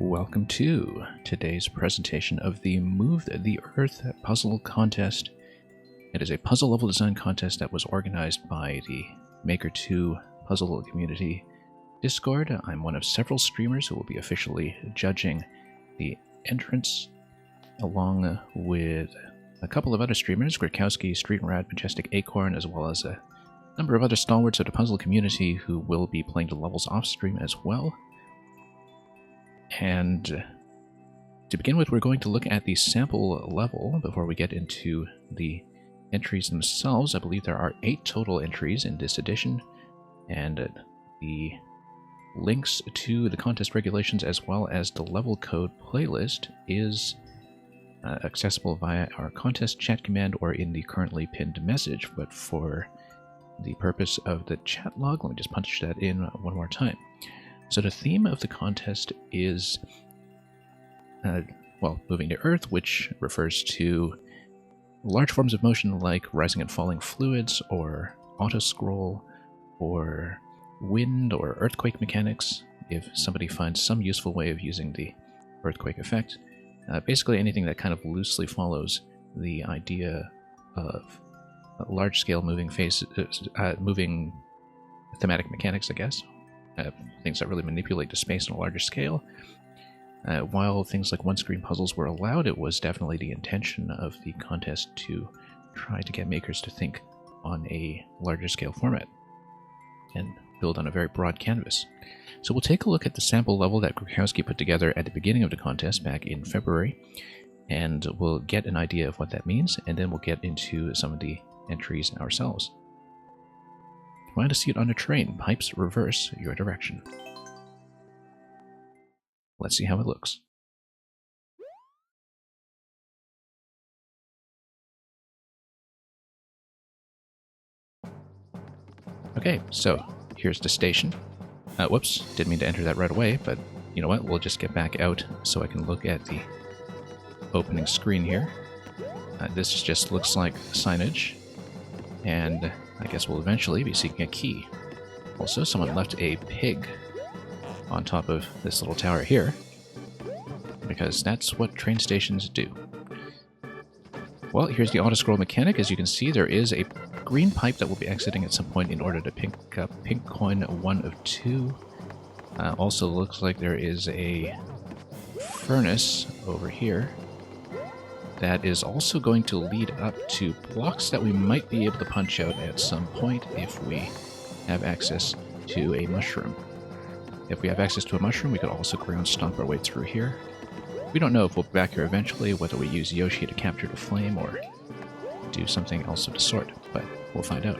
Welcome to today's presentation of the Move the Earth puzzle contest. It is a puzzle level design contest that was organized by the Maker 2 puzzle community Discord. I'm one of several streamers who will be officially judging the entrants, along with a couple of other streamers, Grakowski, Streetrad, Majestic Acorn, as well as a number of other stalwarts of the puzzle community who will be playing the levels off stream as well. And to begin with, we're going to look at the sample level before we get into the entries themselves. I believe there are 8 total entries in this edition, and the links to the contest regulations as well as the level code playlist is accessible via our contest chat command or in the currently pinned message. But for the purpose of the chat log, let me just punch that in one more time. So the theme of the contest is, moving to Earth, which refers to large forms of motion like rising and falling fluids, or auto-scroll, or wind, or earthquake mechanics, if somebody finds some useful way of using the earthquake effect. Basically anything that kind of loosely follows the idea of large-scale moving thematic mechanics, I guess. Things that really manipulate the space on a larger scale. While things like one-screen puzzles were allowed, it was definitely the intention of the contest to try to get makers to think on a larger scale format and build on a very broad canvas. So we'll take a look at the sample level that Grakowski put together at the beginning of the contest back in February, and we'll get an idea of what that means, and then we'll get into some of the entries ourselves. Find a seat on a train. Pipes reverse your direction. Let's see how it looks. Okay, so here's the station. Whoops, didn't mean to enter that right away, but you know what? We'll just get back out so I can look at the opening screen here. This just looks like signage, and I guess we'll eventually be seeking a key. Also, someone left a pig on top of this little tower here, because that's what train stations do. Well, here's the auto-scroll mechanic. As you can see, there is a green pipe that will be exiting at some point in order to pick up pink coin 1 of 2. Also looks like there is a furnace over here that is also going to lead up to blocks that we might be able to punch out at some point if we have access to a mushroom. If we have access to a mushroom, we could also ground stomp our way through here. We don't know if we'll be back here eventually, whether we use Yoshi to capture the flame or do something else of the sort, but we'll find out.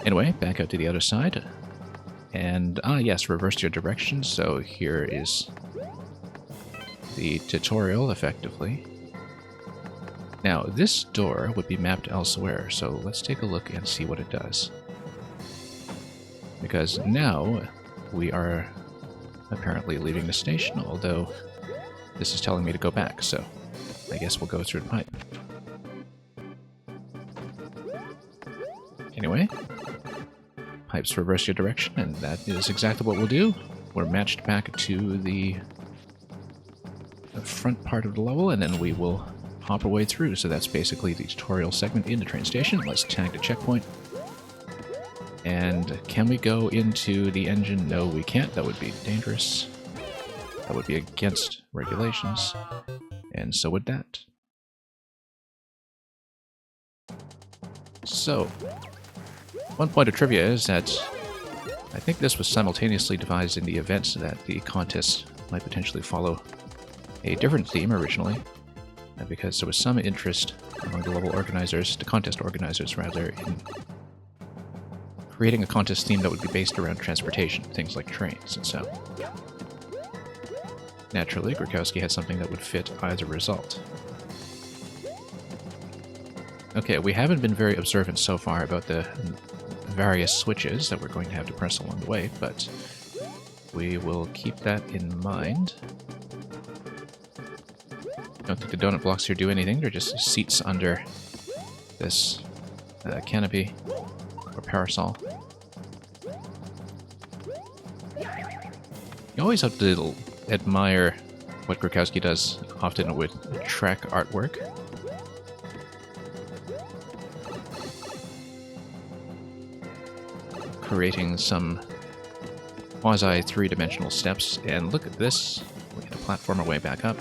Anyway, back out to the other side. And, yes, reverse your direction, so here is the tutorial, effectively. Now, this door would be mapped elsewhere, so let's take a look and see what it does. Because now we are apparently leaving the station, although this is telling me to go back, so I guess we'll go through the pipe. Anyway, pipes reverse your direction, and that is exactly what we'll do. We're matched back to the front part of the level, and then we will hop our way through. So that's basically the tutorial segment in the train station. Let's tag the checkpoint. And can we go into the engine? No, we can't. That would be dangerous. That would be against regulations. And so would that. So, one point of trivia is that I think this was simultaneously devised in the event that the contest might potentially follow a different theme originally, because there was some interest among the level organizers, the contest organizers rather, in creating a contest theme that would be based around transportation, things like trains, and so naturally Grakowski had something that would fit either result. Okay, we haven't been very observant so far about the various switches that we're going to have to press along the way, but we will keep that in mind. I don't think the donut blocks here do anything. They're just seats under this canopy or parasol. You always have to admire what Grukowski does, often with track artwork. Creating some quasi three-dimensional steps, and look at this. We get to platform our way back up.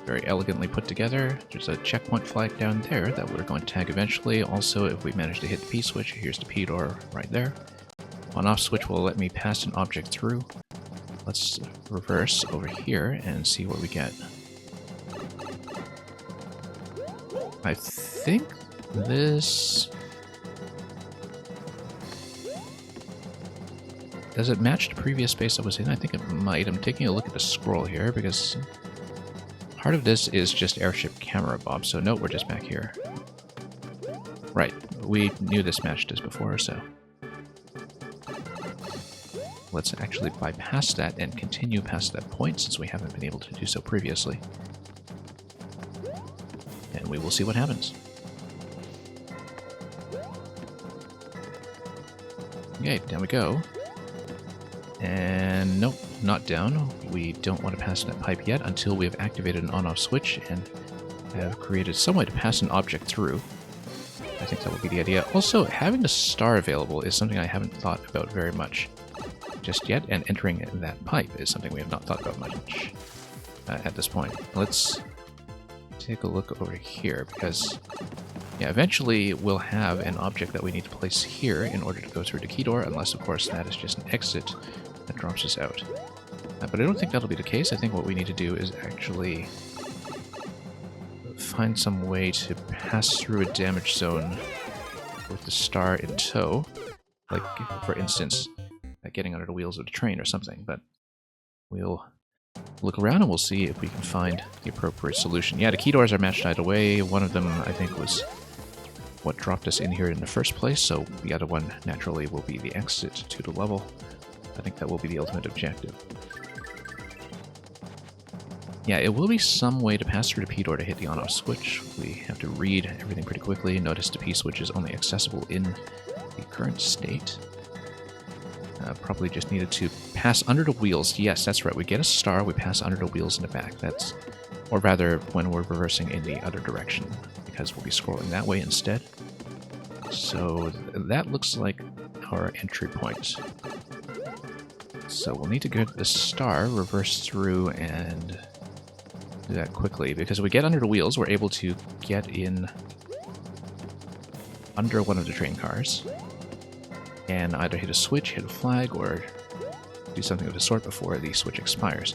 Very elegantly put together. There's a checkpoint flag down there that we're going to tag eventually. Also, if we manage to hit the P switch, here's the P door right there. On-off switch will let me pass an object through. Let's reverse over here and see what we get. I think this... Does it match the previous space I was in? I think it might. I'm taking a look at the scroll here because part of this is just airship camera, Bob. So no, we're just back here. Right. We knew this matched us before, so... Let's actually bypass that and continue past that point since we haven't been able to do so previously. And we will see what happens. Okay, down we go. And nope, not down. We don't want to pass that pipe yet until we have activated an on-off switch and have created some way to pass an object through. I think that would be the idea. Also, having a star available is something I haven't thought about very much just yet, and entering that pipe is something we have not thought about much at this point. Let's take a look over here, because yeah, eventually we'll have an object that we need to place here in order to go through the key door, unless of course that is just an exit that drops us out. But I don't think that'll be the case. I think what we need to do is actually find some way to pass through a damage zone with the star in tow, like for instance getting under the wheels of the train or something, but we'll look around and we'll see if we can find the appropriate solution. Yeah, the key doors are matched either way. One of them, I think, was what dropped us in here in the first place, so the other one, naturally, will be the exit to the level. I think that will be the ultimate objective. Yeah, it will be some way to pass through the P door to hit the on-off switch. We have to read everything pretty quickly. Notice the P switch is only accessible in the current state. Probably just needed to pass under the wheels. Yes, that's right. We get a star, we pass under the wheels in the back. That's, or rather, when we're reversing in the other direction, because we'll be scrolling that way instead. So that looks like our entry point. So we'll need to get the star, reverse through, and do that quickly, because if we get under the wheels, we're able to get in under one of the train cars and either hit a switch, hit a flag, or do something of the sort before the switch expires.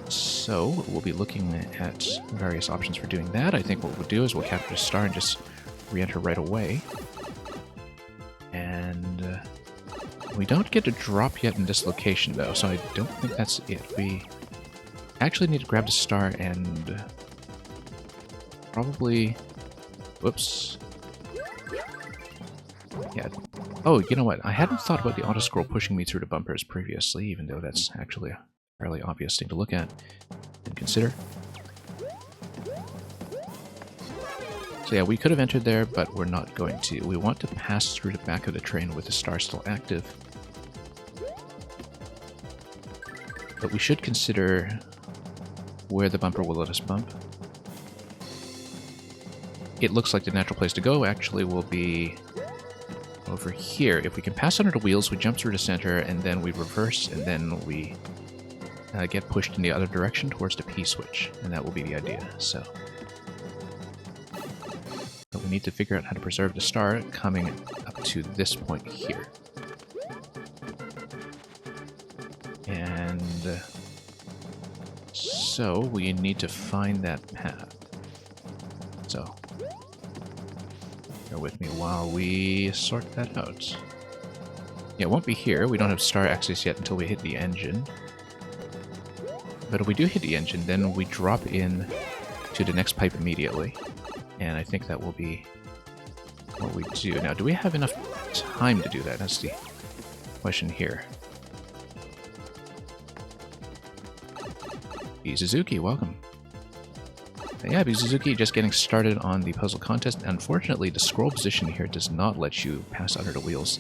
So we'll be looking at various options for doing that. I think what we'll do is we'll capture the star and just re-enter right away. And we don't get a drop yet in this location, though, so I don't think that's it. We actually need to grab the star and probably... Whoops. Yeah. Oh, you know what? I hadn't thought about the auto-scroll pushing me through the bumpers previously, even though that's actually a fairly obvious thing to look at and consider. So yeah, we could have entered there, but we're not going to. We want to pass through the back of the train with the star still active. But we should consider where the bumper will let us bump. It looks like the natural place to go actually will be over here. If we can pass under the wheels, we jump through the center, and then we reverse, and then we get pushed in the other direction towards the P switch, and that will be the idea. So we need to figure out how to preserve the star coming up to this point here. And so we need to find that path. So bear with me while we sort that out. Yeah, it won't be here. We don't have star access yet until we hit the engine. But if we do hit the engine, then we drop in to the next pipe immediately. And I think that will be what we do. Now, do we have enough time to do that? That's the question here. B. Suzuki, welcome. Yeah, B. Suzuki, just getting started on the puzzle contest. Unfortunately, the scroll position here does not let you pass under the wheels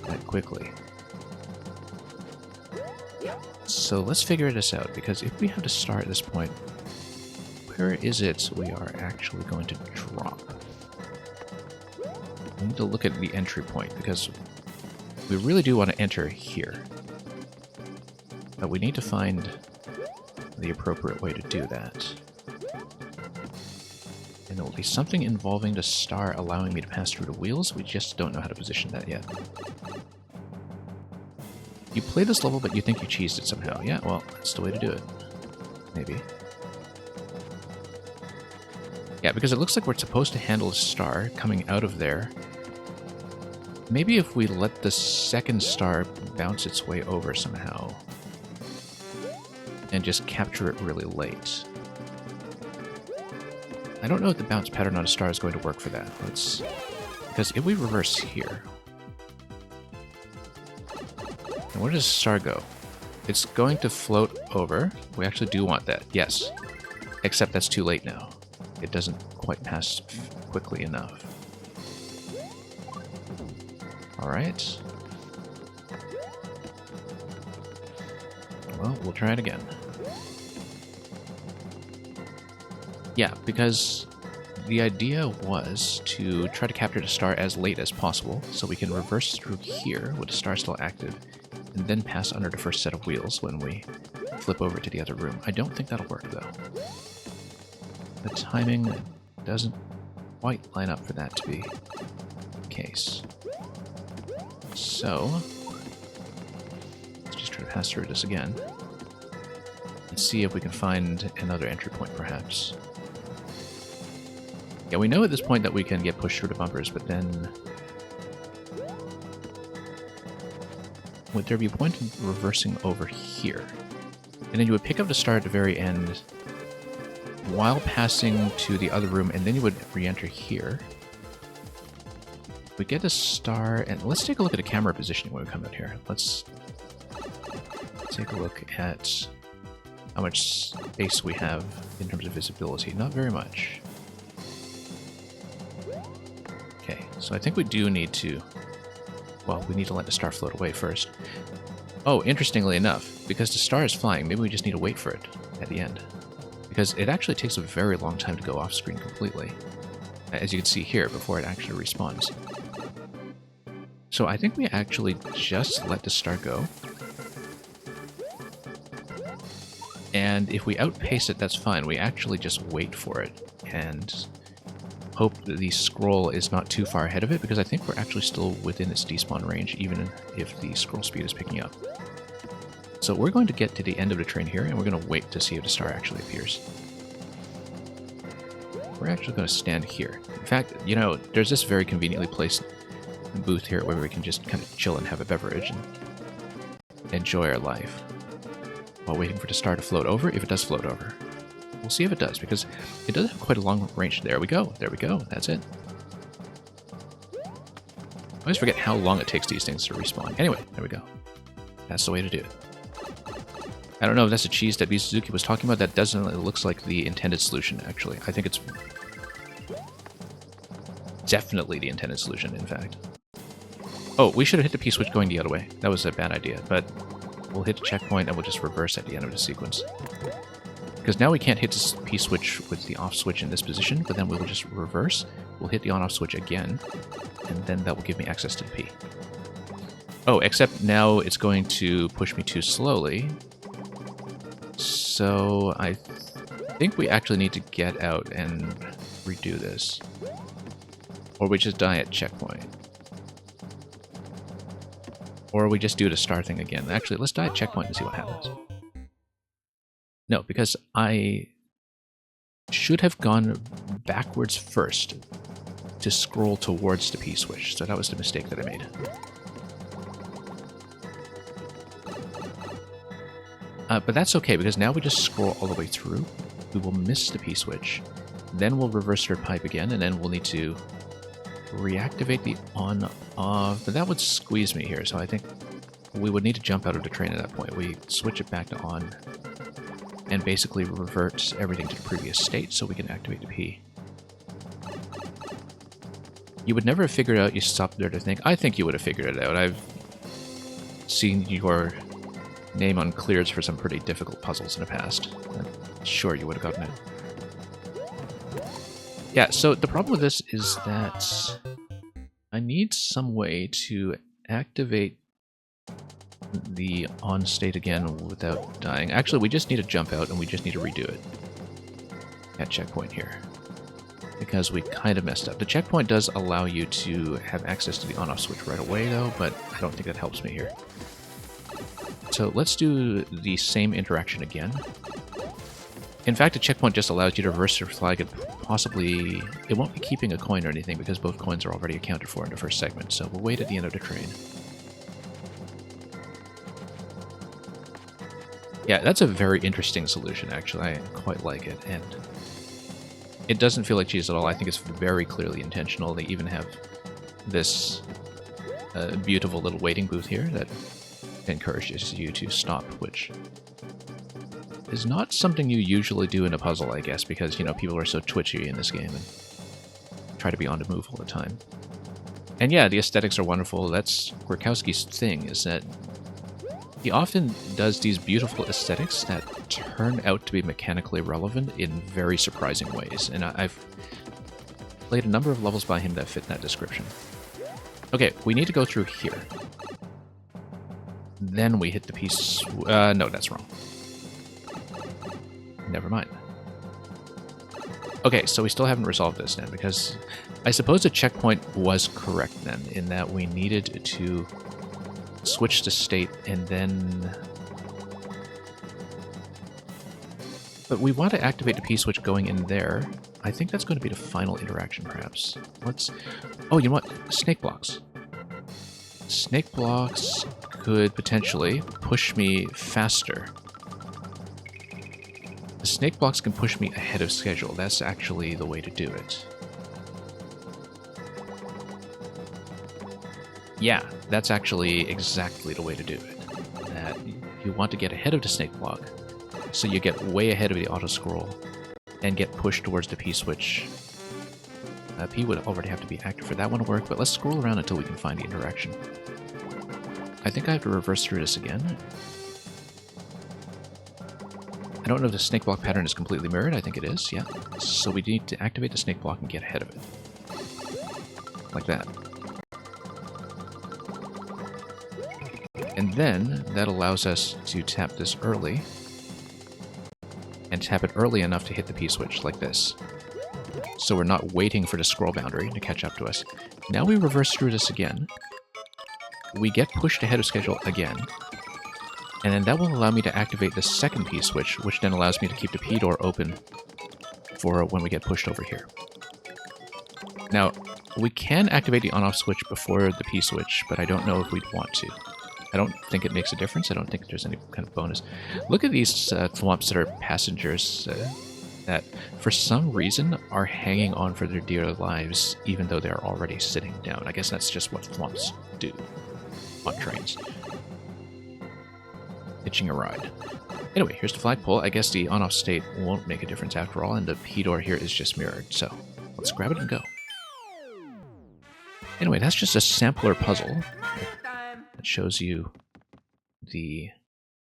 that quickly. So let's figure this out, because if we have to start at this point, where is it we are actually going to drop? We need to look at the entry point, because we really do want to enter here. But we need to find the appropriate way to do that. And it will be something involving the star allowing me to pass through the wheels. We just don't know how to position that yet. You play this level, but you think you cheesed it somehow. Yeah, well, that's the way to do it. Maybe. Yeah, because it looks like we're supposed to handle a star coming out of there. Maybe if we let the second star bounce its way over somehow. And just capture it really late. I don't know if the bounce pattern on a star is going to work for that. Because if we reverse here... And where does the star go? It's going to float over. We actually do want that, yes. Except that's too late now. It doesn't quite pass quickly enough. Alright. Well, we'll try it again. Yeah, because the idea was to try to capture the star as late as possible, so we can reverse through here with the star still active, and then pass under the first set of wheels when we flip over to the other room. I don't think that'll work, though. The timing doesn't quite line up for that to be the case. So, let's just try to pass through this again. And see if we can find another entry point, perhaps. Yeah, we know at this point that we can get pushed through the bumpers, but then... would there be a point in reversing over here? And then you would pick up the star at the very end while passing to the other room, and then you would re-enter here. We get a star, and let's take a look at the camera positioning when we come out here. Let's take a look at how much space we have in terms of visibility. Not very much. Okay, so I think we do need to... well, we need to let the star float away first. Oh, interestingly enough, because the star is flying, maybe we just need to wait for it at the end. Because it actually takes a very long time to go off screen completely, as you can see here, before it actually respawns. So I think we actually just let the star go. And if we outpace it, that's fine. We actually just wait for it and hope that the scroll is not too far ahead of it, because I think we're actually still within its despawn range, even if the scroll speed is picking up. So we're going to get to the end of the train here, and we're going to wait to see if the star actually appears. We're actually going to stand here. In fact, you know, there's this very conveniently placed booth here where we can just kind of chill and have a beverage and enjoy our life while waiting for the star to float over, if it does float over. We'll see if it does, because it does have quite a long range. There we go. There we go. That's it. I always forget how long it takes these things to respawn. Anyway, there we go. That's the way to do it. I don't know if that's a cheese that B. Suzuki was talking about. That definitely looks like the intended solution, actually. I think it's definitely the intended solution, in fact. Oh, we should have hit the P-switch going the other way. That was a bad idea, but we'll hit a checkpoint and we'll just reverse at the end of the sequence. Because now we can't hit this P-switch with the off switch in this position, but then we'll just reverse. We'll hit the on-off switch again, and then that will give me access to the P. Oh, except now it's going to push me too slowly. So I think we actually need to get out and redo this. Or we just die at checkpoint. Or we just do the star thing again. Actually, let's die at checkpoint and see what happens. No, because I should have gone backwards first to scroll towards the P-switch. So that was the mistake that I made. But that's okay, because now we just scroll all the way through. We will miss the P-switch. Then we'll reverse third pipe again, and then we'll need to reactivate the on-off. But that would squeeze me here, so I think we would need to jump out of the train at that point. We switch it back to on, and basically revert everything to the previous state so we can activate the P. You would never have figured out, you stopped there to think. I think you would have figured it out. I've seen your name on clears for some pretty difficult puzzles in the past. I'm sure you would have gotten it. Yeah, so the problem with this is that I need some way to activate the on state again without dying. Actually, we just need to jump out and we just need to redo it at checkpoint here, because we kind of messed up. The checkpoint does allow you to have access to the on-off switch right away though, but I don't think that helps me here. So let's do the same interaction again. In fact, a checkpoint just allows you to reverse your flag and possibly... It won't be keeping a coin or anything because both coins are already accounted for in the first segment, so we'll wait at the end of the train. Yeah, that's a very interesting solution, actually. I quite like it, and it doesn't feel like cheese at all. I think it's very clearly intentional. They even have this beautiful little waiting booth here that encourages you to stop, which is not something you usually do in a puzzle, I guess, because, you know, people are so twitchy in this game and try to be on the move all the time. And yeah, the aesthetics are wonderful. That's Grukowski's thing, is that he often does these beautiful aesthetics that turn out to be mechanically relevant in very surprising ways, and I've played a number of levels by him that fit that description. Okay, we need to go through here. Then we hit the piece... no, that's wrong. Never mind. Okay, so we still haven't resolved this then, because I suppose the checkpoint was correct then, in that we needed to switch to state and then... But we want to activate the P-switch going in there. I think that's going to be the final interaction, perhaps. Let's... Oh, you know what? Snake blocks. Snake blocks could potentially push me faster. The snake blocks can push me ahead of schedule. That's actually the way to do it. Yeah, that's actually exactly the way to do it. That you want to get ahead of the snake block, so you get way ahead of the auto-scroll, and get pushed towards the P-switch. P would already have to be active for that one to work, but let's scroll around until we can find the interaction. I think I have to reverse through this again. I don't know if the snake block pattern is completely mirrored. I think it is, yeah. So we need to activate the snake block and get ahead of it. Like that. And then that allows us to tap this early. And tap it early enough to hit the P-switch, like this. So we're not waiting for the scroll boundary to catch up to us. Now we reverse through this again. We get pushed ahead of schedule again. And then that will allow me to activate the second P-switch, which then allows me to keep the P-door open for when we get pushed over here. Now, we can activate the on-off switch before the P-switch, but I don't know if we'd want to. I don't think it makes a difference. I don't think there's any kind of bonus. Look at these thwomps that are passengers that, for some reason, are hanging on for their dear lives, even though they're already sitting down. I guess that's just what thwomps do on trains. Hitching a ride. Anyway, here's the flagpole. I guess the on-off state won't make a difference after all, and the P-door here is just mirrored, so let's grab it and go. Anyway, that's just a sampler puzzle that shows you the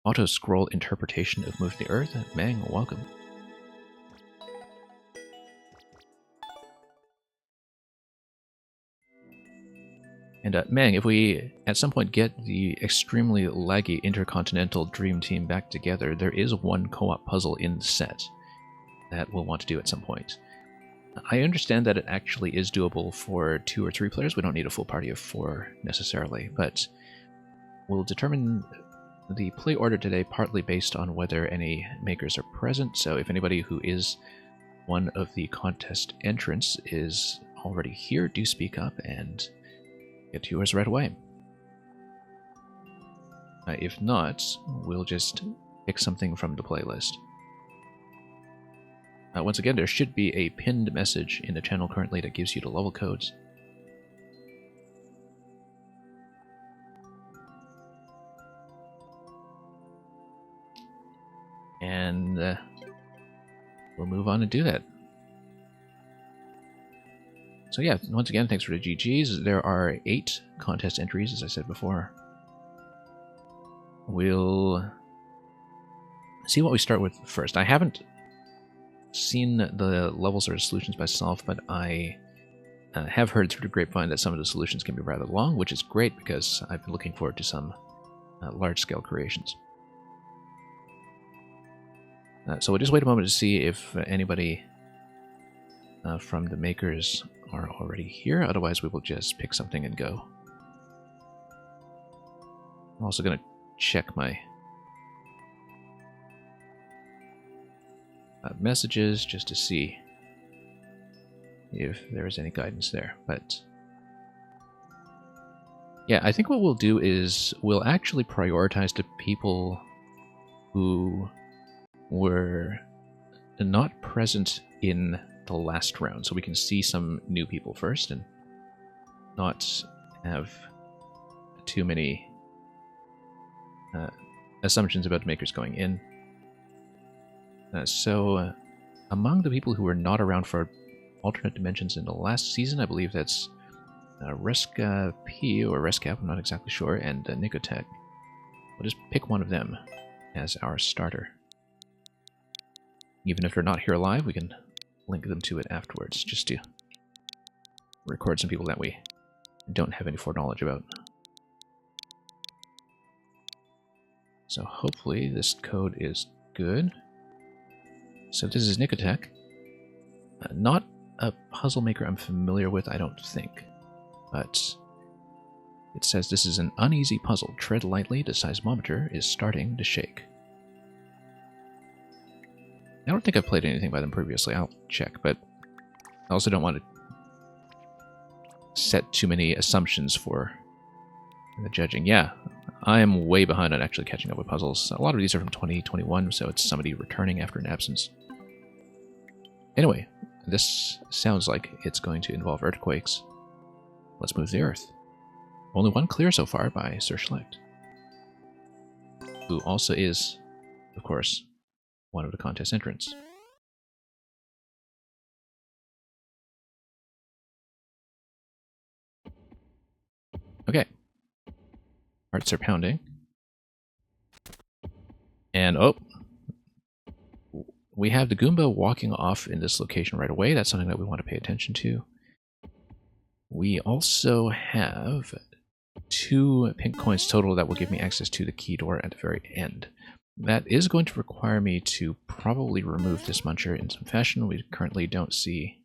auto-scroll interpretation of Move the Earth. Mang, welcome. And Mang, if we at some point get the extremely laggy Intercontinental Dream Team back together, there is one co-op puzzle in the set that we'll want to do at some point. I understand that it actually is doable for 2 or 3 players. We don't need a full party of 4 necessarily, but we'll determine the play order today partly based on whether any makers are present. So if anybody who is one of the contest entrants is already here, do speak up and get yours right away. If not, we'll just pick something from the playlist. Once again, there should be a pinned message in the channel currently that gives you the level codes. And we'll move on and do that. So yeah, once again, thanks for the GGs. There are 8 contest entries, as I said before. we'll see what we start with first. I haven't seen the levels or solutions myself, but I have heard through the grapevine that some of the solutions can be rather long, which is great because I've been looking forward to some large-scale creations. So we'll just wait a moment to see if anybody from the makers are already here. Otherwise, we will just pick something and go. I'm also going to check my messages just to see if there is any guidance there. But yeah, I think what we'll do is we'll actually prioritize the people who were not present in the last round, so we can see some new people first and not have too many assumptions about makers going in. So among the people who were not around for alternate dimensions in the last season, I believe that's Reska P or Rescap, I'm not exactly sure, and Nicotech. We'll just pick one of them as our starter. Even if they're not here live, we can link them to it afterwards, just to record some people that we don't have any foreknowledge about. So hopefully this code is good. So this is Nicotech. Not a puzzle maker I'm familiar with, I don't think. But it says this is an uneasy puzzle. Tread lightly, the seismometer is starting to shake. I don't think I've played anything by them previously. I'll check, but I also don't want to set too many assumptions for the judging. Yeah, I am way behind on actually catching up with puzzles. A lot of these are from 2021, so it's somebody returning after an absence. Anyway, this sounds like it's going to involve earthquakes. Let's move the Earth. Only one clear so far by Sir Schlecht, who also is, of course, one of the contest entrants. Okay. Hearts are pounding. And, oh, we have the Goomba walking off in this location right away. That's something that we want to pay attention to. We also have 2 pink coins total that will give me access to the key door at the very end. That is going to require me to probably remove this muncher in some fashion. We currently don't see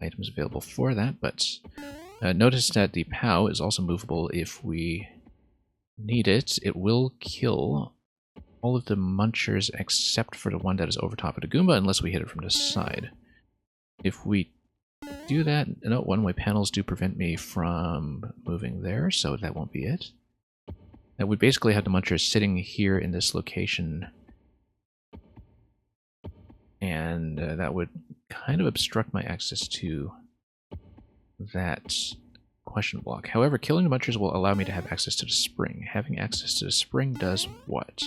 items available for that, but notice that the POW is also movable if we need it. It will kill all of the munchers except for the one that is over top of the Goomba, unless we hit it from the side. If we do that, no, one-way panels do prevent me from moving there, so that won't be it. And we basically have the munchers sitting here in this location, and that would kind of obstruct my access to that question block. However, killing the munchers will allow me to have access to the spring. Having access to the spring does what?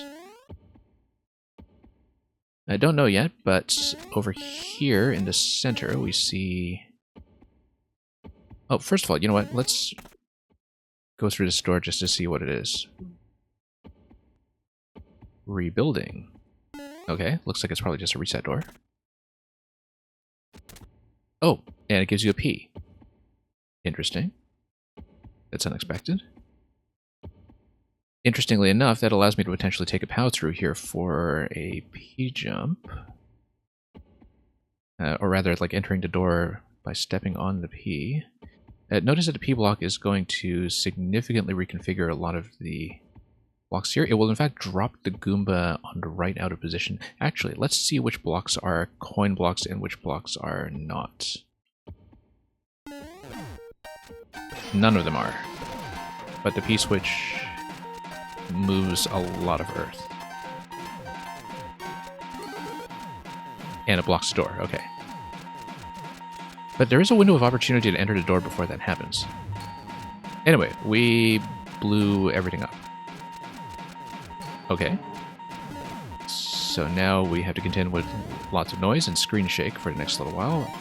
I don't know yet, but over here in the center we see... Oh, first of all, you know what? Let's go through this door just to see what it is. Rebuilding. Okay, looks like it's probably just a reset door. Oh, and it gives you a P. Interesting. That's unexpected. Interestingly enough, that allows me to potentially take a POW through here for a P jump. Or rather, like entering the door by stepping on the P. Notice that the P block is going to significantly reconfigure a lot of the blocks here. It will in fact drop the Goomba on the right out of position. Actually, let's see which blocks are coin blocks and which blocks are not. None of them are. But the P-switch moves a lot of Earth. And it blocks the door, okay. But there is a window of opportunity to enter the door before that happens. Anyway, we blew everything up. Okay. So now we have to contend with lots of noise and screen shake for the next little while,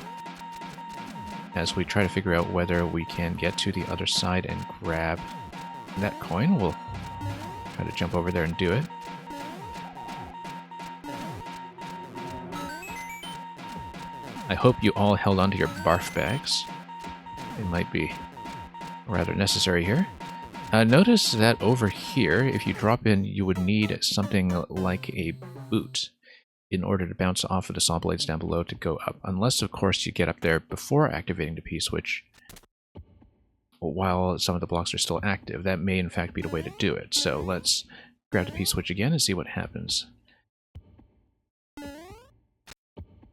as we try to figure out whether we can get to the other side and grab that coin. We'll Try to jump over there and do it. I hope you all held onto your barf bags. They might be rather necessary here. Notice that over here, if you drop in, you would need something like a boot in order to bounce off of the saw blades down below to go up. Unless, of course, you get up there before activating the P-switch while some of the blocks are still active. That may, in fact, be the way to do it. So let's grab the P-switch again and see what happens.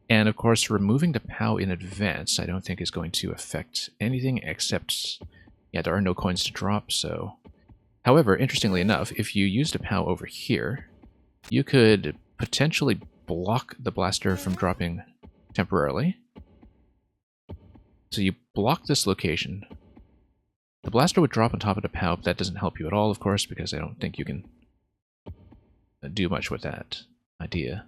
And, of course, removing the POW in advance I don't think is going to affect anything except... yeah, there are no coins to drop, so... However, interestingly enough, if you used a POW over here, you could potentially block the blaster from dropping temporarily. So you block this location. The blaster would drop on top of the POW, but that doesn't help you at all, of course, because I don't think you can do much with that idea.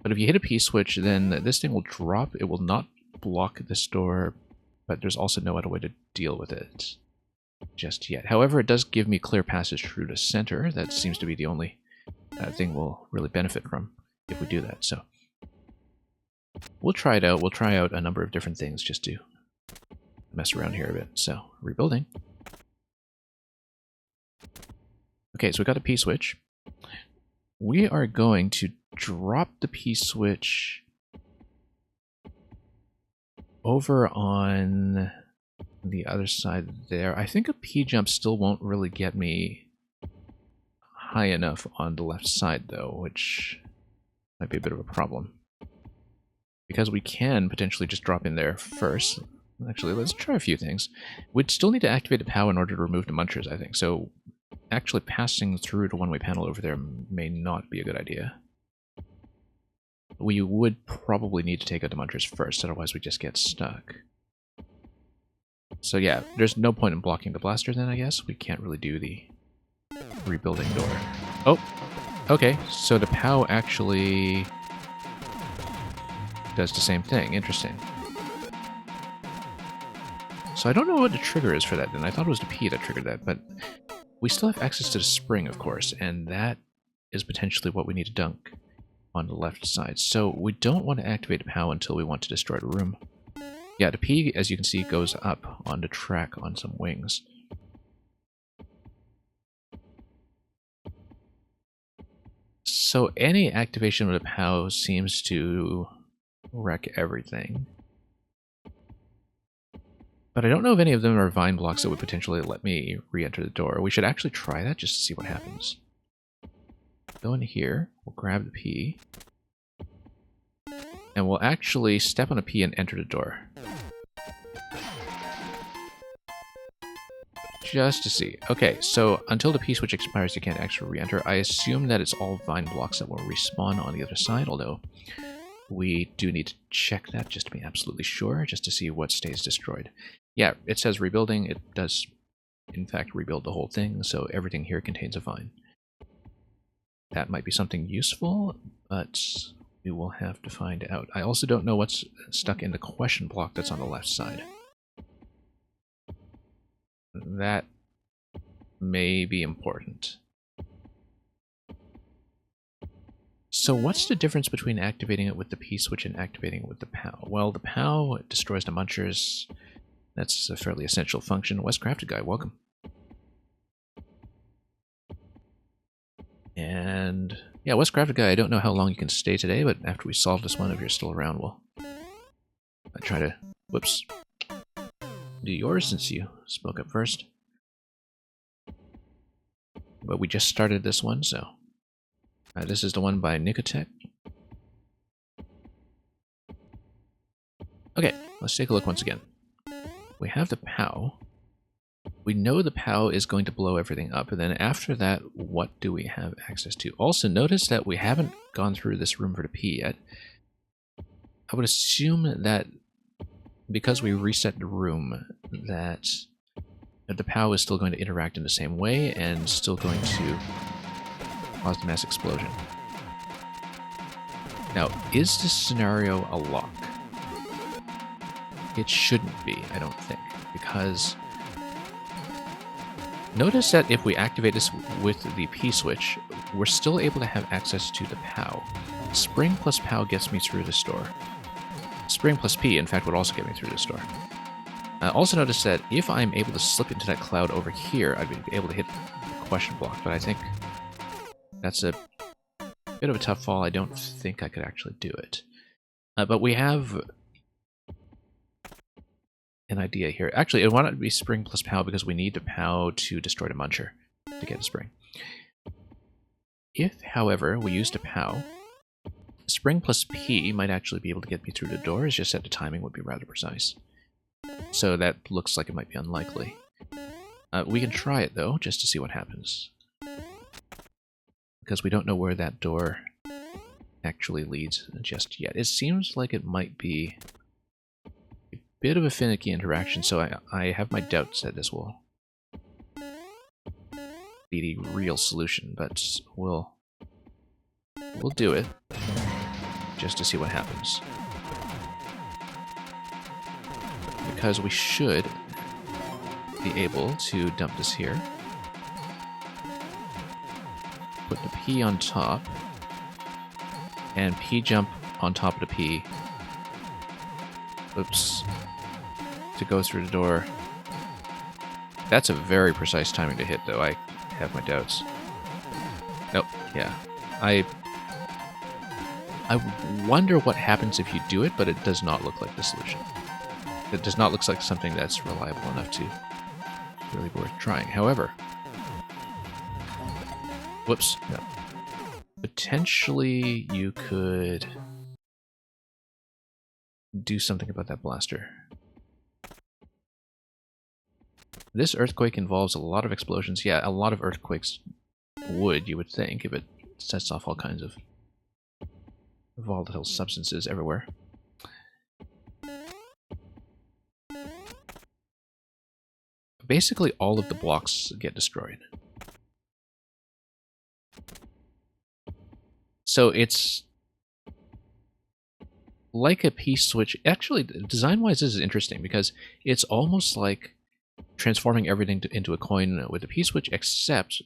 But if you hit a P-switch, then this thing will drop. It will not block this door, but there's also no other way to deal with it just yet. However, it does give me clear passage through the center. That seems to be the only thing we'll really benefit from if we do that. So we'll try it out. We'll try out a number of different things just to mess around here a bit. So rebuilding. Okay, so we got a P-switch. We are going to drop the P-switch over on the other side there. I think a P-jump still won't really get me high enough on the left side, though, which might be a bit of a problem. Because we can potentially just drop in there first. Actually, let's try a few things. We'd still need to activate the POW in order to remove the munchers, I think. So actually passing through the one-way panel over there may not be a good idea. We would probably need to take out the munchers first, otherwise we just get stuck. So yeah, there's no point in blocking the blaster then, I guess. We can't really do the rebuilding door. Oh, okay, so the POW actually does the same thing. Interesting. So I don't know what the trigger is for that then. I thought it was the P that triggered that, but we still have access to the spring, of course, and that is potentially what we need to dunk on the left side. So we don't want to activate the POW until we want to destroy the room. Yeah, the P, as you can see, goes up on the track on some wings. So any activation of the POW seems to wreck everything. But I don't know if any of them are vine blocks that would potentially let me re-enter the door. We should actually try that just to see what happens. Go in here, we'll grab the P, and we'll actually step on a P and enter the door. Just to see. Okay, so until the P-switch expires, you can't actually re-enter. I assume that it's all vine blocks that will respawn on the other side, although we do need to check that just to be absolutely sure, just to see what stays destroyed. Yeah, it says rebuilding. It does, in fact, rebuild the whole thing, so everything here contains a vine. That might be something useful, but we will have to find out. I also don't know what's stuck in the question block that's on the left side. That may be important. So what's the difference between activating it with the P-switch and activating it with the POW? Well, the POW destroys the munchers. That's a fairly essential function. Wes Crafted Guy, welcome. And yeah, Wes Crafted Guy, I don't know how long you can stay today, but after we solve this one, if you're still around, we'll try to, whoops, do yours since you spoke up first. But we just started this one, so this is the one by Nicotech. Okay, let's take a look once again. We have the POW. We know the POW is going to blow everything up, and then after that, what do we have access to? Also, notice that we haven't gone through this room for the P yet. I would assume that because we reset the room, that the POW is still going to interact in the same way and still going to cause the mass explosion. Now, is this scenario a lock? It shouldn't be, I don't think, because Notice that if we activate this with the P switch, we're still able to have access to the POW. Spring plus POW gets me through this door. Spring plus P, in fact, would also get me through this door. Also notice that if I'm able to slip into that cloud over here, I'd be able to hit the question block, but I think that's a bit of a tough fall. I don't think I could actually do it. But we have an idea here. Actually, it wanted to be spring plus POW because we need the POW to destroy the Muncher to get a spring. If, however, we used a POW, spring plus P might actually be able to get me through the door, it's just that the timing would be rather precise. So that looks like it might be unlikely. We can try it, though, just to see what happens. Because we don't know where that door actually leads just yet. It seems like it might be a bit of a finicky interaction, so I have my doubts that this will be the real solution, but we'll do it just to see what happens. Because we should be able to dump this here. Put the P on top. And P jump on top of the P. Oops. To go through the door. That's a very precise timing to hit, though. I have my doubts. Nope. Yeah. I wonder what happens if you do it, but it does not look like the solution. It does not look like something that's reliable enough to really be worth trying. However, whoops, no. Potentially you could do something about that blaster. This earthquake involves a lot of explosions. Yeah, a lot of earthquakes would, you would think, if it sets off all kinds of volatile substances everywhere. Basically, all of the blocks get destroyed. So it's like a P-switch. Actually, design-wise, this is interesting because it's almost like transforming everything into a coin with a P-switch, except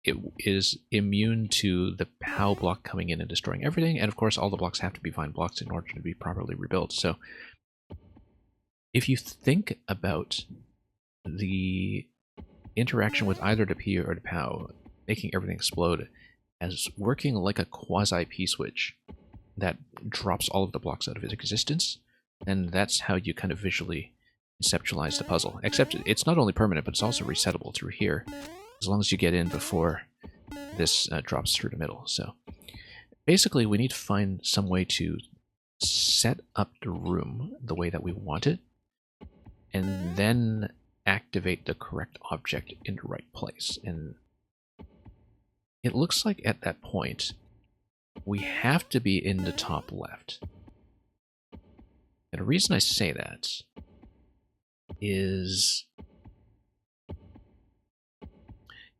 it is immune to the POW block coming in and destroying everything. And of course, all the blocks have to be fine blocks in order to be properly rebuilt. So if you think about the interaction with either the P or the POW, making everything explode, as working like a quasi P-switch that drops all of the blocks out of its existence, and that's how you kind of visually conceptualize the puzzle. Except it's not only permanent, but it's also resettable through here, as long as you get in before this drops through the middle. So basically, we need to find some way to set up the room the way that we want it, and then activate the correct object in the right place. And it looks like at that point, we have to be in the top left. And the reason I say that is,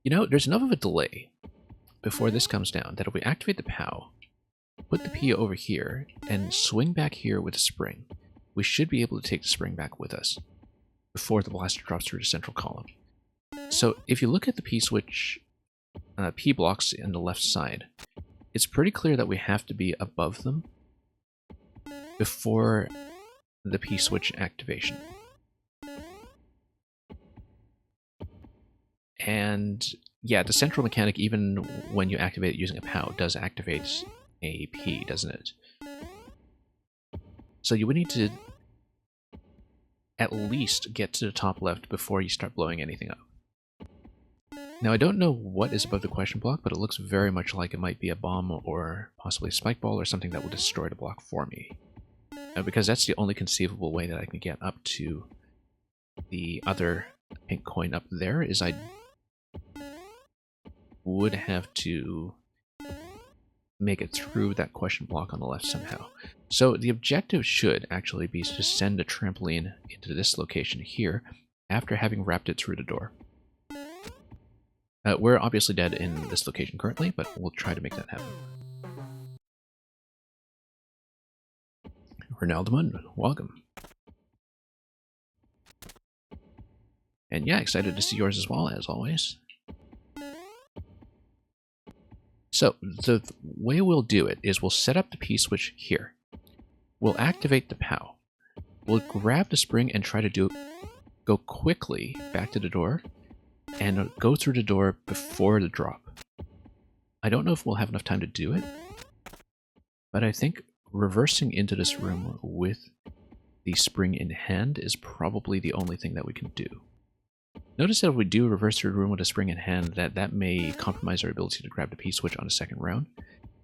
you know, there's enough of a delay before this comes down that if we activate the POW, put the P over here, and swing back here with a spring, we should be able to take the spring back with us before the blaster drops through the central column. So if you look at the P-switch, P blocks in the left side, it's pretty clear that we have to be above them before the P-switch activation. And yeah, the central mechanic, even when you activate it using a POW, does activate a P, doesn't it? So you would need to at least get to the top left before you start blowing anything up. Now, I don't know what is above the question block, but it looks very much like it might be a bomb or possibly a spike ball or something that will destroy the block for me. Because that's the only conceivable way that I can get up to the other pink coin up there, is I would have to make it through that question block on the left somehow. So the objective should actually be to send a trampoline into this location here after having wrapped it through the door. We're obviously dead in this location currently, but we'll try to make that happen. Ronaldo, welcome. And yeah, excited to see yours as well, as always. So the way we'll do it is we'll set up the P-switch here. We'll activate the POW. We'll grab the spring and try to go quickly back to the door and go through the door before the drop. I don't know if we'll have enough time to do it, but I think reversing into this room with the spring in hand is probably the only thing that we can do. Notice that if we do reverse through the room with a spring in hand, that may compromise our ability to grab the P-switch on a second round.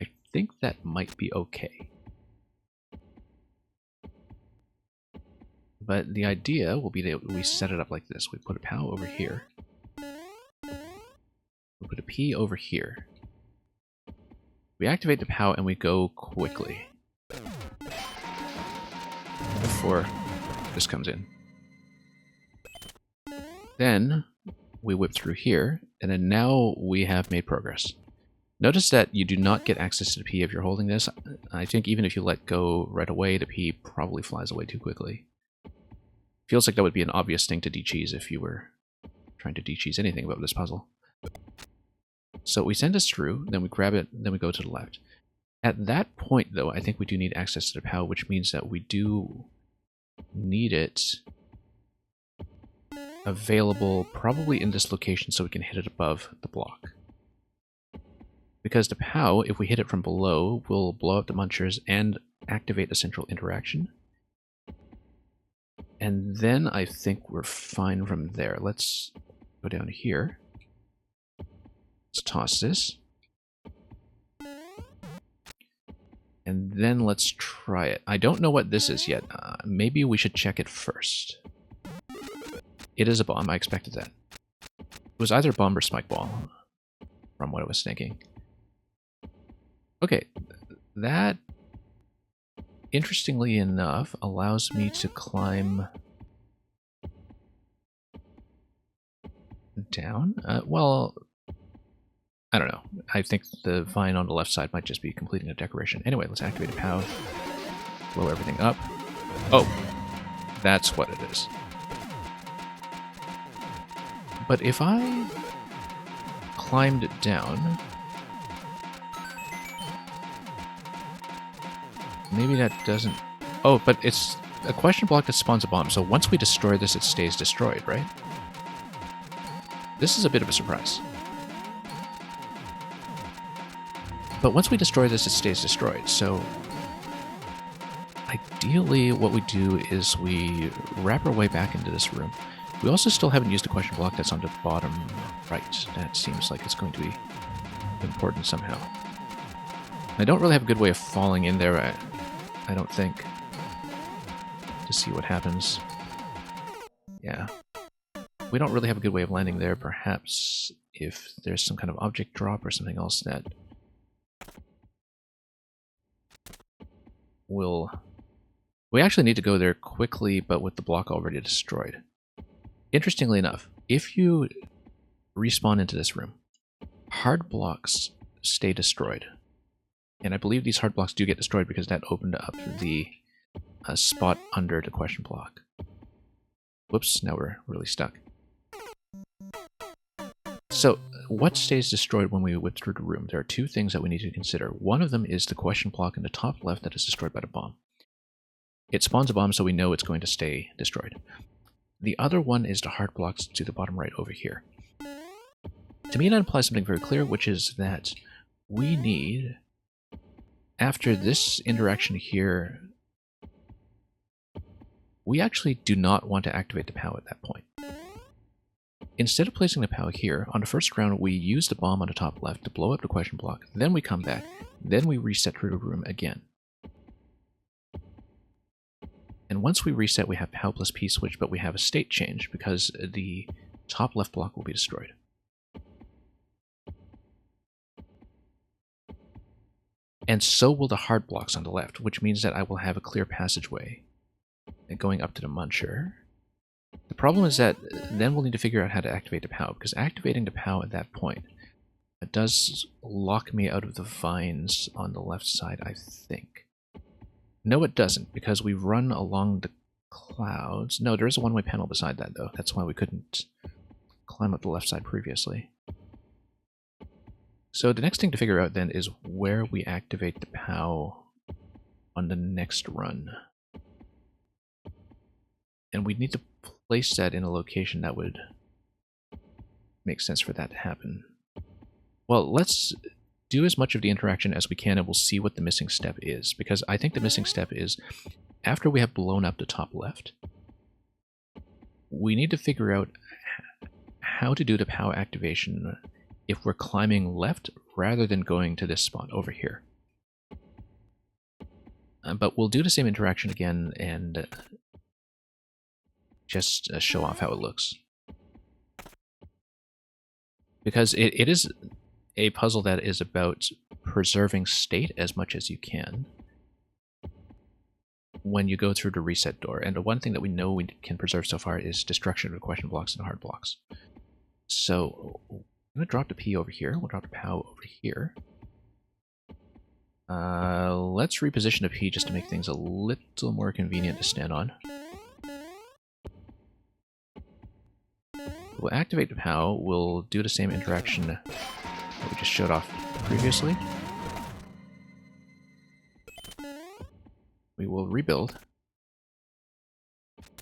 I think that might be okay. But the idea will be that we set it up like this. We put a POW over here. We put a P over here. We activate the POW and we go quickly before this comes in. Then we whip through here, and then now we have made progress. Notice that you do not get access to the P if you're holding this. I think even if you let go right away, the P probably flies away too quickly. Feels like that would be an obvious thing to de-cheese if you were trying to de-cheese anything about this puzzle. So we send this through, then we grab it, then we go to the left. At that point, though, I think we do need access to the POW, which means that we do need it available probably in this location so we can hit it above the block. Because the POW, if we hit it from below, will blow up the munchers and activate a central interaction. And then I think we're fine from there. Let's go down here. Let's toss this. And then let's try it. I don't know what this is yet. Maybe we should check it first. It is a bomb. I expected that. It was either bomb or spike ball, from what I was thinking. Okay, that, interestingly enough, allows me to climb down. Well, I don't know. I think the vine on the left side might just be completing a decoration. Anyway, let's activate a POW. Blow everything up. Oh, that's what it is. But if I climbed it down, maybe that doesn't... Oh, but it's a question block that spawns a bomb, so once we destroy this, it stays destroyed, right? This is a bit of a surprise. But once we destroy this, it stays destroyed, so... Ideally, what we do is we wrap our way back into this room. We also still haven't used the question block that's on the bottom right. That seems like it's going to be important somehow. I don't really have a good way of falling in there, I don't think, to see what happens. Yeah. We don't really have a good way of landing there. Perhaps if there's some kind of object drop or something else that will... We actually need to go there quickly, but with the block already destroyed. Interestingly enough, if you respawn into this room, hard blocks stay destroyed. And I believe these hard blocks do get destroyed because that opened up the spot under the question block. Whoops, now we're really stuck. So, what stays destroyed when we whip through the room? There are two things that we need to consider. One of them is the question block in the top left that is destroyed by the bomb. It spawns a bomb, so we know it's going to stay destroyed. The other one is the hard blocks to the bottom right over here. To me, that implies something very clear, which is that we need, after this interaction here, we actually do not want to activate the POW at that point. Instead of placing the POW here, on the first round we use the bomb on the top left to blow up the question block, then we come back, then we reset through the room again. And once we reset, we have POW plus P-switch, but we have a state change because the top left block will be destroyed. And so will the hard blocks on the left, which means that I will have a clear passageway going up to the muncher. The problem is that then we'll need to figure out how to activate the POW, because activating the POW at that point does lock me out of the vines on the left side, I think. No, it doesn't, because we run along the clouds. No, there is a one-way panel beside that, though. That's why we couldn't climb up the left side previously. So the next thing to figure out then is where we activate the POW on the next run. And we need to place that in a location that would make sense for that to happen. Well, let's do as much of the interaction as we can and we'll see what the missing step is. Because I think the missing step is, after we have blown up the top left, we need to figure out how to do the POW activation if we're climbing left rather than going to this spot over here. But we'll do the same interaction again and just show off how it looks. Because it is a puzzle that is about preserving state as much as you can when you go through the reset door. And the one thing that we know we can preserve so far is destruction of question blocks and hard blocks. So I'm going to drop the P over here. We'll drop the POW over here. Let's reposition the P just to make things a little more convenient to stand on. We'll activate the POW. We'll do the same interaction that we just showed off previously. We will rebuild.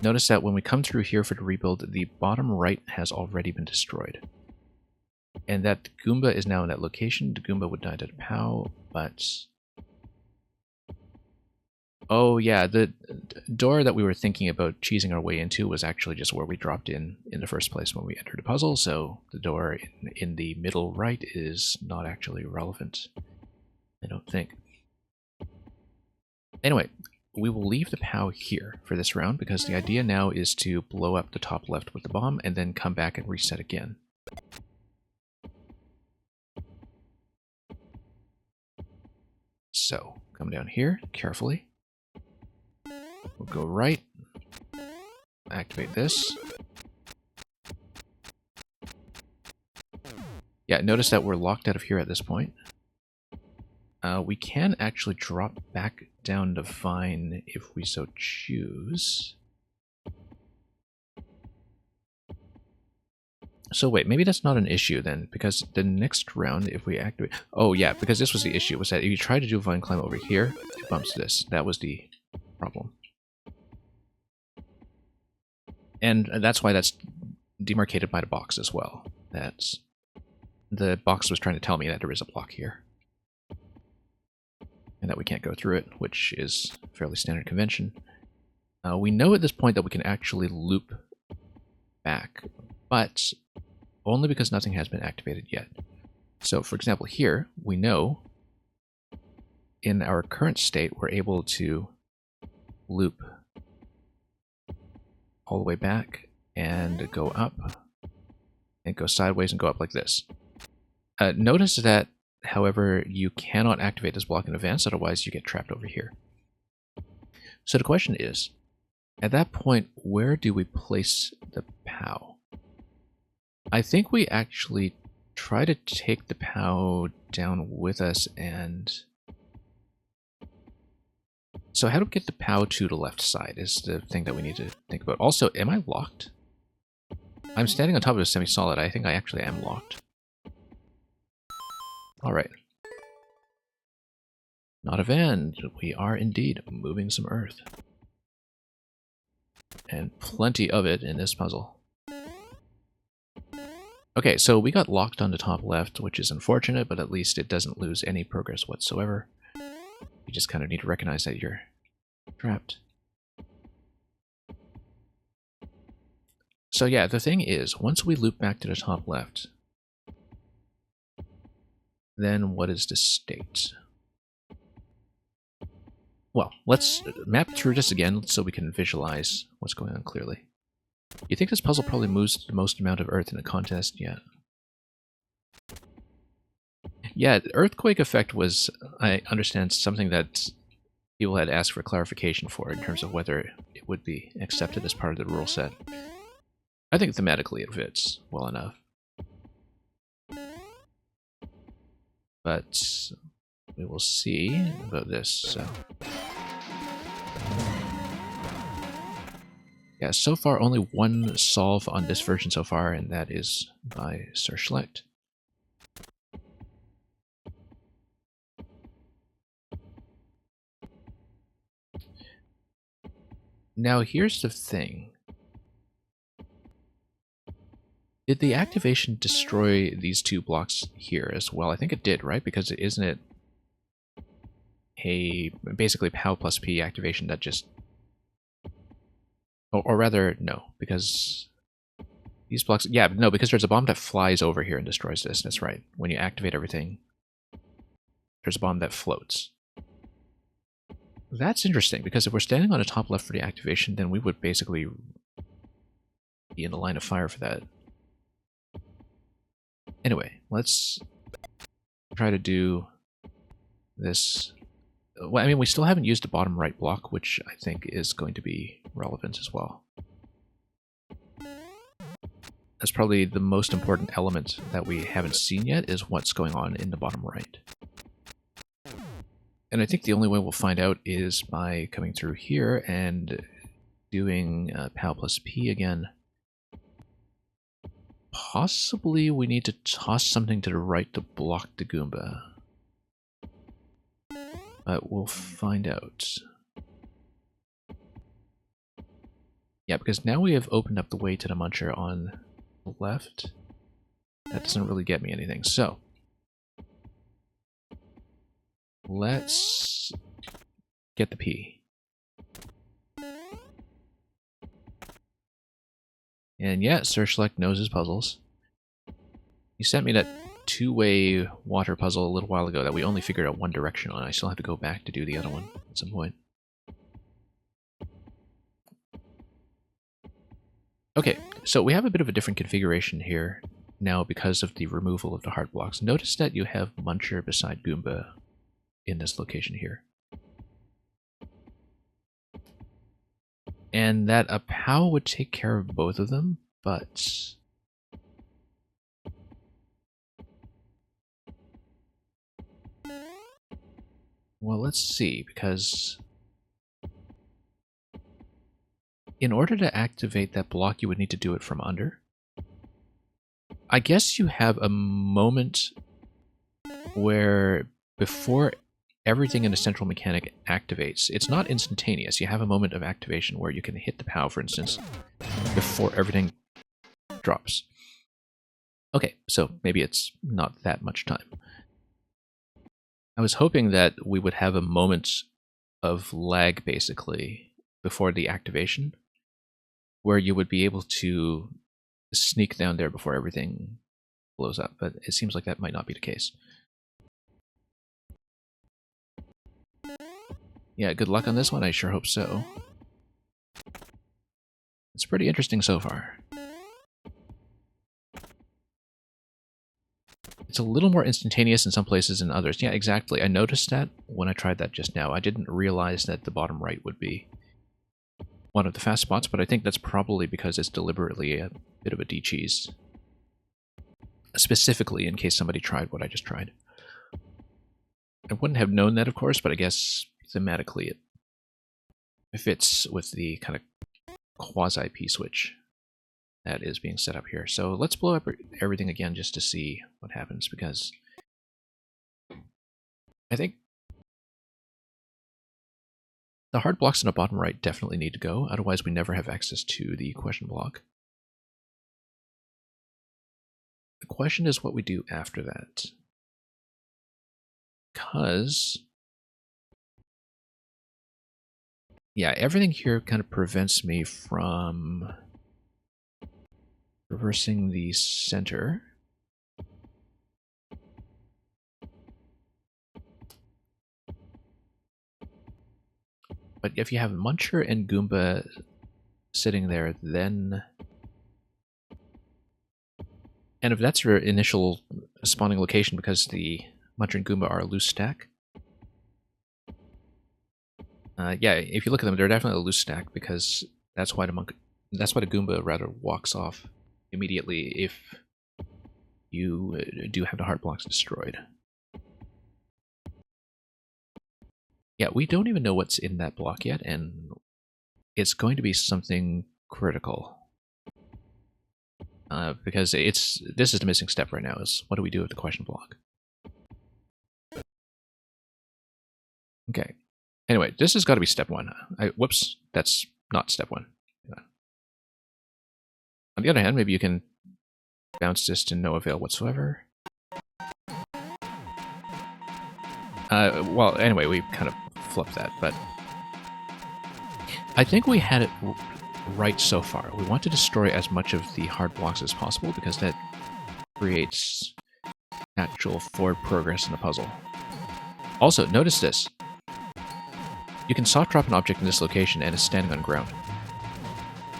Notice that when we come through here for the rebuild, the bottom right has already been destroyed. And that Goomba is now in that location. The Goomba would die to the POW, but... Oh yeah, the door that we were thinking about cheesing our way into was actually just where we dropped in the first place when we entered the puzzle, so the door in the middle right is not actually relevant, I don't think. Anyway, we will leave the POW here for this round because the idea now is to blow up the top left with the bomb and then come back and reset again. So, come down here carefully. We'll go right, activate this. Yeah, notice that we're locked out of here at this point. We can actually drop back down to Vine if we so choose. So wait, maybe that's not an issue then, because the next round, if we activate... Oh yeah, because this was the issue, was that if you try to do Vine Climb over here, it bumps this. That was the problem. And that's why that's demarcated by the box as well. That's... The box was trying to tell me that there is a block here. And that we can't go through it, which is fairly standard convention. We know at this point that we can actually loop back, but only because nothing has been activated yet. So, for example, here, we know in our current state, we're able to loop all the way back and go up and go sideways and go up like this. Notice that, however, you cannot activate this block in advance, otherwise you get trapped over here. So the question is, at that point, where do we place the POW? I think we actually try to take the POW down with us and... So how do we get the POW to the left side is the thing that we need to think about. Also, am I locked? I'm standing on top of a semi-solid. I think I actually am locked. Alright. Not a van. We are indeed moving some earth. And plenty of it in this puzzle. Okay, so we got locked on the top left, which is unfortunate, but at least it doesn't lose any progress whatsoever. You just kind of need to recognize that you're trapped. So yeah, the thing is, once we loop back to the top left, then what is the state? Well, let's map through this again so we can visualize what's going on clearly. You think this puzzle probably moves the most amount of Earth in a contest yet? Yeah, the earthquake effect was, I understand, something that people had asked for clarification for in terms of whether it would be accepted as part of the rule set. I think thematically it fits well enough. But we will see about this. So Yeah, so far only one solve on this version so far, and that is by Sir Schlecht. Now here's the thing. Did the activation destroy these two blocks here as well? I think it did, right? Because isn't it a basically POW plus P activation that just... Or rather, no, because these blocks... Yeah, no, because there's a bomb that flies over here and destroys this. That's right. When you activate everything, there's a bomb that floats. That's interesting, because if we're standing on the top left for the activation, then we would basically be in the line of fire for that. Anyway, let's try to do this. Well, I mean, we still haven't used the bottom right block, which I think is going to be relevant as well. That's probably the most important element that we haven't seen yet, is what's going on in the bottom right. And I think the only way we'll find out is by coming through here and doing POW plus P again. Possibly we need to toss something to the right to block the Goomba. But we'll find out. Yeah, because now we have opened up the way to the Muncher on the left. That doesn't really get me anything, so let's get the P. And yeah, Sir Schlecht knows his puzzles. He sent me that two-way water puzzle a little while ago that we only figured out one direction on. I still have to go back to do the other one at some point. Okay, so we have a bit of a different configuration here now because of the removal of the heart blocks. Notice that you have Muncher beside Goomba in this location here. And that a POW would take care of both of them, but... Well, let's see, because in order to activate that block, you would need to do it from under. I guess you have a moment where before everything in the central mechanic activates, it's not instantaneous. You have a moment of activation where you can hit the POW, for instance, before everything drops. Okay, so maybe it's not that much time. I was hoping that we would have a moment of lag, basically, before the activation, where you would be able to sneak down there before everything blows up, but it seems like that might not be the case. Yeah, good luck on this one, I sure hope so. It's pretty interesting so far. It's a little more instantaneous in some places than others. Yeah, exactly. I noticed that when I tried that just now. I didn't realize that the bottom right would be one of the fast spots, but I think that's probably because it's deliberately a bit of a D-cheese. Specifically, in case somebody tried what I just tried. I wouldn't have known that, of course, but I guess thematically it fits with the kind of quasi-P-switch that is being set up here. So let's blow up everything again just to see what happens, because I think the hard blocks in the bottom right definitely need to go, otherwise we never have access to the question block. The question is what we do after that. Because, yeah, everything here kind of prevents me from reversing the center. But if you have Muncher and Goomba sitting there, then... And if that's your initial spawning location, because the Muncher and Goomba are a loose stack... yeah, if you look at them, they're definitely a loose stack, because that's why the Goomba rather walks off immediately if you do have the heart blocks destroyed. Yeah, we don't even know what's in that block yet, and it's going to be something critical. Because this is the missing step right now, is what do we do with the question block? Okay. Anyway, this has got to be step one. Whoops, that's not step one. On the other hand, maybe you can bounce this to no avail whatsoever. Well, anyway, we kind of flipped that, but I think we had it right so far. We want to destroy as much of the hard blocks as possible because that creates actual forward progress in the puzzle. Also, notice this. You can soft drop an object in this location and it's standing on ground.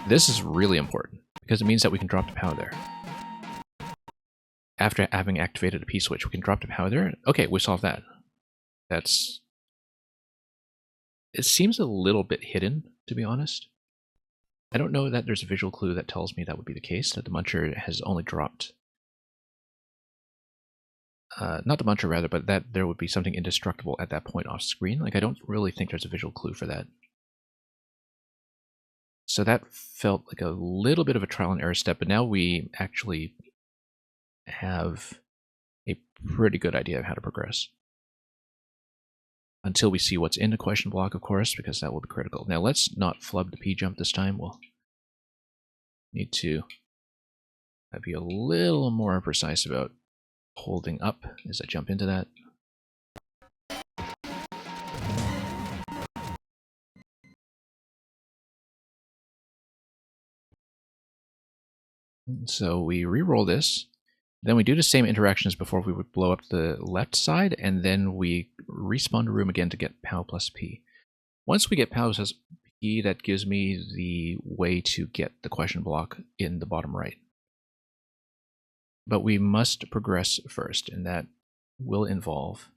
This is really important because it means that we can drop the POW there. After having activated a P-switch, we can drop the POW there. Okay, we solved that. It seems a little bit hidden, to be honest. I don't know that there's a visual clue that tells me that would be the case, that the Muncher has only dropped... not the Muncher, rather, but that there would be something indestructible at that point off screen. Like, I don't really think there's a visual clue for that. So that felt like a little bit of a trial and error step, but now we actually have a pretty good idea of how to progress. Until we see what's in the question block, of course, because that will be critical. Now, let's not flub the P-jump this time. We'll need to be a little more precise about holding up as I jump into that. So we re-roll this. Then we do the same interactions before we would blow up the left side, and then we respawn the room again to get POW plus P. Once we get POW plus P, that gives me the way to get the question block in the bottom right. But we must progress first, and that will involve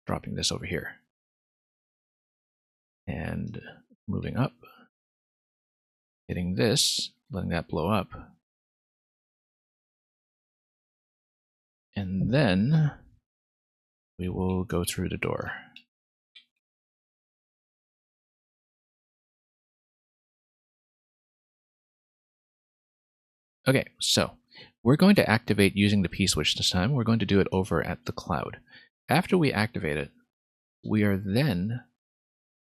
dropping this over here. And moving up, hitting this, letting that blow up. And then we will go through the door. Okay, so we're going to activate using the P-switch this time. We're going to do it over at the cloud. After we activate it, we are then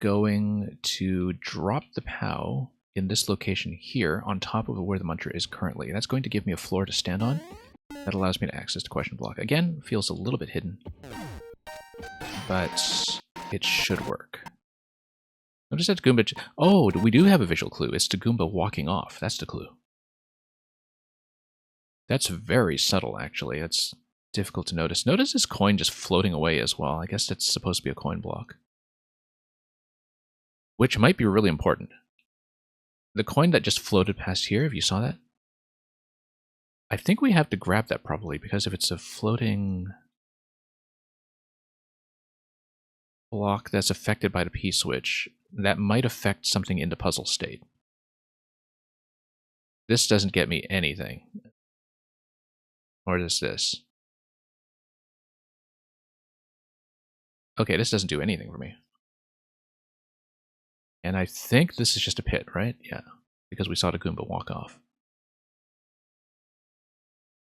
going to drop the POW in this location here on top of where the Muncher is currently. That's going to give me a floor to stand on. That allows me to access the question block. Again, feels a little bit hidden, but it should work. Notice that Goomba... Oh, we do have a visual clue. It's the Goomba walking off. That's the clue. That's very subtle, actually. It's difficult to notice. Notice this coin just floating away as well. I guess that's supposed to be a coin block. Which might be really important. The coin that just floated past here, if you saw that, I think we have to grab that probably, because if it's a floating block that's affected by the P-switch, that might affect something in the puzzle state. This doesn't get me anything. Or does this? Okay, this doesn't do anything for me. And I think this is just a pit, right? Yeah, because we saw the Goomba walk off.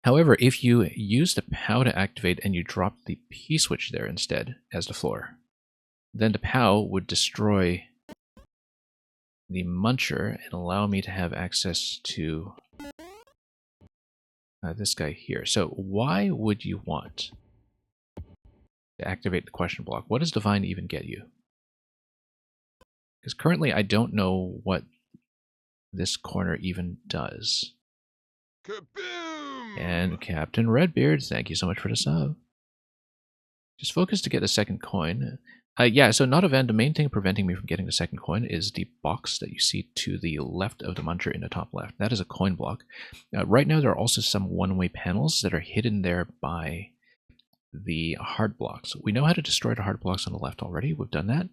However, if you use the POW to activate and you drop the P-switch there instead as the floor, then the POW would destroy the Muncher and allow me to have access to this guy here. So why would you want to activate the question block? What does Divine even get you? Because currently I don't know what this corner even does. Kaboom! And Captain Redbeard, thank you so much for the sub. Just focus to get the second coin. Yeah, so not event, the main thing preventing me from getting the second coin is the box that you see to the left of the Muncher in the top left. That is a coin block. Right now there are also some one-way panels that are hidden there by the hard blocks. We know how to destroy the hard blocks on the left already. We've done that.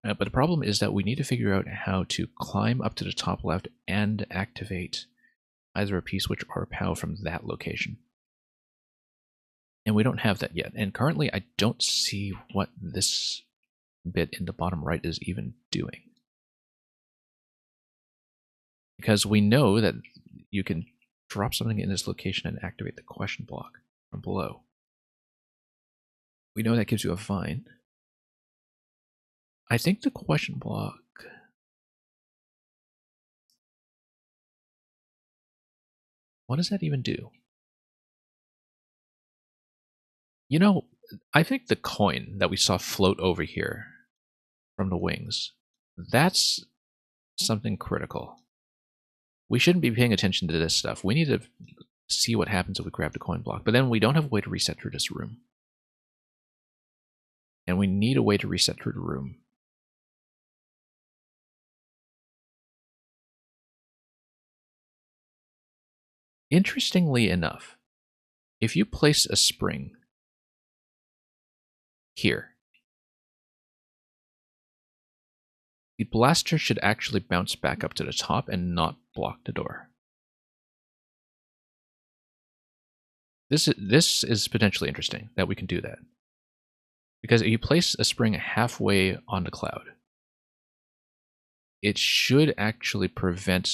But the problem is that we need to figure out how to climb up to the top left and activate either a P-switch or a POW from that location. And we don't have that yet. And currently I don't see what this bit in the bottom right is even doing. because we know that you can drop something in this location and activate the question block from below. We know that gives you a vine. I think the question block... What does that even do? You know, I think the coin that we saw float over here from the wings, that's something critical. We shouldn't be paying attention to this stuff. We need to see what happens if we grab the coin block. But then we don't have a way to reset through this room. And we need a way to reset through the room. Interestingly enough, if you place a spring here, the blaster should actually bounce back up to the top and not block the door. This is potentially interesting that we can do that. Because if you place a spring halfway on the cloud, it should actually prevent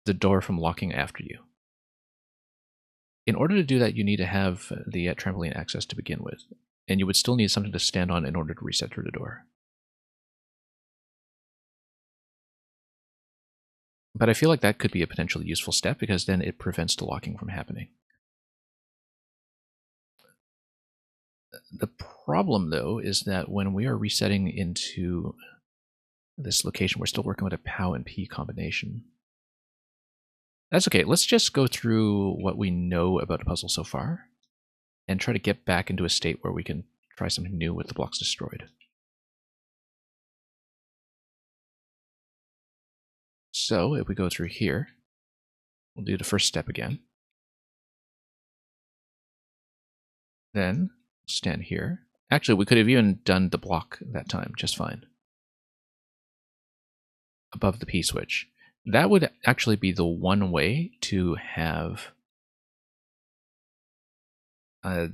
the door from locking after you. In order to do that, you need to have the trampoline access to begin with, and you would still need something to stand on in order to reset through the door. But I feel like that could be a potentially useful step, because then it prevents the locking from happening. The problem, though, is that when we are resetting into this location, we're still working with a POW and P combination. That's okay. Let's just go through what we know about the puzzle so far and try to get back into a state where we can try something new with the blocks destroyed. So if we go through here, we'll do the first step again. Then stand here. Actually, we could have even done the block that time just fine. Above the P switch. That would actually be the one way to have a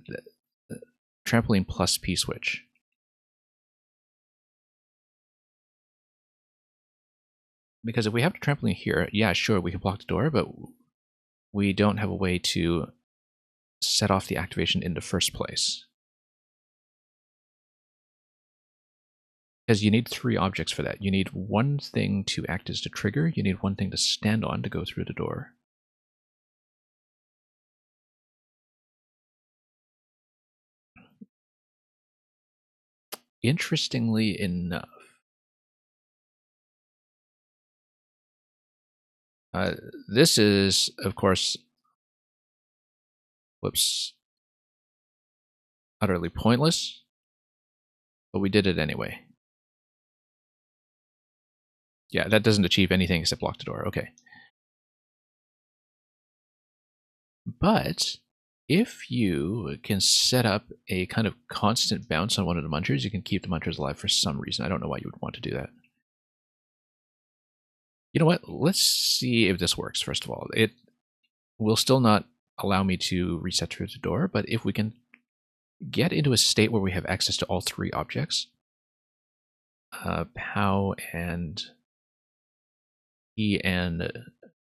trampoline plus P switch. Because if we have the trampoline here, yeah, sure, we can block the door, but we don't have a way to set off the activation in the first place. Because you need 3 objects for that. You need one thing to act as the trigger, you need one thing to stand on to go through the door. Interestingly enough, this is, of course, whoops, utterly pointless, but we did it anyway. Yeah, that doesn't achieve anything except block the door. Okay. But if you can set up a kind of constant bounce on one of the munchers, you can keep the munchers alive for some reason. I don't know why you would want to do that. You know what? Let's see if this works, first of all. It will still not allow me to reset through the door, but if we can get into a state where we have access to all 3 objects, POW and E and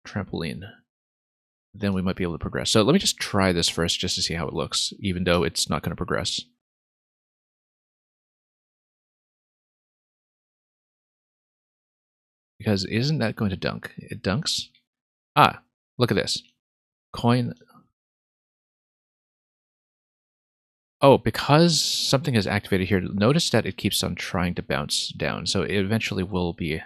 trampoline, then we might be able to progress. So let me just try this first just to see how it looks, even though it's not going to progress. Because isn't that going to dunk? It dunks. Ah, look at this. Coin. Oh, because something is activated here, notice that it keeps on trying to bounce down. So it eventually will be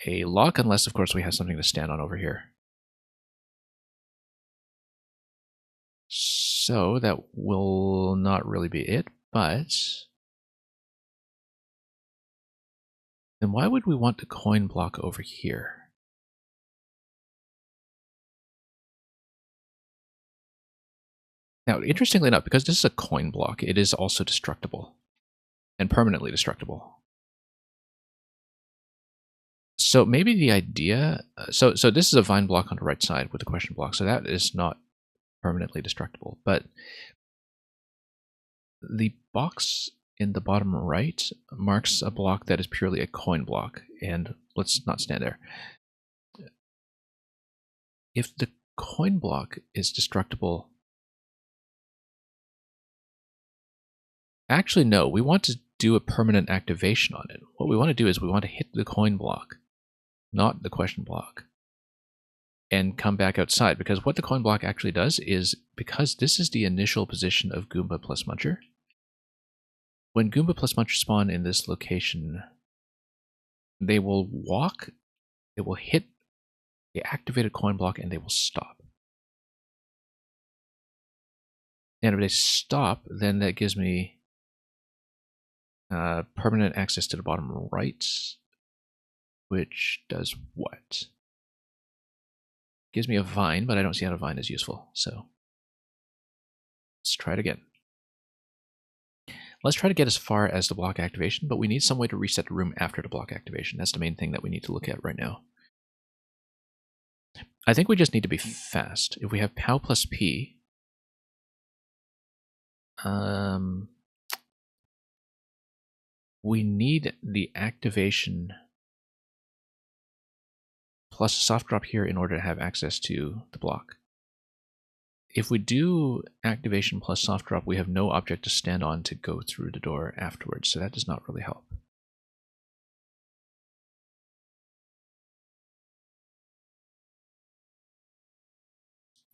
a lock, unless, of course, we have something to stand on over here. So that will not really be it, but then why would we want the coin block over here? Now, interestingly enough, because this is a coin block, it is also destructible and permanently destructible. So maybe the idea, so this is a vine block on the right side with a question block, so that is not permanently destructible, but the box in the bottom right marks a block that is purely a coin block, and let's not stand there. If the coin block is destructible... Actually, no. We want to do a permanent activation on it. What we want to do is we want to hit the coin block, not the question block, and come back outside. Because what the coin block actually does is, because this is the initial position of Goomba plus Muncher, when Goomba plus Muncher spawn in this location, they will walk, they will hit the activated coin block, and they will stop. And if they stop, then that gives me permanent access to the bottom right, which does what? Gives me a vine, but I don't see how a vine is useful, so let's try it again. Let's try to get as far as the block activation, but we need some way to reset the room after the block activation. That's the main thing that we need to look at right now. I think we just need to be fast. If we have POW plus P, we need the activation plus a soft drop here in order to have access to the block. If we do activation plus soft drop, we have no object to stand on to go through the door afterwards, so that does not really help.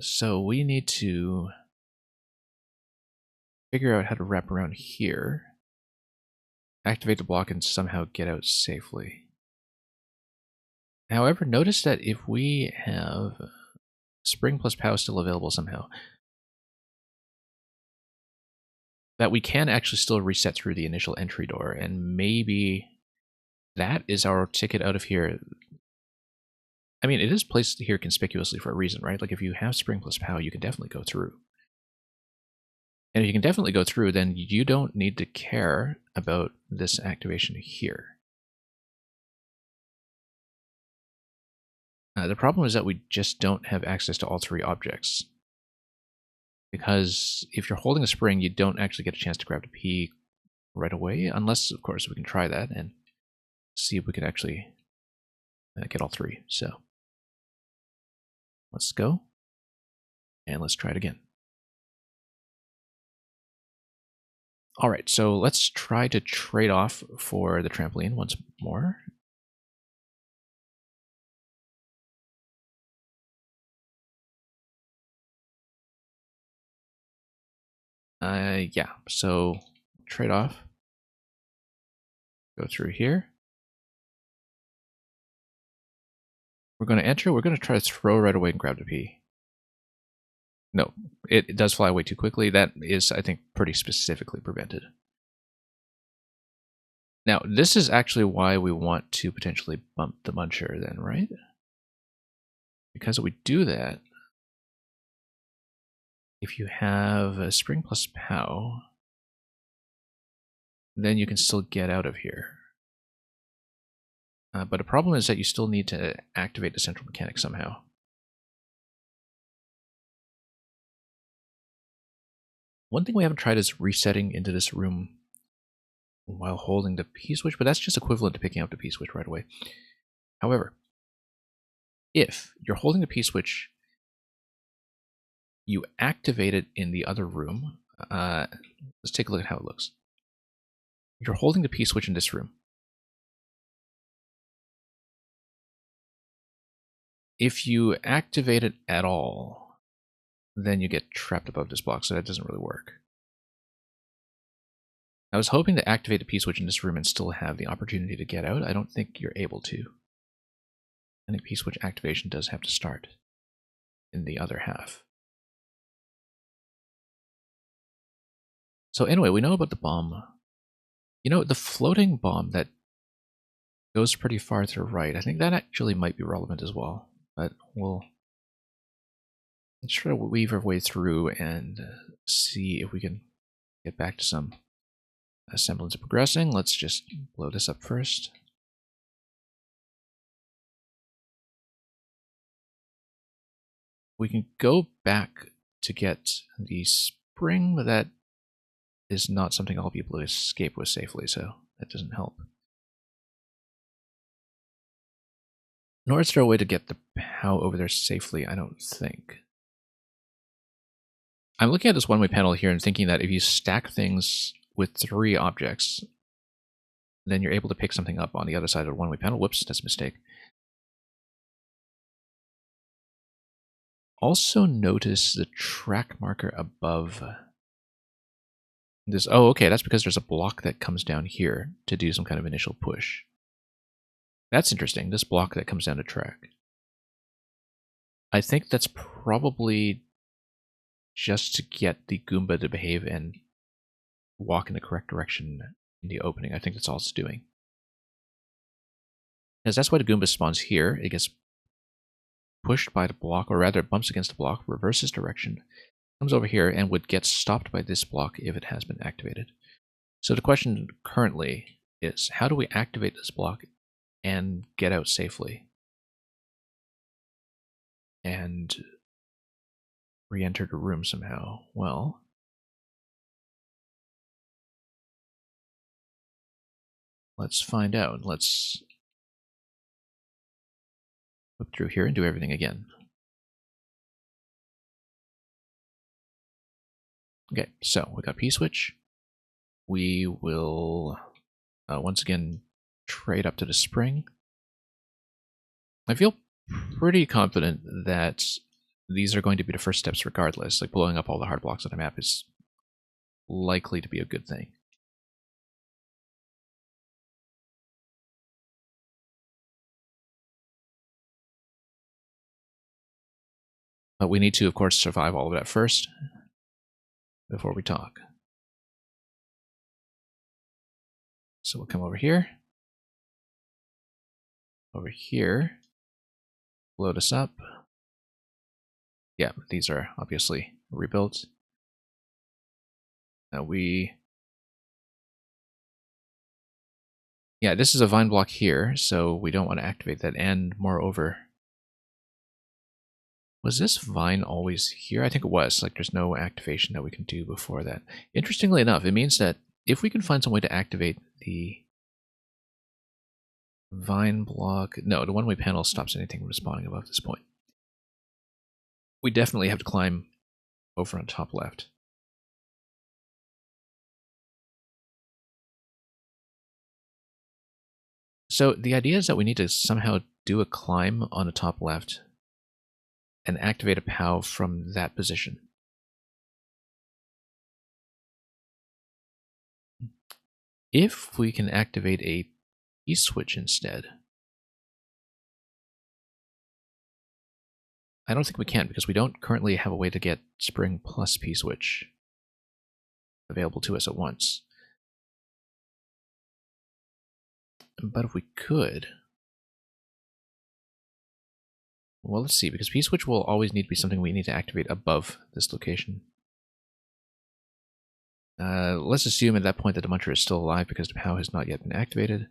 So we need to figure out how to wrap around here, activate the block, and somehow get out safely. However, notice that if we have Spring plus POW still available somehow, that we can actually still reset through the initial entry door, and maybe that is our ticket out of here. I mean, it is placed here conspicuously for a reason, right? Like, if you have Spring plus POW, you can definitely go through. And if you can definitely go through, then you don't need to care about this activation here. The problem is that we just don't have access to all three objects. Because if you're holding a spring, you don't actually get a chance to grab the P right away, unless, of course, we can try that and see if we can actually get all three. So let's go, and let's try it again. All right, so let's try to trade off for the trampoline once more. Yeah, so trade off. Go through here. We're going to enter. We're going to try to throw right away and grab the P. No, it does fly away too quickly. That is, I think, pretty specifically prevented. Now, this is actually why we want to potentially bump the Muncher then, right? Because if we do that, if you have a Spring plus POW, then you can still get out of here. But the problem is that you still need to activate the central mechanic somehow. One thing we haven't tried is resetting into this room while holding the P-switch, but that's just equivalent to picking up the P-switch right away. However, if you're holding the P-switch, you activate it in the other room. Let's take a look at how it looks. You're holding the P-switch in this room. If you activate it at all, then you get trapped above this block, so that doesn't really work. I was hoping to activate the P-switch in this room and still have the opportunity to get out. I don't think you're able to. I think P-switch activation does have to start in the other half. So anyway, we know about the bomb. You know, the floating bomb that goes pretty far to the right, I think that actually might be relevant as well. But let's try to weave our way through and see if we can get back to some semblance of progressing. Let's just blow this up first. We can go back to get the spring, but that is not something I'll be able to escape with safely, so that doesn't help. Nor is there a way to get the POW over there safely, I don't think. I'm looking at this one-way panel here and thinking that if you stack things with 3 objects, then you're able to pick something up on the other side of the one-way panel. Whoops, that's a mistake. Also notice the track marker above this. Oh, okay, that's because there's a block that comes down here to do some kind of initial push. That's interesting, this block that comes down to track. I think that's probably just to get the Goomba to behave and walk in the correct direction in the opening. I think that's all it's doing. Because that's why the Goomba spawns here. It gets pushed by the block, or rather it bumps against the block, reverses direction, comes over here, and would get stopped by this block if it has been activated. So the question currently is, how do we activate this block and get out safely? And re-enter the room somehow. Well, let's find out. Let's flip through here and do everything again. Okay, so we got P-switch. We will once again trade up to the spring. I feel pretty confident that these are going to be the first steps regardless. Like blowing up all the hard blocks on the map is likely to be a good thing. But we need to, of course, survive all of that first before we talk. So we'll come over here. Over here. Load us up. Yeah, these are obviously rebuilt. Now yeah, this is a vine block here, so we don't want to activate that. And moreover, was this vine always here? I think it was. Like, there's no activation that we can do before that. Interestingly enough, it means that if we can find some way to activate the vine block... No, the one-way panel stops anything from spawning above this point. We definitely have to climb over on top left. So the idea is that we need to somehow do a climb on the top left and activate a POW from that position. If we can activate a P-switch instead, I don't think we can because we don't currently have a way to get spring plus P-switch available to us at once. But if we could... Well, let's see, because P-switch will always need to be something we need to activate above this location. Let's assume at that point that the Muncher is still alive because the POW has not yet been activated.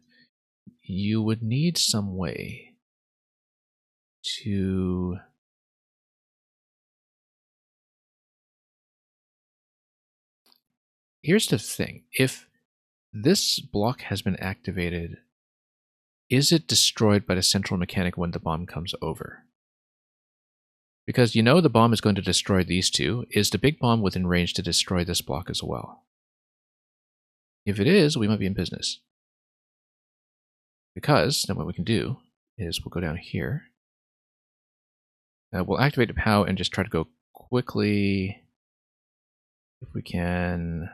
You would need some way to... Here's the thing. If this block has been activated, is it destroyed by the central mechanic when the bomb comes over? Because you know the bomb is going to destroy these two. Is the big bomb within range to destroy this block as well? If it is, we might be in business. Because then what we can do is we'll go down here. We'll activate the POW and just try to go quickly if we can.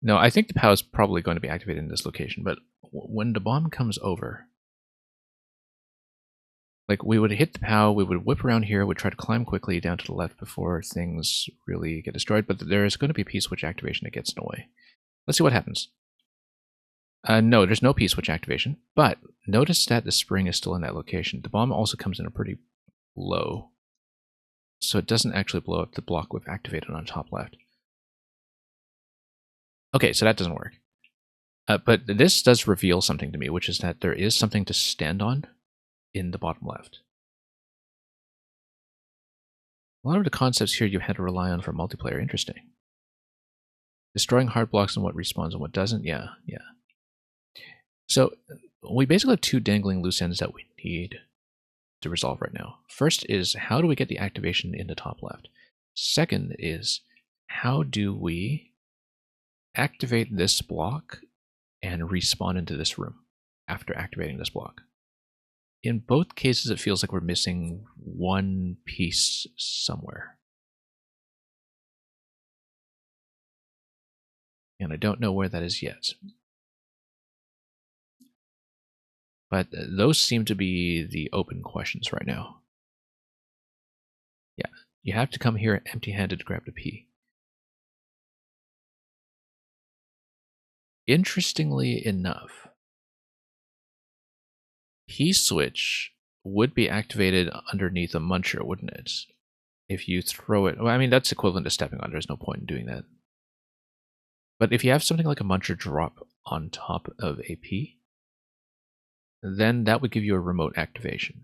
No, I think the POW is probably going to be activated in this location, but when the bomb comes over, like, we would hit the POW, we would whip around here, we'd try to climb quickly down to the left before things really get destroyed, but there is going to be P-switch activation that gets in the way. Let's see what happens. No, there's no P-switch activation, but notice that the spring is still in that location. The bomb also comes in a pretty low, so it doesn't actually blow up the block we've activated on top left. Okay, so that doesn't work. But this does reveal something to me, which is that there is something to stand on in the bottom left. A lot of the concepts here you had to rely on for multiplayer. Interesting. Destroying hard blocks and what respawns and what doesn't. Yeah. So we basically have two dangling loose ends that we need to resolve right now. First is, how do we get the activation in the top left? Second is, how do we activate this block and respawn into this room after activating this block? In both cases, it feels like we're missing one piece somewhere. And I don't know where that is yet. But those seem to be the open questions right now. Yeah, you have to come here empty-handed to grab the P. Interestingly enough, P-switch would be activated underneath a muncher, wouldn't it? If you throw it... Well, I mean, that's equivalent to stepping on. There's no point in doing that. But if you have something like a muncher drop on top of a P, then that would give you a remote activation.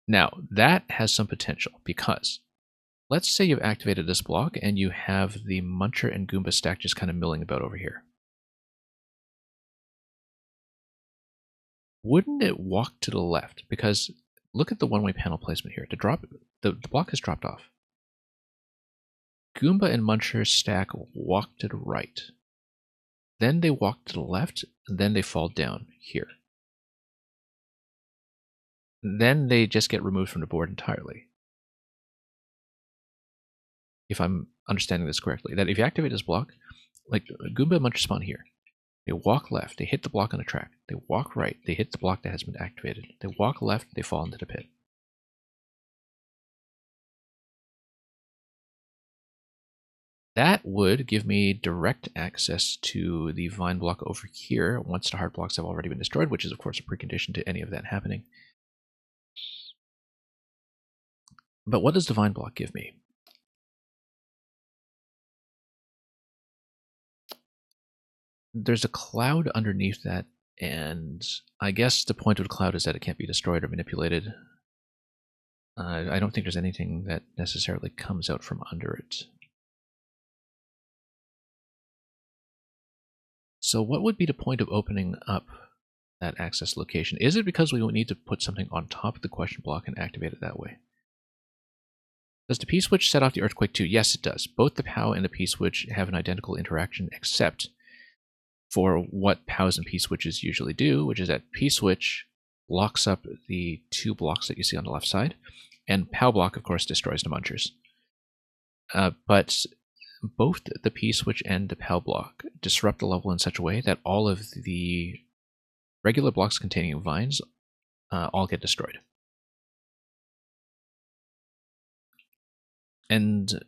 Now, that has some potential because let's say you've activated this block and you have the muncher and Goomba stack just kind of milling about over here. Wouldn't it walk to the left? Because look at the one-way panel placement here. The block has dropped off. Goomba and muncher stack walk to the right. Then they walk to the left, and then they fall down here. Then they just get removed from the board entirely. If I'm understanding this correctly, that if you activate this block, like Goomba and muncher spawn here. They walk left, they hit the block on the track. They walk right, they hit the block that has been activated. They walk left, they fall into the pit. That would give me direct access to the vine block over here once the heart blocks have already been destroyed, which is of course a precondition to any of that happening. But what does the vine block give me? There's a cloud underneath that, and I guess the point of the cloud is that it can't be destroyed or manipulated. I don't think there's anything that necessarily comes out from under it. So what would be the point of opening up that access location? Is it because we need to put something on top of the question block and activate it that way? Does the P-switch set off the earthquake too? Yes, it does. Both the POW and the P-switch have an identical interaction, except for what POWs and P-switches usually do, which is that P-switch locks up the two blocks that you see on the left side, and POW block, of course, destroys the munchers. But both the P-switch and the POW block disrupt the level in such a way that all of the regular blocks containing vines all get destroyed. And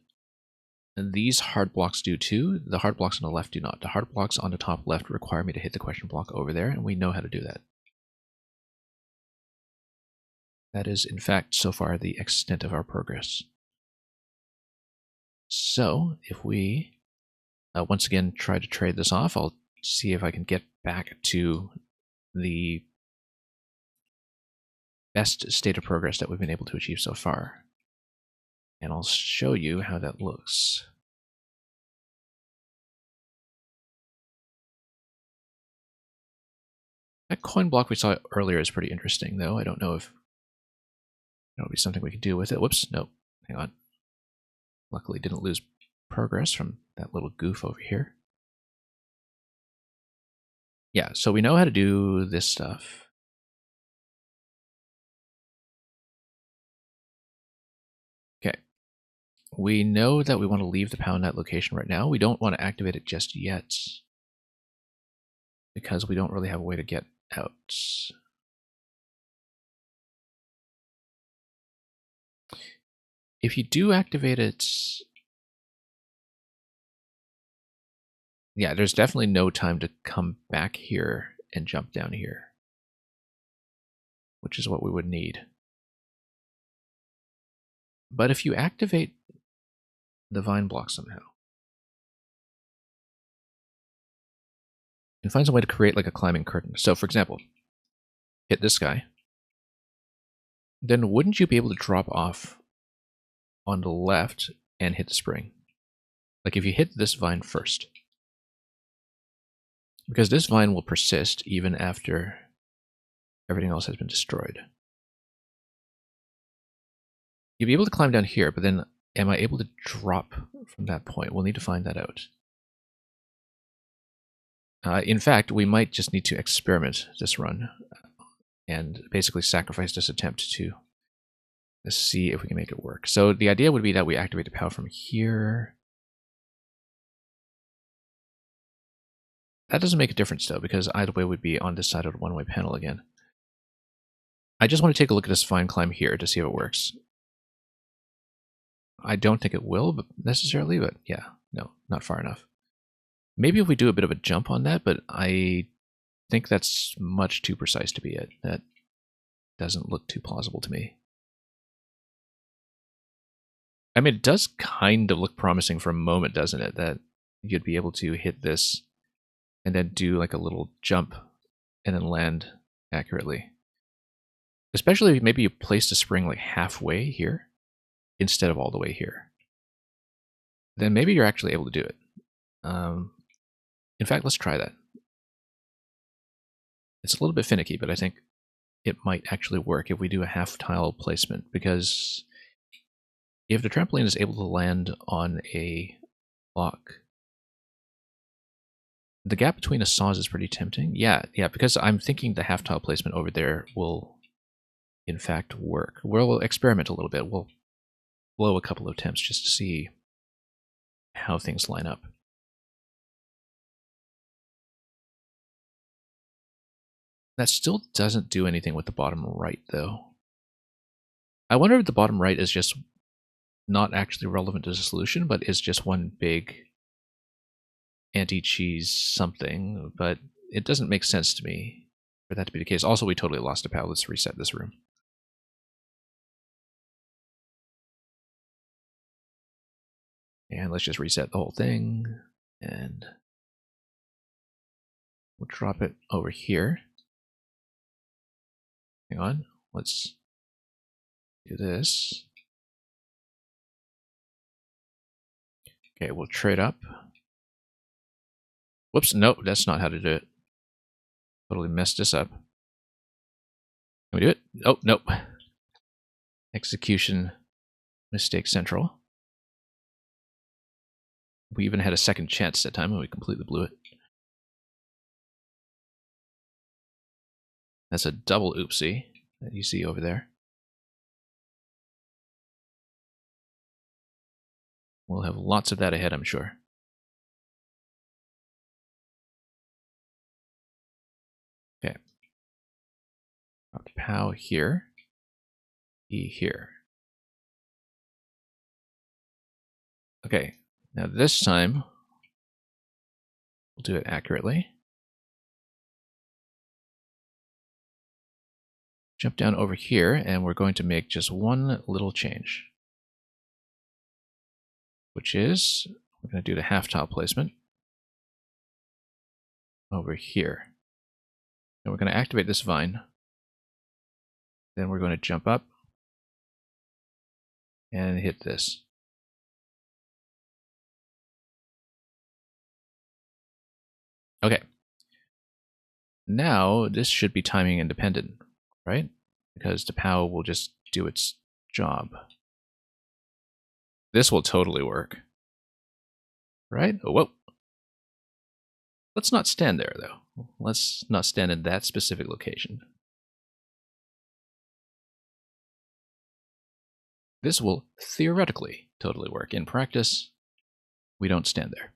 these hard blocks do too. The hard blocks on the left do not. The hard blocks on the top left require me to hit the question block over there, and we know how to do that. That is, in fact, so far the extent of our progress. So, if we once again try to trade this off, I'll see if I can get back to the best state of progress that we've been able to achieve so far. And I'll show you how that looks. That coin block we saw earlier is pretty interesting, though. I don't know if that would be something we could do with it. Whoops, no, hang on. Luckily didn't lose progress from that little goof over here. Yeah, so we know how to do this stuff. Okay. We know that we want to leave the POW in that location right now. We don't want to activate it just yet, because we don't really have a way to get out. If you do activate it, yeah, there's definitely no time to come back here and jump down here, which is what we would need. But if you activate the vine block somehow, you can find some way to create like a climbing curtain. So for example, hit this guy, then wouldn't you be able to drop off on the left and hit the spring? Like if you hit this vine first, because this vine will persist even after Everything else has been destroyed. You'll be able to climb down here, but then am I able to drop from that point? We'll need to find that out. In fact, we might just need to experiment this run and basically sacrifice this attempt to see if we can make it work. So the idea would be that we activate the POW from here. That doesn't make a difference though, because either way would be on this side of the one-way panel again. I just want to take a look at this fine climb here to see if it works. I don't think it will, but necessarily, but yeah, no, not far enough. Maybe if we do a bit of a jump on that, but I think that's much too precise to be it. That doesn't look too plausible to me. I mean, it does kind of look promising for a moment, doesn't it? That you'd be able to hit this and then do like a little jump and then land accurately. Especially if maybe you place the spring like halfway here instead of all the way here. Then maybe you're actually able to do it. In fact, let's try that. It's a little bit finicky, but I think it might actually work if we do a half tile placement, because if the trampoline is able to land on a block, the gap between the saws is pretty tempting. Yeah, because I'm thinking the half tile placement over there will in fact work. We'll experiment a little bit. We'll blow a couple of attempts just to see how things line up. That still doesn't do anything with the bottom right, though. I wonder if the bottom right is just not actually relevant to the solution, but is just one big anti-cheese something, but it doesn't make sense to me for that to be the case. Also, we totally lost a POW. Let's reset this room. And let's just reset the whole thing, and we'll drop it over here. Hang on, let's do this. Okay, we'll trade up. Whoops, nope, that's not how to do it. Totally messed this up. Can we do it? Oh, nope. Execution mistake central. We even had a second chance that time and we completely blew it. That's a double oopsie that you see over there. We'll have lots of that ahead, I'm sure. Okay. Drop POW here. E here. Okay. Now this time, we'll do it accurately. Jump down over here, and we're going to make just one little change, which is we're going to do the half tile placement over here. And we're going to activate this vine. Then we're going to jump up and hit this. Okay. Now this should be timing independent, right? Because the POW will just do its job. This will totally work. Right? Oh, whoa. Let's not stand there, though. Let's not stand in that specific location. This will theoretically totally work. In practice, we don't stand there.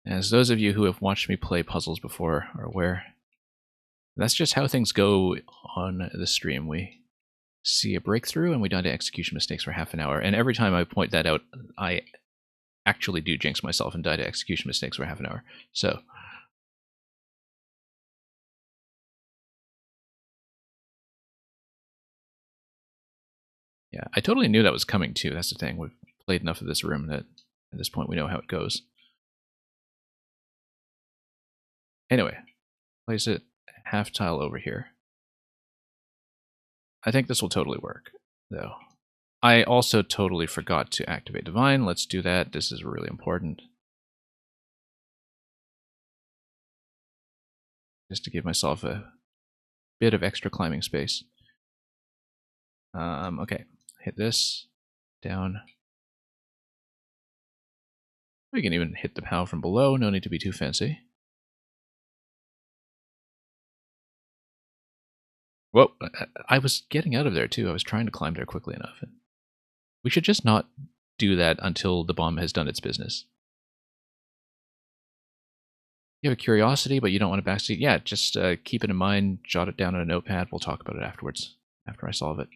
As those of you who have watched me play puzzles before are aware, that's just how things go on the stream. We see a breakthrough and we die to execution mistakes for half an hour. And every time I point that out, I actually do jinx myself and die to execution mistakes for half an hour. So yeah, I totally knew that was coming too. That's the thing. We've played enough of this room that at this point we know how it goes. Anyway, place it half tile over here. I think this will totally work, though. I also totally forgot to activate Divine. Let's do that. This is really important. Just to give myself a bit of extra climbing space. Okay, hit this, down. We can even hit the POW from below, no need to be too fancy. Whoa, I was getting out of there too. I was trying to climb there quickly enough. We should just not do that until the bomb has done its business. You have a curiosity, but you don't want a backseat? Yeah, just keep it in mind, jot it down on a notepad. We'll talk about it afterwards, after I solve it.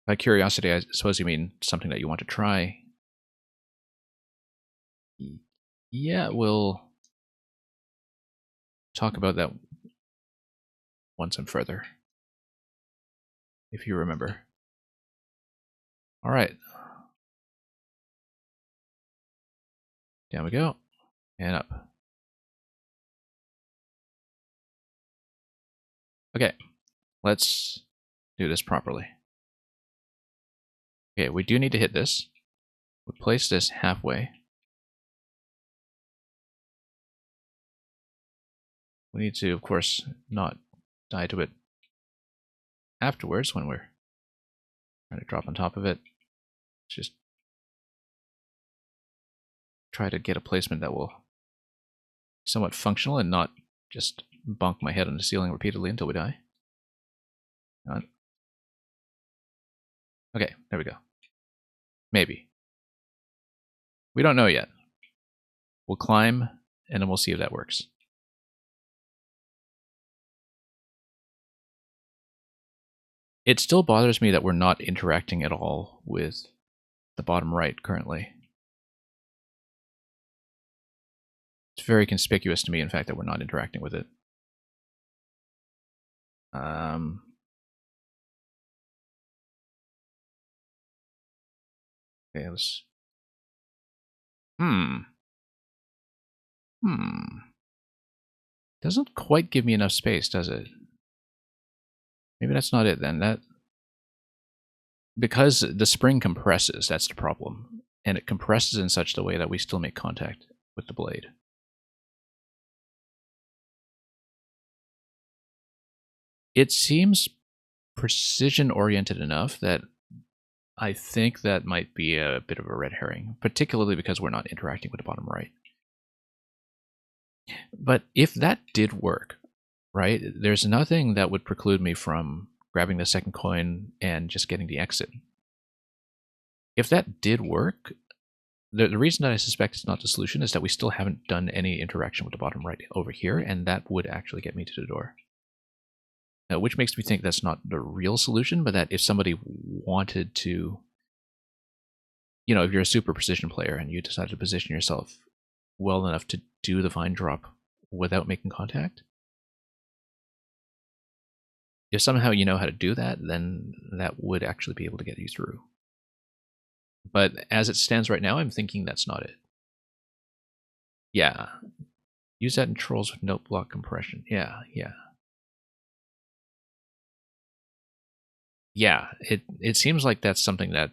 By curiosity, I suppose you mean something that you want to try. Yeah, we'll talk about that once I'm further, if you remember. All right. Down we go, and up. Okay, let's do this properly. Okay, we do need to hit this. We'll place this halfway. We need to, of course, not die to it afterwards when we're trying to drop on top of it. Just try to get a placement that will be somewhat functional and not just bonk my head on the ceiling repeatedly until we die. Okay, there we go. Maybe. We don't know yet. We'll climb, and then we'll see if that works. It still bothers me that we're not interacting at all with the bottom right currently. It's very conspicuous to me, in fact, that we're not interacting with it. Okay, let's... Doesn't quite give me enough space, does it? Maybe that's not it then. That... Because the spring compresses, that's the problem. And it compresses in such a way that we still make contact with the blade. It seems precision-oriented enough that I think that might be a bit of a red herring, particularly because we're not interacting with the bottom right. But if that did work, right, there's nothing that would preclude me from grabbing the second coin and just getting the exit. If that did work, the reason that I suspect it's not the solution is that we still haven't done any interaction with the bottom right over here, and that would actually get me to the door. Which makes me think that's not the real solution, but that if somebody wanted to, you know, if you're a super precision player and you decide to position yourself well enough to do the vine drop without making contact, if somehow you know how to do that, then that would actually be able to get you through. But as it stands right now, I'm thinking that's not it. Yeah. Use that in Trolls with note block compression. Yeah. Yeah, it seems like that's something that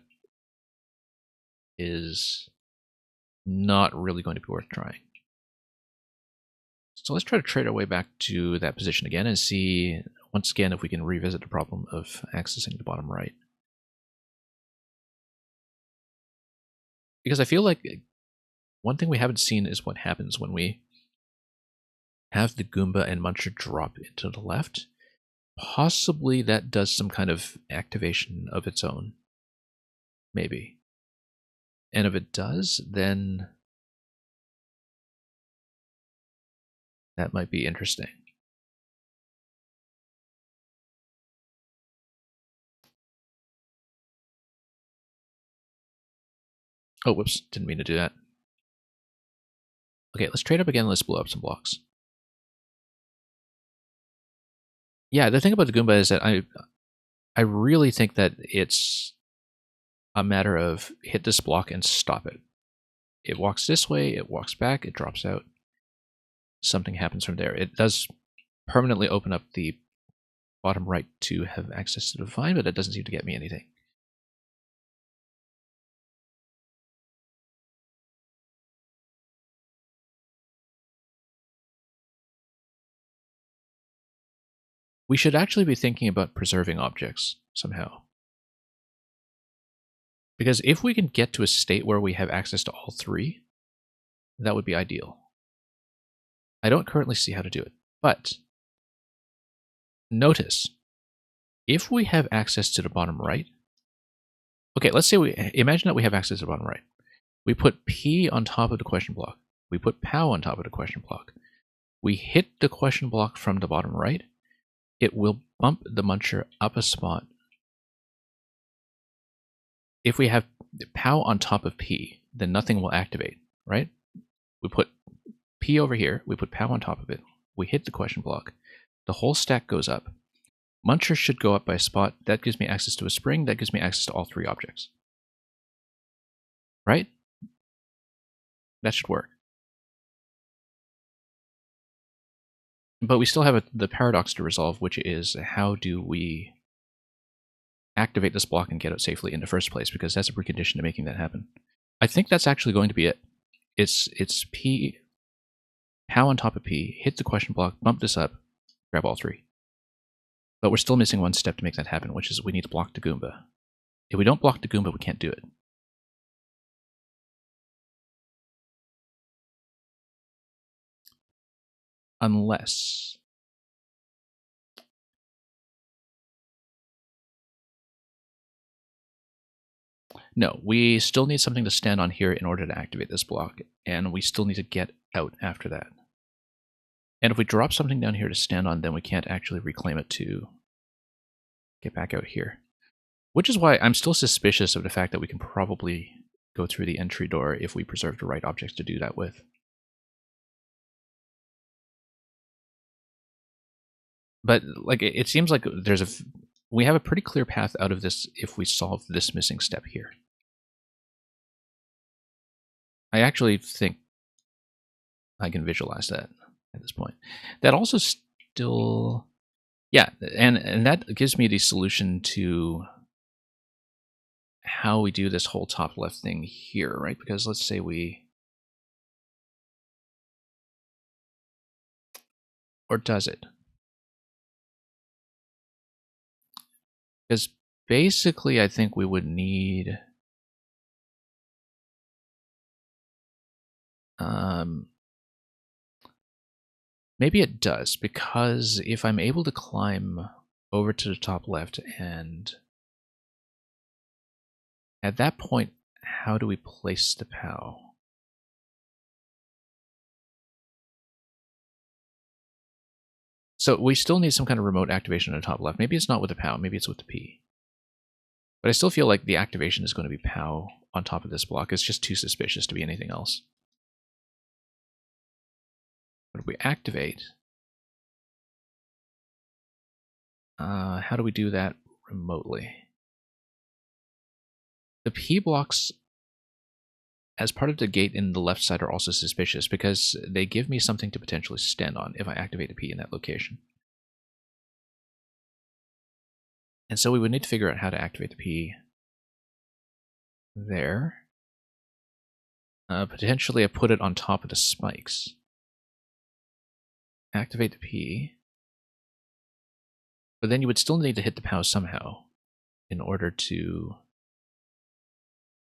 is not really going to be worth trying. So let's try to trade our way back to that position again and see, once again, if we can revisit the problem of accessing the bottom right. Because I feel like one thing we haven't seen is what happens when we have the Goomba and Muncher drop into the left. Possibly that does some kind of activation of its own. Maybe. And if it does, then that might be interesting. Oh, whoops, didn't mean to do that. Okay, let's trade up again, let's blow up some blocks. Yeah, the thing about the Goomba is that I really think that it's a matter of hit this block and stop it. It walks this way, it walks back, it drops out. something happens from there. It does permanently open up the bottom right to have access to Divine, but it doesn't seem to get me anything. We should actually be thinking about preserving objects somehow. Because if we can get to a state where we have access to all three, that would be ideal. I don't currently see how to do it, but notice, if we have access to the bottom right, okay, let's say imagine that we have access to the bottom right. We put P on top of the question block. We put POW on top of the question block. We hit the question block from the bottom right. It will bump the muncher up a spot. If we have POW on top of P, then nothing will activate, right? We put P over here, we put POW on top of it, we hit the question block, the whole stack goes up. Muncher should go up by a spot. That gives me access to a spring, that gives me access to all three objects. Right? That should work. But we still have the paradox to resolve, which is how do we activate this block and get it safely in the first place, because that's a precondition to making that happen. I think that's actually going to be it. It's P, POW on top of P, hit the question block, bump this up, grab all three. But we're still missing one step to make that happen, which is we need to block the Goomba. If we don't block the Goomba, we can't do it. Unless... No, we still need something to stand on here in order to activate this block, and we still need to get out after that. And if we drop something down here to stand on, then we can't actually reclaim it to get back out here. Which is why I'm still suspicious of the fact that we can probably go through the entry door if we preserve the right objects to do that with. But like, it seems like we have a pretty clear path out of this if we solve this missing step here. I actually think I can visualize that at this point. That also still, yeah, and that gives me the solution to how we do this whole top left thing here, right? Because let's say or does it? Because basically I think we would need maybe it does, because if I'm able to climb over to the top left, and at that point, how do we place the POW? So we still need some kind of remote activation on the top left. Maybe it's not with the POW, maybe it's with the P. But I still feel like the activation is going to be POW on top of this block. It's just too suspicious to be anything else. But if we activate, how do we do that remotely? The P blocks as part of the gate in the left side are also suspicious because they give me something to potentially stand on if I activate a P in that location. And so we would need to figure out how to activate the P there. Potentially I put it on top of the spikes. Activate the P. But then you would still need to hit the POW somehow in order to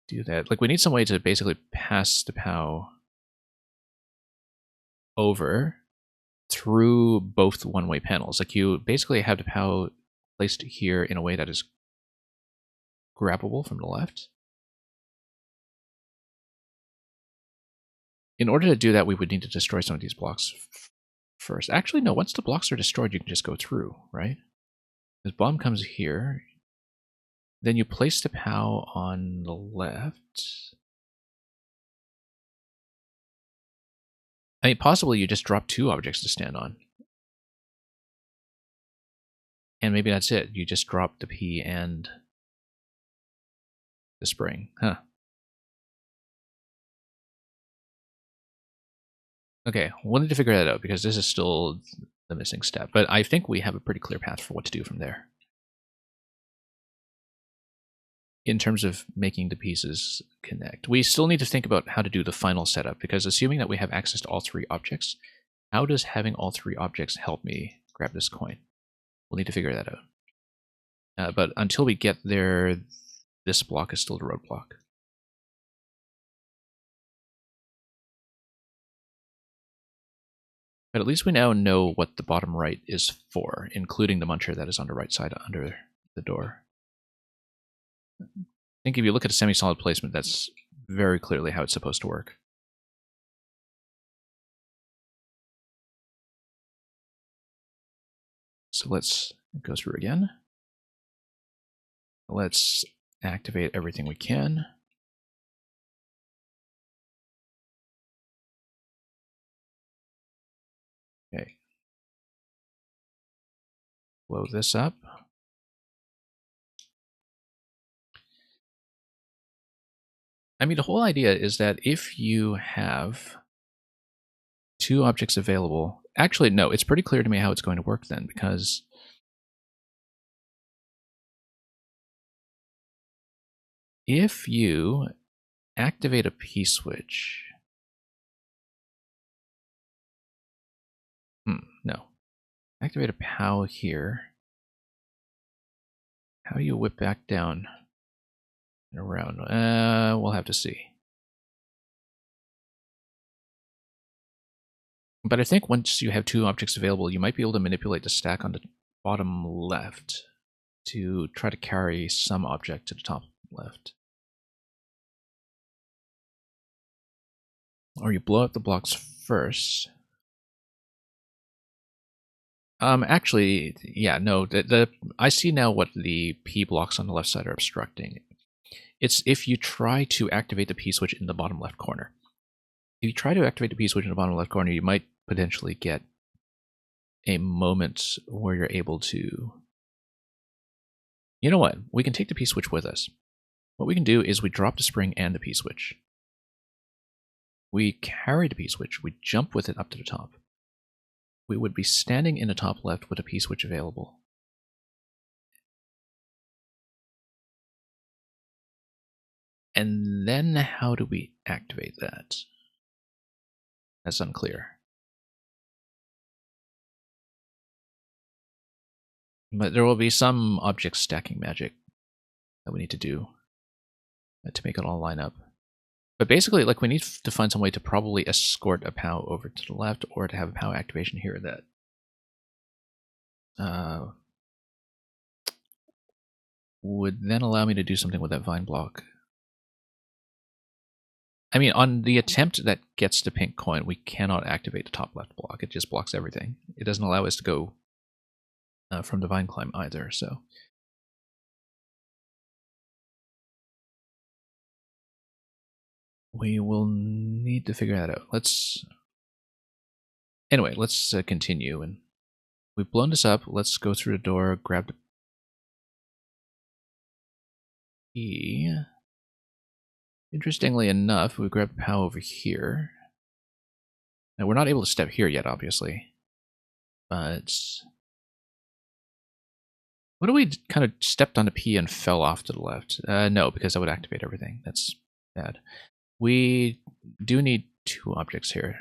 do that. Like, we need some way to basically pass the POW over through both one-way panels. Like, you basically have the POW placed here in a way that is grabbable from the left. In order to do that, we would need to destroy some of these blocks first. Actually, no, once the blocks are destroyed, you can just go through, right? This bomb comes here. Then you place the POW on the left. I mean, possibly you just drop two objects to stand on. And maybe that's it. You just drop the P and the spring. Huh. Okay, we'll need to figure that out because this is still the missing step. But I think we have a pretty clear path for what to do from there. In terms of making the pieces connect. We still need to think about how to do the final setup, because assuming that we have access to all three objects, how does having all three objects help me grab this coin? We'll need to figure that out. But until we get there, this block is still the roadblock. But at least we now know what the bottom right is for, including the muncher that is on the right side under the door. I think if you look at a semi-solid placement, that's very clearly how it's supposed to work. So let's go through again. Let's activate everything we can. Okay. Blow this up. I mean, the whole idea is that if you have two objects available, actually, no, it's pretty clear to me how it's going to work then, because if you activate a P-switch, no, activate a POW here, how do you whip back down and around? We'll have to see. But I think once you have two objects available, you might be able to manipulate the stack on the bottom left to try to carry some object to the top left. Or you blow up the blocks first. Actually, yeah, no. I see now what the P blocks on the left side are obstructing. It's if you try to activate the P switch in the bottom left corner. If you try to activate the P switch in the bottom left corner, you might potentially get a moment where you're able to... You know what? We can take the P switch with us. What we can do is we drop the spring and the P switch. We carry the P switch. We jump with it up to the top. We would be standing in the top left with a P switch available. And then how do we activate that? That's unclear. But there will be some object stacking magic that we need to do to make it all line up. But basically, like, we need to find some way to probably escort a POW over to the left, or to have a POW activation here that would then allow me to do something with that vine block. I mean, on the attempt that gets the pink coin, we cannot activate the top left block. It just blocks everything. It doesn't allow us to go from the vine climb either, so... We will need to figure that out. Anyway, let's continue. And we've blown this up. Let's go through the door, grab the key. Interestingly enough, we grab the POW over here. Now, we're not able to step here yet, obviously. But... what if we kind of stepped on the P and fell off to the left? No, because that would activate everything. That's bad. We do need two objects here.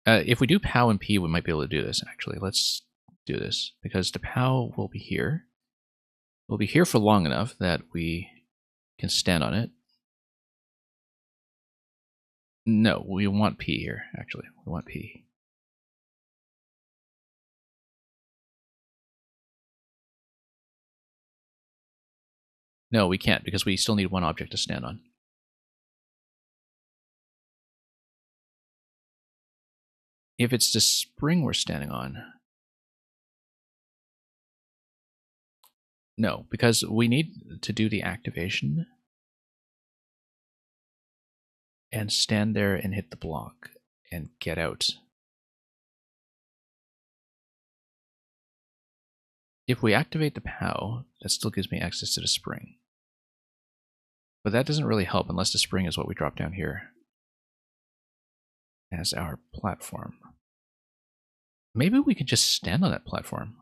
If we do POW and P, we might be able to do this, actually. Let's do this, because the POW will be here. We'll be here for long enough that we can stand on it. No, we want P here, actually. We want P. No, we can't, because we still need one object to stand on. If it's the spring we're standing on... No, because we need to do the activation and stand there and hit the block and get out. If we activate the POW, that still gives me access to the spring. But that doesn't really help unless the spring is what we drop down here. as our platform. Maybe we could just stand on that platform.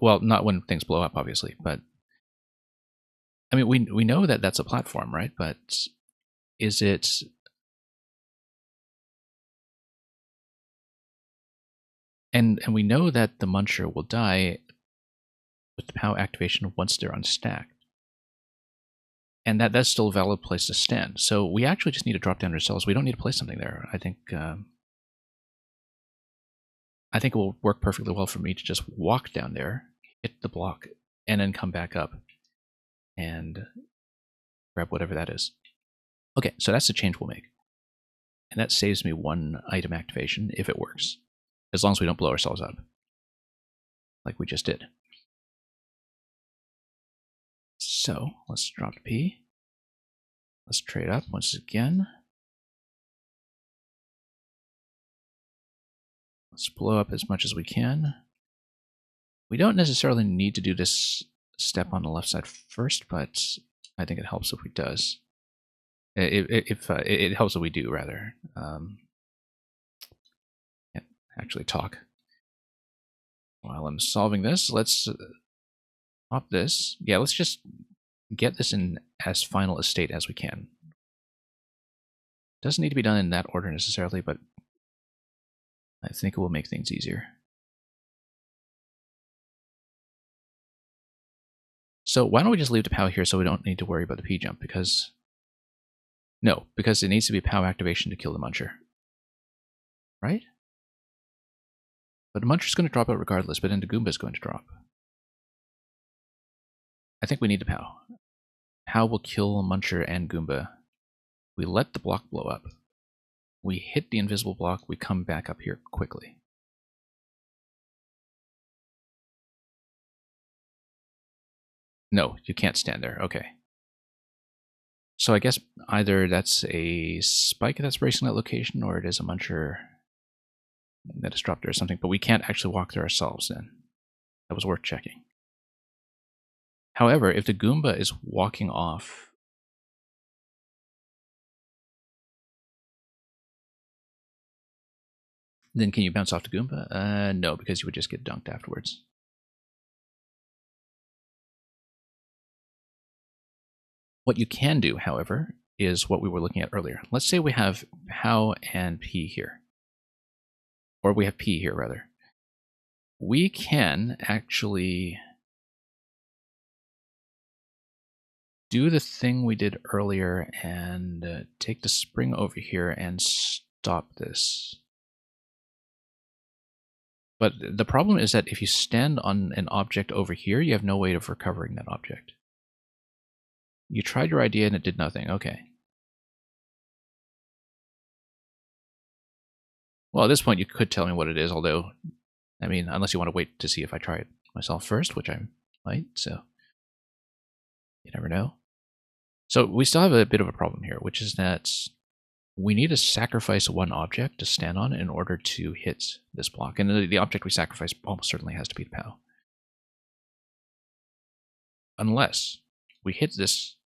Well, not when things blow up, obviously, but I mean, we know that that's a platform, right? But is it? And we know that the Muncher will die with the POW activation once they're unstacked, and that's still a valid place to stand. So we actually just need to drop down ourselves. We don't need to place something there. I think it will work perfectly well for me to just walk down there, hit the block, and then come back up and grab whatever that is. Okay, so that's the change we'll make. And that saves me one item activation if it works, as long as we don't blow ourselves up, like we just did. So let's drop to P. Let's trade up once again. Let's blow up as much as we can. We don't necessarily need to do this step on the left side first, but I think it helps if we does. It helps if we do, rather. Can't actually talk. While I'm solving this, let's pop this. Yeah, let's just get this in as final a state as we can. Doesn't need to be done in that order necessarily, but I think it will make things easier. So why don't we just leave the POW here so we don't need to worry about the P jump, because... No, because it needs to be POW activation to kill the Muncher. Right? But the Muncher's going to drop out regardless, but then the Goomba's going to drop. I think we need the POW. POW will kill Muncher and Goomba. We let the block blow up. We hit the invisible block, we come back up here quickly. No, you can't stand there. Okay. So I guess either that's a spike that's bracing that location, or it is a Muncher that is dropped there or something, but we can't actually walk there ourselves then. That was worth checking. However, if the Goomba is walking off... Then can you bounce off the Goomba? No, because you would just get dunked afterwards. What you can do, however, is what we were looking at earlier. Let's say we have POW and P here. Or we have P here, rather. We can actually do the thing we did earlier and take the spring over here and stop this. But the problem is that if you stand on an object over here, you have no way of recovering that object. You tried your idea and it did nothing. Okay. Well, at this point, you could tell me what it is, although, I mean, unless you want to wait to see if I try it myself first, which I might, so you never know. So we still have a bit of a problem here, which is that we need to sacrifice one object to stand on in order to hit this block. And the object we sacrifice almost certainly has to be the POW. Unless we hit this,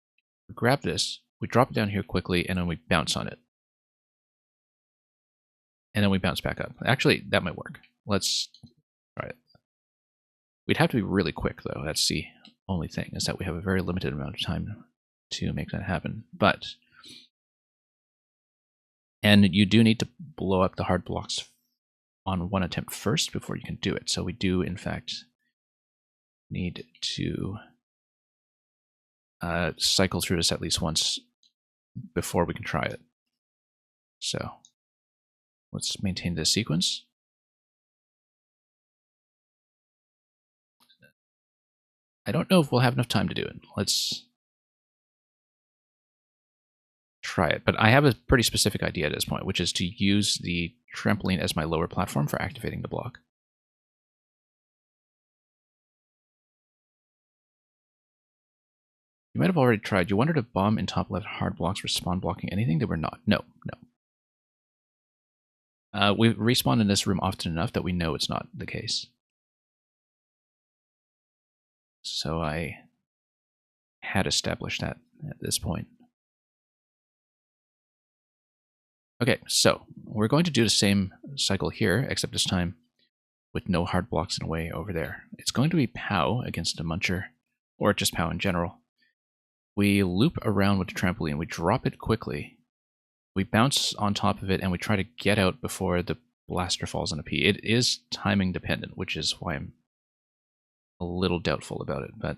we grab this, we drop it down here quickly, and then we bounce on it. And then we bounce back up. Actually, that might work. Let's try it. We'd have to be really quick, though. That's the only thing, is that we have a very limited amount of time to make that happen. But... And you do need to blow up the hard blocks on one attempt first before you can do it. So we do, in fact, need to cycle through this at least once before we can try it. So let's maintain this sequence. I don't know if we'll have enough time to do it. Let's try it. But I have a pretty specific idea at this point, which is to use the trampoline as my lower platform for activating the block. You might have already tried. You wondered if bomb and top left hard blocks were spawn blocking anything? They were not. No. We've respawned in this room often enough that we know it's not the case. So I had established that at this point. Okay, so we're going to do the same cycle here, except this time with no hard blocks in the way over there. It's going to be POW against the Muncher, or just POW in general. We loop around with the trampoline, we drop it quickly, we bounce on top of it, and we try to get out before the blaster falls on a P. It is timing dependent, which is why I'm a little doubtful about it, but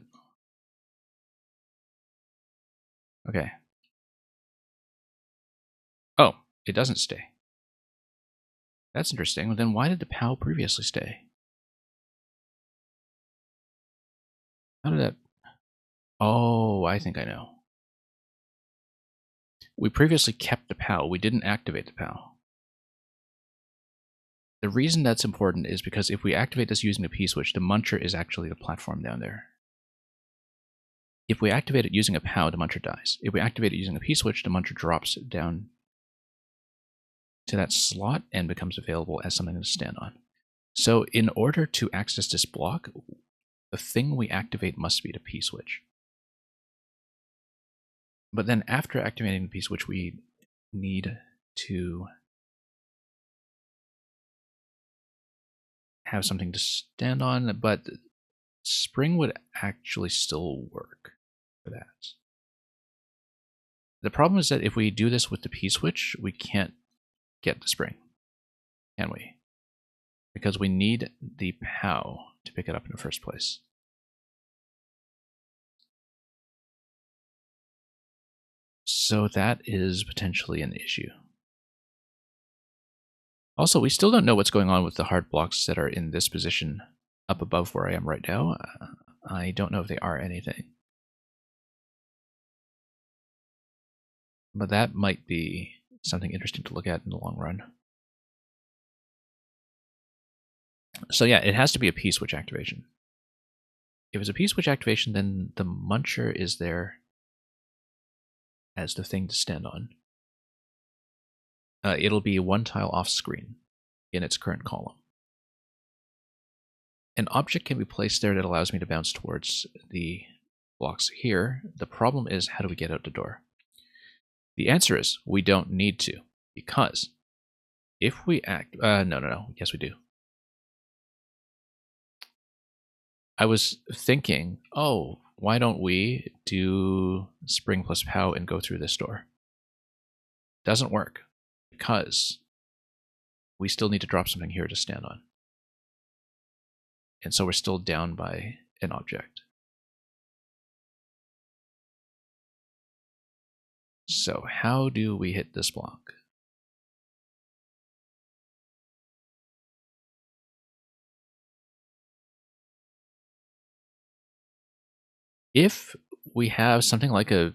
okay. Oh, it doesn't stay. That's interesting. Well, then why did the POW previously stay? How did that... Oh, I think I know. We previously kept the POW. We didn't activate the POW. The reason that's important is because if we activate this using the P-switch, the Muncher is actually the platform down there. If we activate it using a POW, the Muncher dies. If we activate it using a P-switch, the Muncher drops down to that slot and becomes available as something to stand on. So in order to access this block, the thing we activate must be the P-switch. But then after activating the P-switch, we need to have something to stand on, but spring would actually still work for that. The problem is that if we do this with the P-switch, we can't get the spring, can we? Because we need the POW to pick it up in the first place. So that is potentially an issue. Also, we still don't know what's going on with the hard blocks that are in this position up above where I am right now. I don't know if they are anything. But that might be something interesting to look at in the long run. So yeah, it has to be a P-switch activation. If it's a P-switch activation, then the Muncher is there as the thing to stand on. It'll be one tile off screen in its current column. An object can be placed there that allows me to bounce towards the blocks here. The problem is, how do we get out the door? The answer is, we don't need to, because if we no, yes we do. I was thinking, oh, why don't we do spring plus POW and go through this door? Doesn't work, because we still need to drop something here to stand on. And so we're still down by an object. So how do we hit this block? If we have something like a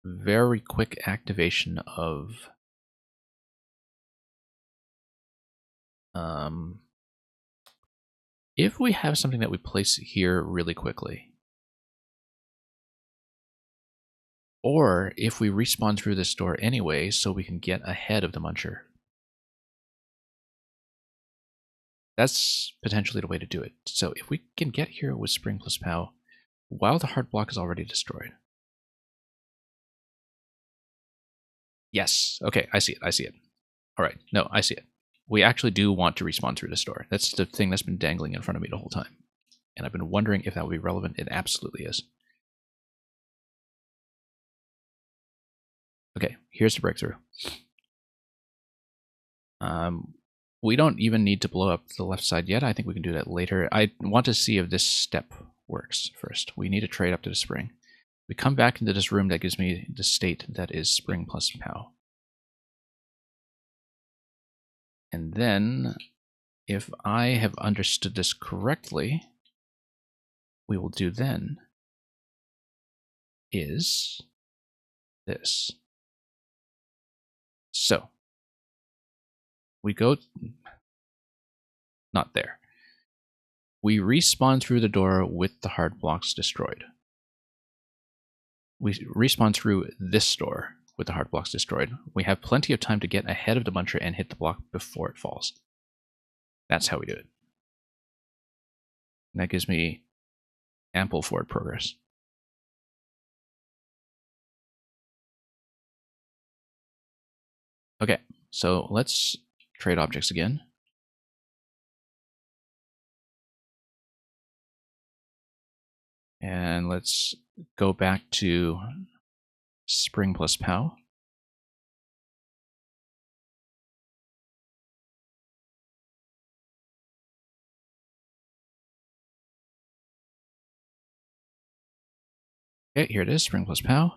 very quick activation of if we have something that we place here really quickly, or if we respawn through this door anyway so we can get ahead of the Muncher, that's potentially the way to do it. So if we can get here with spring plus POW while the hard block is already destroyed. Yes, okay, I see it. All right, no, I see it. We actually do want to respawn through this door. That's the thing that's been dangling in front of me the whole time. And I've been wondering if that would be relevant. It absolutely is. Okay, here's the breakthrough. We don't even need to blow up the left side yet. I think we can do that later. I want to see if this step works first. We need to trade up to the spring. We come back into this room that gives me the state that is spring plus POW. And then, if I have understood this correctly, we will do then is this. So, we go, not there. We respawn through the door with the hard blocks destroyed. We respawn through this door with the hard blocks destroyed. We have plenty of time to get ahead of the Muncher and hit the block before it falls. That's how we do it. And that gives me ample forward progress. Okay, So let's trade objects again. And let's go back to spring plus POW. Okay, here it is, spring plus POW.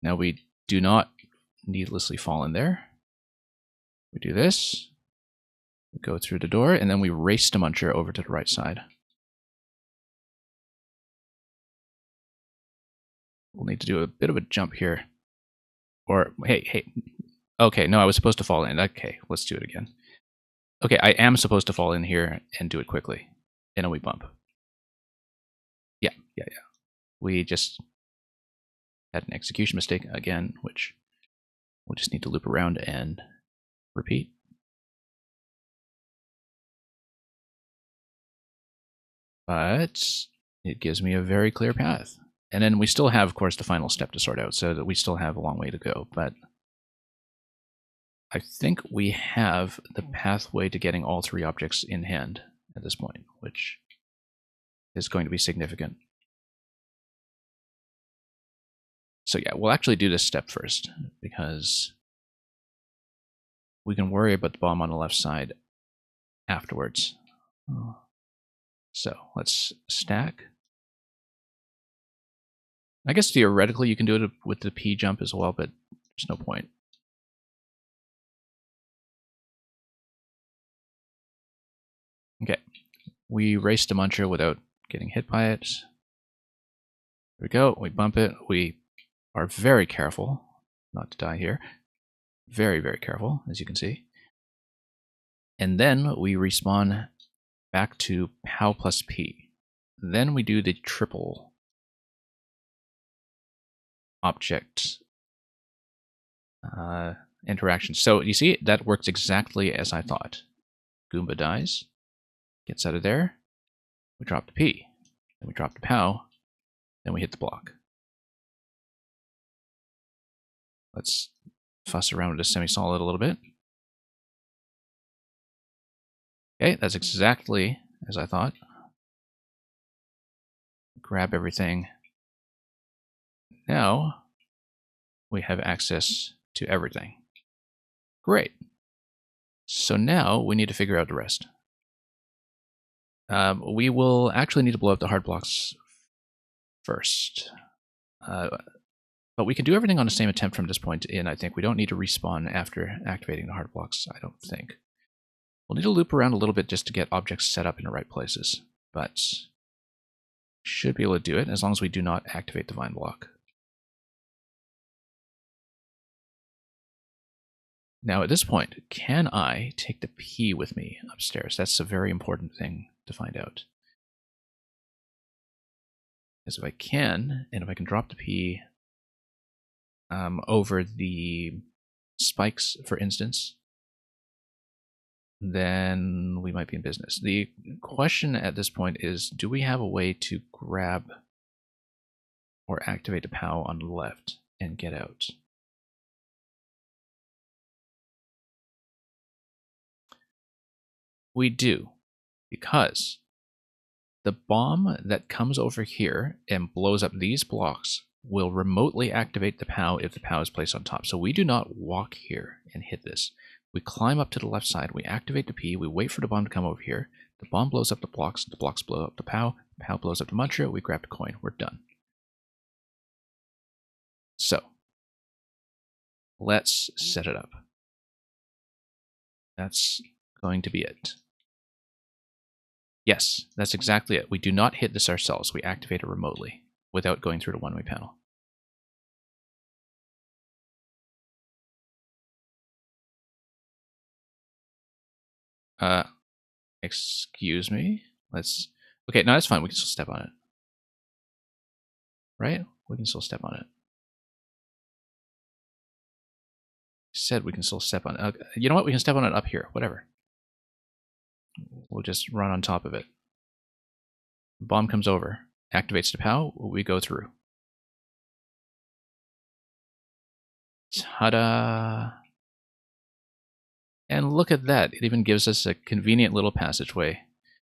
Now we do not needlessly fall in there. We do this, we go through the door, and then we race the Muncher over to the right side. We'll need to do a bit of a jump here. Or, hey. Okay, no, I was supposed to fall in. Okay, let's do it again. Okay, I am supposed to fall in here and do it quickly. And then we bump. Yeah. We just had an execution mistake again, which we'll just need to loop around and repeat. But it gives me a very clear path. And then we still have, of course, the final step to sort out, so that we still have a long way to go. But I think we have the pathway to getting all three objects in hand at this point, which is going to be significant. So yeah, we'll actually do this step first, because we can worry about the bomb on the left side afterwards. So let's stack. I guess theoretically you can do it with the P jump as well, but there's no point. Okay, we race the Muncher without getting hit by it. Here we go, we bump it. We are very careful not to die here. Very, very careful, as you can see. And then we respawn back to POW plus P. Then we do the triple object interaction. So you see, that works exactly as I thought. Goomba dies, gets out of there, we drop the P, then we drop the POW, then we hit the block. Let's fuss around with the semi-solid a little bit. Okay, that's exactly as I thought. Grab everything. Now we have access to everything. Great. So now we need to figure out the rest. We will actually need to blow up the hard blocks first. But we can do everything on the same attempt from this point in, I think. We don't need to respawn after activating the hard blocks, I don't think. We'll need to loop around a little bit just to get objects set up in the right places, but should be able to do it as long as we do not activate the vine block. Now at this point, can I take the P with me upstairs? That's a very important thing to find out. Because if I can, and if I can drop the P over the spikes, for instance, then we might be in business. The question at this point is, do we have a way to grab or activate the POW on the left and get out? We do, because the bomb that comes over here and blows up these blocks will remotely activate the POW if the POW is placed on top. So we do not walk here and hit this. We climb up to the left side, we activate the P, we wait for the bomb to come over here, the bomb blows up the blocks blow up the POW blows up the Muncher, we grab the coin, we're done. So, let's set it up. That's going to be it. Yes, that's exactly it. We do not hit this ourselves, we activate it remotely without going through the one-way panel. Excuse me? Okay, no, that's fine. We can still step on it. Right? We can still step on it. Said we can still step on it. You know what? We can step on it up here. Whatever. We'll just run on top of it. Bomb comes over. Activates the POW. We go through. Ta-da! And look at that. It even gives us a convenient little passageway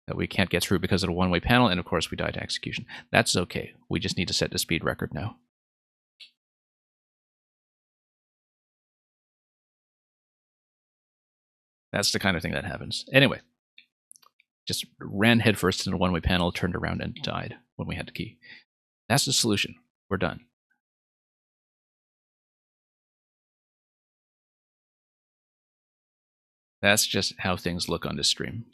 that we can't get through because of a one-way panel, and of course we die to execution. That's okay. We just need to set the speed record now. That's the kind of thing that happens. Anyway, just ran headfirst into a one-way panel, turned around, and died when we had the key. That's the solution. We're done. That's just how things look on this stream.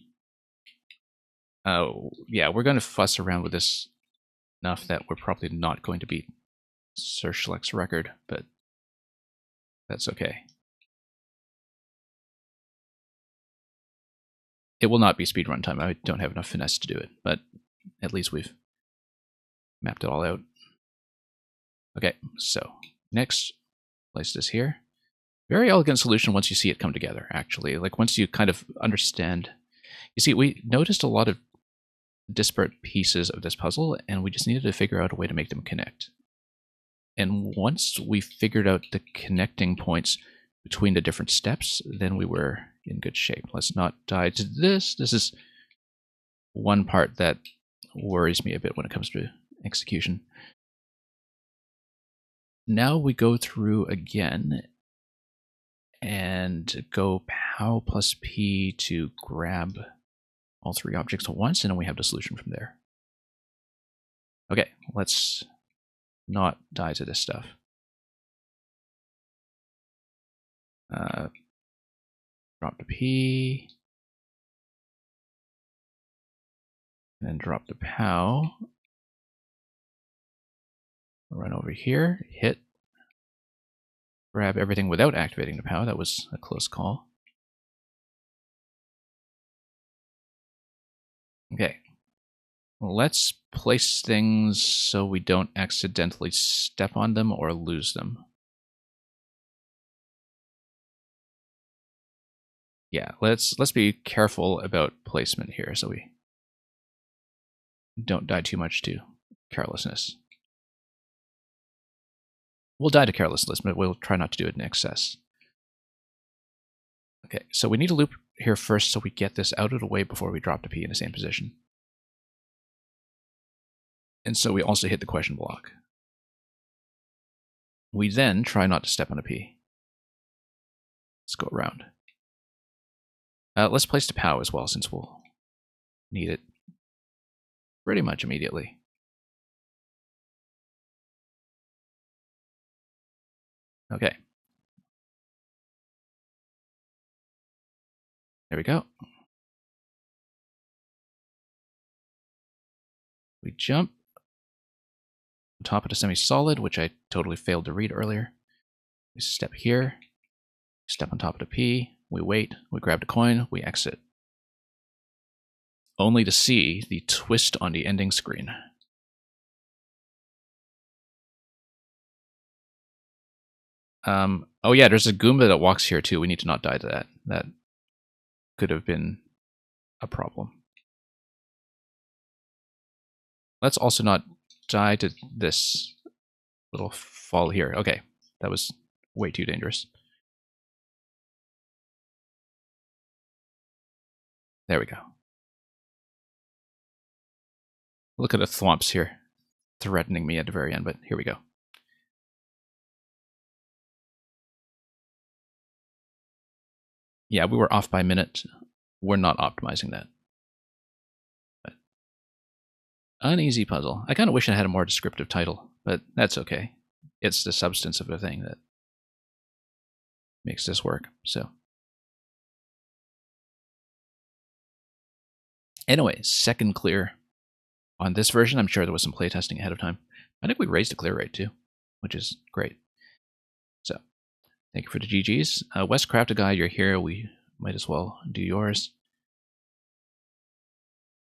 Yeah, we're going to fuss around with this enough that we're probably not going to beat Sir Schleck's record, but that's okay. It will not be speedrun time. I don't have enough finesse to do it, but at least we've mapped it all out. Okay, so next, place this here. Very elegant solution once you see it come together, actually. Like once you kind of understand. You see, we noticed a lot of disparate pieces of this puzzle, and we just needed to figure out a way to make them connect. And once we figured out the connecting points between the different steps, then we were in good shape. Let's not die to this. This is one part that worries me a bit when it comes to execution. Now we go through again and go POW plus P to grab all three objects at once, and then we have the solution from there. Okay, let's not die to this stuff. Drop the P. And then drop the POW. Run over here, hit. Grab everything without activating the POW. That was a close call. Okay. Let's place things so we don't accidentally step on them or lose them. Yeah, let's be careful about placement here so we don't die too much to carelessness. We'll die to carelessness, but we'll try not to do it in excess. Okay, so we need to loop here first so we get this out of the way before we drop the P in the same position. And so we also hit the question block. We then try not to step on a P. Let's go around. Let's place the POW as well, since we'll need it pretty much immediately. Okay. There we go. We jump on top of the semi-solid, which I totally failed to read earlier. We step here, step on top of the P, we wait, we grab the coin, we exit. Only to see the twist on the ending screen. Oh yeah, there's a Goomba that walks here too. We need to not die to that. That could have been a problem. Let's also not die to this little fall here. Okay, that was way too dangerous. There we go. Look at the thwomps here, threatening me at the very end, but here we go. Yeah, we were off by a minute. We're not optimizing that. But uneasy puzzle. I kind of wish I had a more descriptive title, but that's okay. It's the substance of the thing that makes this work, so. Anyway, second clear. On this version, I'm sure there was some playtesting ahead of time. I think we raised the clear rate too, which is great. So, thank you for the GGs. Westcraft, a guy, you're here. We might as well do yours.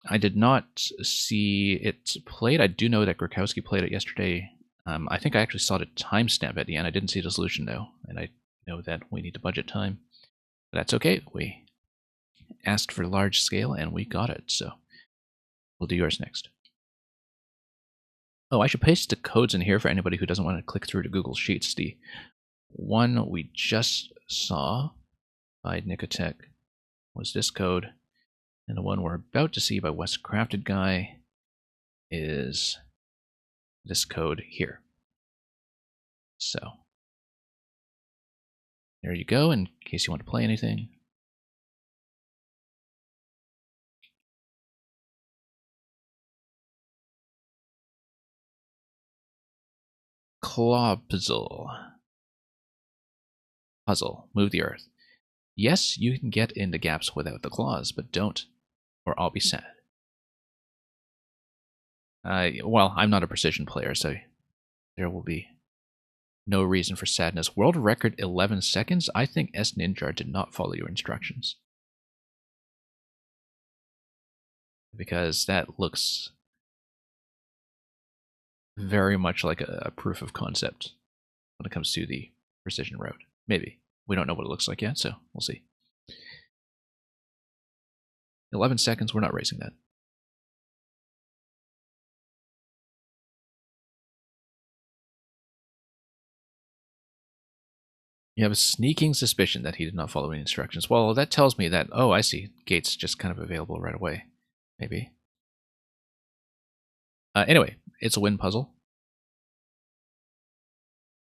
I did not see it played. I do know that Gurkowski played it yesterday. I think I actually saw the timestamp at the end. I didn't see the solution though, and I know that we need to budget time. But that's okay. We asked for large scale and we got it, so we'll do yours next. Oh, I should paste the codes in here for anybody who doesn't want to click through to Google Sheets. The one we just saw by Nicotech was this code, and the one we're about to see by West Crafted Guy is this code here. So there you go, in case you want to play anything. Claw puzzle. Move the earth. Yes, you can get into gaps without the claws, but don't, or I'll be sad. Well, I'm not a precision player, so there will be no reason for sadness. World record 11 seconds? I think S Ninja did not follow your instructions. Because that looks very much like a proof of concept when it comes to the precision route. Maybe. We don't know what it looks like yet, so we'll see. 11 seconds, we're not racing that. You have a sneaking suspicion that he did not follow any instructions. Well, that tells me that, oh, I see. Gates just kind of available right away. Maybe. Anyway, it's a wind puzzle.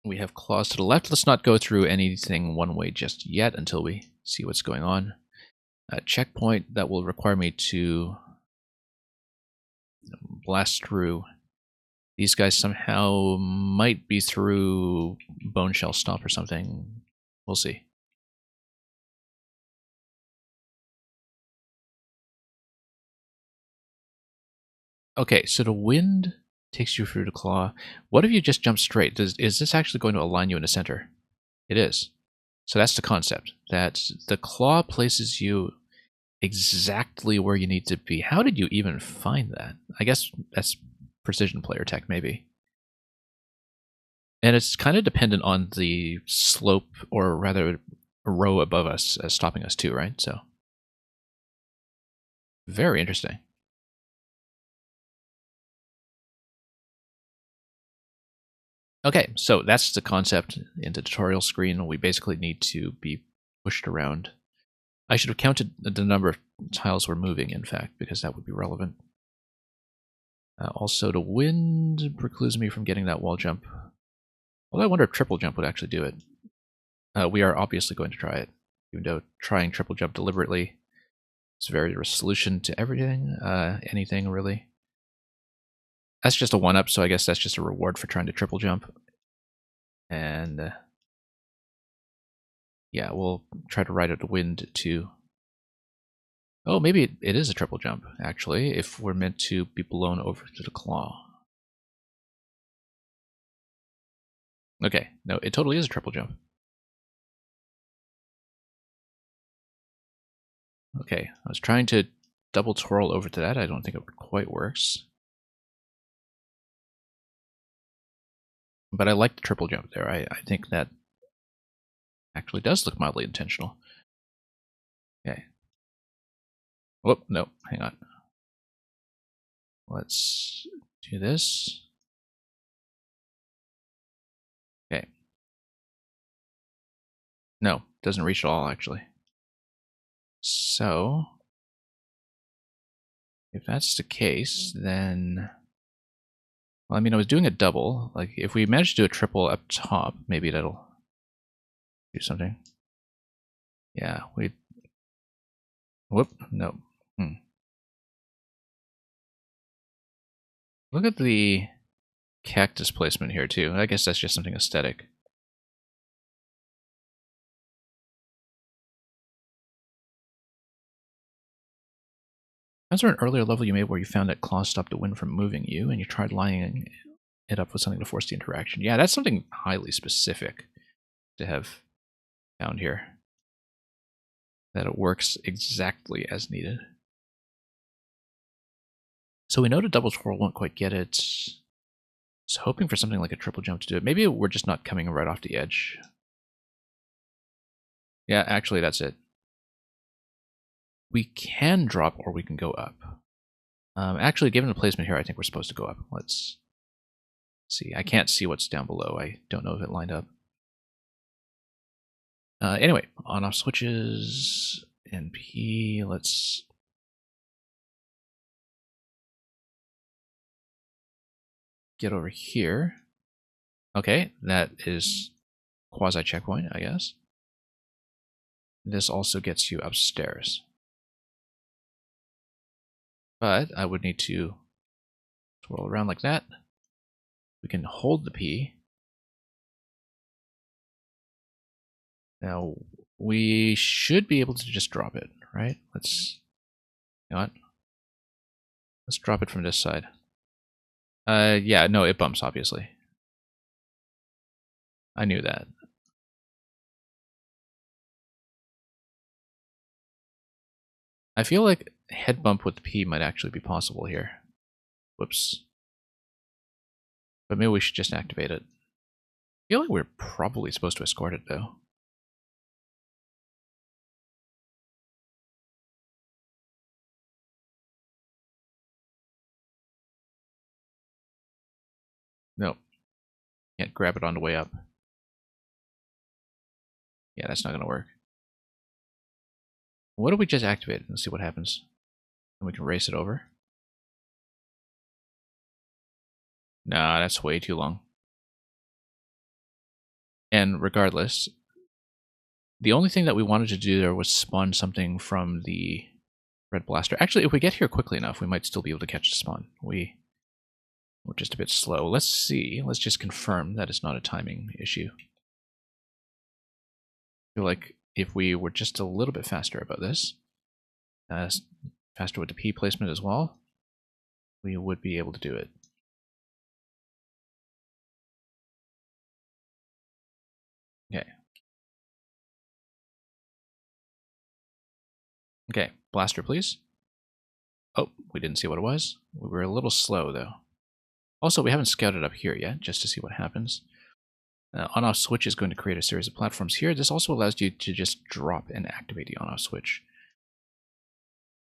We have claws to the left. Let's not go through anything one way just yet until we see what's going on. A checkpoint that will require me to blast through. These guys somehow might be through Bone Shell Stomp or something. We'll see. Okay, so the wind takes you through the claw. What if you just jump straight? Is this actually going to align you in the center? It is. So that's the concept. That the claw places you exactly where you need to be. How did you even find that? I guess that's precision player tech, maybe. And it's kind of dependent on the slope, or rather a row above us stopping us too, right? So very interesting. Okay, so that's the concept in the tutorial screen. We basically need to be pushed around. I should have counted the number of tiles we're moving, in fact, because that would be relevant. Also, the wind precludes me from getting that wall jump. Well, I wonder if triple jump would actually do it. We are obviously going to try it, even though trying triple jump deliberately is a very solution to everything, anything really. That's just a one-up, so I guess that's just a reward for trying to triple jump. And yeah, we'll try to ride out the wind too. Oh, maybe it is a triple jump, actually, if we're meant to be blown over to the claw. Okay, no, it totally is a triple jump. Okay, I was trying to double twirl over to that. I don't think it quite works. But I like the triple jump there. I think that actually does look mildly intentional. Okay. Whoop, no, hang on. Let's do this. Okay. No, doesn't reach at all, actually. So, if that's the case, then... Well, I mean, I was doing a double. Like, if we manage to do a triple up top, maybe that'll do something. Yeah, we... Whoop, no. Look at the cactus placement here, too. I guess that's just something aesthetic. Was there an earlier level you made where you found that claws stopped the wind from moving you, and you tried lining it up with something to force the interaction? Yeah, that's something highly specific to have found here. That it works exactly as needed. So we know the double twirl won't quite get it. I was hoping for something like a triple jump to do it. Maybe we're just not coming right off the edge. Yeah, actually, that's it. We can drop or we can go up. Actually, given the placement here, I think we're supposed to go up. Let's see. I can't see what's down below. I don't know if it lined up. Anyway, on-off switches and P. Let's get over here. Okay, that is quasi checkpoint, I guess. This also gets you upstairs. But I would need to swirl around like that. We can hold the P. Now, we should be able to just drop it, right? Let's, you know what? Let's drop it from this side. Yeah, no, it bumps, obviously. I knew that. I feel like head bump with the P might actually be possible here. Whoops. But maybe we should just activate it. I feel like we're probably supposed to escort it, though. No. Can't grab it on the way up. Yeah, that's not going to work. What if we just activate it and see what happens? And we can race it over. Nah, that's way too long. And regardless, the only thing that we wanted to do there was spawn something from the red blaster. Actually, if we get here quickly enough, we might still be able to catch the spawn. We're just a bit slow. Let's see. Let's just confirm that it's not a timing issue. I feel like if we were just a little bit faster about this, faster with the P placement as well, we would be able to do it. Okay. Okay, blaster, please. Oh, we didn't see what it was. We were a little slow, though. Also, we haven't scouted up here yet, just to see what happens. On-off switch is going to create a series of platforms here. This also allows you to just drop and activate the on-off switch,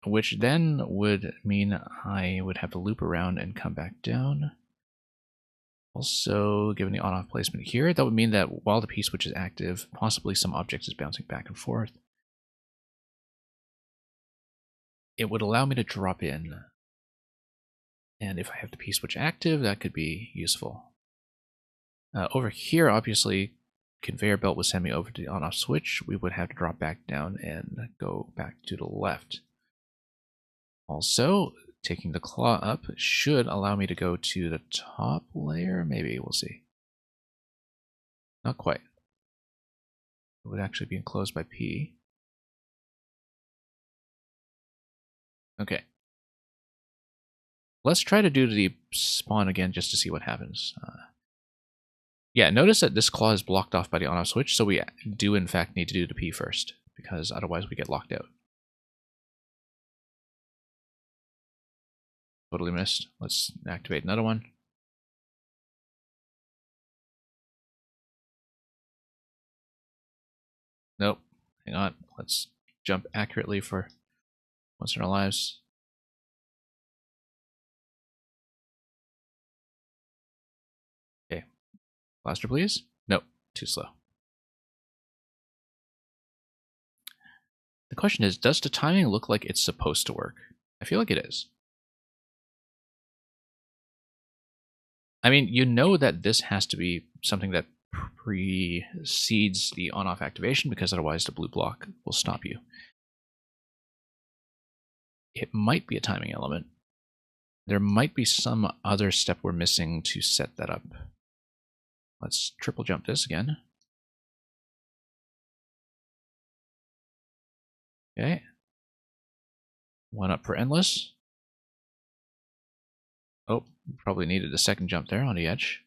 which then would mean I would have to loop around and come back down. Also, given the on-off placement here, that would mean that while the P-switch is active, possibly some object is bouncing back and forth. It would allow me to drop in. And if I have the P-switch active, that could be useful. Over here, obviously, conveyor belt would send me over to the on-off switch. We would have to drop back down and go back to the left. Also, taking the claw up should allow me to go to the top layer. Maybe, we'll see. Not quite. It would actually be enclosed by P. Okay. Let's try to do the spawn again just to see what happens. Yeah, notice that this claw is blocked off by the on-off switch, so we do in fact need to do the P first, because otherwise we get locked out. Totally missed. Let's activate another one. Nope. Hang on. Let's jump accurately for once in our lives. Okay. Blaster, please. Nope. Too slow. The question is, does the timing look like it's supposed to work? I feel like it is. I mean, you know that this has to be something that precedes the on-off activation, because otherwise the blue block will stop you. It might be a timing element. There might be some other step we're missing to set that up. Let's triple jump this again. Okay. One up for endless. Oh, probably needed a second jump there on the edge.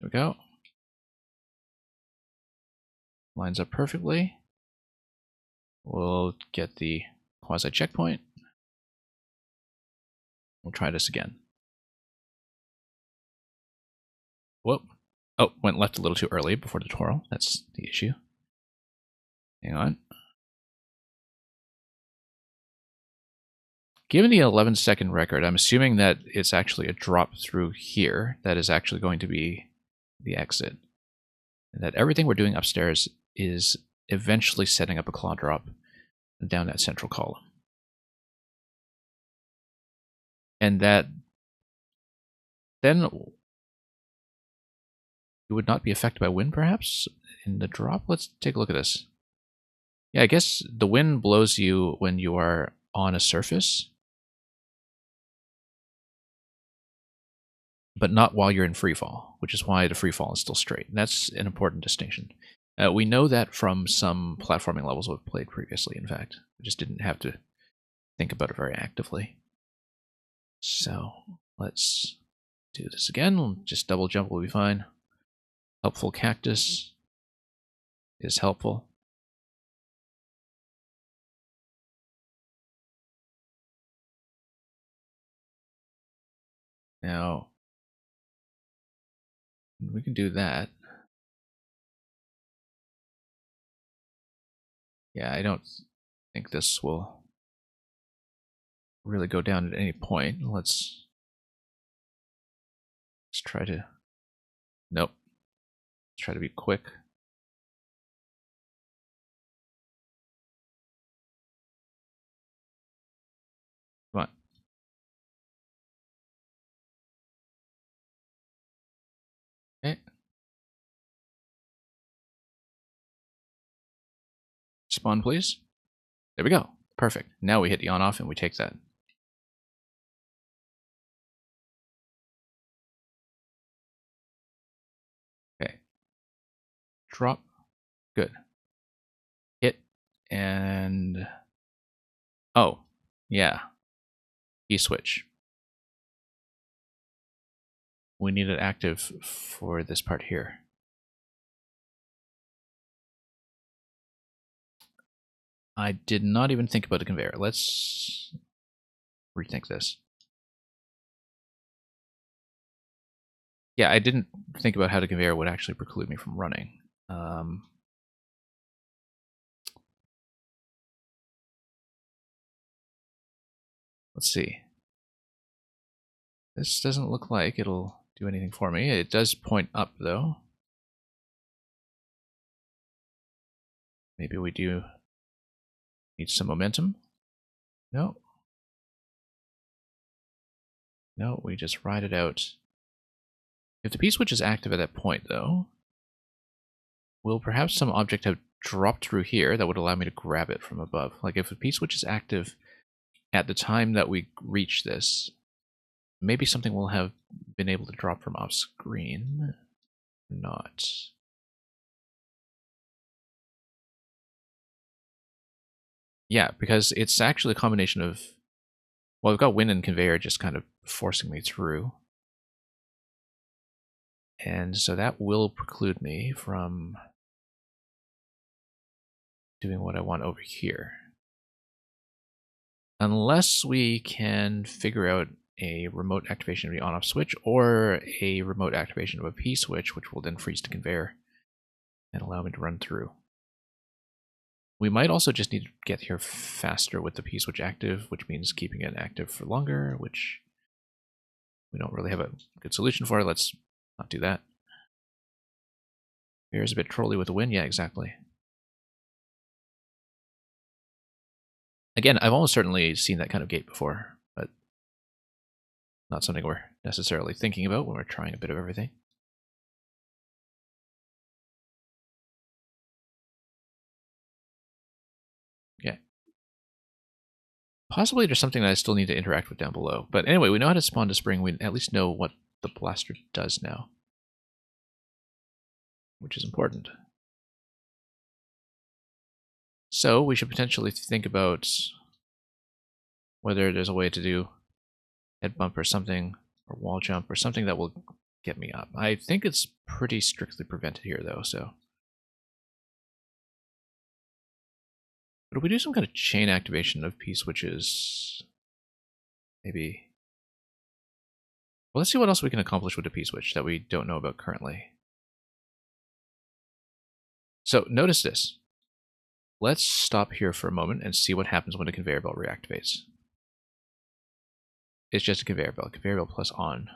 There we go. Lines up perfectly. We'll get the quasi checkpoint. We'll try this again. Whoop. Oh, went left a little too early before the twirl. That's the issue. Hang on. given the 11-second record, I'm assuming that it's actually a drop through here that is actually going to be the exit. And that everything we're doing upstairs is eventually setting up a claw drop down that central column. And that then it would not be affected by wind, perhaps, in the drop? Let's take a look at this. Yeah, I guess the wind blows you when you are on a surface, but not while you're in free fall, which is why the free fall is still straight. And that's an important distinction. We know that from some platforming levels we've played previously, in fact. We just didn't have to think about it very actively. So let's do this again. Just double jump will be fine. Helpful cactus is helpful. Now, we can do that. Yeah, I don't think this will really go down at any point. Let's try to... Nope. Let's try to be quick. Come on. Okay. Spawn, please. There we go. Perfect. Now we hit the on-off and we take that. Okay. Drop. Good. Hit. And... Oh. Yeah. Key switch. We need it active for this part here. I did not even think about the conveyor. Let's rethink this. Yeah, I didn't think about how the conveyor would actually preclude me from running. Let's see. This doesn't look like it'll do anything for me. It does point up, though. Maybe we do need some momentum. No. No, we just ride it out. If the P-switch is active at that point, though, will perhaps some object have dropped through here that would allow me to grab it from above? Like if the P-switch is active at the time that we reach this, maybe something will have been able to drop from off screen. Not. Yeah, because it's actually a combination of... Well, we've got wind and conveyor just kind of forcing me through. And so that will preclude me from doing what I want over here. Unless we can figure out a remote activation of the on-off switch or a remote activation of a P-switch, which will then freeze the conveyor and allow me to run through. We might also just need to get here faster with the P-switch active, which means keeping it active for longer, which we don't really have a good solution for. Let's not do that. Here's a bit trolly with the wind. Yeah, exactly. Again, I've almost certainly seen that kind of gate before, but not something we're necessarily thinking about when we're trying a bit of everything. Okay. Possibly there's something that I still need to interact with down below. But anyway, we know how to spawn to spring. We at least know what the blaster does now, which is important. So we should potentially think about whether there's a way to do head bump or something, or wall jump, or something that will get me up. I think it's pretty strictly prevented here, though, so... But if we do some kind of chain activation of P-switches, maybe... Well, let's see what else we can accomplish with a P-switch that we don't know about currently. So, notice this. Let's stop here for a moment and see what happens when the conveyor belt reactivates. It's just a conveyor belt plus on.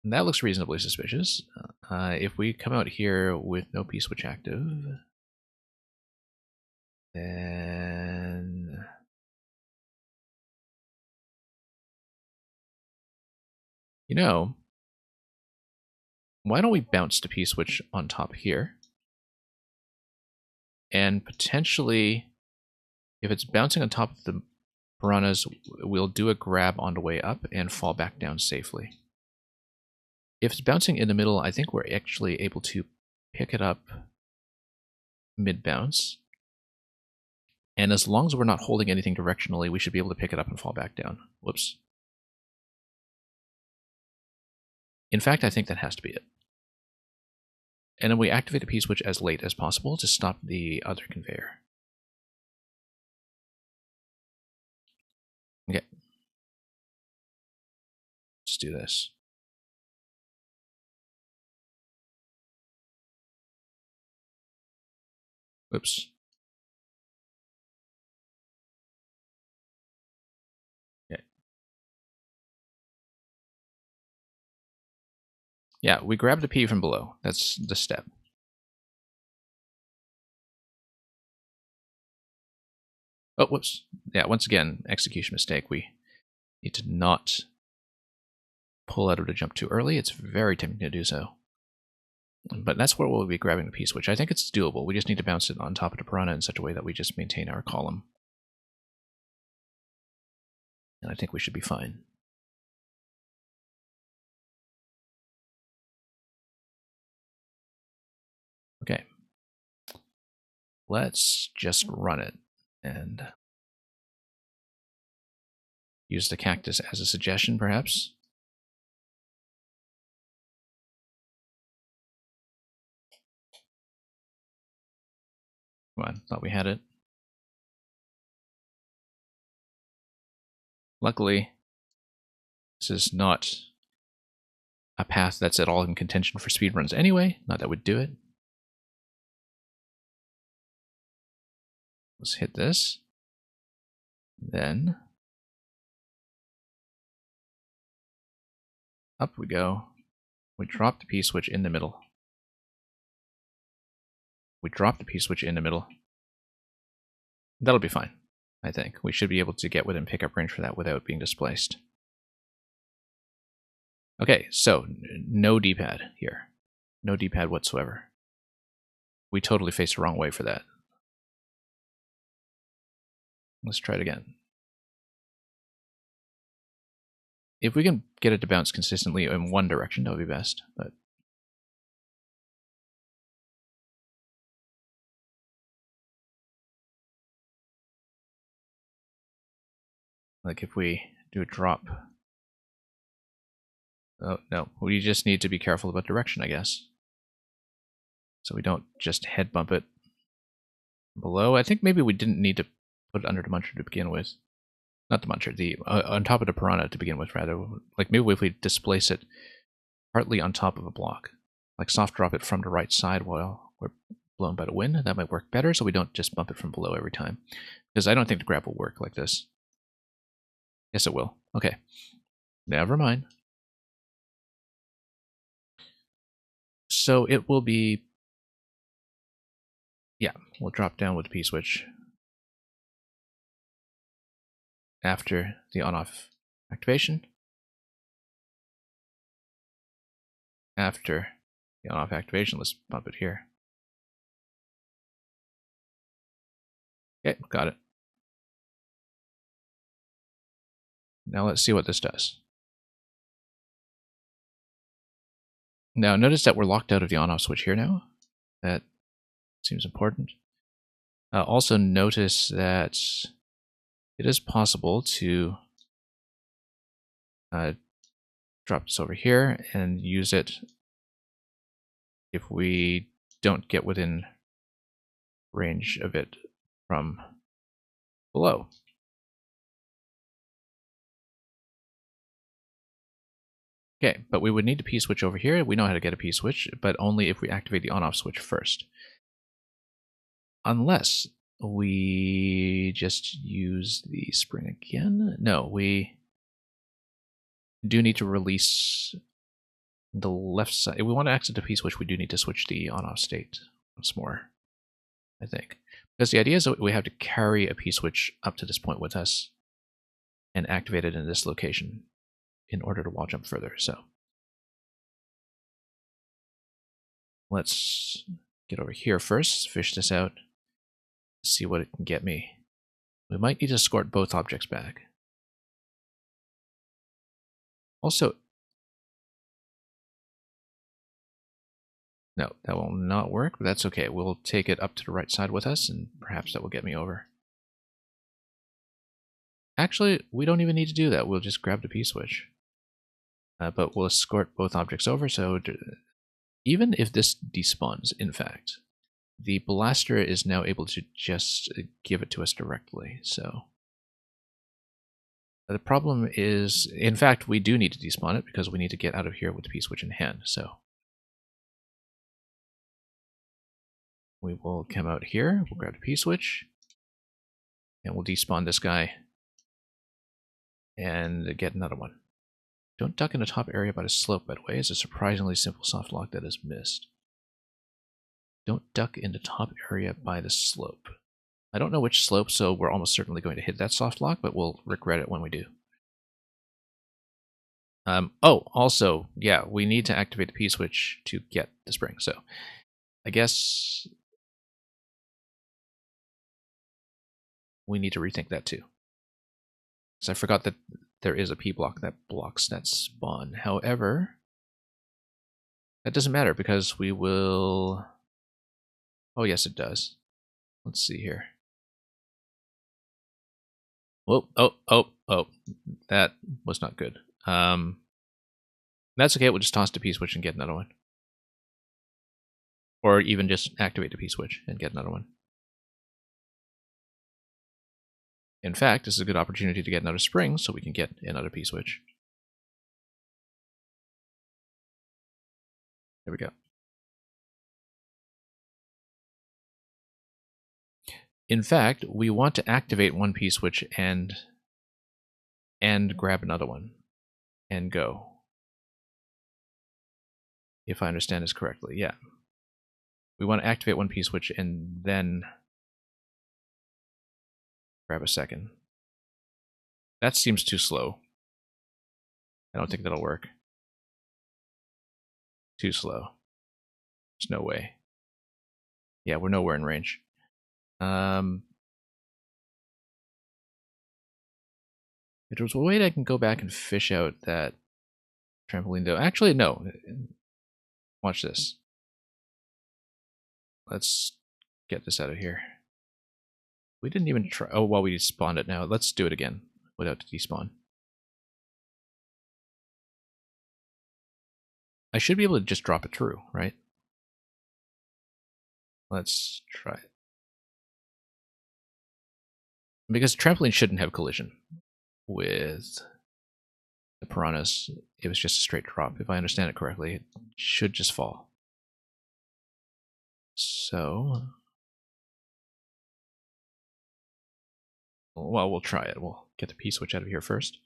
And that looks reasonably suspicious. If we come out here with no P-switch active, then you know, why don't we bounce the P-switch on top here? And potentially, if it's bouncing on top of the piranhas, we'll do a grab on the way up and fall back down safely. If it's bouncing in the middle, I think we're actually able to pick it up mid-bounce. And as long as we're not holding anything directionally, we should be able to pick it up and fall back down. Whoops. In fact, I think that has to be it. And then we activate the P-switch as late as possible to stop the other conveyor. Okay. Let's do this. Whoops. Okay. Yeah, we grab the P from below. That's the step. Oh, whoops. Yeah, once again, execution mistake. We need to not pull out of the jump too early. It's very tempting to do so. But that's where we'll be grabbing the P-switch. I think it's doable. We just need to bounce it on top of the piranha in such a way that we just maintain our column. And I think we should be fine. Okay. Let's just run it and use the cactus as a suggestion, perhaps. Come on, thought we had it. Luckily, this is not a path that's at all in contention for speedruns anyway. Not that we'd do it. Let's hit this. Then up we go. We drop the P-switch in the middle. We drop the P-switch in the middle. That'll be fine, I think. We should be able to get within pickup range for that without being displaced. Okay, so no D-pad here. No D-pad whatsoever. We totally faced the wrong way for that. Let's try it again. If we can get it to bounce consistently in one direction, that would be best, but like if we do a drop. Oh, no, we just need to be careful about direction, I guess. So we don't just head bump it below. I think maybe we didn't need to put it under the muncher to begin with. Not the muncher, the on top of the piranha to begin with, rather. Like maybe if we displace it partly on top of a block, like soft drop it from the right side while we're blown by the wind, that might work better so we don't just bump it from below every time. Because I don't think the grab will work like this. Yes, it will. Okay. Never mind. So it will be... Yeah, we'll drop down with the P-switch after the on-off activation. After the on-off activation, let's bump it here. Okay, got it. Now let's see what this does. Now notice that we're locked out of the on-off switch here now. That seems important. Also notice that it is possible to drop this over here and use it if we don't get within range of it from below. Okay, but we would need a P-switch over here. We know how to get a P-switch, but only if we activate the on-off switch first. Unless we just use the spring again? No, we do need to release the left side. If we want to exit the P-switch, we do need to switch the on-off state once more, I think. Because the idea is that we have to carry a P-switch up to this point with us and activate it in this location in order to wall jump further. So let's get over here first, fish this out, see what it can get me. We might need to escort both objects back. Also, no, that will not work, but that's okay. We'll take it up to the right side with us, and perhaps that will get me over. Actually, we don't even need to do that. We'll just grab the P-switch. But we'll escort both objects over, so even if this despawns, in fact, the blaster is now able to just give it to us directly, so... The problem is, in fact, we do need to despawn it because we need to get out of here with the P-switch in hand, so... We will come out here, we'll grab the P-switch, and we'll despawn this guy, and get another one. Don't duck in the top area by the slope, by the way. It's a surprisingly simple soft lock that is missed. Don't duck in the top area by the slope. I don't know which slope, so we're almost certainly going to hit that soft lock, but we'll regret it when we do. Oh, also, yeah, we need to activate the P-switch to get the spring, so I guess we need to rethink that too. Because I forgot that there is a P-block that blocks that spawn. However, that doesn't matter because we will... Oh, yes, it does. Let's see here. Whoa, oh. That was not good. That's okay, we'll just toss the P-switch and get another one. Or even just activate the P-switch and get another one. In fact, this is a good opportunity to get another spring so we can get another P-switch. There we go. In fact, we want to activate one P-switch and grab another one and go. If I understand this correctly, yeah. We want to activate one P-switch and then grab a second. That seems too slow. I don't think that'll work. Too slow. There's no way. Yeah, we're nowhere in range. If there's a way that I can go back and fish out that trampoline though. Actually, no. Watch this. Let's get this out of here. We didn't even try. Oh, well, we despawned it now. Let's do it again without the despawn. I should be able to just drop it through, right? Let's try it. Because trampoline shouldn't have collision with the piranhas. It was just a straight drop. If I understand it correctly, it should just fall. So... Well, we'll try it. We'll get the P-switch out of here first.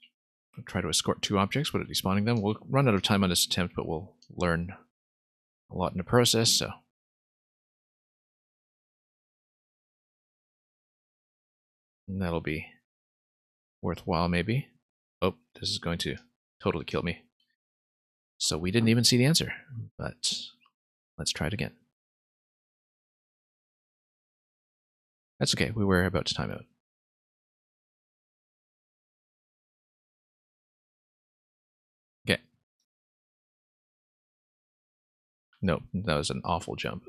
We'll try to escort two objects without despawning them. We'll run out of time on this attempt, but we'll learn a lot in the process, so... And that'll be worthwhile, maybe. Oh, this is going to totally kill me. So we didn't even see the answer, but let's try it again. That's okay, we were about to time out. Okay. No, that was an awful jump.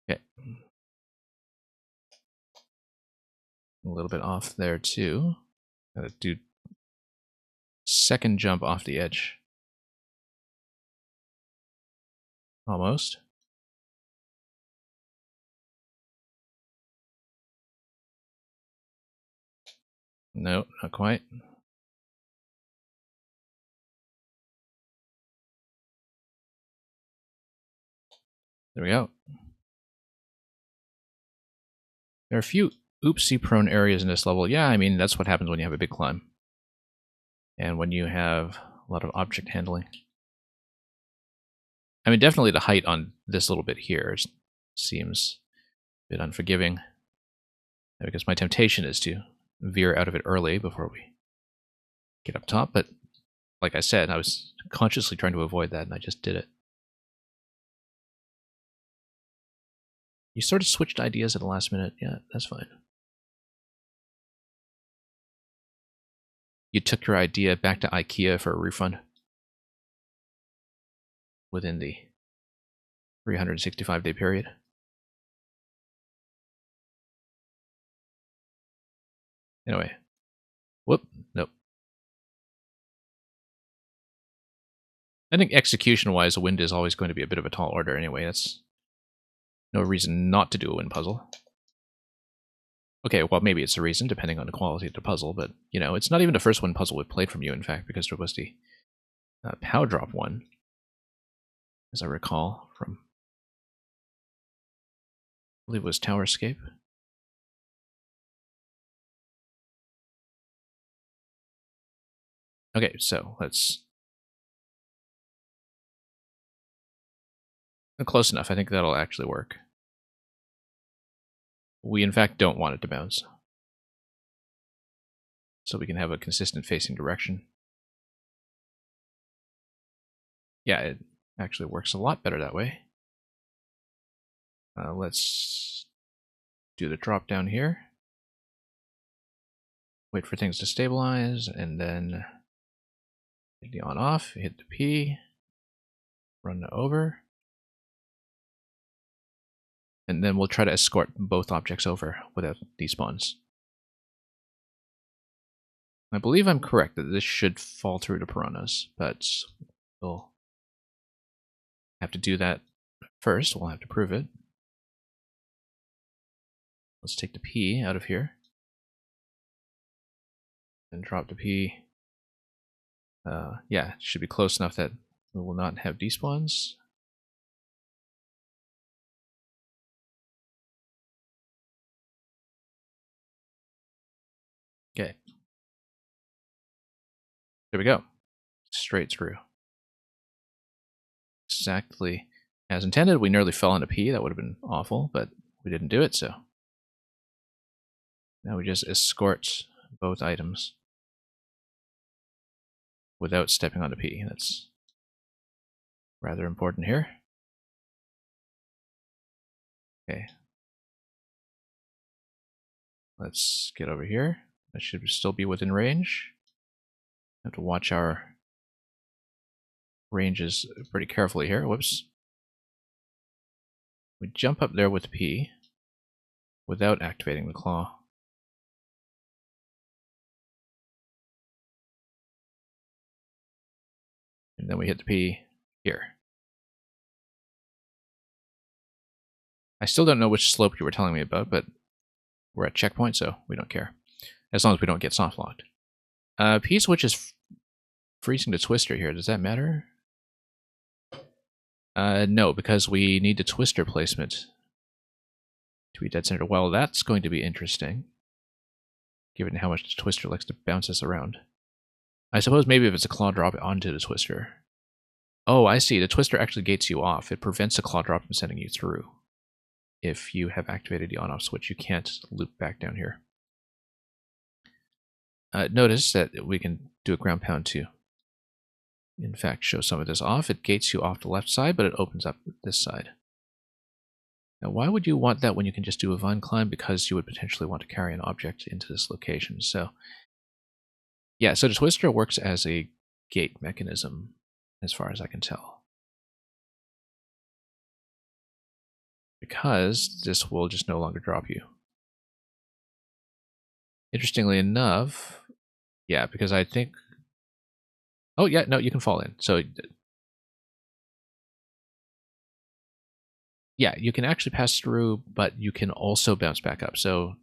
Okay. A little bit off there too. Gotta do second jump off the edge. Almost. No, not quite. There we go. There are a few oopsie-prone areas in this level. Yeah, I mean, that's what happens when you have a big climb. And when you have a lot of object handling. I mean, definitely the height on this little bit here seems a bit unforgiving. Because my temptation is to veer out of it early before we get up top. But like I said, I was consciously trying to avoid that, and I just did it. You sort of switched ideas at the last minute. Yeah, that's fine. You took your idea back to IKEA for a refund within the 365-day period. Anyway. Whoop. Nope. I think execution-wise, a wind is always going to be a bit of a tall order anyway. That's no reason not to do a wind puzzle. Okay, well, maybe it's a reason, depending on the quality of the puzzle, but, you know, it's not even the first wind puzzle we've played from you, in fact, because there was the Pow Drop one, as I recall, from, I believe it was Tower Escape. Okay, so let's... Close enough, I think that'll actually work. We, in fact, don't want it to bounce. So we can have a consistent facing direction. Yeah, it actually works a lot better that way. Let's do the drop down here. Wait for things to stabilize, and then hit the on off, hit the P, run over. And then we'll try to escort both objects over without despawns. I believe I'm correct that this should fall through to piranhas, but we'll have to do that first. We'll have to prove it. Let's take the P out of here. And drop the P. Yeah, it should be close enough that we will not have despawns. Okay. There we go. Straight through. Exactly as intended. We nearly fell into P. That would have been awful, but we didn't do it, so. Now we just escort both items without stepping onto P. That's rather important here. Okay. Let's get over here. That should still be within range. Have to watch our ranges pretty carefully here. Whoops. We jump up there with P without activating the claw. And then we hit the P here. I still don't know which slope you were telling me about, but we're at checkpoint, so we don't care. As long as we don't get soft locked. P switch is freezing the twister here. Does that matter? No, because we need the twister placement to be dead center. Well, that's going to be interesting, given how much the twister likes to bounce us around. I suppose maybe if it's a claw drop onto the twister. Oh, I see. The twister actually gates you off. It prevents a claw drop from sending you through. If you have activated the on-off switch, you can't loop back down here. Notice that we can do a ground pound too. In fact, show some of this off. It gates you off the left side, but it opens up this side. Now, why would you want that when you can just do a vine climb? Because you would potentially want to carry an object into this location. So, yeah, so the twister works as a gate mechanism, as far as I can tell. Because this will just no longer drop you. Interestingly enough, yeah, because I think... Oh, yeah, no, you can fall in. So, yeah, you can actually pass through, but you can also bounce back up. So,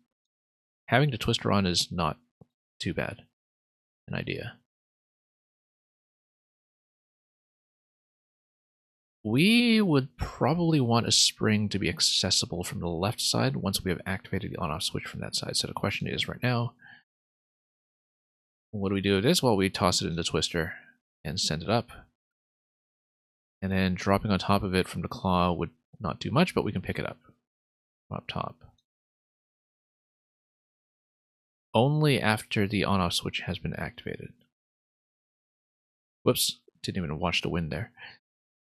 having the twister on is not too bad an idea. We would probably want a spring to be accessible from the left side once we have activated the on-off switch from that side. So the question is right now, what do we do with this? Well, we toss it into Twister and send it up. And then dropping on top of it from the claw would not do much, but we can pick it up from up top. Only after the on-off switch has been activated. Whoops, didn't even watch the wind there.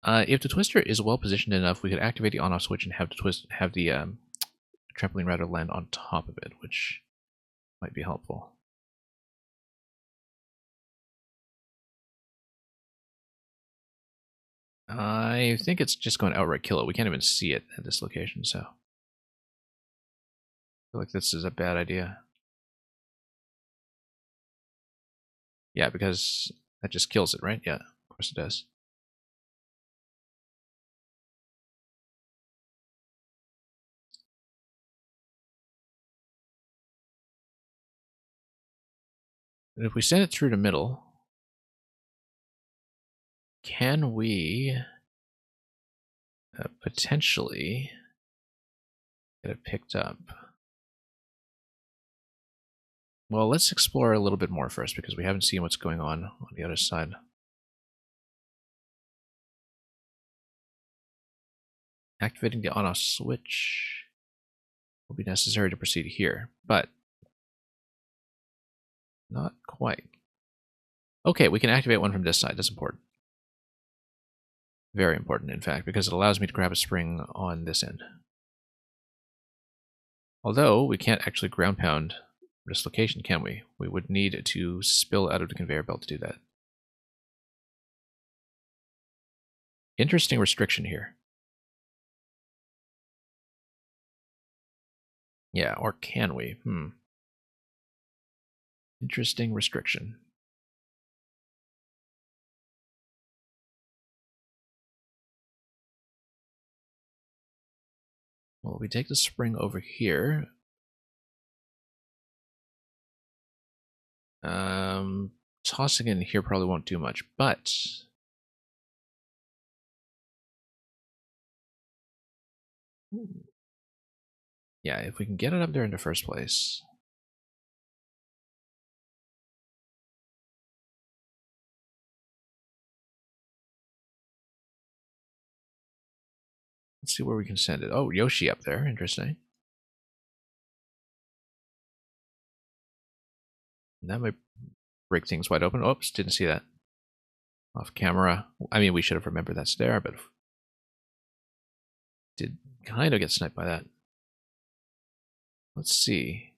If the Twister is well positioned enough, we could activate the on-off switch and have the trampoline rider land on top of it, which might be helpful. I think it's just going to outright kill it. We can't even see it at this location, so I feel like this is a bad idea. Yeah, because that just kills it, right? Yeah, of course it does. And if we send it through the middle, can we potentially get it picked up? Well, let's explore a little bit more first because we haven't seen what's going on the other side. Activating the on-off switch will be necessary to proceed here, but not quite. Okay, we can activate one from this side. That's important. Very important, in fact, because it allows me to grab a spring on this end. Although, we can't actually ground pound this location, can we? We would need to spill out of the conveyor belt to do that. Interesting restriction here. Yeah, or can we? Interesting restriction. Well, we take the spring over here. Tossing it in here probably won't do much, but yeah, if we can get it up there in the first place. Let's see where we can send it. Oh, Yoshi up there. Interesting. That might break things wide open. Oops, didn't see that. Off camera. I mean, we should have remembered that's there, but did kind of get sniped by that. Let's see.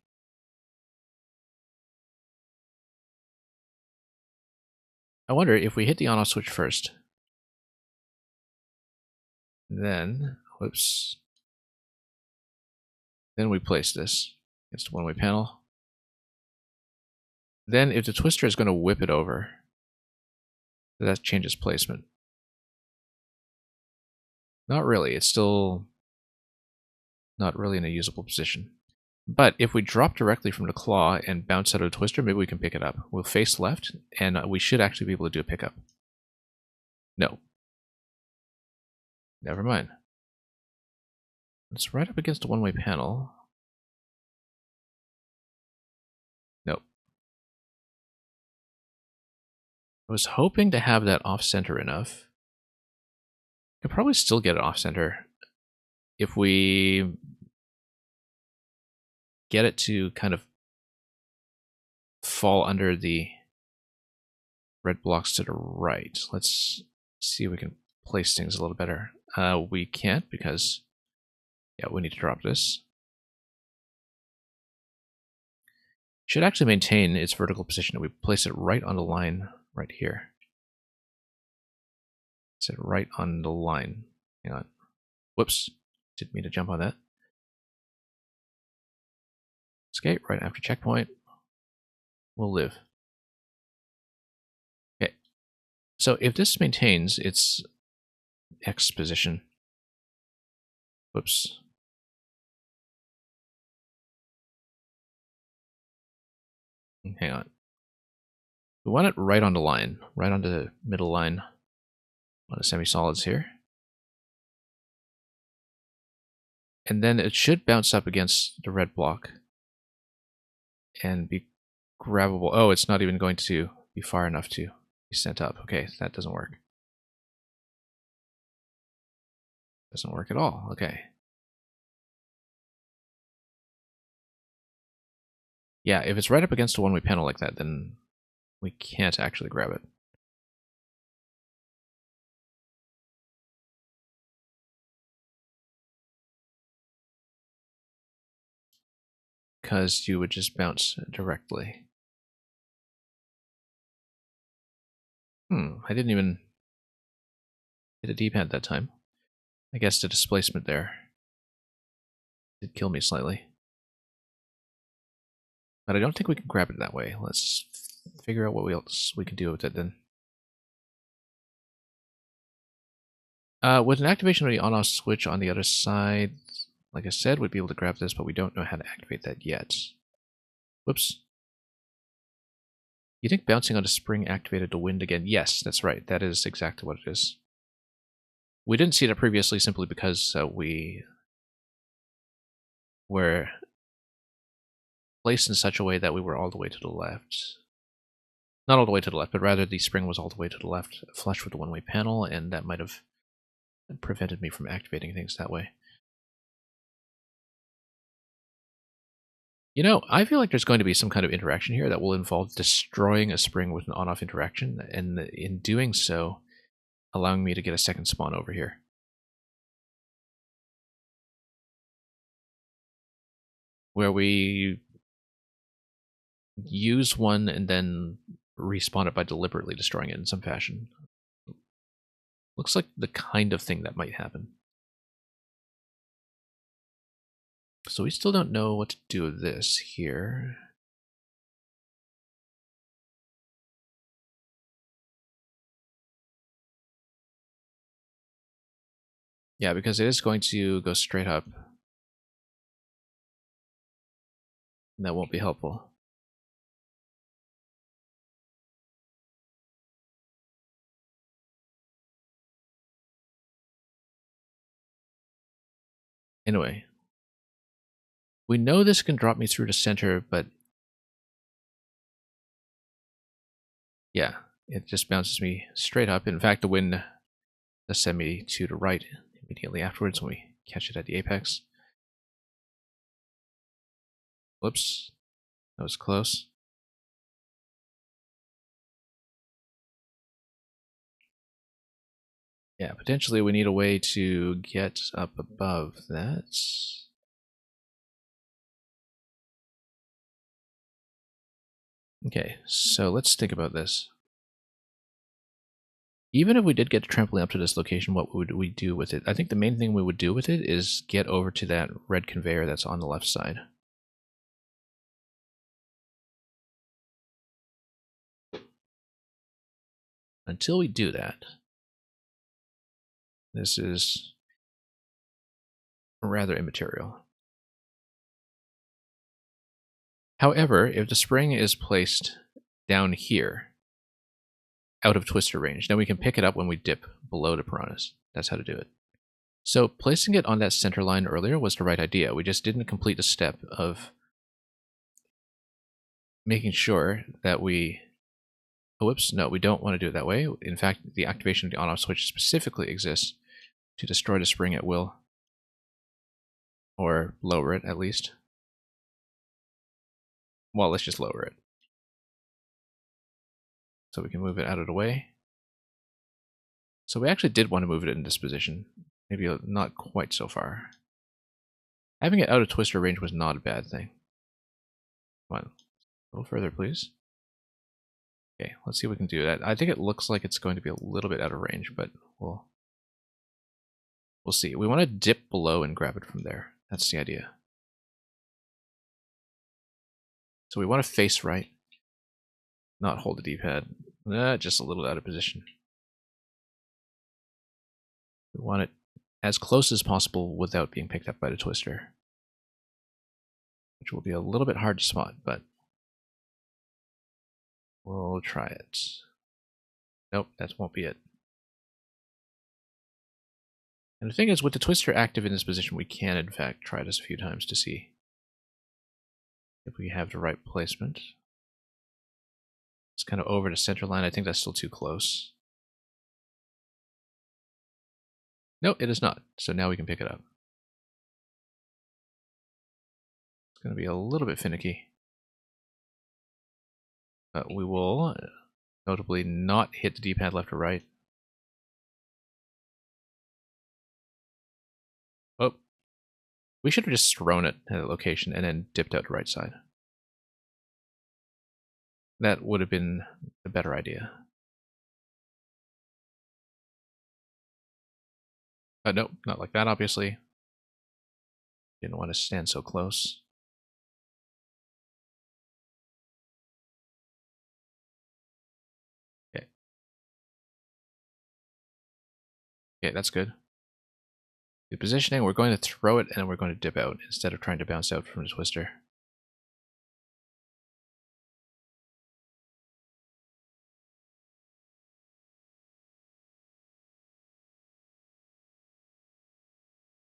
I wonder if we hit the on-off switch first. Then, whoops. Then we place this against the one-way panel. Then if the twister is going to whip it over, that changes placement. Not really. It's still not really in a usable position. But if we drop directly from the claw and bounce out of the twister, maybe we can pick it up. We'll face left, and we should actually be able to do a pickup. No. Never mind. It's right up against a one-way panel. Nope. I was hoping to have that off-center enough. Could probably still get it off-center if we get it to kind of fall under the red blocks to the right. Let's see if we can place things a little better. We can't because, yeah, we need to drop this. Should actually maintain its vertical position. We place it right on the line right here. Set it right on the line. Hang on. Whoops. Didn't mean to jump on that. Escape right after checkpoint. We'll live. Okay. So if this maintains its X position. Whoops. Hang on. We want it right on the line. Right on the middle line on the semi-solids here. And then it should bounce up against the red block and be grabbable. Oh, it's not even going to be far enough to be sent up. Okay, that doesn't work. Doesn't work at all. Okay. Yeah, if it's right up against a one-way panel like that, then we can't actually grab it. Because you would just bounce directly. I didn't even hit a D-pad that time. I guess the displacement there did kill me slightly. But I don't think we can grab it that way. Let's figure out what else we can do with it then. With an activation of the on-off switch on the other side, like I said, we'd be able to grab this, but we don't know how to activate that yet. Whoops. You think bouncing on a spring activated the wind again? Yes, that's right. That is exactly what it is. We didn't see that previously simply because we were placed in such a way that we were all the way to the left. Not all the way to the left, but rather the spring was all the way to the left, flush with the one-way panel, and that might have prevented me from activating things that way. You know, I feel like there's going to be some kind of interaction here that will involve destroying a spring with an on-off interaction, and in doing so, allowing me to get a second spawn over here. Where we use one and then respawn it by deliberately destroying it in some fashion. Looks like the kind of thing that might happen. So we still don't know what to do with this here. Yeah, because it is going to go straight up. And that won't be helpful. Anyway. We know this can drop me through the center, but yeah, it just bounces me straight up. In fact, the wind does send me to the right immediately afterwards when we catch it at the apex. Whoops, that was close. Yeah, potentially we need a way to get up above that. Okay, so let's think about this. Even if we did get a trampoline up to this location, what would we do with it? I think the main thing we would do with it is get over to that red conveyor that's on the left side. Until we do that, this is rather immaterial. However, if the spring is placed down here, out of twister range, then we can pick it up when we dip below the piranhas. That's how to do it. So placing it on that center line earlier was the right idea. We just didn't complete the step of making sure that we... Oh, whoops, no, we don't want to do it that way. In fact, the activation of the on-off switch specifically exists to destroy the spring at will. Or lower it, at least. Well, let's just lower it. So we can move it out of the way. So we actually did want to move it in this position. Maybe not quite so far. Having it out of twister range was not a bad thing. Come on, a little further, please. Okay, let's see if we can do that. I think it looks like it's going to be a little bit out of range, but we'll see. We want to dip below and grab it from there. That's the idea. So we want to face right, not hold the D-pad. Just a little out of position. We want it as close as possible without being picked up by the twister, which will be a little bit hard to spot, but we'll try it. Nope, that won't be it. And the thing is, with the twister active in this position, we can, in fact, try this a few times to see if we have the right placement. It's kind of over the center line. I think that's still too close. No, it is not. So now we can pick it up. It's going to be a little bit finicky. But we will notably not hit the D-pad left or right. Oh, we should have just thrown it at a location and then dipped out the right side. That would have been a better idea. No, not like that, obviously. Didn't want to stand so close. Okay. Okay, that's good. The positioning, we're going to throw it and then we're going to dip out instead of trying to bounce out from the twister.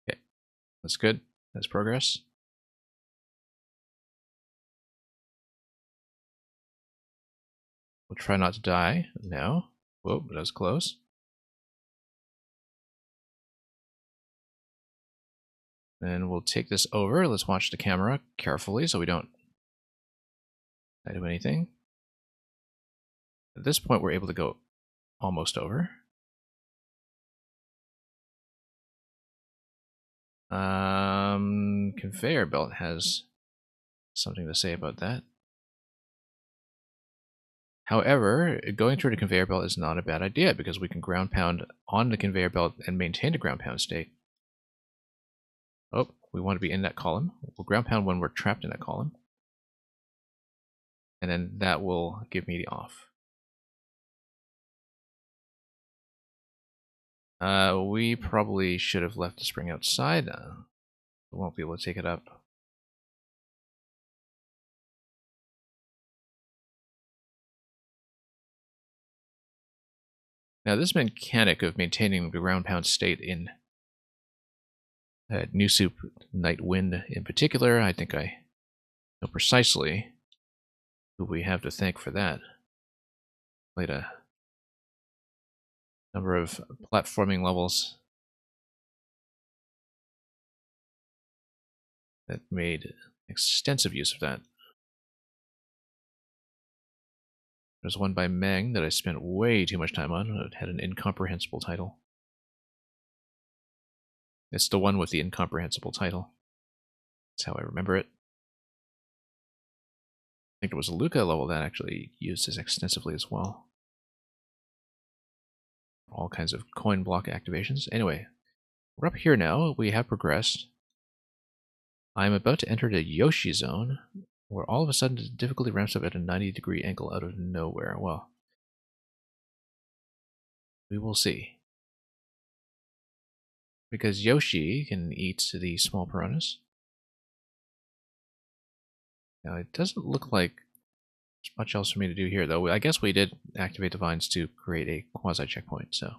Okay, that's good. That's progress. We'll try not to die now. Whoa, that was close. And we'll take this over. Let's watch the camera carefully so we don't do anything. At this point, we're able to go almost over. Conveyor belt has something to say about that. However, going through the conveyor belt is not a bad idea because we can ground pound on the conveyor belt and maintain the ground pound state. Oh, we want to be in that column. We'll ground pound when we're trapped in that column. And then that will give me the off. We probably should have left the spring outside. We won't be able to take it up. Now, this mechanic of maintaining the ground pound state in New Soup Night Wind in particular, I think I know precisely who we have to thank for that. Played a number of platforming levels that made extensive use of that. There's one by Meng that I spent way too much time on. It had an incomprehensible title. It's the one with the incomprehensible title. That's how I remember it. I think it was a Luca level that actually used this extensively as well. All kinds of coin block activations. Anyway, we're up here now. We have progressed. I'm about to enter the Yoshi zone, where all of a sudden the difficulty ramps up at a 90-degree angle out of nowhere. Well, we will see. Because Yoshi can eat the small piranhas. Now, it doesn't look like there's much else for me to do here, though. I guess we did activate the vines to create a quasi-checkpoint, so.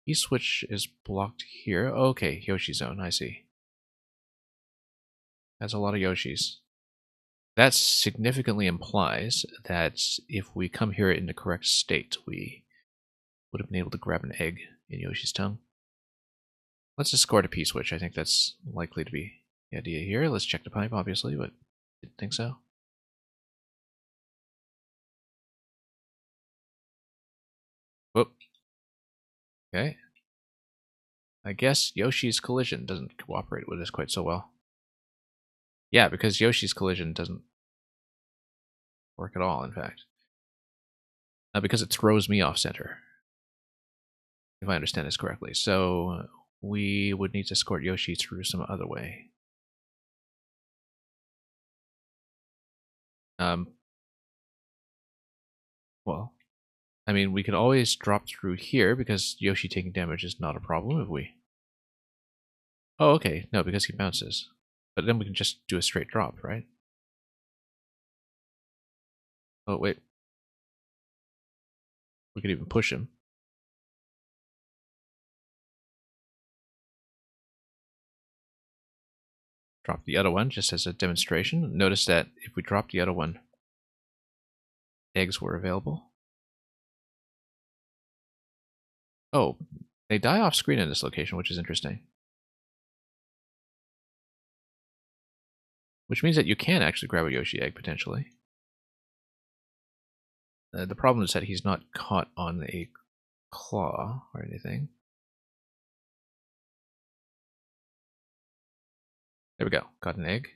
E-switch is blocked here. Okay, Yoshi zone, I see. That's a lot of Yoshis. That significantly implies that if we come here in the correct state, we would have been able to grab an egg in Yoshi's tongue. Let's escort a P-switch. I think that's likely to be the idea here. Let's check the pipe, obviously, but didn't think so. Whoop. Okay. I guess Yoshi's collision doesn't cooperate with this quite so well. Yeah, because Yoshi's collision doesn't work at all, in fact. Because it throws me off center, if I understand this correctly. So we would need to escort Yoshi through some other way. Well, I mean, we could always drop through here because Yoshi taking damage is not a problem if we... Oh, okay. No, because he bounces. But then we can just do a straight drop, right? Oh, wait. We could even push him. drop the other one just as a demonstration. Notice that if we drop the other one, eggs were available. Oh, they die off screen in this location, which is interesting. Which means that you can actually grab a Yoshi egg, potentially. The problem is that he's not caught on a claw or anything. There we go. Got an egg.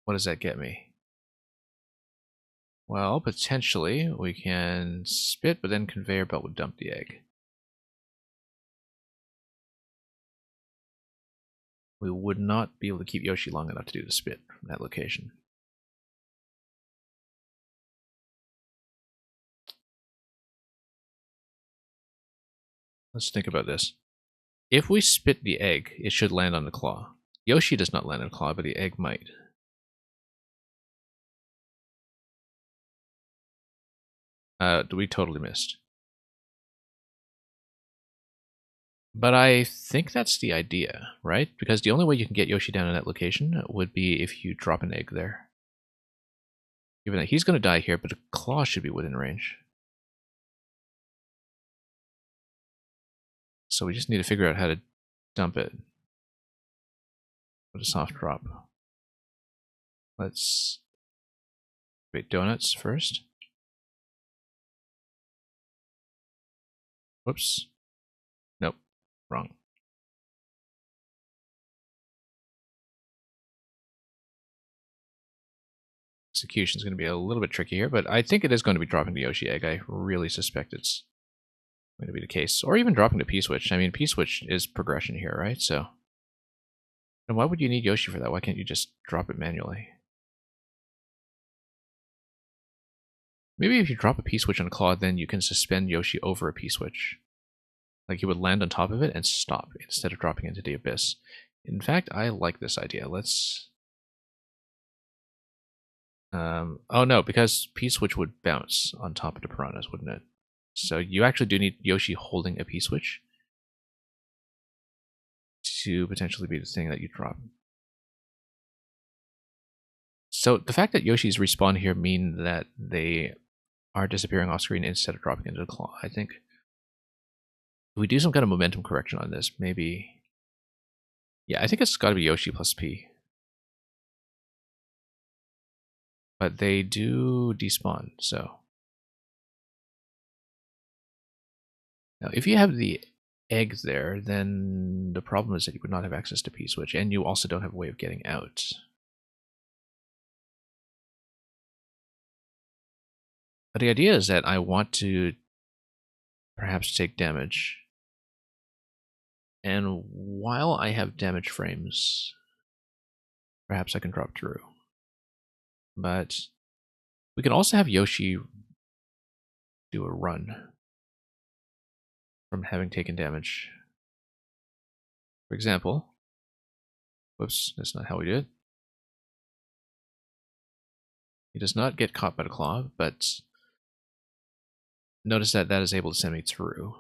What does that get me? Well, potentially we can spit, but then conveyor belt would dump the egg. We would not be able to keep Yoshi long enough to do the spit from that location. Let's think about this. If we spit the egg, it should land on the claw. Yoshi does not land on the claw, but the egg might. We totally missed. But I think that's the idea, right? Because the only way you can get Yoshi down in that location would be if you drop an egg there. Given that he's going to die here, but the claw should be within range. So we just need to figure out how to dump it with a soft drop. Let's wait, donuts first. Whoops. Nope, wrong. Execution is going to be a little bit tricky here, but I think it is going to be dropping the Yoshi egg. I really suspect it's going to be the case. Or even dropping the P-switch. I mean, P-switch is progression here, right? So, and why would you need Yoshi for that? Why can't you just drop it manually? Maybe if you drop a P-switch on a claw, then you can suspend Yoshi over a P-switch. Like he would land on top of it and stop instead of dropping into the abyss. In fact, I like this idea. Let's... oh no, because P-switch would bounce on top of the piranhas, wouldn't it? So you actually do need Yoshi holding a P-switch to potentially be the thing that you drop. So the fact that Yoshis respawn here mean that they are disappearing off screen instead of dropping into the claw. I think if we do some kind of momentum correction on this, maybe... Yeah, I think it's got to be Yoshi plus P. But they do despawn, so... Now, if you have the egg there, then the problem is that you would not have access to P-switch, and you also don't have a way of getting out. But the idea is that I want to perhaps take damage. And while I have damage frames, perhaps I can drop through. But we can also have Yoshi do a run from having taken damage. For example, whoops, that's not how we do it. He does not get caught by the claw, but notice that that is able to send me through.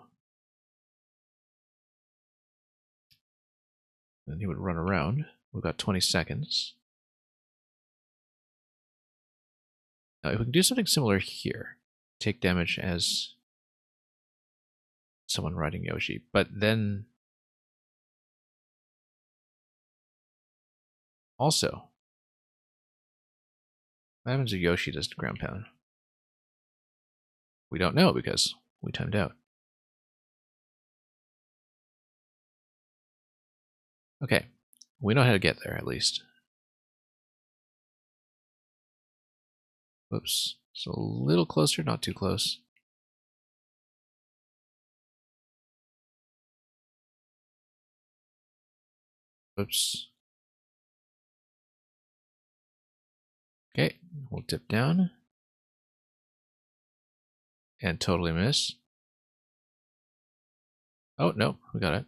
And he would run around. We've got 20 seconds. Now, if we can do something similar here, take damage as someone riding Yoshi, but then also, what happens if Yoshi does the ground pound? We don't know because we timed out. Okay, we know how to get there at least. Whoops, it's a little closer, not too close. Whoops. Okay, we'll dip down. And totally miss. Oh, no, we got it.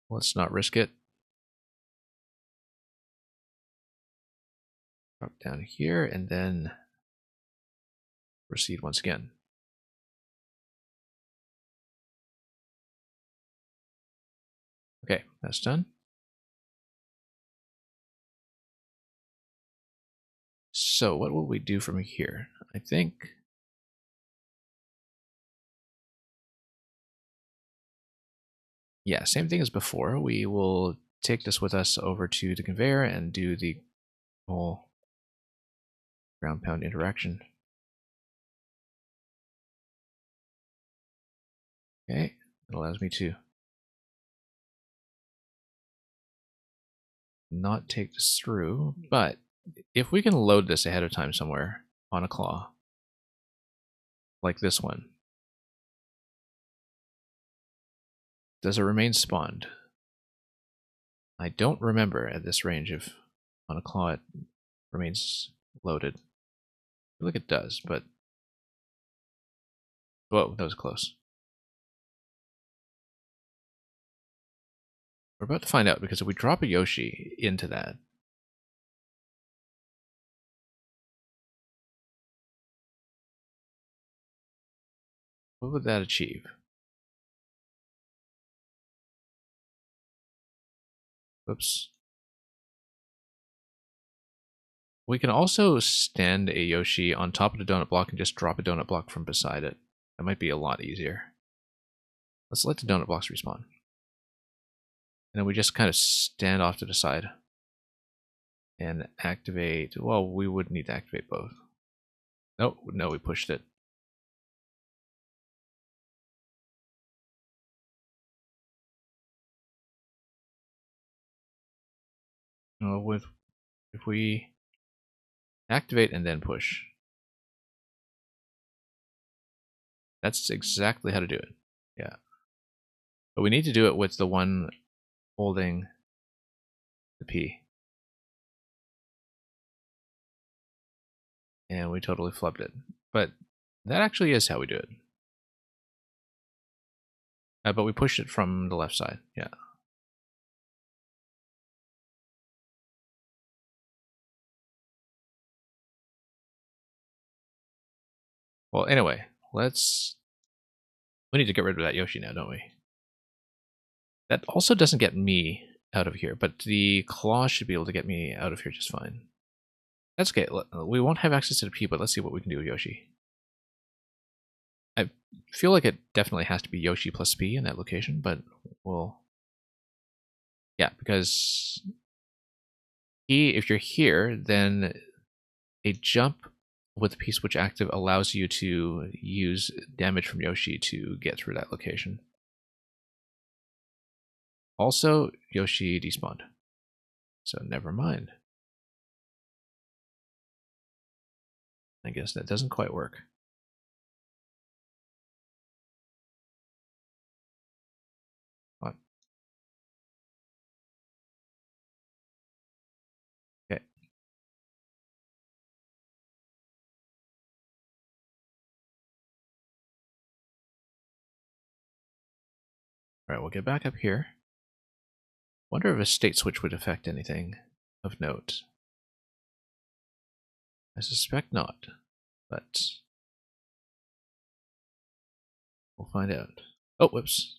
Let's not risk it. Drop down here and then proceed once again. Okay, that's done. So what will we do from here? I think... yeah, same thing as before. We will take this with us over to the conveyor and do the whole ground pound interaction. Okay, it allows me to not take this through, but if we can load this ahead of time somewhere on a claw, like this one, does it remain spawned? I don't remember at this range if on a claw it remains loaded. I feel like it does, but... whoa, that was close. We're about to find out, because if we drop a Yoshi into that, what would that achieve? Whoops. We can also stand a Yoshi on top of the donut block and just drop a donut block from beside it. That might be a lot easier. Let's let the donut blocks respawn. And then we just kind of stand off to the side and activate... well, we would need to activate both. Nope, no, we pushed it. If we activate and then push, that's exactly how to do it. Yeah. But we need to do it with the one holding the P. And we totally flubbed it. But that actually is how we do it. But we pushed it from the left side. Yeah. Well, anyway, we need to get rid of that Yoshi now, don't we? That also doesn't get me out of here, but the claw should be able to get me out of here just fine. That's okay. We won't have access to the P, but let's see what we can do with Yoshi. I feel like it definitely has to be Yoshi plus P in that location, but we'll... yeah, because if you're here, then a jump with the P-switch active allows you to use damage from Yoshi to get through that location. Also, Yoshi despawned. So never mind. I guess that doesn't quite work. What? Okay. Alright, we'll get back up here. Wonder if a state switch would affect anything of note. I suspect not, but we'll find out. Oh, whoops.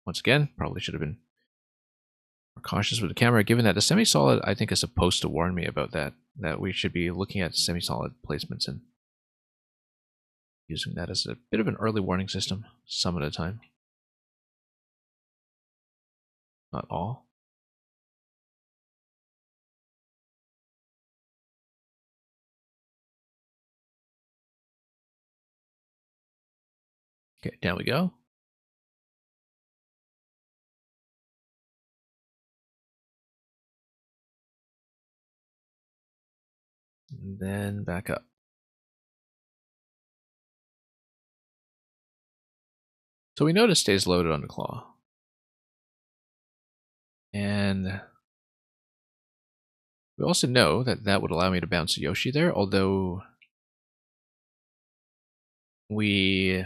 Once again, probably should have been more cautious with the camera, given that the semi-solid, I think, is supposed to warn me about that we should be looking at semi-solid placements and using that as a bit of an early warning system some of the time. Not all. Okay, down we go. And then back up. So we notice stays loaded on the claw. And we also know that that would allow me to bounce a Yoshi there, although we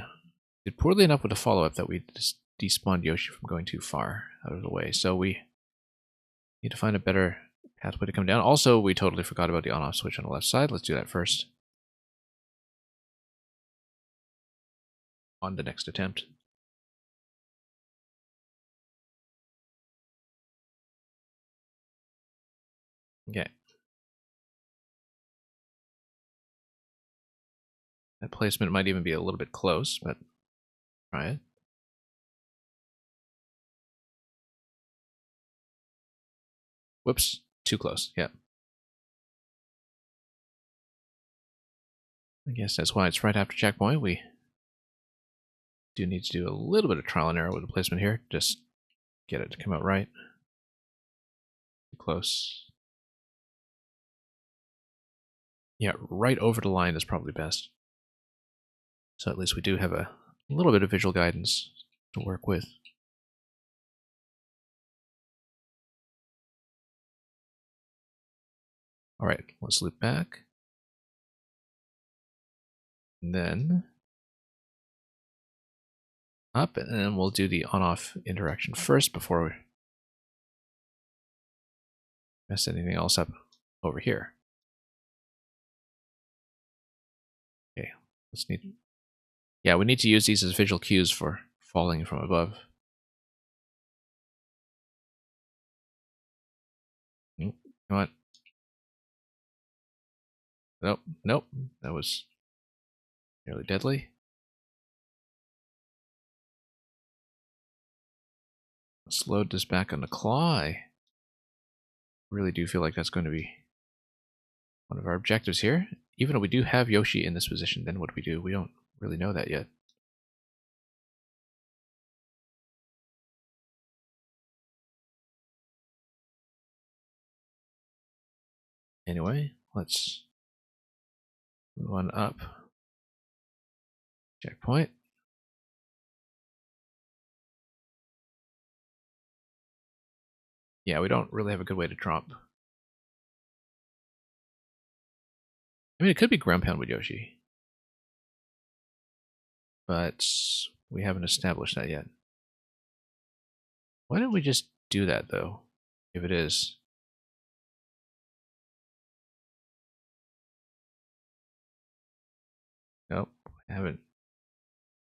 did poorly enough with the follow-up that we just despawned Yoshi from going too far out of the way. So we need to find a better pathway to come down. Also, we totally forgot about the on-off switch on the left side. Let's do that first. On the next attempt. Okay. That placement might even be a little bit close, but try it. Whoops, too close. Yeah. I guess that's why it's right after checkpoint. We do need to do a little bit of trial and error with the placement here. Just get it to come out right. Too close. Yeah, right over the line is probably best. So at least we do have a little bit of visual guidance to work with. All right, let's loop back. And then up, and then we'll do the on-off interaction first before we mess anything else up over here. Okay, let's need. Yeah, we need to use these as visual cues for falling from above. You know what? Nope, nope. That was nearly deadly. Let's load this back on the claw. I really do feel like that's going to be one of our objectives here. Even though we do have Yoshi in this position, then what do we do? We don't really know that yet. Anyway, let's move on up. Checkpoint. Yeah, we don't really have a good way to drop. I mean, it could be ground pound with Yoshi, but we haven't established that yet. Why don't we just do that, though, if it is? Nope, I haven't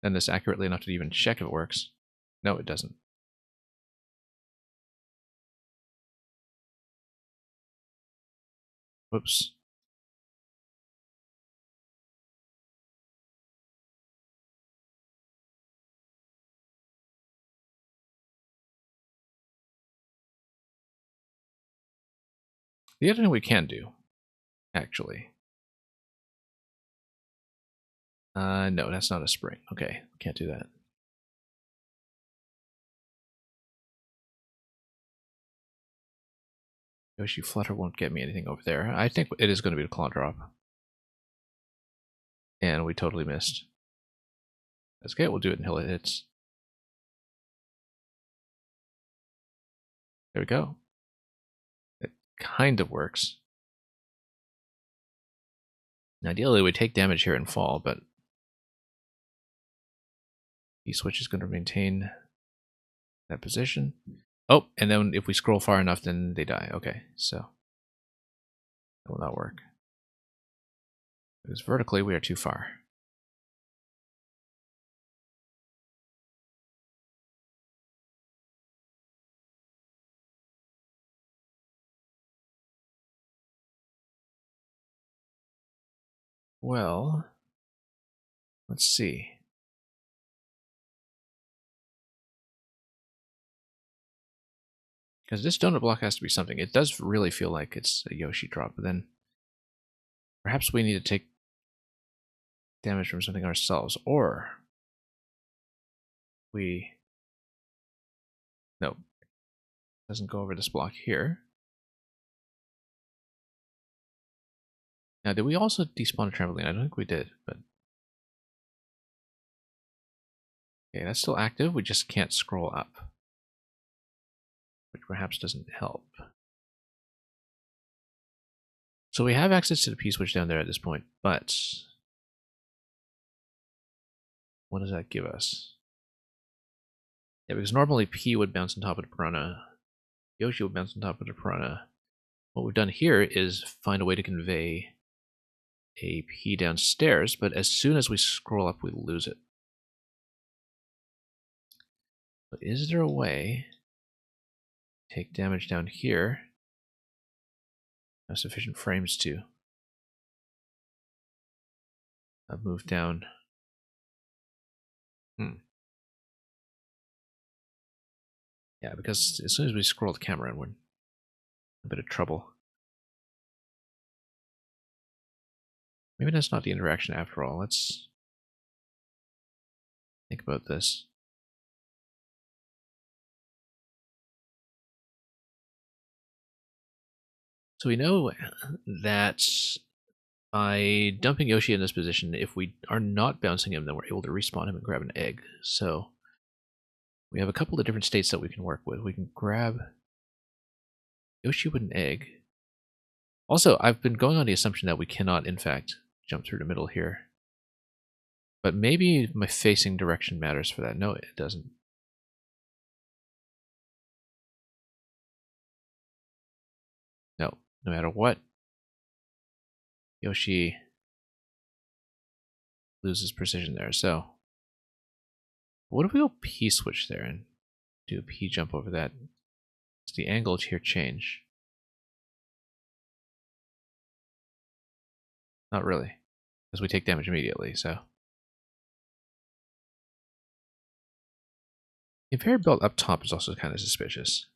done this accurately enough to even check if it works. No, it doesn't. Whoops. The other thing we can do, actually. No, that's not a spring. Okay, can't do that. Yoshi Flutter won't get me anything over there. I think it is going to be a claw drop. And we totally missed. That's okay, we'll do it until it hits. There we go. It kind of works. Ideally, we take damage here and fall, but P-switch is going to maintain that position. Oh, and then if we scroll far enough, then they die. Okay, so that will not work. Because vertically, we are too far. Well, let's see. Because this donut block has to be something. It does really feel like it's a Yoshi drop, but then perhaps we need to take damage from something ourselves, or we... No, doesn't go over this block here. Now, did we also despawn a trampoline? I don't think we did, but... Okay, that's still active. We just can't scroll up, which perhaps doesn't help. So we have access to the P-switch down there at this point, but what does that give us? Yeah, because normally P would bounce on top of the piranha. Yoshi would bounce on top of the piranha. What we've done here is find a way to convey a P downstairs, but as soon as we scroll up, we lose it. But is there a way to take damage down here have sufficient frames to move down. Yeah, because as soon as we scroll the camera in, we're in a bit of trouble. Maybe that's not the interaction after all. Let's think about this. So we know that by dumping Yoshi in this position, if we are not bouncing him, then we're able to respawn him and grab an egg. So we have a couple of different states that we can work with. We can grab Yoshi with an egg. Also, I've been going on the assumption that we cannot, in fact, jump through the middle here. But maybe my facing direction matters for that. No, it doesn't. No, no matter what, Yoshi loses precision there. So what if we go P-switch there and do a P-jump over that? Does the angle here change? Not really, because we take damage immediately, so. The conveyor belt up top is also kind of suspicious.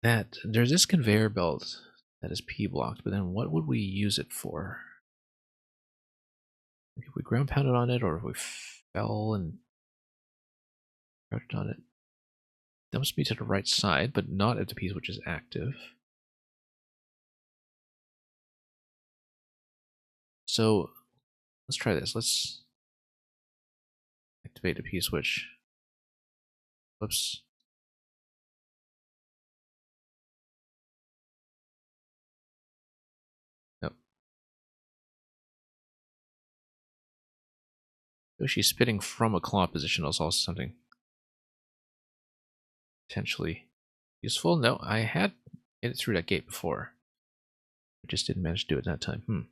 That there's this conveyor belt that is P-blocked, but then what would we use it for? If we ground pounded on it, or if we fell and crouched on it. That must be to the right side, but not at the piece which is active. So let's try this. Let's activate a P-switch. Whoops. Nope. Yoshi spitting from a claw position is also something potentially useful. No, I had hit it through that gate before. I just didn't manage to do it that time.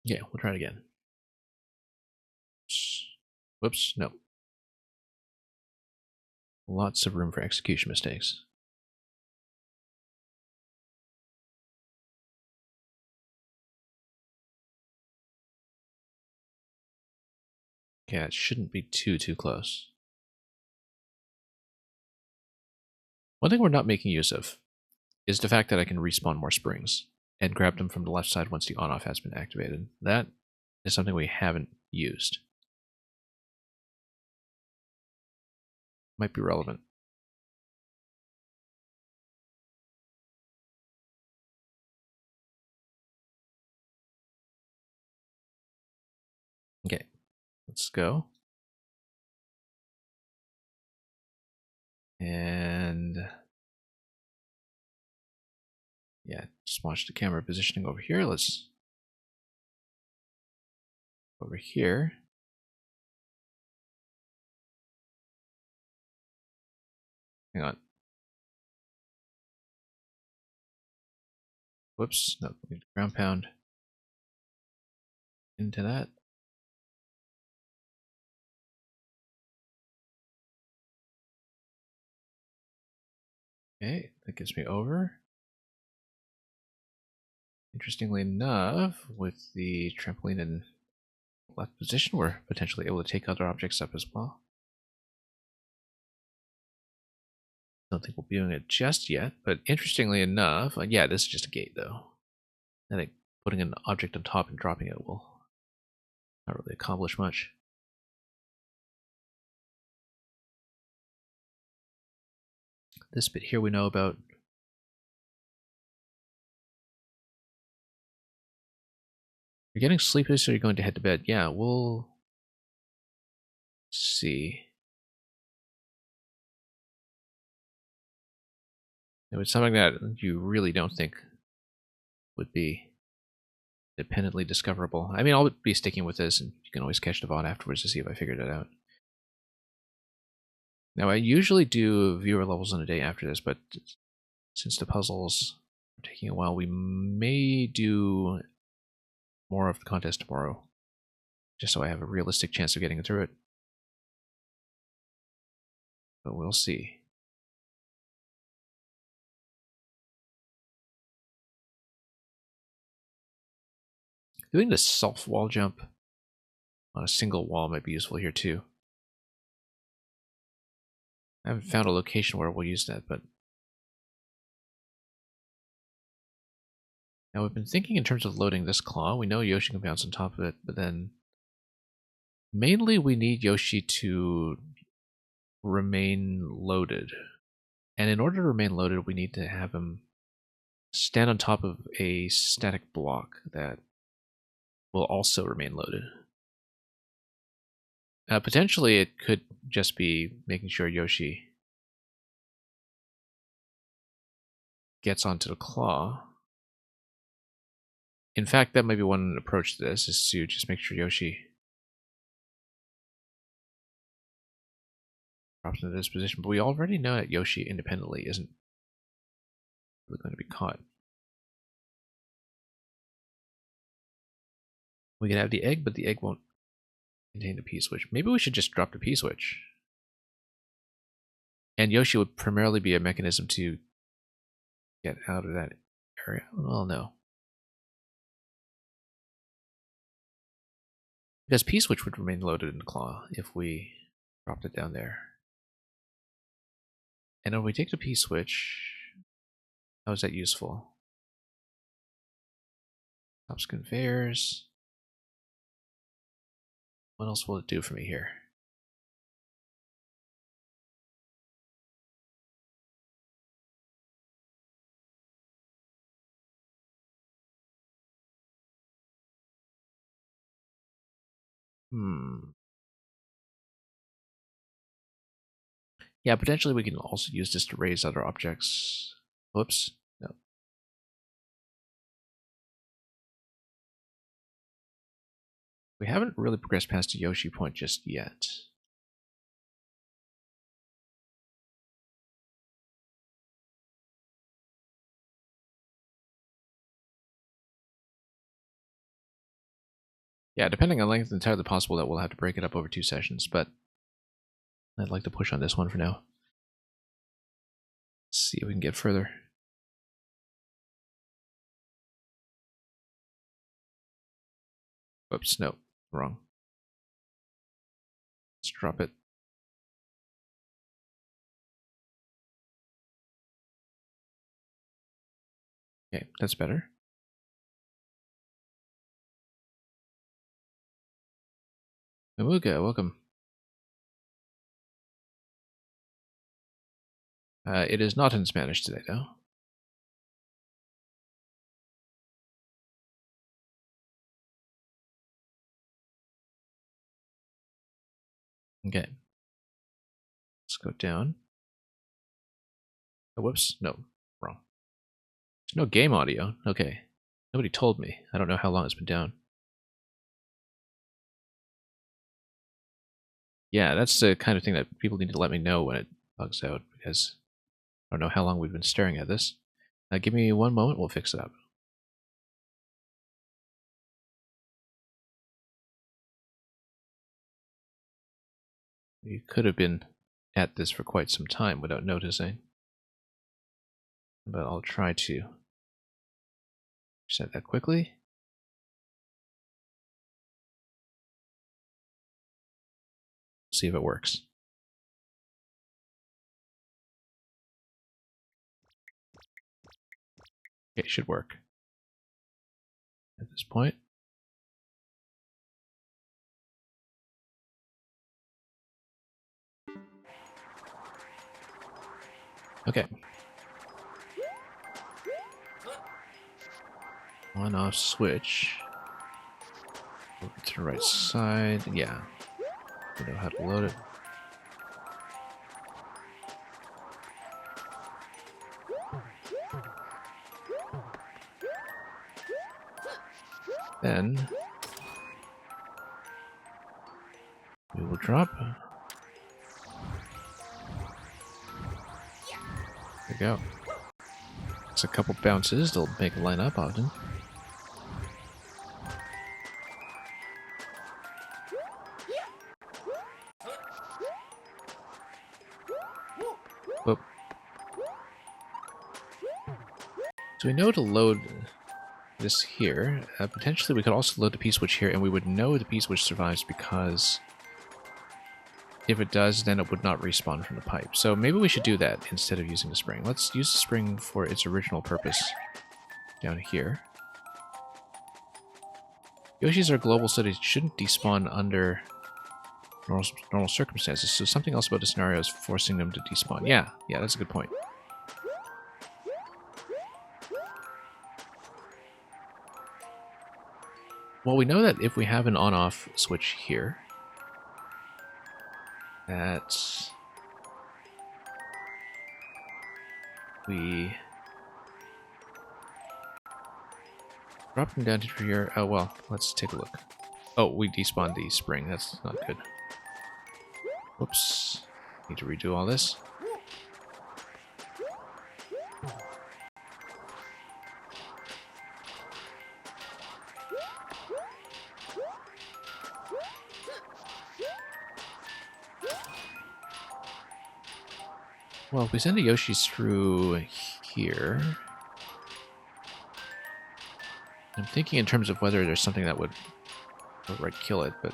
Yeah, we'll try it again. Whoops, no. Lots of room for execution mistakes. Yeah, it shouldn't be too close. One thing we're not making use of is the fact that I can respawn more springs and grab them from the left side once the on-off has been activated. That is something we haven't used. Might be relevant. Okay, let's go. And yeah, just watch the camera positioning over here. Let's over here. Hang on. Whoops, no, need to ground pound into that. Okay, that gets me over. Interestingly enough, with the trampoline in left position, we're potentially able to take other objects up as well. Don't think we'll be doing it just yet, but interestingly enough, yeah, this is just a gate though. I think putting an object on top and dropping it will not really accomplish much. This bit here we know about. You're getting sleepy, so you're going to head to bed. Yeah, we'll see. If it's something that you really don't think would be independently discoverable. I mean, I'll be sticking with this, and you can always catch the VOD afterwards to see if I figured it out. Now, I usually do viewer levels on a day after this, but since the puzzles are taking a while, we may do more of the contest tomorrow, just so I have a realistic chance of getting through it. But we'll see. Doing the self wall jump on a single wall might be useful here too. I haven't found a location where we'll use that, but now we've been thinking in terms of loading this claw. We know Yoshi can bounce on top of it, but then mainly we need Yoshi to remain loaded. And in order to remain loaded, we need to have him stand on top of a static block that will also remain loaded. Potentially, it could just be making sure Yoshi gets onto the claw. In fact, that might be one approach to this, is to just make sure Yoshi drops into this position. But we already know that Yoshi independently isn't really going to be caught. We can have the egg, but the egg won't contain the P-switch. Maybe we should just drop the P-switch. And Yoshi would primarily be a mechanism to get out of that area. Well, no. Because P-switch would remain loaded in the claw if we dropped it down there. And when we take the P-switch, how is that useful? Stops conveyors. What else will it do for me here? Yeah, potentially we can also use this to raise other objects. Whoops. No. We haven't really progressed past the Yoshi point just yet. Yeah, depending on length, it's entirely possible that we'll have to break it up over 2 sessions, but I'd like to push on this one for now. See if we can get further. Whoops, no, wrong. Let's drop it. Okay, that's better. Amuga, welcome. It is not in Spanish today, though. Okay. Let's go down. Oh, whoops, no, wrong. There's no game audio. Okay. Nobody told me. I don't know how long it's been down. Yeah, that's the kind of thing that people need to let me know when it bugs out, because I don't know how long we've been staring at this. Give me 1 moment, we'll fix it up. You could have been at this for quite some time without noticing. But I'll try to set that quickly. See if it works. Okay, it should work. At this point. Okay. On off switch. Over to the right side. Yeah. We know how to load it. Then we will drop. There we go. It's a couple bounces, they'll make a line up often. So we know to load this here. Potentially we could also load the P-switch here, and we would know the P-switch survives because if it does, then it would not respawn from the pipe. So maybe we should do that instead of using the spring. Let's use the spring for its original purpose down here. Yoshis are global, so they shouldn't despawn under normal circumstances. So something else about the scenario is forcing them to despawn. Yeah, that's a good point. Well, we know that if we have an on-off switch here, that we drop them down to here. Oh, well, let's take a look. Oh, we despawned the spring. That's not good. Whoops. Need to redo all this. Well, if we send the Yoshis through here, I'm thinking in terms of whether there's something that would outright kill it, but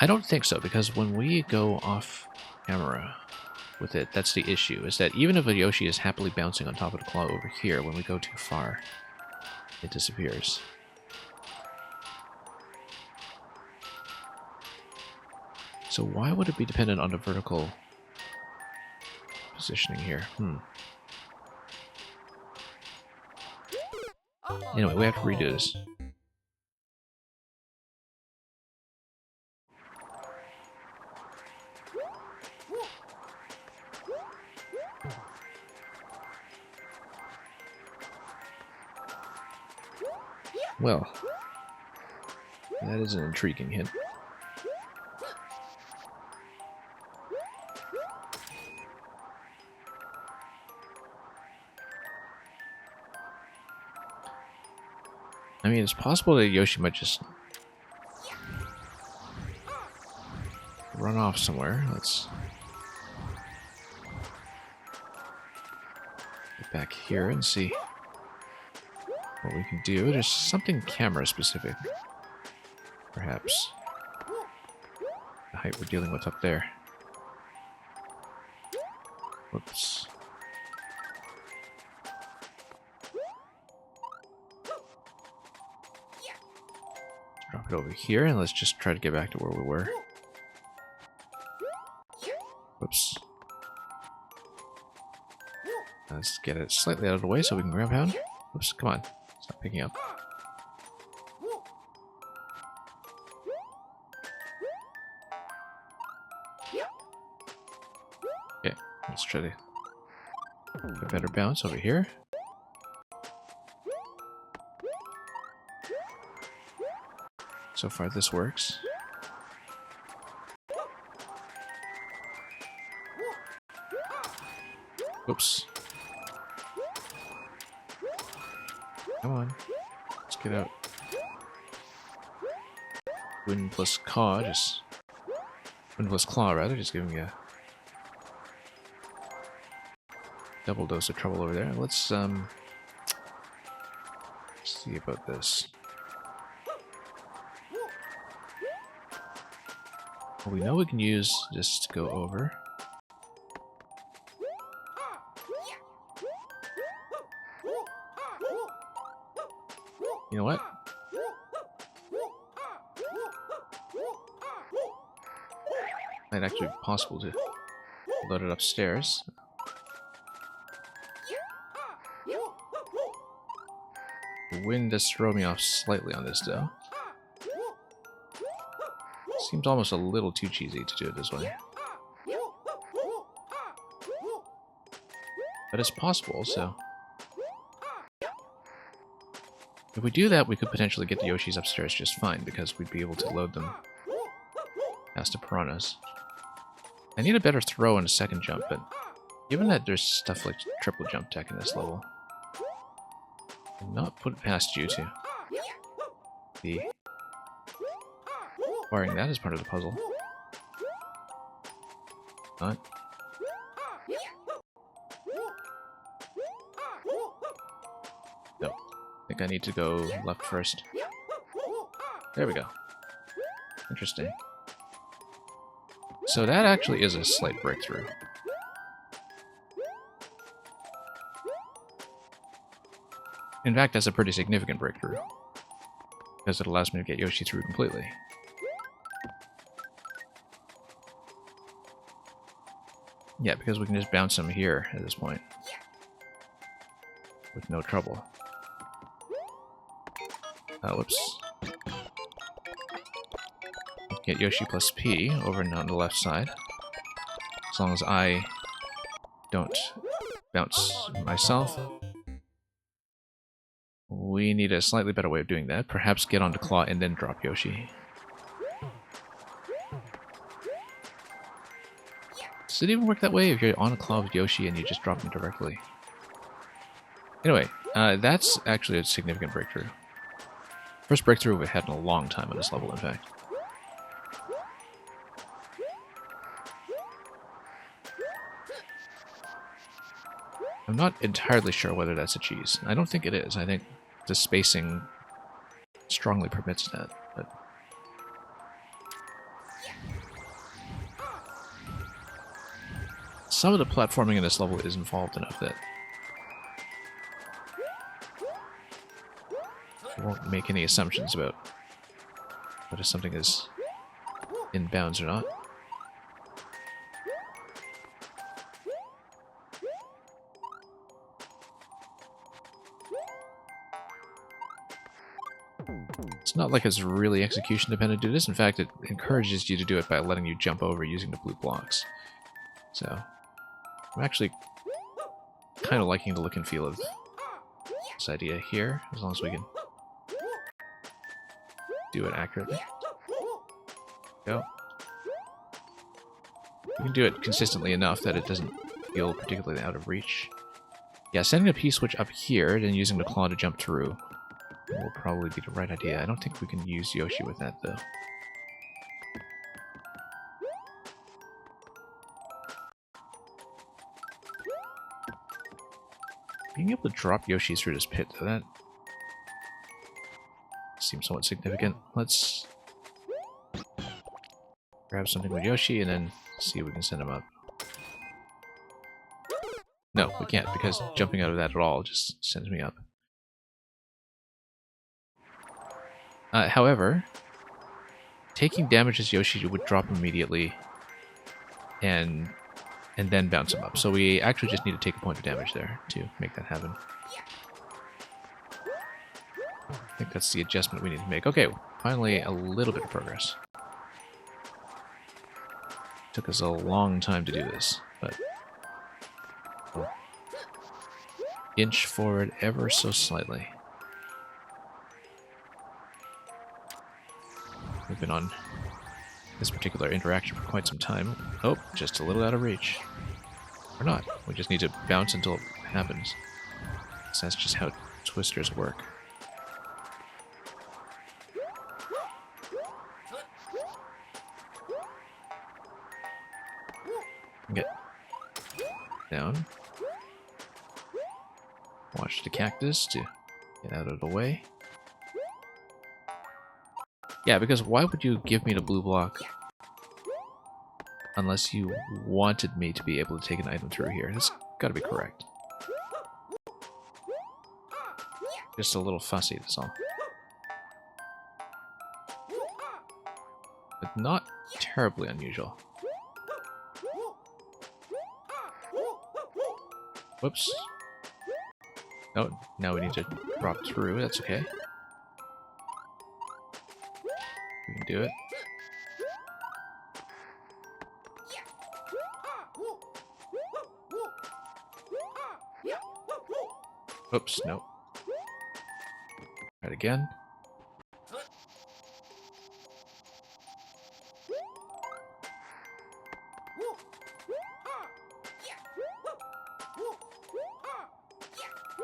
I don't think so, because when we go off camera with it, that's the issue, is that even if a Yoshi is happily bouncing on top of the claw over here, when we go too far, it disappears. So why would it be dependent on the vertical positioning here? Anyway, we have to redo this. Well, that is an intriguing hint. I mean, it's possible that Yoshi might just run off somewhere. Let's get back here and see what we can do. There's something camera specific, perhaps. The height we're dealing with up there. Whoops. Drop it over here, and let's just try to get back to where we were. Whoops. Let's get it slightly out of the way so we can grab pound. Whoops, come on. Stop picking up. Okay, let's try to get a better bounce over here. So far this works. Oops. Come on. Let's get out. Wind plus claw, just... Wind plus claw, rather, just giving me a double dose of trouble over there. Let's see about this. Well, we know we can use this to go over. You know what? Might actually be possible to load it upstairs. The wind does throw me off slightly on this, though. Seems almost a little too cheesy to do it this way. But it's possible, so... If we do that, we could potentially get the Yoshis upstairs just fine, because we'd be able to load them past the piranhas. I need a better throw and a second jump, but given that there's stuff like triple jump tech in this level, I'm not put it past you to be acquiring that as part of the puzzle. Not. think I need to go left first. There we go. Interesting. So that actually is a slight breakthrough. In fact, that's a pretty significant breakthrough, because it allows me to get Yoshi through completely. Yeah, because we can just bounce him here at this point with no trouble. Whoops. Get Yoshi plus P over and on the left side. As long as I don't bounce myself. We need a slightly better way of doing that. Perhaps get onto Claw and then drop Yoshi. Does it even work that way if you're on a Claw with Yoshi and you just drop him directly? Anyway, that's actually a significant breakthrough. First breakthrough we've had in a long time on this level, in fact. I'm not entirely sure whether that's a cheese. I don't think it is. I think the spacing strongly permits that. But some of the platforming in this level is involved enough that I won't make any assumptions about whether something is in bounds or not. It's not like it's really execution dependent to this. In fact, it encourages you to do it by letting you jump over using the blue blocks. So, I'm actually kind of liking the look and feel of this idea here, as long as we can do it accurately. Go. We can do it consistently enough that it doesn't feel particularly out of reach. Yeah, sending a P-switch up here, then using the claw to jump through will probably be the right idea. I don't think we can use Yoshi with that, though. Being able to drop Yoshi through this pit, though, that seems somewhat significant. Let's grab something with Yoshi and then see if we can send him up. No, we can't, because jumping out of that at all just sends me up. However, taking damage as Yoshi would drop immediately and then bounce him up. So we actually just need to take a point of damage there to make that happen. I think that's the adjustment we need to make. Okay, finally a little bit of progress. Took us a long time to do this, but we'll inch forward ever so slightly. We've been on this particular interaction for quite some time. Oh, just a little out of reach. Or not. We just need to bounce until it happens. So that's just how twisters work. Get down. Watch the cactus to get out of the way. Yeah, because why would you give me the blue block unless you wanted me to be able to take an item through here? That's gotta be correct. Just a little fussy, that's all. But not terribly unusual. Whoops. Oh, now we need to drop through, that's okay. We can do it. Oops, no. Try it again.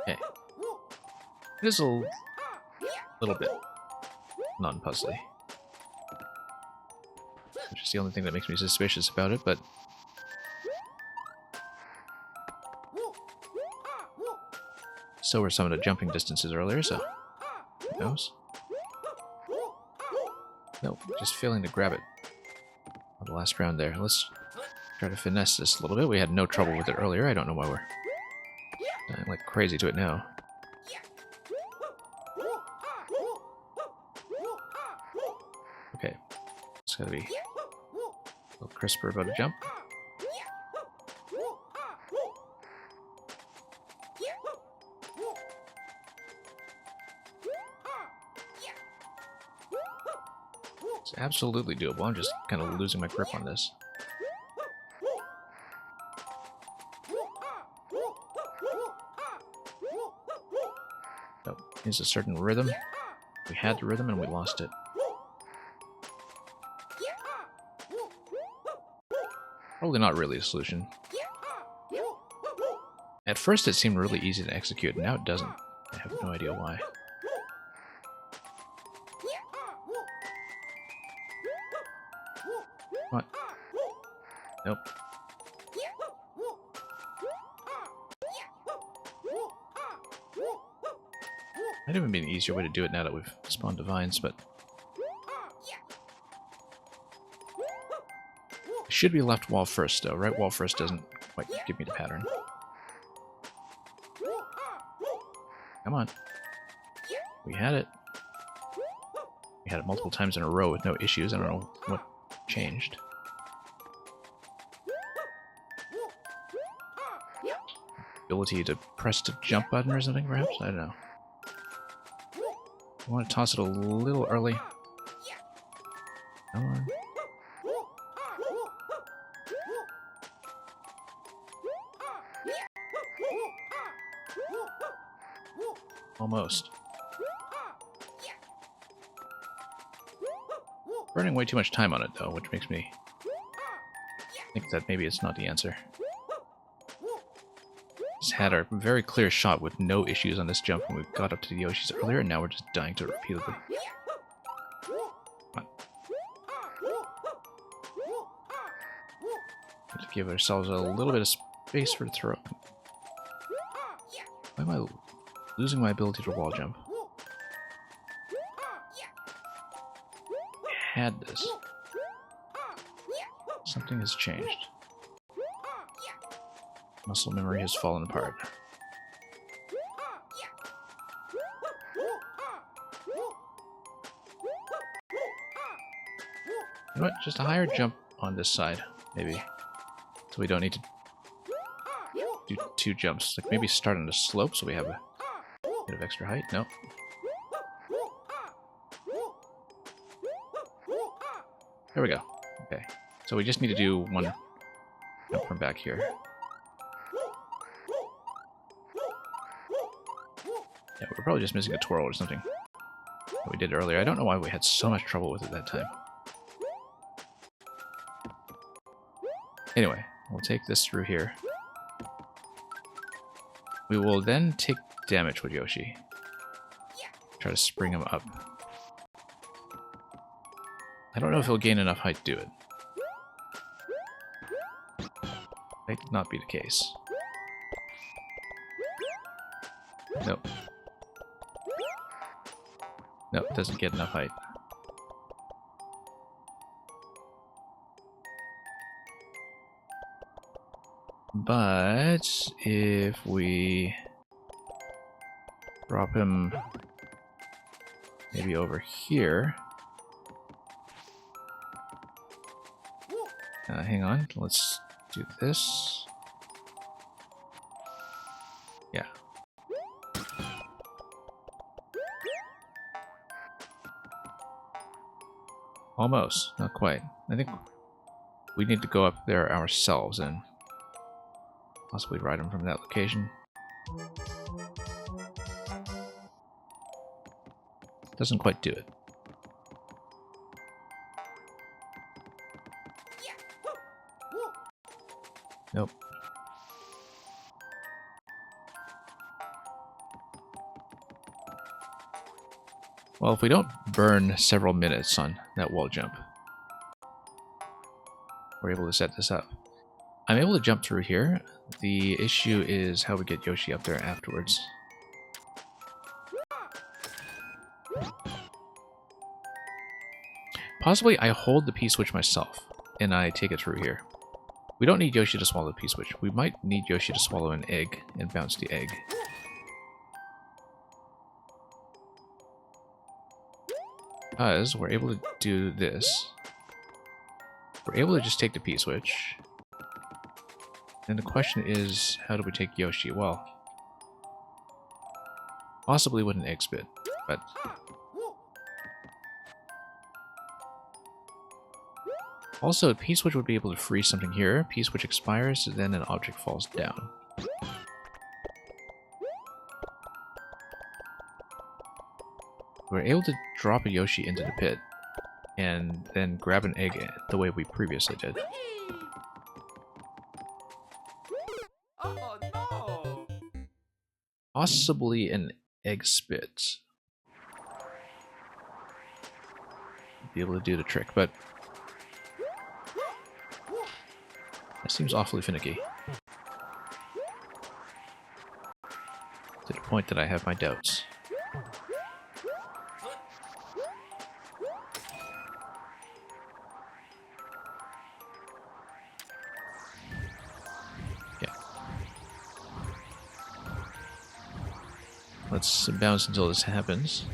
Okay. It is a little bit non-puzzly. Which is the only thing that makes me suspicious about it, but so were some of the jumping distances earlier, so knows. Nope, just failing to grab it on the last round there. Let's try to finesse this a little bit. We had no trouble with it earlier. I don't know why we're dying like crazy to it now. Okay, it's gotta be a little crisper about a jump. It's absolutely doable. I'm just kind of losing my grip on this. Oh, there's a certain rhythm. We had the rhythm and we lost it. Probably not really a solution. At first it seemed really easy to execute, and now it doesn't. I have no idea why. What? Nope. Might even be an easier way to do it now that we've spawned divines, but it should be left wall first, though. Right wall first doesn't quite give me the pattern. Come on. We had it. We had it multiple times in a row with no issues. I don't know what changed. Ability to press the jump button or something, perhaps? I don't know. I want to toss it a little early. Come on. Almost. Burning way too much time on it, though, which makes me think that maybe it's not the answer. Just had our very clear shot with no issues on this jump when we got up to the Yoshis earlier, and now we're just dying to it repeatedly. Come on. Let's give ourselves a little bit of space for the throw. Why am I losing my ability to wall jump? I had this. Something has changed. Muscle memory has fallen apart. You know what? Just a higher jump on this side, maybe. So we don't need to do 2 jumps. Like maybe start on the slope so we have a bit of extra height. No. There we go. Okay. So we just need to do 1 jump from back here. Yeah, we're probably just missing a twirl or something that we did earlier. I don't know why we had so much trouble with it that time. Anyway, we'll take this through here. We will then take damage with Yoshi. Try to spring him up. I don't know if he'll gain enough height to do it. Might not be the case. Nope. Nope, doesn't get enough height. But if we drop him maybe over here. Hang on, let's do this. Yeah. Almost, not quite. I think we need to go up there ourselves and possibly ride him from that location. Doesn't quite do it. Nope. Well, if we don't burn several minutes on that wall jump, we're able to set this up. I'm able to jump through here. The issue is how we get Yoshi up there afterwards. Possibly I hold the P-switch myself, and I take it through here. We don't need Yoshi to swallow the P-switch. We might need Yoshi to swallow an egg and bounce the egg. Because we're able to do this. We're able to just take the P-switch. And the question is, how do we take Yoshi? Well, possibly with an egg spit, but... Also, P-switch would be able to freeze something here. P-switch expires, then an object falls down. We're able to drop a Yoshi into the pit, and then grab an egg the way we previously did. Oh no! Possibly an egg spit. Be able to do the trick, but that seems awfully finicky. To the point that I have my doubts. Yeah. Let's bounce until this happens.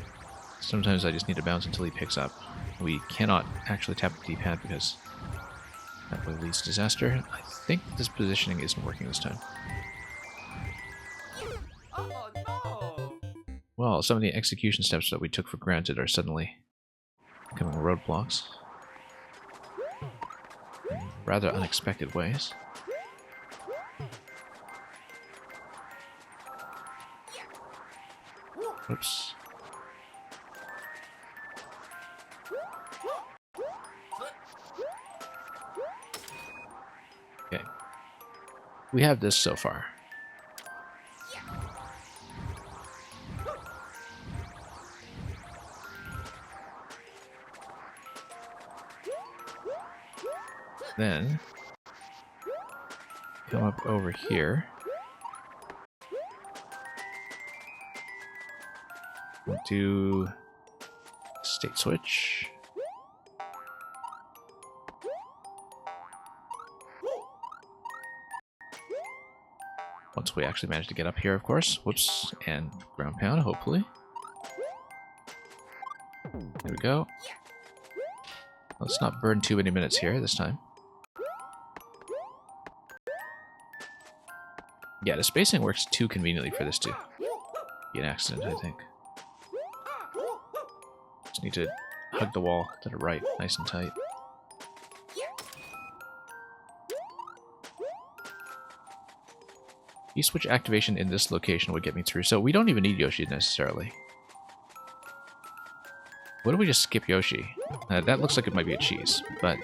Sometimes I just need to bounce until he picks up. We cannot actually tap the D-pad because that would lead to disaster. I think this positioning isn't working this time. Oh no! Well, some of the execution steps that we took for granted are suddenly becoming roadblocks. In rather unexpected ways. Oops. Okay. We have this so far. Then come up over here. We'll do state switch. Once we actually manage to get up here, of course. Whoops. And ground pound, hopefully. There we go. Let's not burn too many minutes here this time. Yeah, the spacing works too conveniently for this to be an accident, I think. Just need to hug the wall to the right, nice and tight. E-switch activation in this location would get me through, so we don't even need Yoshi necessarily. What if we just skip Yoshi? That looks like it might be a cheese, but...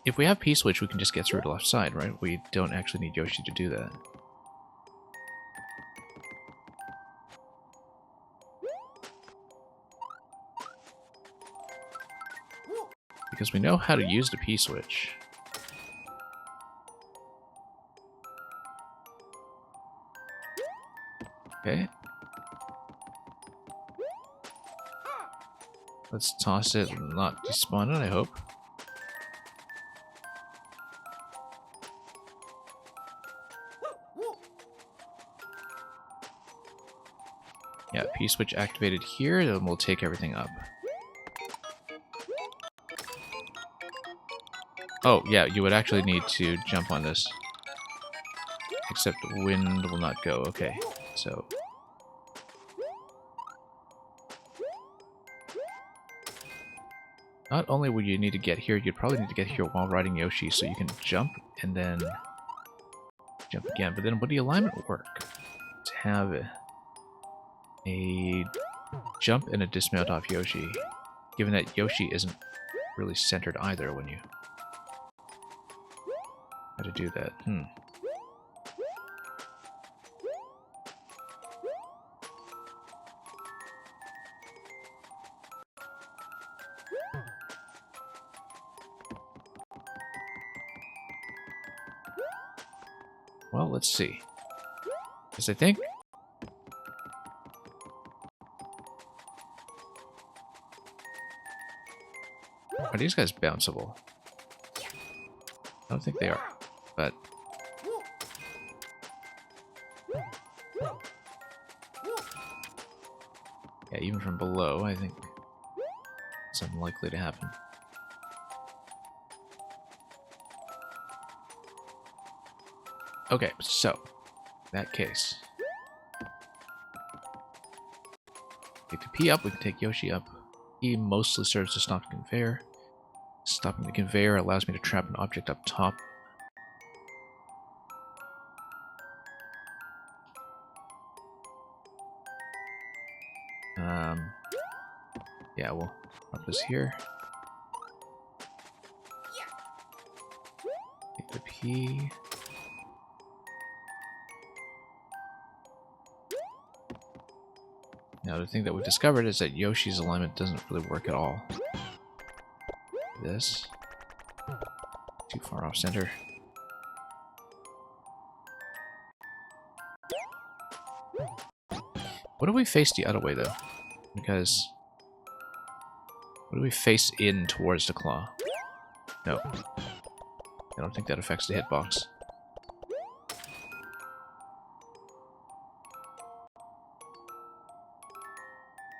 if we have P-switch, we can just get through the left side, right? We don't actually need Yoshi to do that. Because we know how to use the P-switch. Okay. Let's toss it and not despawn it, I hope. Yeah, P-switch activated here, then we'll take everything up. Oh, yeah, you would actually need to jump on this. Except wind will not go. Okay, so... not only would you need to get here, you'd probably need to get here while riding Yoshi, so you can jump and then jump again. But then would the alignment work to have a jump and a dismount off Yoshi, given that Yoshi isn't really centered either when you how to do that? Well, let's see. Because I think Are these guys bounceable? I don't think they are, but... Yeah, even from below, I think it's unlikely to happen. Okay, so, in that case... Take the P up, we can take Yoshi up. He mostly serves to stop the conveyor. Stopping the conveyor allows me to trap an object up top. Yeah, we'll drop this here. Take the P. Now, the thing that we've discovered is that Yoshi's alignment doesn't really work at all. This. Too far off center. What do we face the other way, though? Because... What do we face in towards the claw? No. I don't think that affects the hitbox.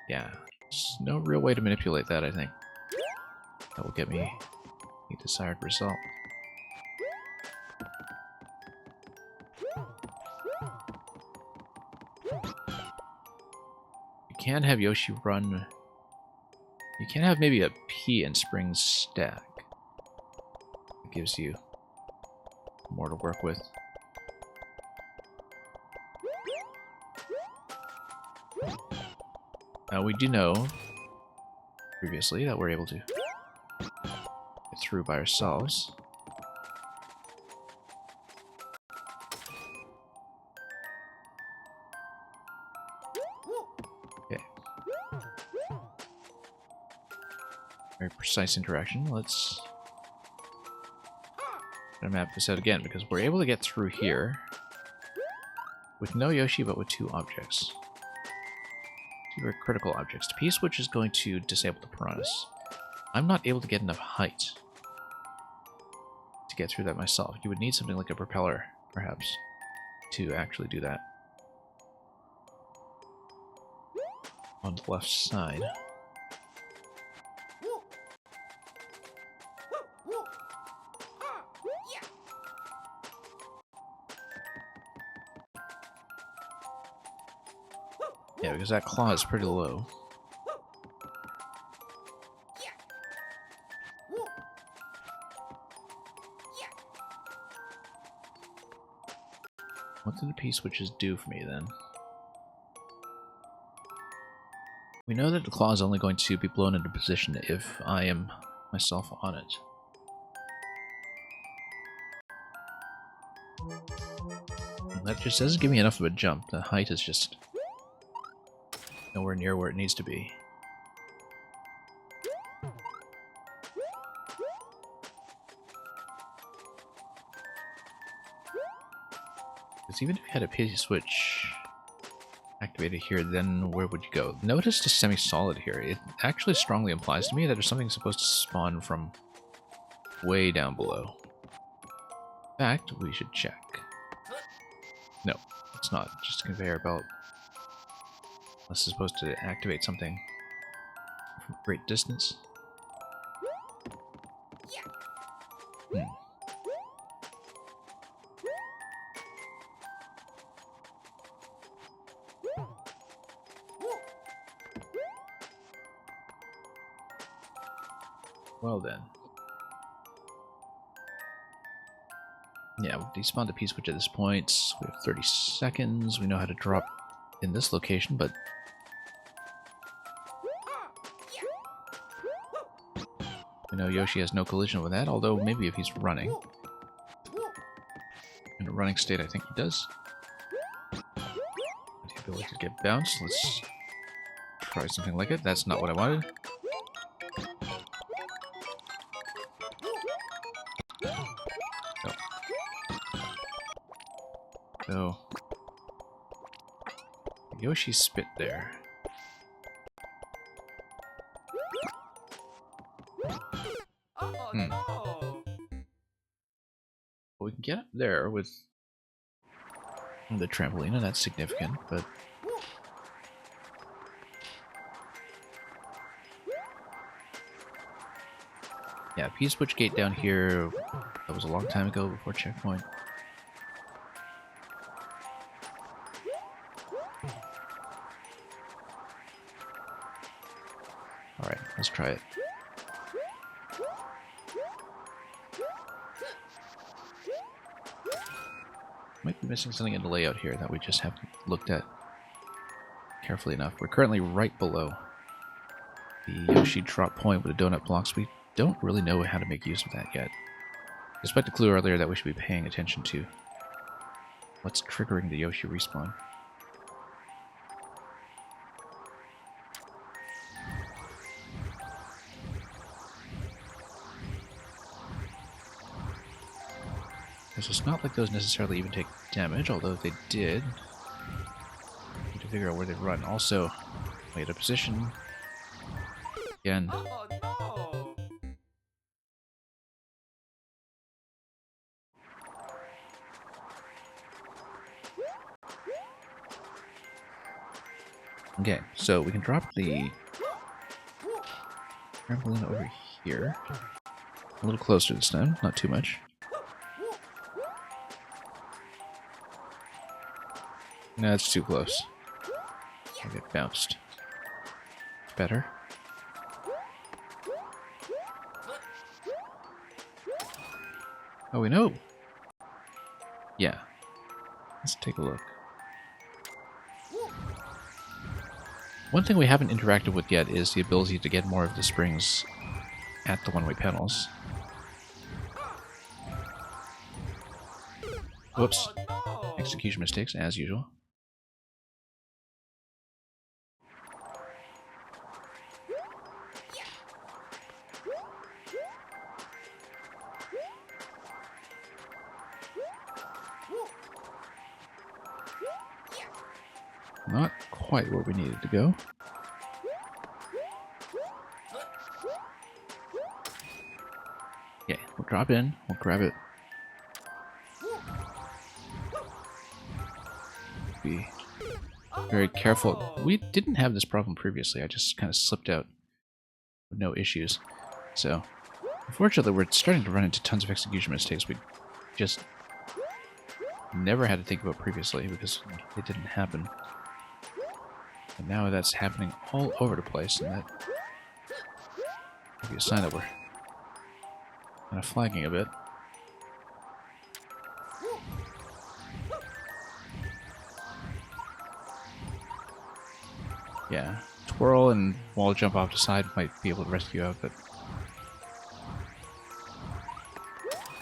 Yeah. There's no real way to manipulate that, I think. That will get me the desired result. You can have Yoshi run... You can have maybe a P and spring stack. It gives you more to work with. Now we do know previously that we're able to get through by ourselves. Okay. Very precise interaction. Let's map this out again, because we're able to get through here with no Yoshi, but with two objects. Two very critical objects. The P-switch is going to disable the piranhas. I'm not able to get enough height to get through that myself. You would need something like a propeller, perhaps, to actually do that. On the left side. Yeah, because that claw is pretty low. What did the P-switches do for me, then? We know that the claw is only going to be blown into position if I am myself on it. And that just doesn't give me enough of a jump. The height is just nowhere near where it needs to be. Because even if you had a P-switch activated here, then where would you go? Notice the semi-solid here. It actually strongly implies to me that there's something supposed to spawn from way down below. In fact, we should check. No, it's not. Just a conveyor belt. This is supposed to activate something from a great distance. Well then. Yeah, we've despawned the P-switch at this point. We have 30 seconds. We know how to drop in this location, but... We know Yoshi has no collision with that, although maybe if he's running. In a running state, I think he does. The ability to get bounced. Let's try something like it. That's not what I wanted. So, Yoshi spit there. Hmm. no! We can get up there with the trampoline, and that's significant, but yeah, P-switch gate down here, that was a long time ago before checkpoint. Alright, let's try it. Might be missing something in the layout here that we just haven't looked at carefully enough. We're currently right below the Yoshi drop point with the donut blocks. We don't really know how to make use of that yet. Despite the clue earlier that we should be paying attention to what's triggering the Yoshi respawn. Because it's not like those necessarily even take damage, although if they did, need to figure out where they run. Also, wait, a position. Again, Oh no! okay, so we can drop the trampoline over here. A little closer this time, not too much. No, it's too close. I'll get bounced. Better. Oh, we know. Yeah. Let's take a look. One thing we haven't interacted with yet is the ability to get more of the springs at the one-way panels. Whoops. Oh no! Execution mistakes, as usual. Not quite where we needed to go. Okay, we'll drop in, we'll grab it. Be very careful. We didn't have this problem previously, I just kind of slipped out with no issues. So, unfortunately, we're starting to run into tons of execution mistakes we just never had to think about previously because it didn't happen. And now that's happening all over the place, and that could be a sign that we're kind of flagging a bit. Yeah, twirl and wall jump off the side might be able to rescue out, but...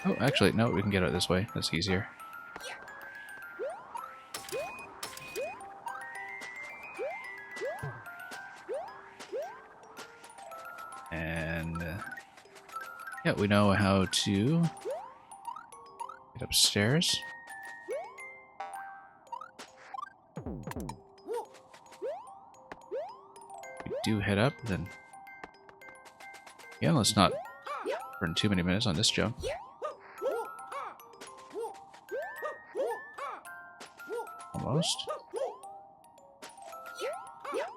Oh, actually, no, we can get out this way. That's easier. And... yeah, we know how to get upstairs. We do head up, then... yeah, let's not burn too many minutes on this jump. Almost.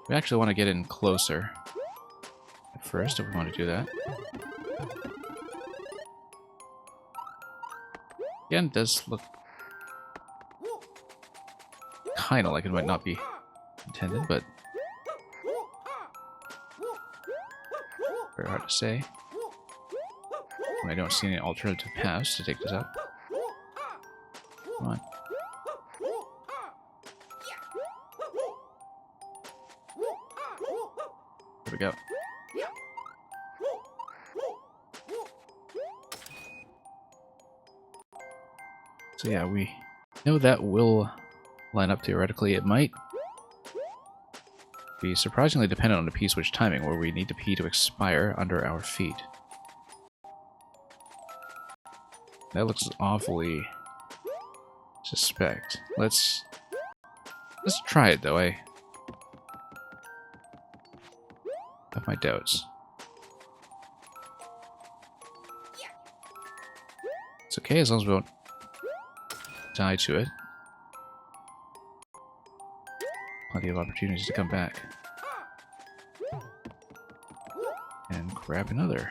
We actually want to get in closer at first if we want to do that. Again, it does look kind of like it might not be intended, but very hard to say. I don't see any alternative paths to take this up. Come on. There we go. So yeah, we know that will line up theoretically. It might be surprisingly dependent on the P-switch timing, where we need the P to expire under our feet. That looks awfully suspect. Let's try it though. I have my doubts. It's okay as long as we don't die to it. Plenty of opportunities to come back. And grab another.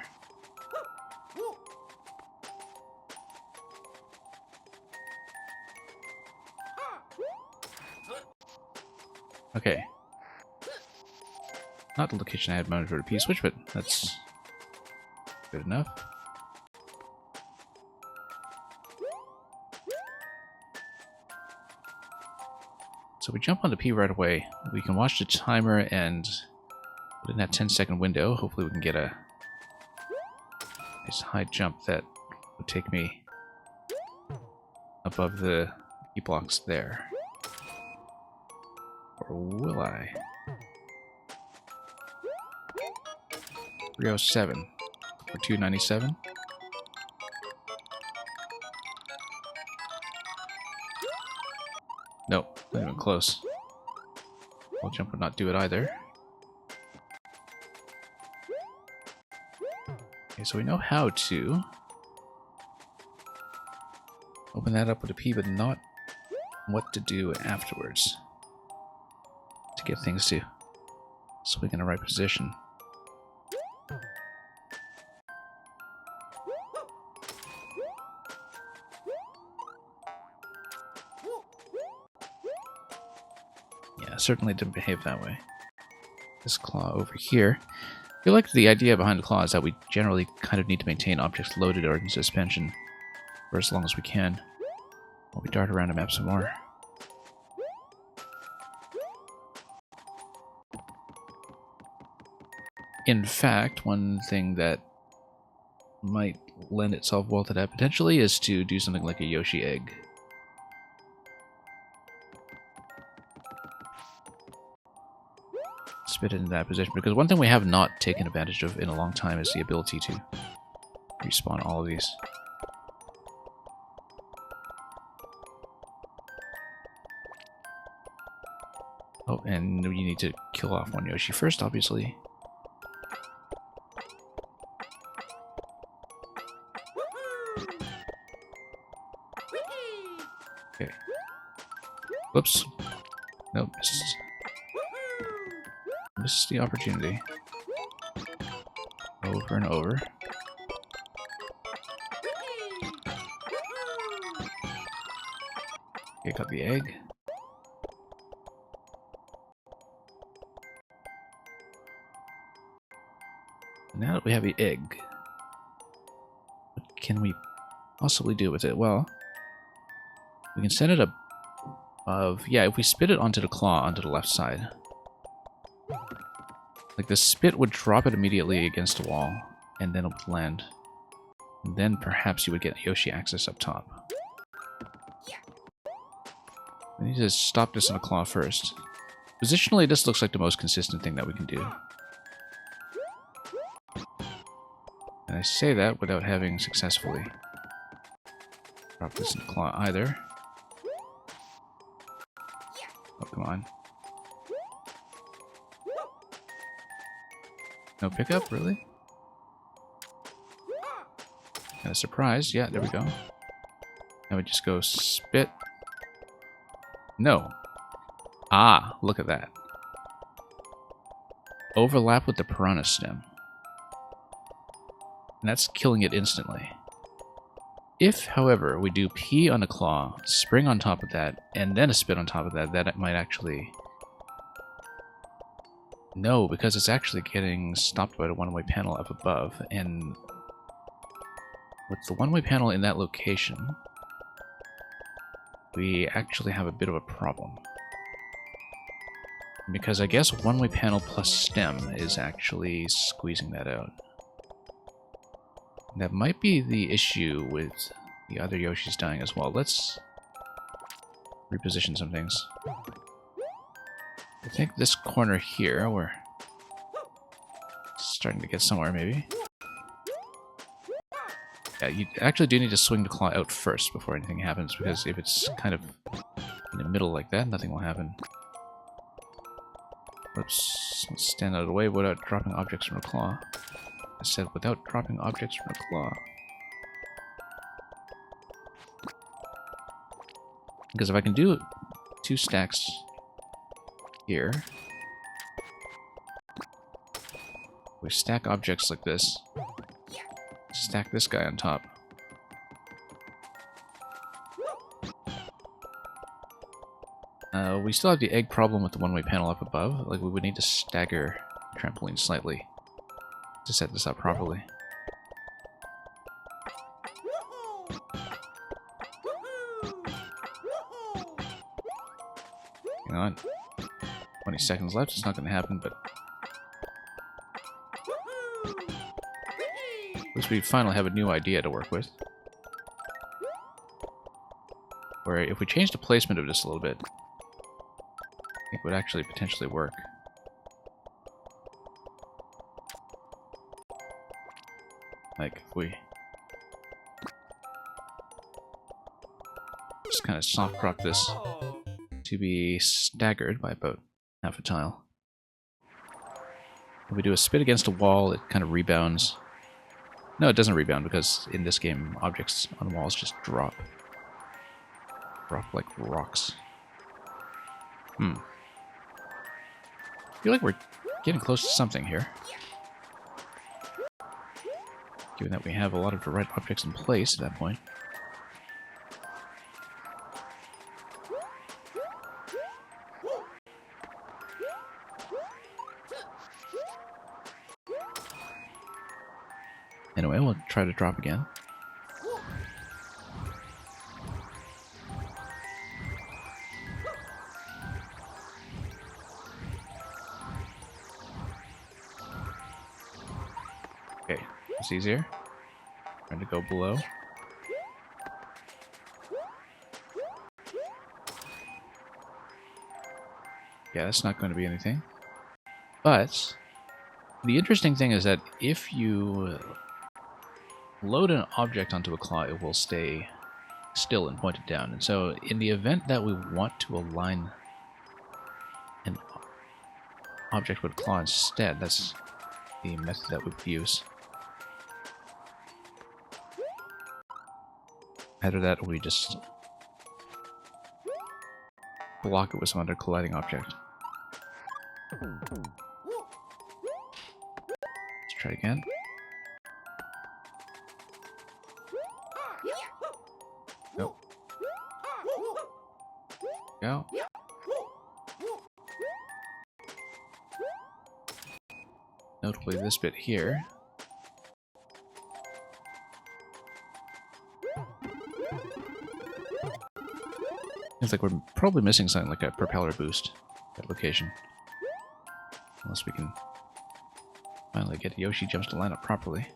Okay. Not the location I had mounted for the P-switch, but that's good enough. So we jump onto P right away. We can watch the timer and within that 10-second window, hopefully we can get a nice high jump that would take me above the P blocks there. Or will I? 307 for 297. Nope, not even close. Wall jump would not do it either. Okay, so we know how to open that up with a P, but not what to do afterwards to get things to swing in the right position. Yeah, certainly didn't behave that way. This claw over here. I feel like the idea behind the claw is that we generally kind of need to maintain objects loaded or in suspension for as long as we can while we dart around the map some more. In fact, one thing that might lend itself well to that potentially is to do something like a Yoshi egg. Spit it in that position, because one thing we have not taken advantage of in a long time is the ability to respawn all of these. Oh, and you need to kill off one Yoshi first, obviously. Okay. Whoops. Nope. Missed the opportunity. Over and over. Okay, got the egg. Now that we have the egg, what can we possibly do with it? Well, we can send it above. Yeah, if we spit it onto the claw onto the left side. Like, the spit would drop it immediately against the wall, and then it would land. And then perhaps you would get Yoshi access up top. We need to stop this on a claw first. Positionally, this looks like the most consistent thing that we can do. And I say that without having successfully dropped this in the claw either. Oh, come on. No pickup, really? Kind of surprised. Yeah, there we go. Now we just go spit. No. Ah, look at that. Overlap with the piranha stem. And that's killing it instantly. If, however, we do P on the claw, spring on top of that, and then a spit on top of that, that might actually... No, because it's actually getting stopped by the one-way panel up above, and with the one-way panel in that location, we actually have a bit of a problem. Because I guess one-way panel plus stem is actually squeezing that out. That might be the issue with the other Yoshis dying as well. Let's reposition some things. I think this corner here, we're starting to get somewhere, maybe. Yeah, you actually do need to swing the claw out first before anything happens, because if it's kind of in the middle like that, nothing will happen. Whoops, let's stand out of the way without dropping objects from the claw. I said without dropping objects from the claw. Because if I can do 2 stacks here, we stack objects like this, stack this guy on top. We still have the egg problem with the one-way panel up above. Like, we would need to stagger trampoline slightly to set this up properly. Hang on. 20 seconds left. It's not going to happen, but at least we finally have a new idea to work with. Where if we change the placement of this a little bit, I think it would actually potentially work. Like, if we just kind of soft crop this to be staggered by about half a tile. If we do a spit against a wall, it kind of rebounds. No, it doesn't rebound, because in this game, objects on walls just drop. Drop like rocks. I feel like we're getting close to something here. Given that we have a lot of the right objects in place at that point. Anyway, we'll try to drop again. Okay, it's easier. Trying to go below. Yeah, that's not going to be anything. But the interesting thing is that if you load an object onto a claw, it will stay still and pointed down. And so in the event that we want to align an object with a claw instead, that's the method that we would use. Either that or we just block it with some other colliding object. Let's try it again. Nope. Go. Notably this bit here. Seems like we're probably missing something like a propeller boost at that location. Unless we can finally get Yoshi jumps to line up properly.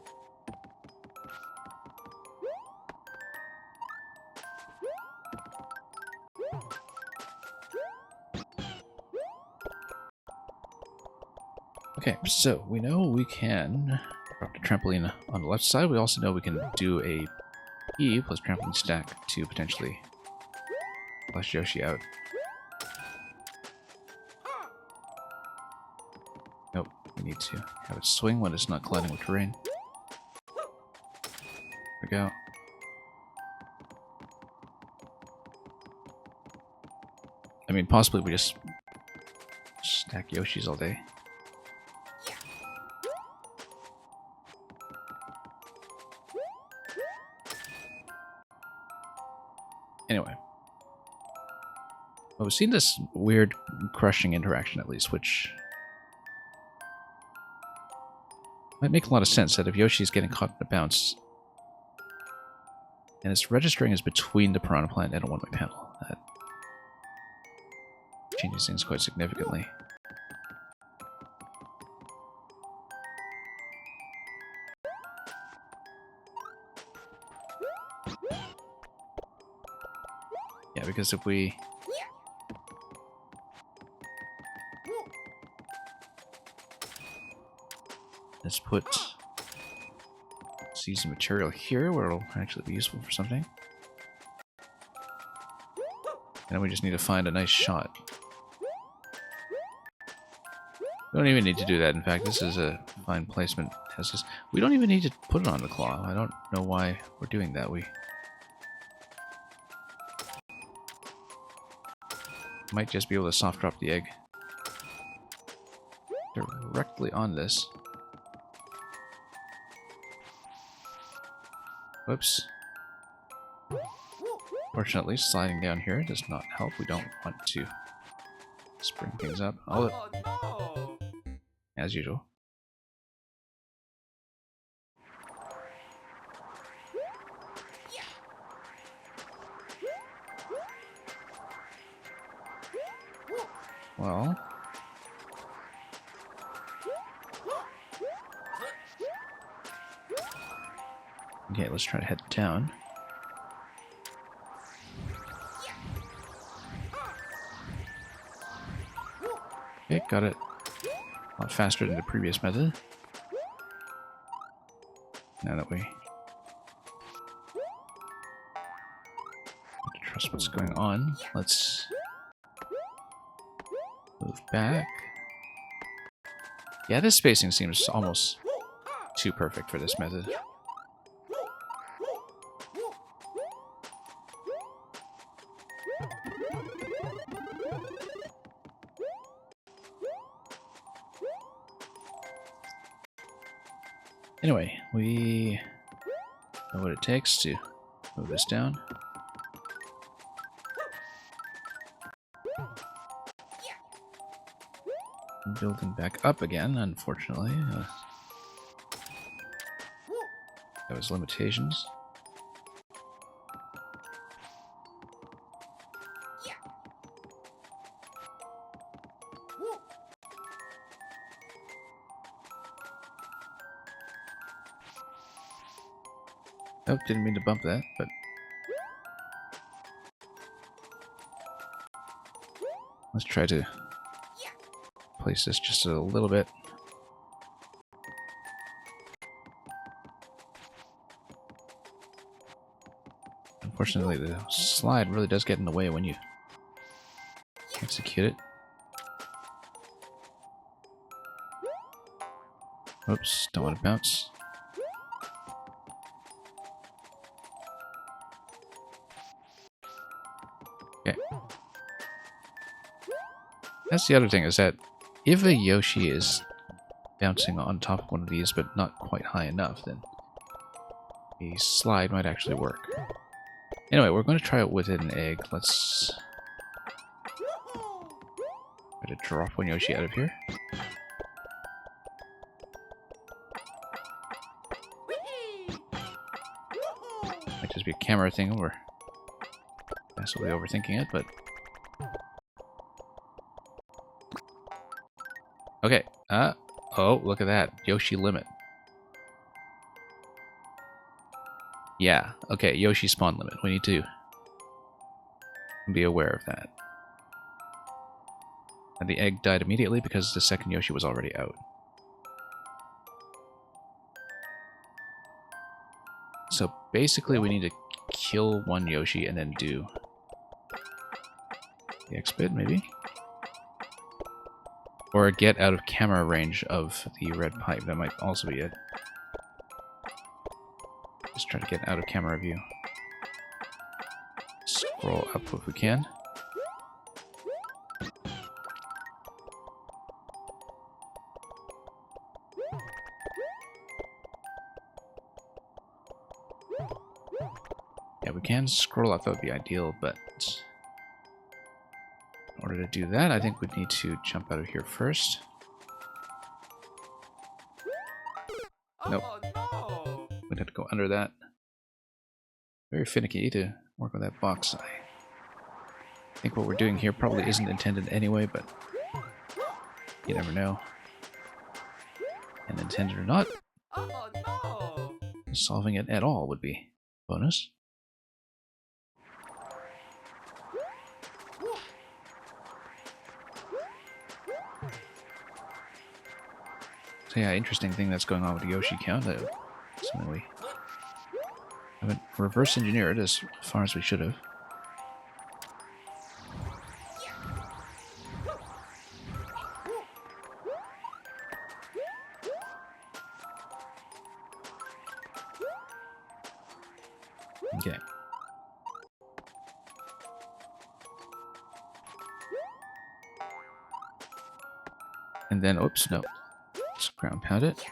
Okay, so we know we can drop the trampoline on the left side. We also know we can do a E plus trampoline stack to potentially flush Yoshi out. Nope, we need to have it swing when it's not colliding with terrain. There we go. I mean, possibly we just stack Yoshis all day. Anyway. Well, we've seen this weird crushing interaction at least, which might make a lot of sense that if Yoshi's getting caught in a bounce and it's registering as between the Piranha Plant and a one-way panel, that changes things quite significantly. Yeah, because if we let's put seasoned material here where it'll actually be useful for something. And then we just need to find a nice shot. We don't even need to do that. In fact, this is a fine placement. We don't even need to put it on the claw. I don't know why we're doing that. Might just be able to soft drop the egg directly on this. Whoops. Fortunately, sliding down here does not help. We don't want to spring things up. Oh no! As usual. Well. Okay, let's try to head down. Okay, got it. A lot faster than the previous method. Now that we trust what's going on, let's move back. Yeah, this spacing seems almost too perfect for this method. Anyway, we know what it takes to move this down. Building back up again, unfortunately. There was limitations. Oh, didn't mean to bump that, but let's try to place this just a little bit. Unfortunately, the slide really does get in the way when you execute it. Oops, don't want to bounce. Okay. That's the other thing, is that if a Yoshi is bouncing on top of one of these but not quite high enough, then a slide might actually work. Anyway, we're going to try it with an egg. Let's try to drop one Yoshi out of here. Might just be a camera thing, or massively overthinking it, but... Okay, oh, look at that. Yoshi limit. Yeah, okay, Yoshi spawn limit. We need to be aware of that. And the egg died immediately because the second Yoshi was already out. So basically we need to kill one Yoshi and then do the X-Bit, maybe? Or get out of camera range of the red pipe. That might also be it. Just try to get out of camera view. Scroll up if we can. Yeah, we can scroll up, that would be ideal, but in order to do that, I think we'd need to jump out of here first. Nope. Oh no! We'd have to go under that. Very finicky to work with that box. I think what we're doing here probably isn't intended anyway, but you never know. And intended or not, Oh no! solving it at all would be bonus. So yeah, interesting thing that's going on with the Yoshi count. Something we haven't reverse engineered as far as we should have. Okay. And then, oops, no. Let's ground pound it.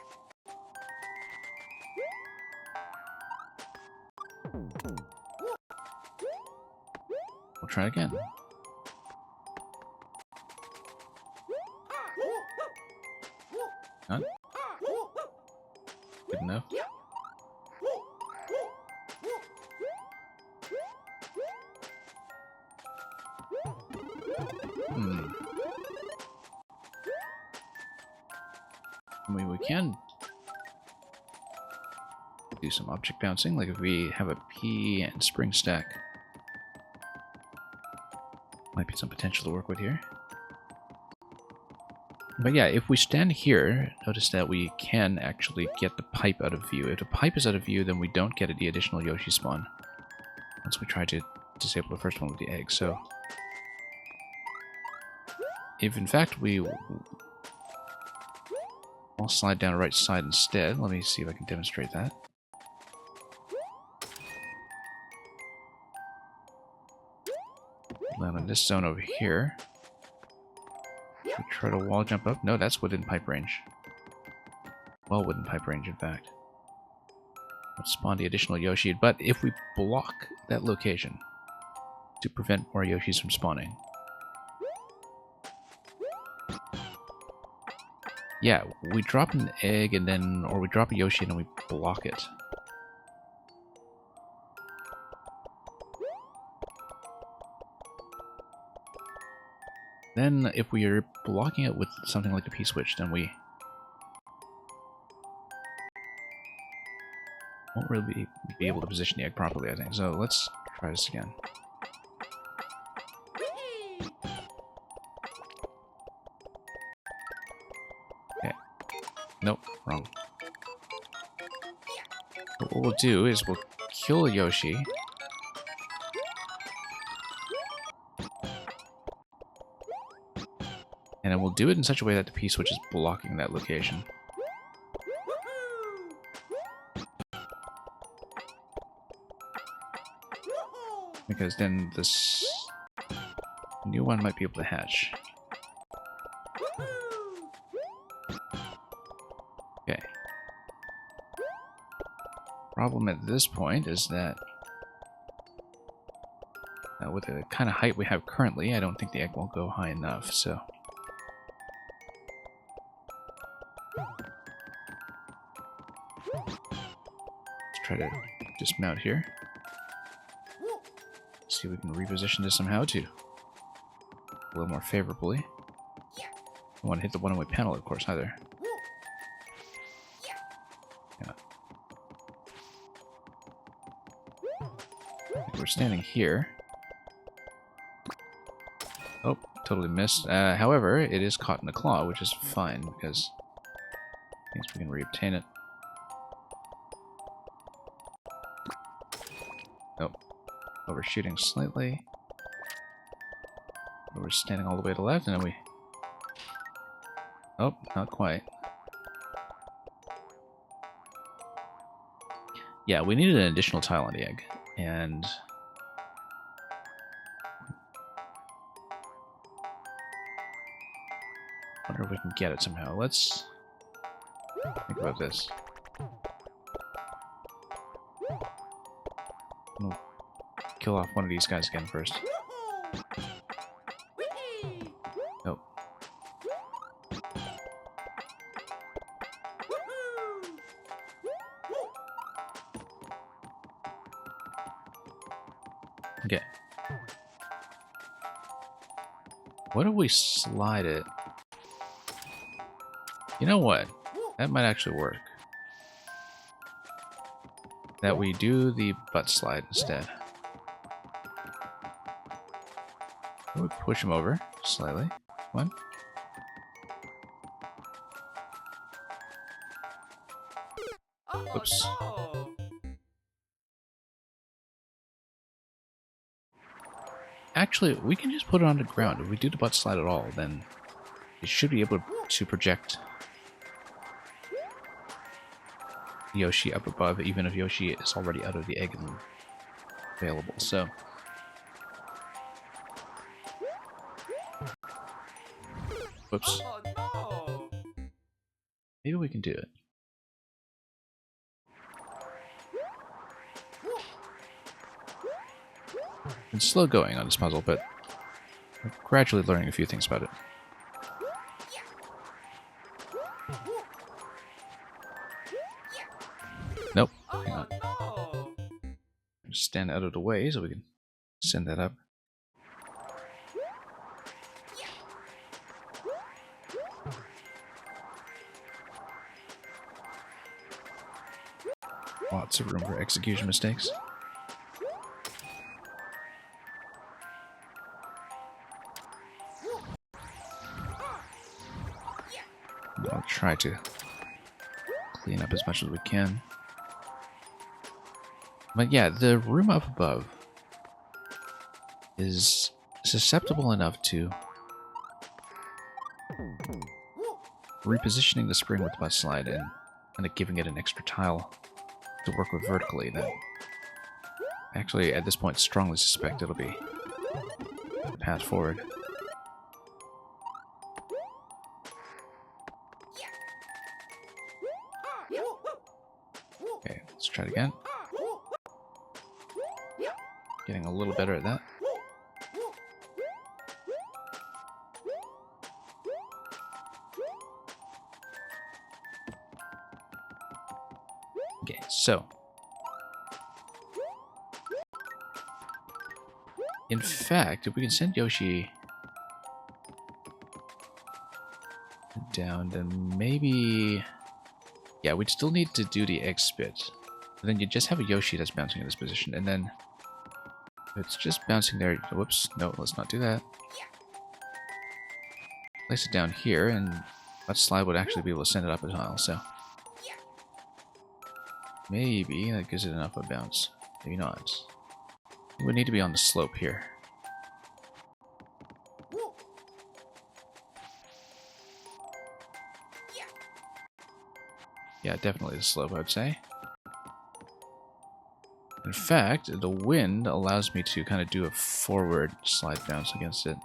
We'll try again. Not good enough. I mean, we can do some object bouncing, like if we have a P and spring stack. Might be some potential to work with here. But yeah, if we stand here, notice that we can actually get the pipe out of view. If the pipe is out of view, then we don't get the additional Yoshi spawn. Once we try to disable the first one with the egg, so... If in fact I'll slide down the right side instead. Let me see if I can demonstrate that. Land in this zone over here. We try to wall jump up. No, that's within pipe range. Well within pipe range, in fact. Let's spawn the additional Yoshi, but if we block that location to prevent more Yoshis from spawning. Yeah, we drop an egg and then, or we drop a Yoshi and then we block it. Then, if we are blocking it with something like the P-switch, then we won't really be able to position the egg properly, I think. So let's try this again. Okay. Nope, wrong. But what we'll do is we'll kill a Yoshi. And then we'll do it in such a way that the P-switch is blocking that location. Because then this new one might be able to hatch. Okay. Problem at this point is that with the kind of height we have currently, I don't think the egg will go high enough, so... Let's try to dismount here. See if we can reposition this somehow to a little more favorably. I want to hit the one-way panel, of course, either. Yeah. We're standing here. Oh, totally missed. However, it is caught in the claw, which is fine, because I guess we can reobtain it. Oh. Overshooting slightly. We're standing all the way to the left, and then we... Oh, not quite. Yeah, we needed an additional tile on the egg, and... wonder if we can get it somehow. Let's think about this. We'll kill off one of these guys again first. Nope. Okay. What if we slide it? You know what? That might actually work. That we do the butt slide instead. We push him over slightly. One. Oops. No. Actually, we can just put it on the ground. If we do the butt slide at all, then it should be able to project Yoshi up above, even if Yoshi is already out of the egg and available. So, whoops. Oh no. Maybe we can do it. It's slow going on this puzzle, but I'm gradually learning a few things about it. Nope. Hang on. Oh no! Just stand out of the way so we can send that up. Lots of room for execution mistakes. I'll try to clean up as much as we can. But yeah, the room up above is susceptible enough to repositioning the spring with the butt slide and kind of giving it an extra tile to work with vertically. That actually, at this point, strongly suspect it'll be the path forward. Okay, let's try it again. Getting a little better at that. Okay, so in fact, if we can send Yoshi down, then maybe... Yeah, we'd still need to do the egg spit. But then you just have a Yoshi that's bouncing in this position, and then if it's just bouncing there... Whoops, no, let's not do that. Place it down here, and that slide would actually be able to send it up a tile, so... Maybe that gives it enough of a bounce. Maybe not. It would need to be on the slope here. Yeah, definitely the slope, I would say. In fact, the wind allows me to kind of do a forward slide bounce against it.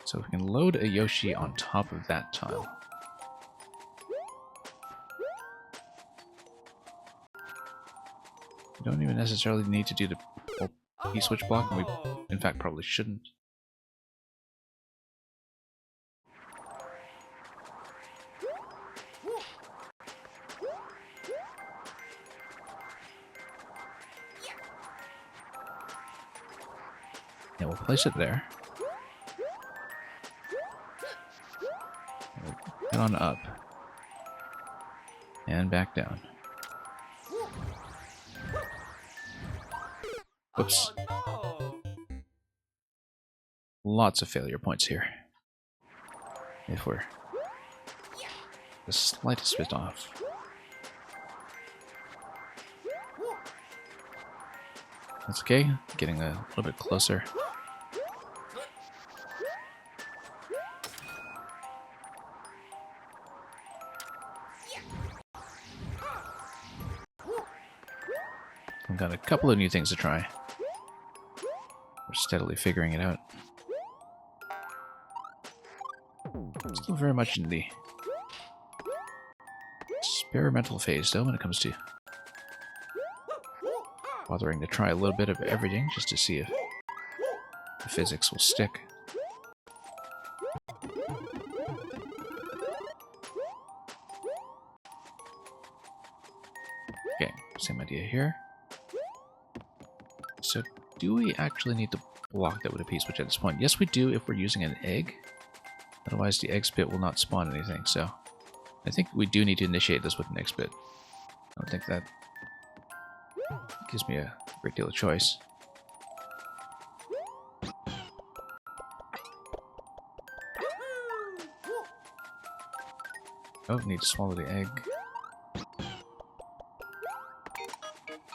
So we can load a Yoshi on top of that tile. We don't even necessarily need to do the P-switch block, and we, in fact, probably shouldn't. Yeah, we'll place it there. We'll get on up. And back down. Whoops. Oh no! Lots of failure points here. If we're the slightest bit off. That's okay. Getting a little bit closer. We've got a couple of new things to try. We're steadily figuring it out. Still very much in the experimental phase, though, when it comes to bothering to try a little bit of everything just to see if the physics will stick. Okay, same idea here. So, do we actually need to block that with a P-switch at this point? Yes, we do if we're using an egg. Otherwise, the egg spit will not spawn anything, so... I think we do need to initiate this with an egg spit. I don't think that gives me a great deal of choice. Oh, need to swallow the egg.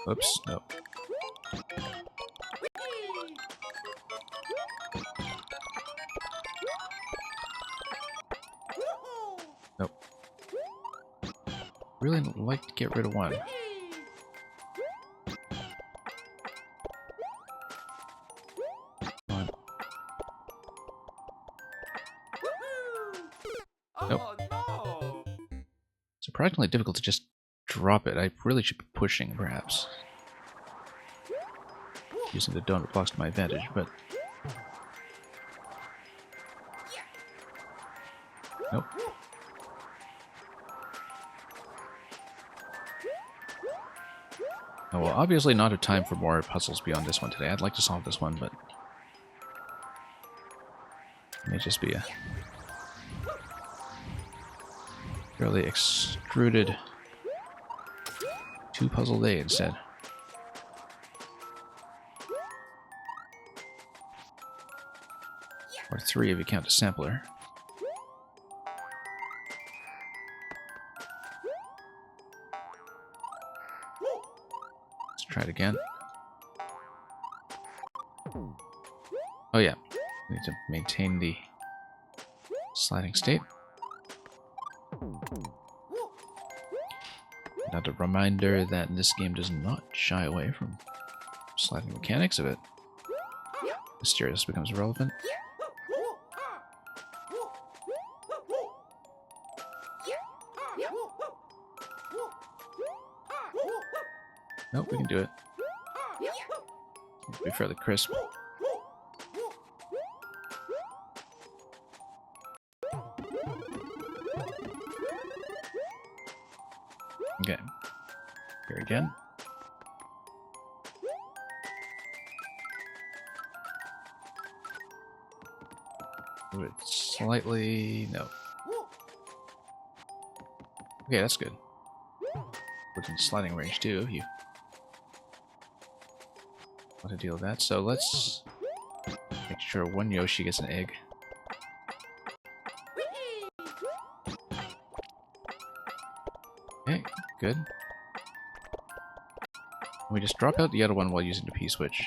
Oops, no. Nope. Really like to get rid of one. Come on. surprisingly difficult to just drop it. I really should be pushing, perhaps. Using the donut blocks to my advantage, but... Nope. Oh, well, obviously not have time for more puzzles beyond this one today. I'd like to solve this one, but... It may just be a... fairly extruded 2-puzzle day instead. Or 3 if you count a sampler. Let's try it again. Oh yeah, we need to maintain the sliding state. Not a reminder that this game does not shy away from sliding mechanics if it mysterious becomes relevant. Nope, we can do it. It'll be fairly crisp. Okay. Here again. Move it slightly. No. Okay, that's good. Within sliding range too, if you want to deal with that. So let's make sure one Yoshi gets an egg. Okay, good. We just drop out the other one while using the P-switch.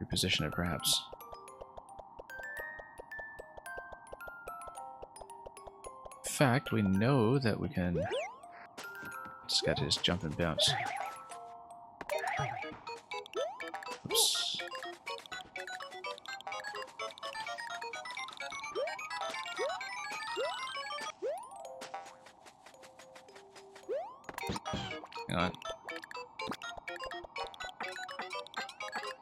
Reposition it, perhaps. In fact, we know that we can... Just got to just jump and bounce. Oops. Hang on.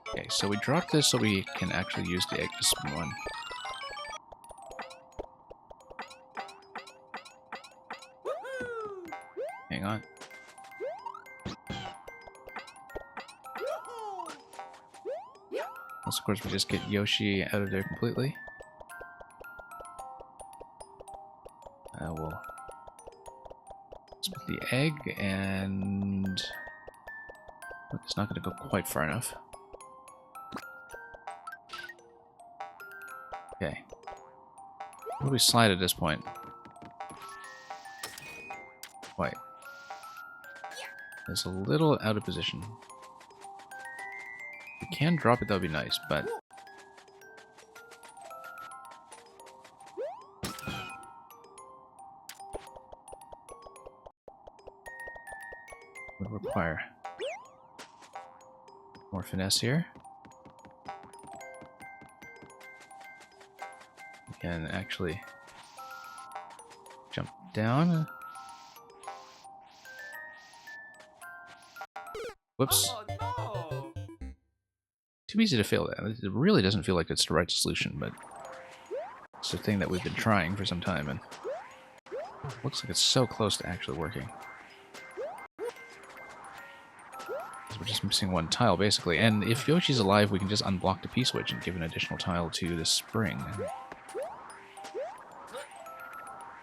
Okay, so we drop this so we can actually use the egg to spawn. Hang on. Unless, of course, we just get Yoshi out of there completely. We'll split the egg, and it's not going to go quite far enough. Okay. Where do we slide at this point? Wait. It's a little out of position. If we can drop it, that would be nice, but... would require more finesse here. We can actually jump down. Whoops. Oh, no. Too easy to fail that. It really doesn't feel like it's the right solution, but it's a thing that we've been trying for some time, and looks like it's so close to actually working. We're just missing one tile, basically. And if Yoshi's alive, we can just unblock the P-switch and give an additional tile to the spring.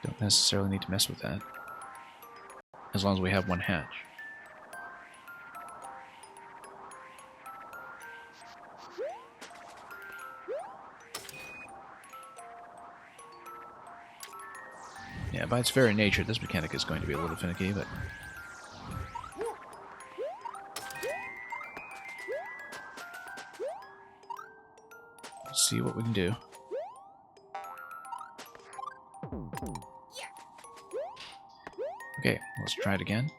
Don't necessarily need to mess with that. As long as we have one hatch. Yeah, by its very nature, this mechanic is going to be a little finicky, but... let's see what we can do. Okay, let's try it again.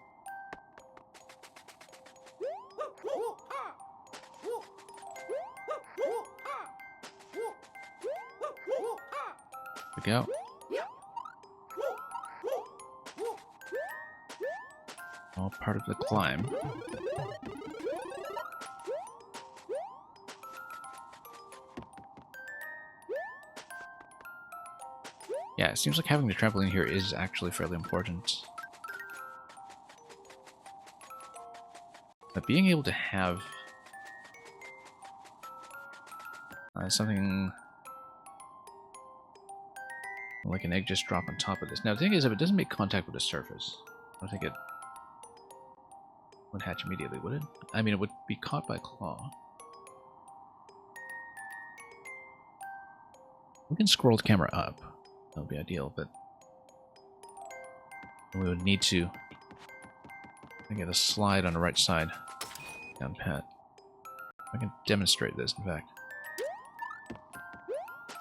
Here we go. All part of the climb. Yeah, it seems like having the trampoline here is actually fairly important. But being able to have something like an egg just drop on top of this. Now the thing is, if it doesn't make contact with the surface, I don't think it would hatch immediately, would it? I mean, it would be caught by claw. We can scroll the camera up. That would be ideal, but we would need to get a slide on the right side down pat. I can demonstrate this, in fact.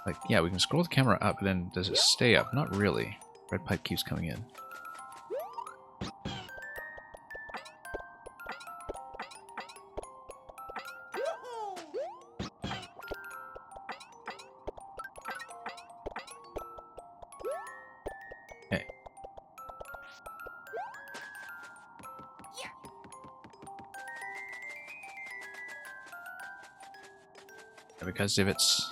Like, yeah, we can scroll the camera up, but then does it stay up? Not really. Red pipe keeps coming in. Okay. Because if it's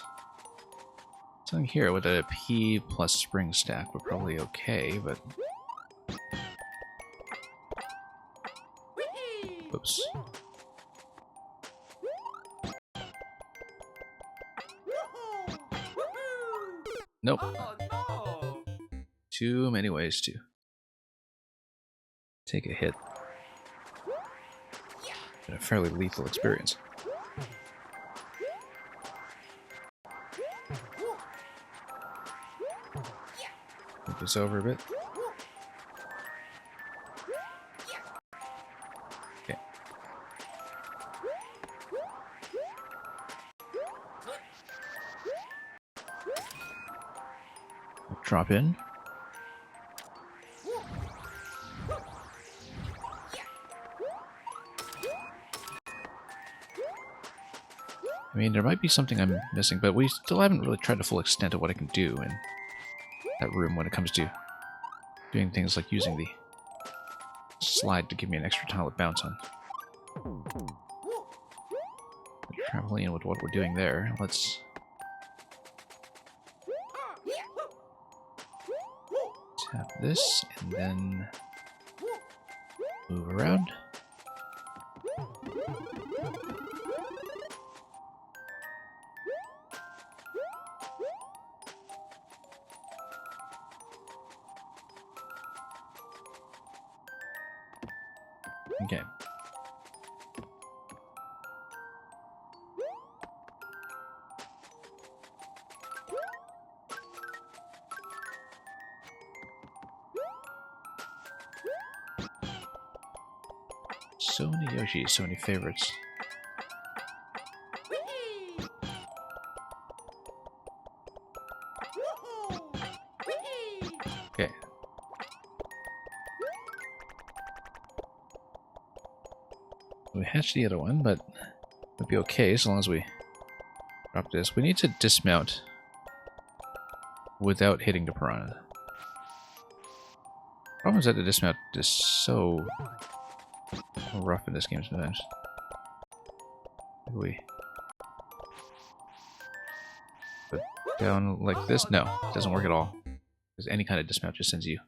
something here with a P plus spring stack, we're probably okay, but... Oops. Nope. Oh no! Too many ways to take a hit. In a fairly lethal experience. Move this over a bit. Okay. Drop in. I mean, there might be something I'm missing, but we still haven't really tried the full extent of what I can do in that room when it comes to doing things like using the slide to give me an extra tile to bounce on. The trampoline with what we're doing there. Let's tap this and then move around. Okay. So many Yoshis, so many favorites. Okay. We hatched the other one, but it'll be okay as long as we drop this. We need to dismount without hitting the piranha. Problem is that the dismount is so rough in this game sometimes. We put down like this? No, it doesn't work at all. Because any kind of dismount just sends you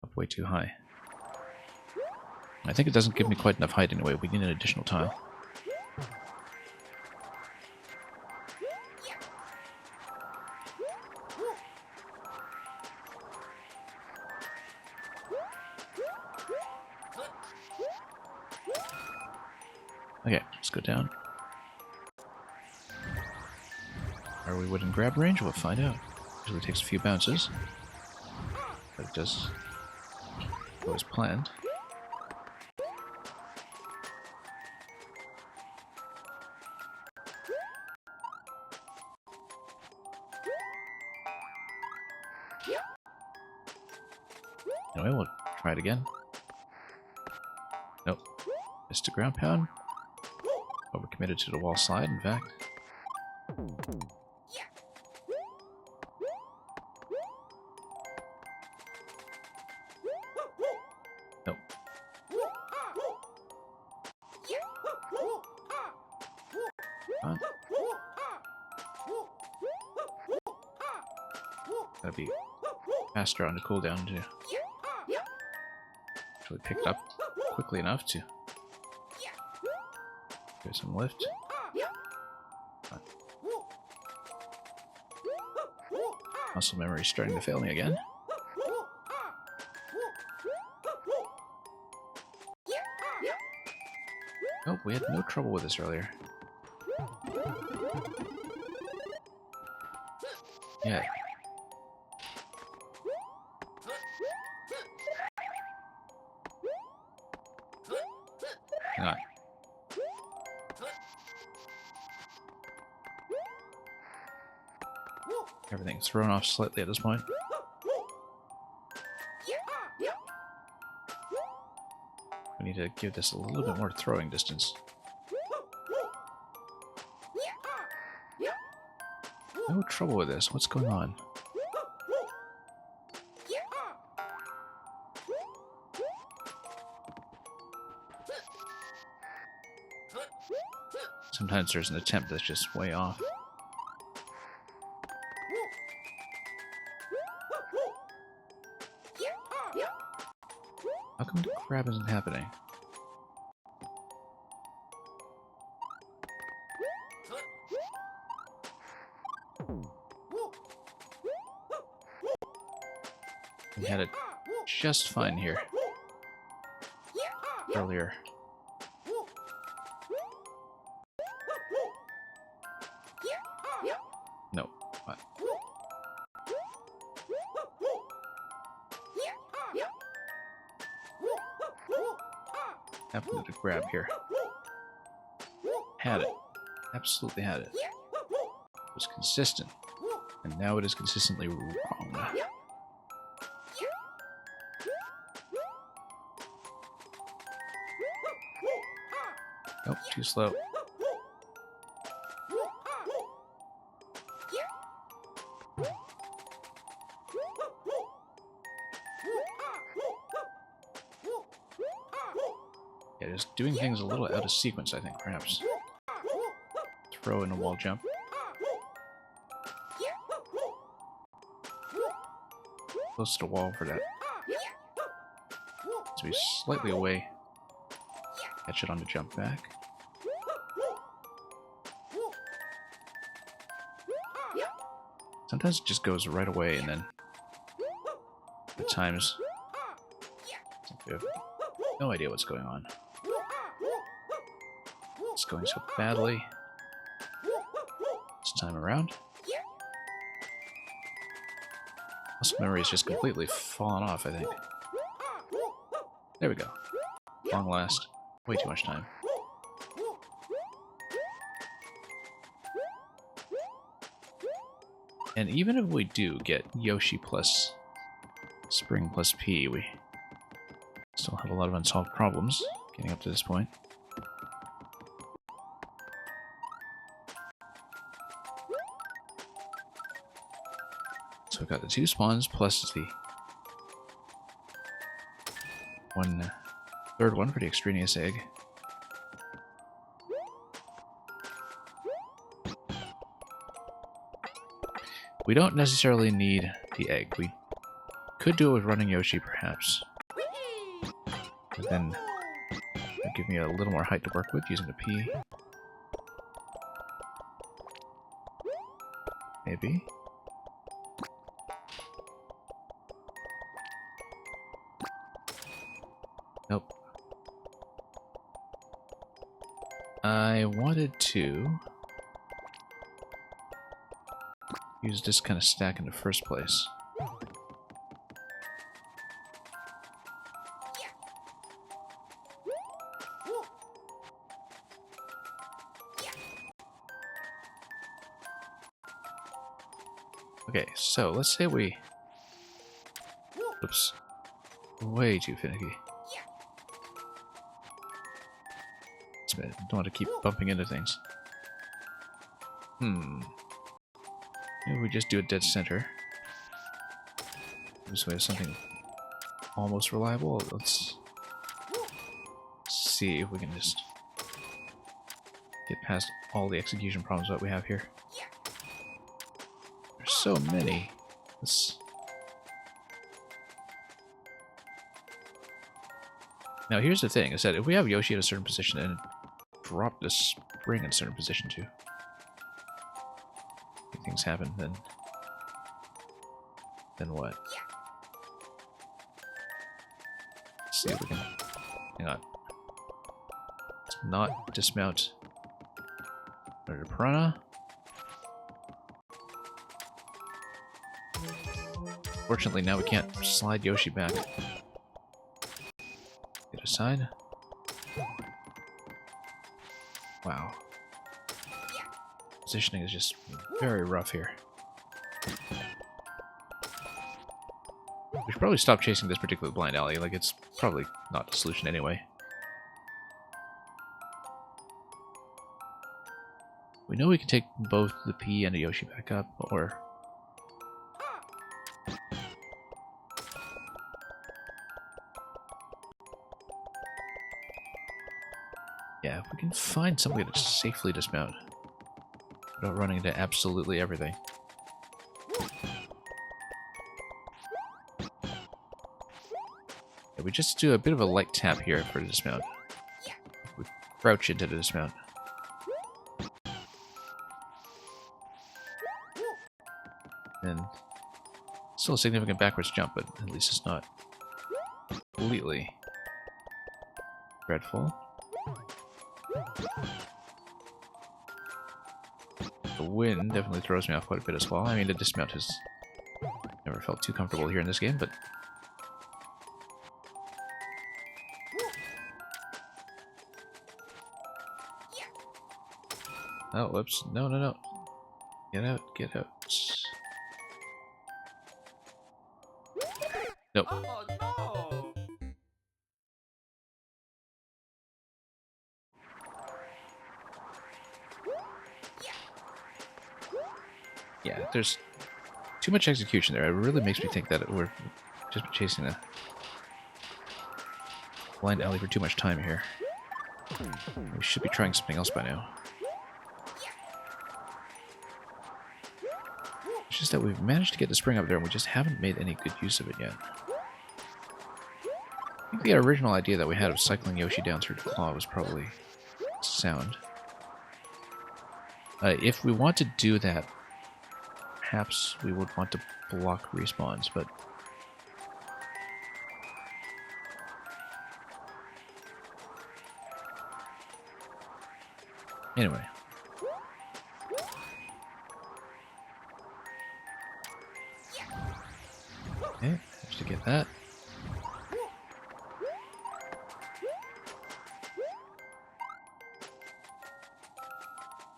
up way too high. I think it doesn't give me quite enough height anyway. We need an additional tile. Okay, let's go down. Are we within grab range? We'll find out. Usually takes a few bounces. But it does go as planned. Anyway, we'll try it again. Nope. Missed a ground pound. Overcommitted to the wall slide, in fact. Nope. Gotta be faster on the cooldown to actually pick it up quickly enough to give it some lift. Muscle memory is starting to fail me again. Oh, we had no trouble with this earlier. Yeah. Hang on. Everything's thrown off slightly at this point. We need to give this a little bit more throwing distance. No trouble with this. What's going on? Sometimes there's an attempt that's just way off. How come the grab isn't happening? We had it just fine here earlier. No. What? Happened to grab here. Had it. Absolutely had it. It was consistent. And now it is consistently wrong. Nope, too slow. Yeah, just doing things a little out of sequence, I think, perhaps. Throw in a wall jump. Close to the wall for that. To be slightly away. Catch it on the jump back. Sometimes it just goes right away and then at times we have no idea what's going on. It's going so badly this time around. Muscle memory has just completely fallen off, I think. There we go. Long last. Way too much time. And even if we do get Yoshi plus Spring plus P, we still have a lot of unsolved problems getting up to this point. So we've got the 2 spawns plus the third one for the extraneous egg. We don't necessarily need the egg. We could do it with running Yoshi, perhaps. But then that'd give me a little more height to work with using the P. Maybe. Nope. I wanted to use this kind of stack in the first place. Okay, so let's say we... Oops. Way too finicky. I don't want to keep bumping into things. Maybe we just do a dead center. This way is something almost reliable. Let's see if we can just get past all the execution problems that we have here. There's so many. Let's... Now here's the thing, is that if we have Yoshi at a certain position and drop the spring in a certain position too, if things happen, then what? Let's see if we can... Hang on. Let's not dismount the piranha. Fortunately, now we can't slide Yoshi back. Get aside. Wow. Positioning is just very rough here. We should probably stop chasing this particular blind alley. Like, it's probably not the solution anyway. We know we can take both the P and the Yoshi back up, or... Yeah, if we can find some way to safely dismount without running into absolutely everything. Yeah, we just do a bit of a light tap here for the dismount. We crouch into the dismount. And still a significant backwards jump, but at least it's not completely dreadful. The wind definitely throws me off quite a bit as well. I mean, the dismount has never felt too comfortable here in this game, but... Oh, whoops. No, no, no. Get out, get out. Nope. Oh no! Yeah, there's too much execution there. It really makes me think that we're just chasing a blind alley for too much time here. We should be trying something else by now. It's just that we've managed to get the spring up there and we just haven't made any good use of it yet. I think the original idea that we had of cycling Yoshi down through the claw was probably sound. If we want to do that, perhaps we would want to block respawns, but... Anyway. Okay, just to get that.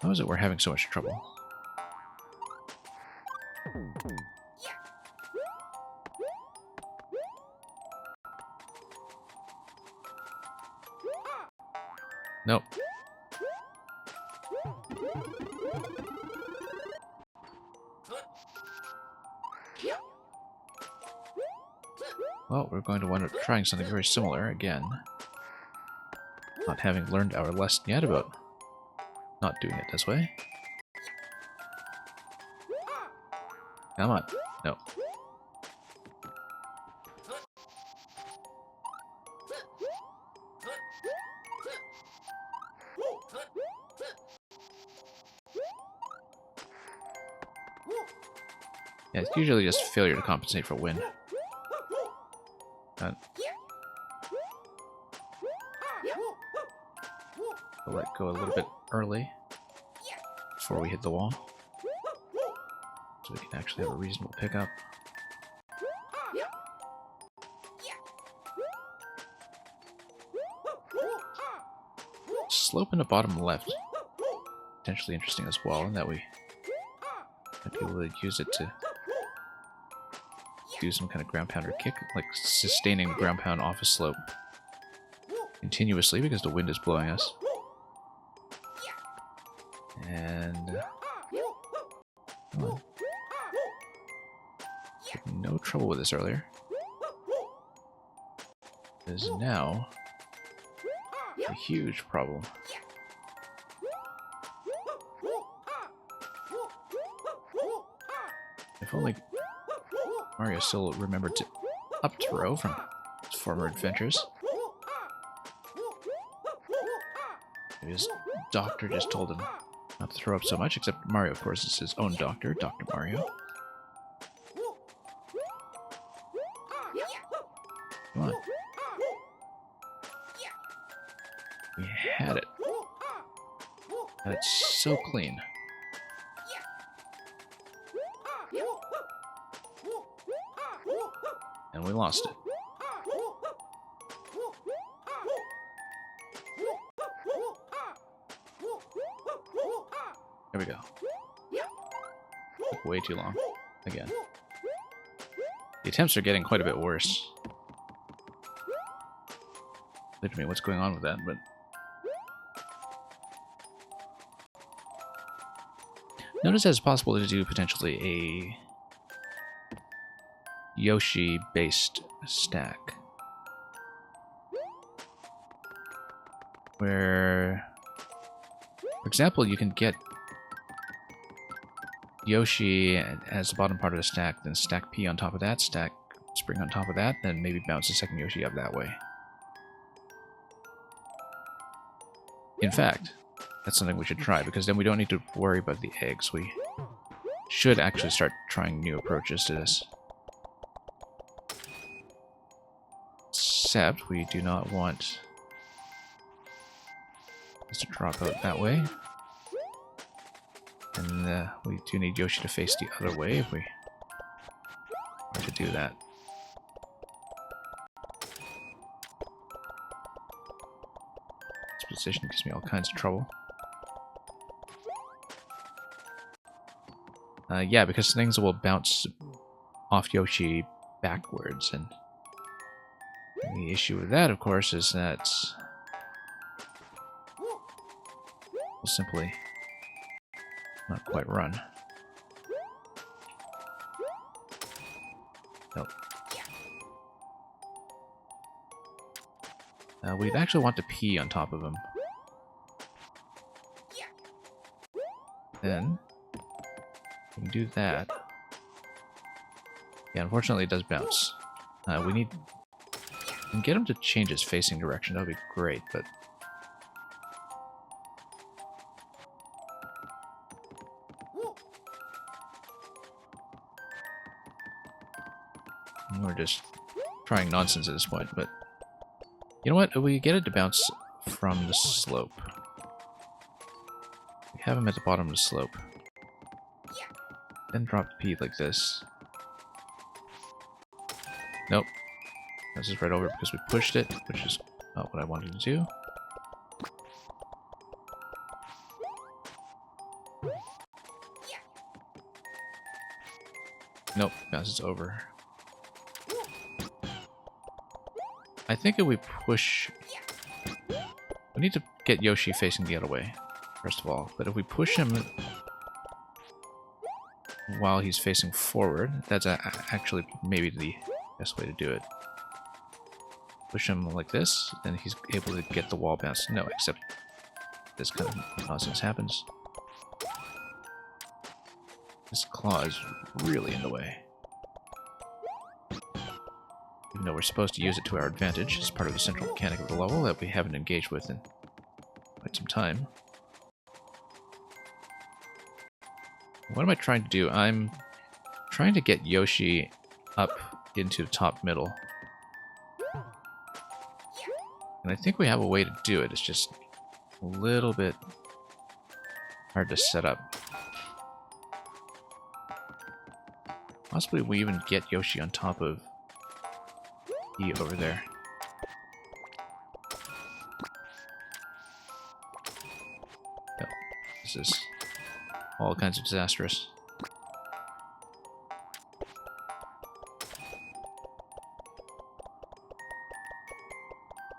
How is it we're having so much trouble? Nope. Well, we're going to wind up trying something very similar again. Not having learned our lesson yet about not doing it this way. Come on. No. Yeah, it's usually just failure to compensate for wind. We'll let go a little bit early before we hit the wall, so we can actually have a reasonable pickup. Slope in the bottom left, potentially interesting as well, in that we might be able to use it to do some kind of ground pounder kick, like sustaining the ground pound off a slope continuously because the wind is blowing us. And no trouble with this earlier. It is now a huge problem. If only Mario still remembered to up throw from his former adventures. Maybe his doctor just told him not to throw up so much, except Mario, of course, is his own doctor, Dr. Mario. Come on. We had it. And it's so clean. And we lost it. There we go. Took way too long. Again. The attempts are getting quite a bit worse. Clear to me what's going on with that, but... Notice that it's possible to do potentially a Yoshi-based stack. Where, for example, you can get Yoshi as the bottom part of the stack, then stack P on top of that, stack Spring on top of that, then maybe bounce the second Yoshi up that way. In fact, that's something we should try, because then we don't need to worry about the eggs. We should actually start trying new approaches to this. Except we do not want this to drop out that way. And we do need Yoshi to face the other way if we are to do that. This position gives me all kinds of trouble. Yeah, because things will bounce off Yoshi backwards, and the issue with that, of course, is that we'll simply not quite run. Nope. We'd actually want to P on top of him. Then we can do that. Yeah, unfortunately it does bounce. We need... We can get him to change his facing direction, that would be great, but... We're just trying nonsense at this point, but... You know what? We get it to bounce from the slope. We have him at the bottom of the slope. Then drop the P like this. Nope. This is right over because we pushed it, which is not what I wanted to do. Nope, bounces over. I think if we push... We need to get Yoshi facing the other way, first of all. But if we push him while he's facing forward, that's actually maybe the best way to do it. Push him like this, then he's able to get the wall bounce. No, except this kind of nonsense happens. This claw is really in the way. Even though we're supposed to use it to our advantage, it's part of the central mechanic of the level that we haven't engaged with in quite some time. What am I trying to do? I'm trying to get Yoshi up into the top middle. And I think we have a way to do it, it's just a little bit hard to set up. Possibly we even get Yoshi on top of E over there. Yep. This is all kinds of disastrous.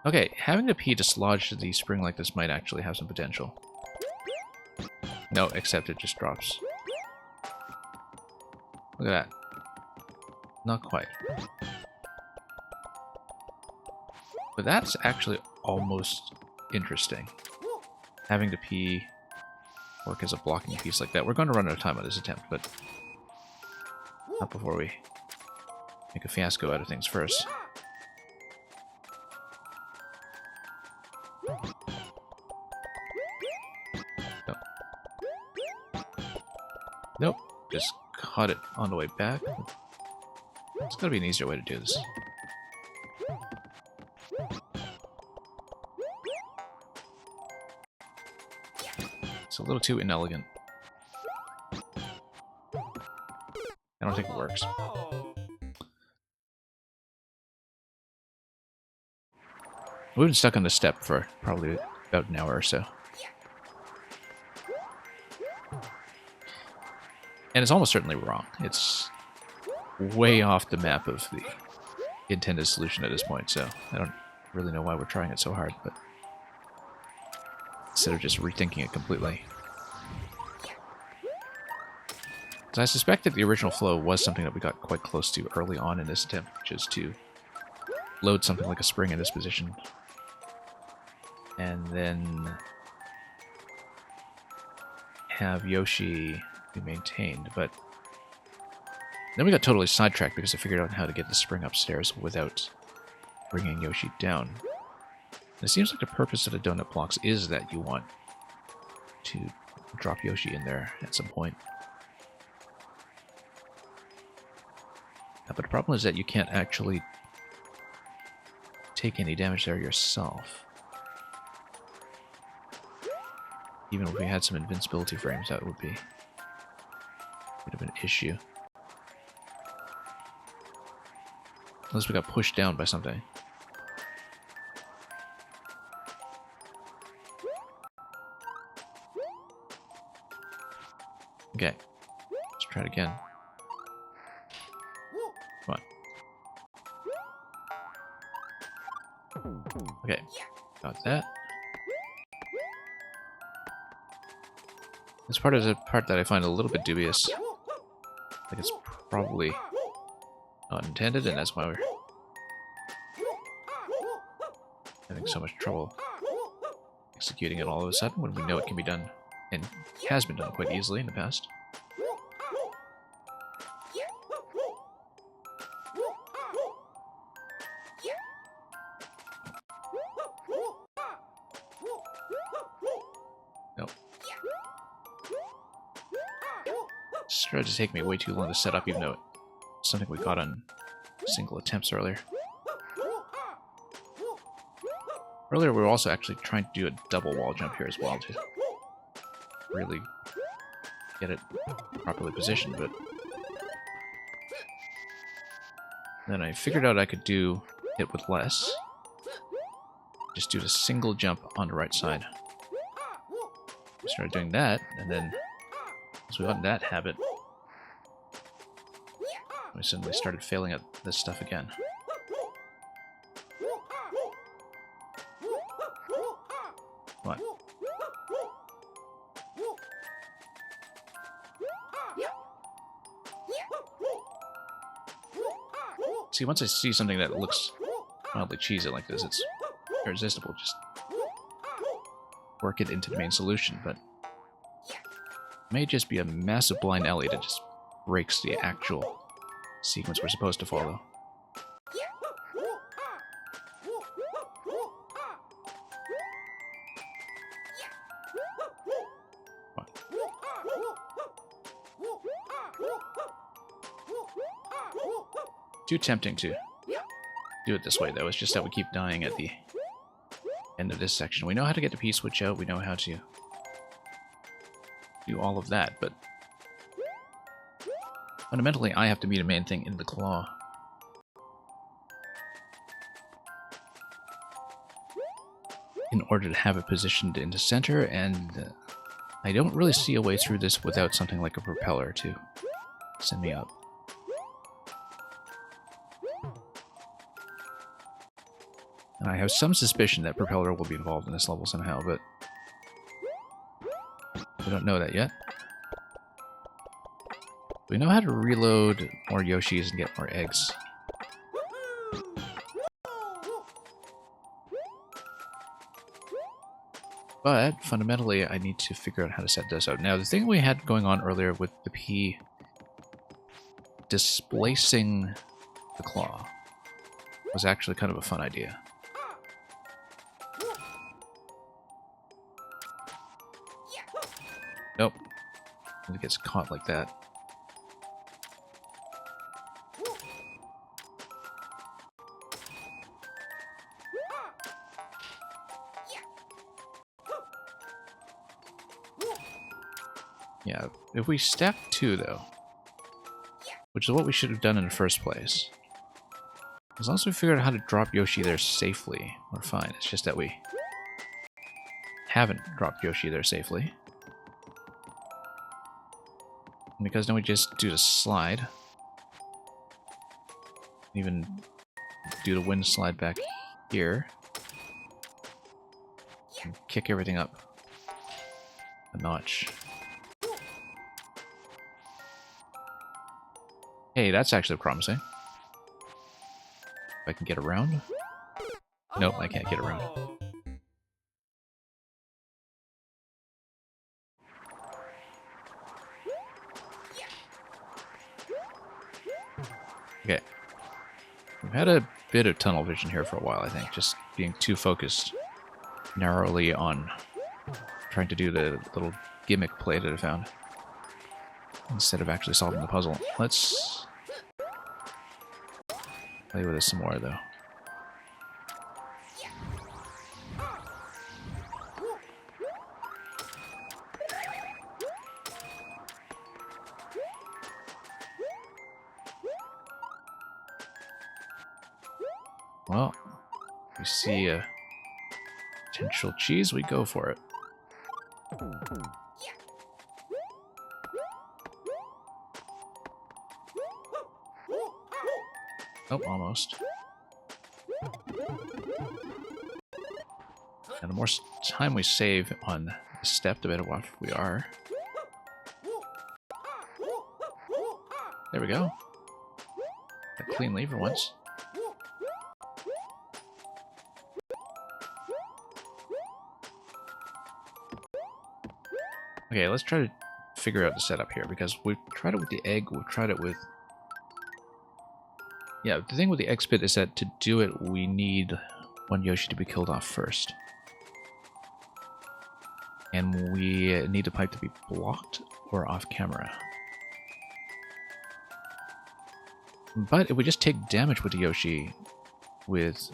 Okay, having a P dislodge the spring like this might actually have some potential. No, except it just drops. Look at that. Not quite. But that's actually almost interesting. Having the P work as a blocking piece like that. We're going to run out of time on this attempt, but not before we make a fiasco out of things first. Nope. Nope. Just caught it on the way back. There's gotta be an easier way to do this. It's a little too inelegant. I don't think it works. Oh. We've been stuck on this step for probably about an hour or so. And it's almost certainly wrong. It's way off the map of the intended solution at this point, so I don't really know why we're trying it so hard, but instead of just rethinking it completely. So I suspect that the original flow was something that we got quite close to early on in this attempt, which is to load something like a spring in this position, and then have Yoshi be maintained, but then we got totally sidetracked because I figured out how to get the spring upstairs without bringing Yoshi down. And it seems like the purpose of the donut blocks is that you want to drop Yoshi in there at some point. But the problem is that you can't actually take any damage there yourself. Even if we had some invincibility frames, that would be a bit of an issue. Unless we got pushed down by something. Okay. Let's try it again. Come on. Okay. Got that. This part is a part that I find a little bit dubious. I think it's probably not intended, and that's why we're having so much trouble executing it all of a sudden when we know it can be done, and has been done quite easily in the past. Nope. It started to take me way too long to set up, even though it's something we got on single attempts earlier. Earlier we were also actually trying to do a double wall jump here as well to really get it properly positioned, but then I figured out I could do it with less. Just do a single jump on the right side. We started doing that, and then as we got in that habit, we suddenly started failing at this stuff again. What? See, once I see something that looks mildly cheesy like this, it's irresistible. Just work it into the main solution, but it may just be a massive blind alley that just breaks the actual sequence we're supposed to follow. Too tempting to do it this way, though. It's just that we keep dying at the end of this section. We know how to get the P-switch out, we know how to do all of that, but fundamentally I have to be the main thing in the claw. In order to have it positioned into center, and I don't really see a way through this without something like a propeller to send me up. And I have some suspicion that propeller will be involved in this level somehow, but we don't know that yet. We know how to reload more Yoshis and get more eggs. But fundamentally, I need to figure out how to set this out. Now, the thing we had going on earlier with the P displacing the claw was actually kind of a fun idea. Nope. It gets caught like that. Yeah, if we step 2 though, which is what we should have done in the first place, as long as we figure out how to drop Yoshi there safely, we're fine. It's just that we haven't dropped Yoshi there safely. Because then we just do the slide. Even do the wind slide back here. And kick everything up a notch. Hey, that's actually promising. If I can get around. Nope, I can't get around. Oh. Okay. We've had a bit of tunnel vision here for a while, I think. Just being too focused narrowly on trying to do the little gimmick play that I found. Instead of actually solving the puzzle. Let's play with this some more, though. Well, we see a potential cheese, we go for it. Oh, almost. And the more time we save on the step, the better off we are. There we go. A clean lever once. Okay, let's try to figure out the setup here, because we've tried it with the egg, we've tried it with... Yeah, the thing with the egg spit is that to do it, we need one Yoshi to be killed off first. And we need the pipe to be blocked or off camera. But if we just take damage with the Yoshi with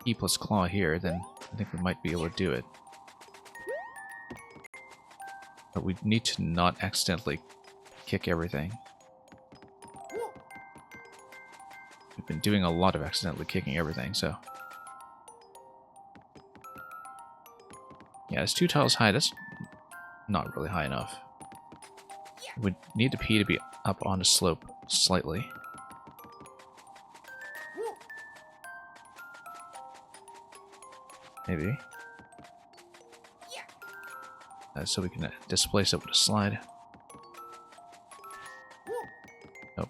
E plus claw here, then I think we might be able to do it. But we need to not accidentally kick everything. We've been doing a lot of accidentally kicking everything, so... Yeah, it's 2 tiles high. That's not really high enough. We need the P to be up on the slope slightly. Maybe. So we can displace it with a slide. Nope.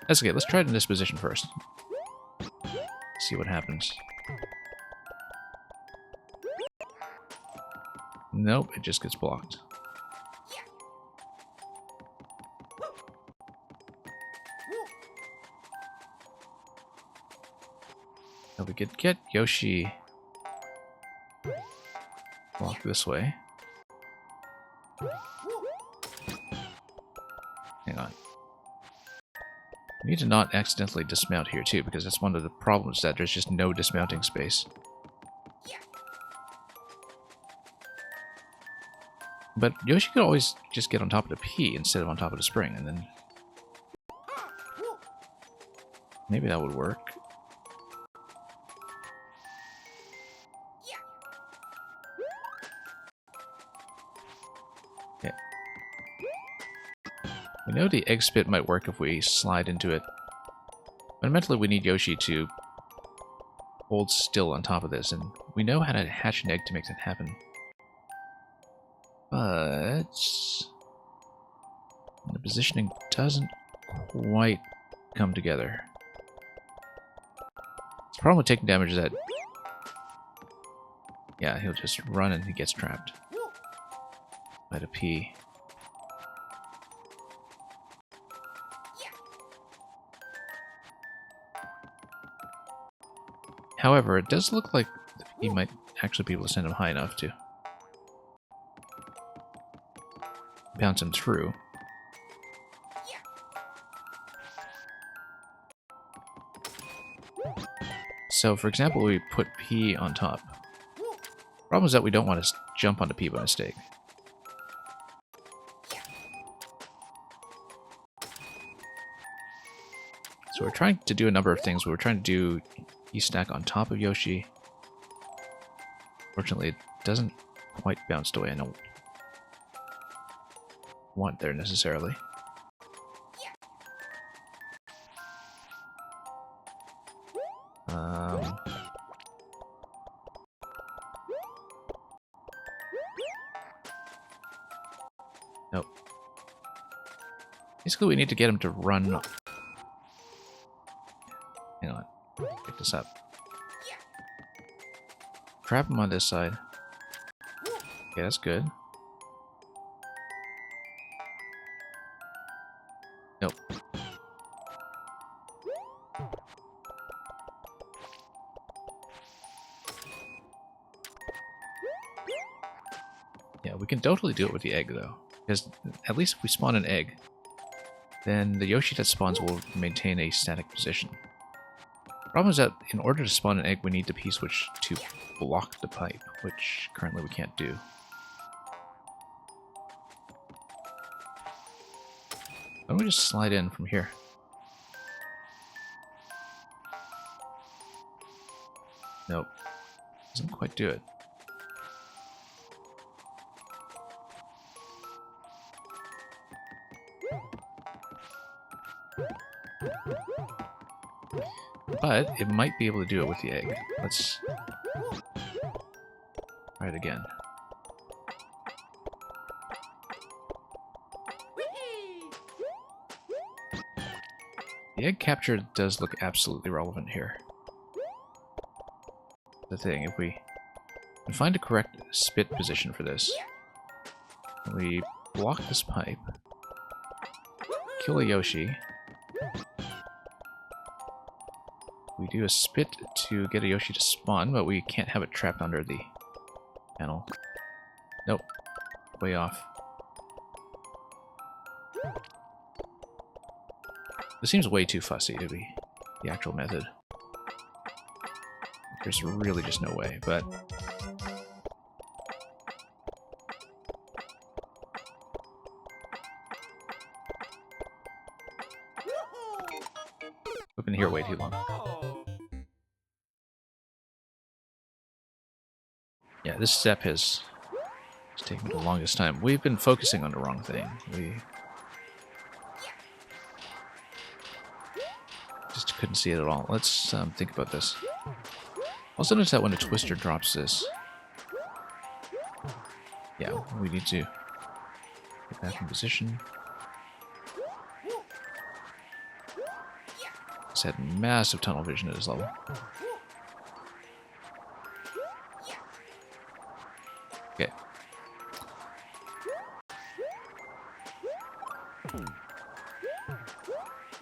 That's okay, let's try it in this position first. See what happens. Nope, it just gets blocked. Now we could get Yoshi blocked this way. Hang on. We need to not accidentally dismount here too, because that's one of the problems, that there's just no dismounting space. But Yoshi could always just get on top of the P instead of on top of the spring, and then... maybe that would work. Okay. We know the egg spit might work if we slide into it. Fundamentally, we need Yoshi to hold still on top of this, and we know how to hatch an egg to make that happen. But the positioning doesn't quite come together. The problem with taking damage is that, yeah, he'll just run and he gets trapped by the P. However, it does look like he might actually be able to send him high enough to bounce him through. So, for example, we put P on top. Problem is that we don't want to jump onto P by mistake. So we're trying to do a number of things. We were trying to do E-stack on top of Yoshi. Fortunately, it doesn't quite bounce the way I don't want there necessarily. Nope. Basically, we need to get him to run. Hang on. Pick this up. Trap him on this side. Okay, that's good. Nope. Yeah, we can totally do it with the egg, though. Because at least if we spawn an egg, then the Yoshi that spawns will maintain a static position. Problem is that in order to spawn an egg, we need the P-switch to block the pipe, which currently we can't do. Why don't we just slide in from here? Nope. Doesn't quite do it. But it might be able to do it with the egg. Let's try it again. The egg capture does look absolutely relevant here. The thing, if we can find a correct spit position for this, we block this pipe, kill a Yoshi, we do a spit to get a Yoshi to spawn, but we can't have it trapped under the panel. Nope. Way off. This seems way too fussy to be the actual method. There's really just no way, but... We've been here way too long. Yeah, this step has taken me the longest time. We've been focusing on the wrong thing. We just couldn't see it at all. Let's think about this. Also notice that when a twister drops this, yeah, we need to get back in position. He's had massive tunnel vision at this level. Okay.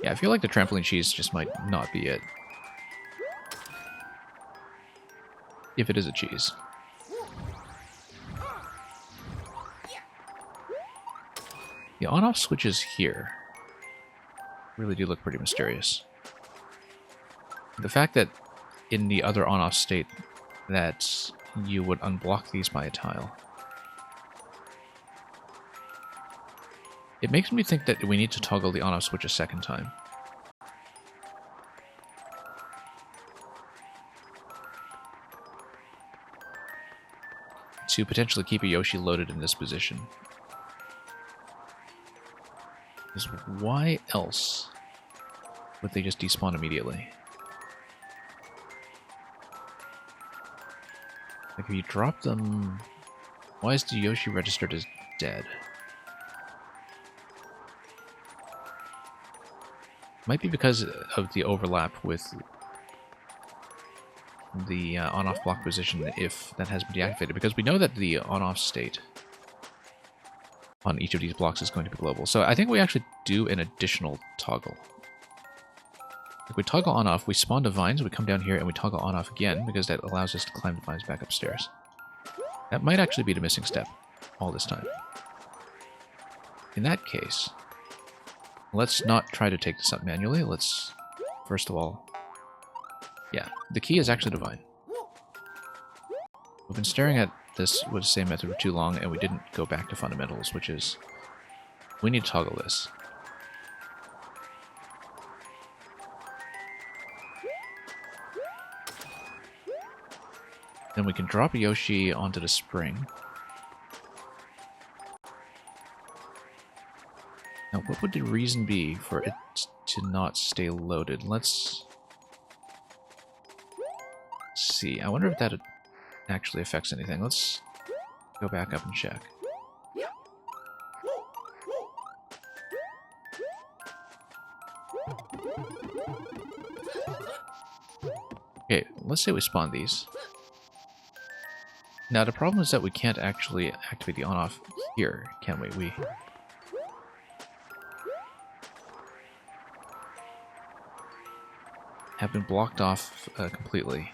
Yeah, I feel like the trampoline cheese just might not be it. If it is a cheese. The on-off switches here really do look pretty mysterious. The fact that in the other on-off state that you would unblock these by a tile. It makes me think that we need to toggle the on-off switch a second time. To potentially keep a Yoshi loaded in this position. Because why else would they just despawn immediately? Like if you drop them... Why is the Yoshi registered as dead? Might be because of the overlap with the on-off block position if that has been deactivated, because we know that the on-off state on each of these blocks is going to be global. So I think we actually do an additional toggle. If we toggle on off, we spawn the vines, we come down here and we toggle on off again because that allows us to climb the vines back upstairs. That might actually be the missing step all this time. In that case, let's not try to take this up manually. Let's, first of all, yeah, the key is actually the vine. We've been staring at this with the same method for too long and we didn't go back to fundamentals, which is, we need to toggle this. Then we can drop Yoshi onto the spring. Now, what would the reason be for it to not stay loaded? Let's see. I wonder if that actually affects anything. Let's go back up and check. Okay, let's say we spawn these. Now, the problem is that we can't actually activate the on-off here, can we? We have been blocked off completely.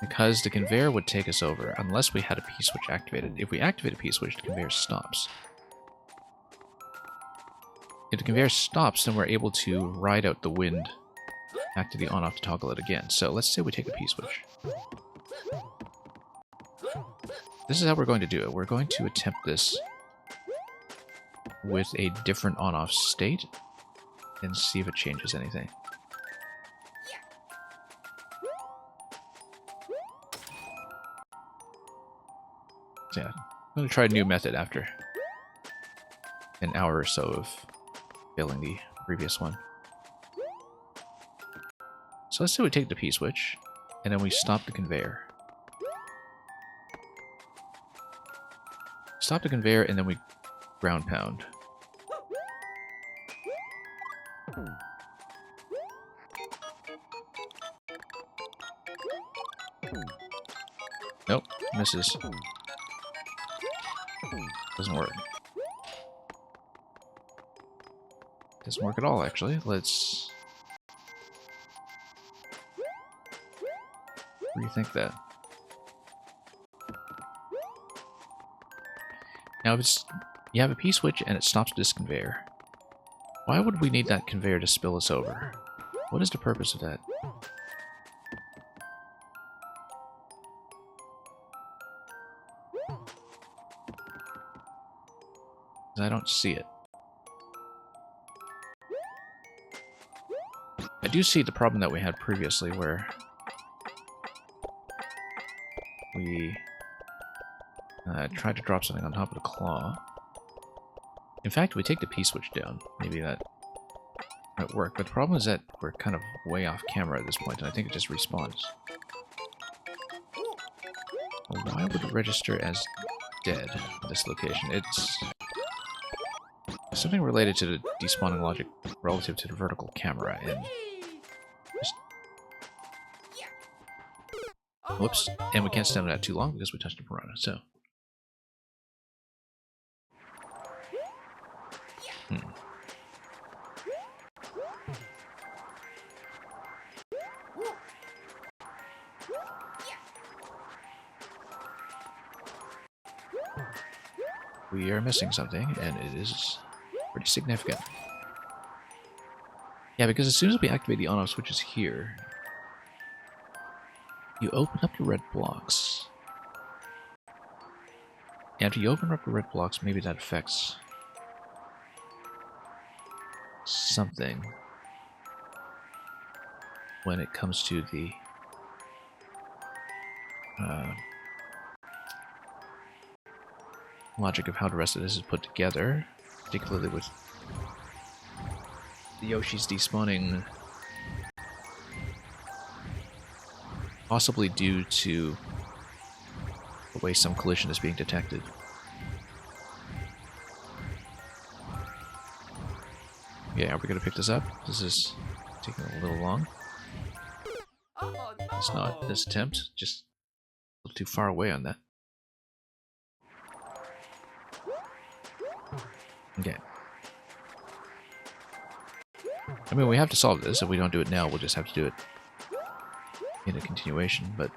Because the conveyor would take us over, unless we had a P-switch activated. If we activate a P-switch, the conveyor stops. If the conveyor stops, then we're able to ride out the wind back to the on-off to toggle it again. So let's say we take a P-switch. This is how we're going to do it. We're going to attempt this with a different on-off state and see if it changes anything. So yeah, I'm going to try a new method after an hour or so of failing the previous one. So let's say we take the P-switch, and then we stop the conveyor. Stop the conveyor, and then we ground pound. Nope, misses. Doesn't work. Doesn't work at all, actually. Let's rethink that. Now, if it's, you have a P-switch and it stops this conveyor, why would we need that conveyor to spill us over? What is the purpose of that? I don't see it. I do see the problem that we had previously where we tried to drop something on top of the claw. In fact, if we take the P-switch down, maybe that might work. But the problem is that we're kind of way off camera at this point, and I think it just respawns. Well, why would it register as dead at this location? It's something related to the despawning logic relative to the vertical camera, and just... Whoops, and we can't stand that too long because we touched a piranha, so... We are missing something, and it is pretty significant. Yeah, because as soon as we activate the on-off switches here, you open up the red blocks. After you open up the red blocks, maybe that affects something when it comes to the logic of how the rest of this is put together, particularly with the Yoshi's despawning, possibly due to the way some collision is being detected. Yeah, are we going to pick this up? This is taking a little long. It's not this attempt, just a little too far away on that. Okay. I mean, we have to solve this. If we don't do it now, we'll just have to do it in a continuation, but...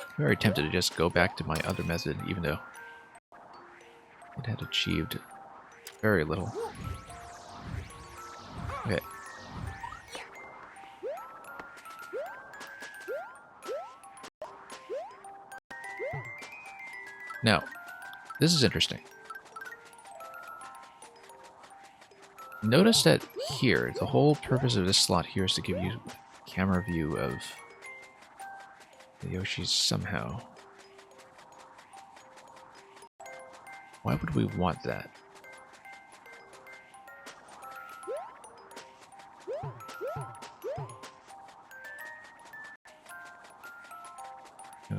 I'm very tempted to just go back to my other method, even though it had achieved very little. Okay. Now, this is interesting. Notice that here, the whole purpose of this slot here is to give you a camera view of the Yoshis somehow. Why would we want that?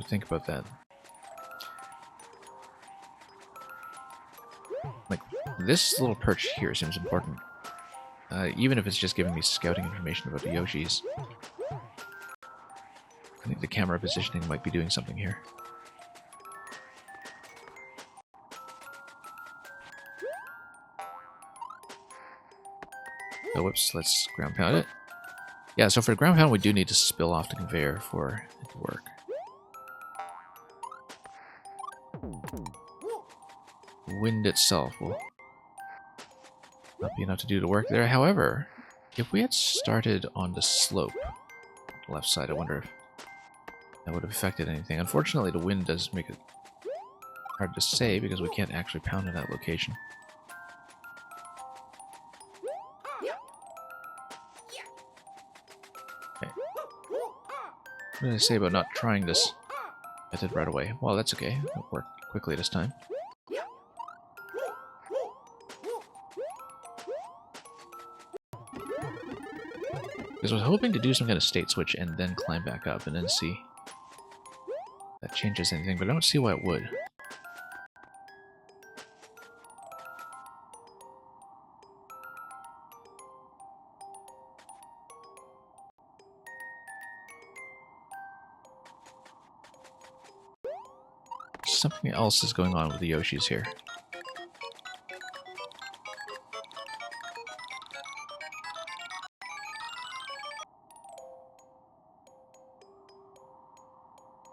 Think about that. Like, this little perch here seems important. Even if it's just giving me scouting information about the Yoshis. I think the camera positioning might be doing something here. Oh, whoops, let's ground pound it. Yeah, so for the ground pound, we do need to spill off the conveyor for it to work. Wind itself will not be enough to do the work there. However, if we had started on the slope, the left side, I wonder if that would have affected anything. Unfortunately, the wind does make it hard to say because we can't actually pound in that location. Okay. What did I say about not trying this method right away? Well, that's okay. It'll work quickly this time. Because I was hoping to do some kind of state switch and then climb back up and then see if that changes anything, but I don't see why it would. Something else is going on with the Yoshis here.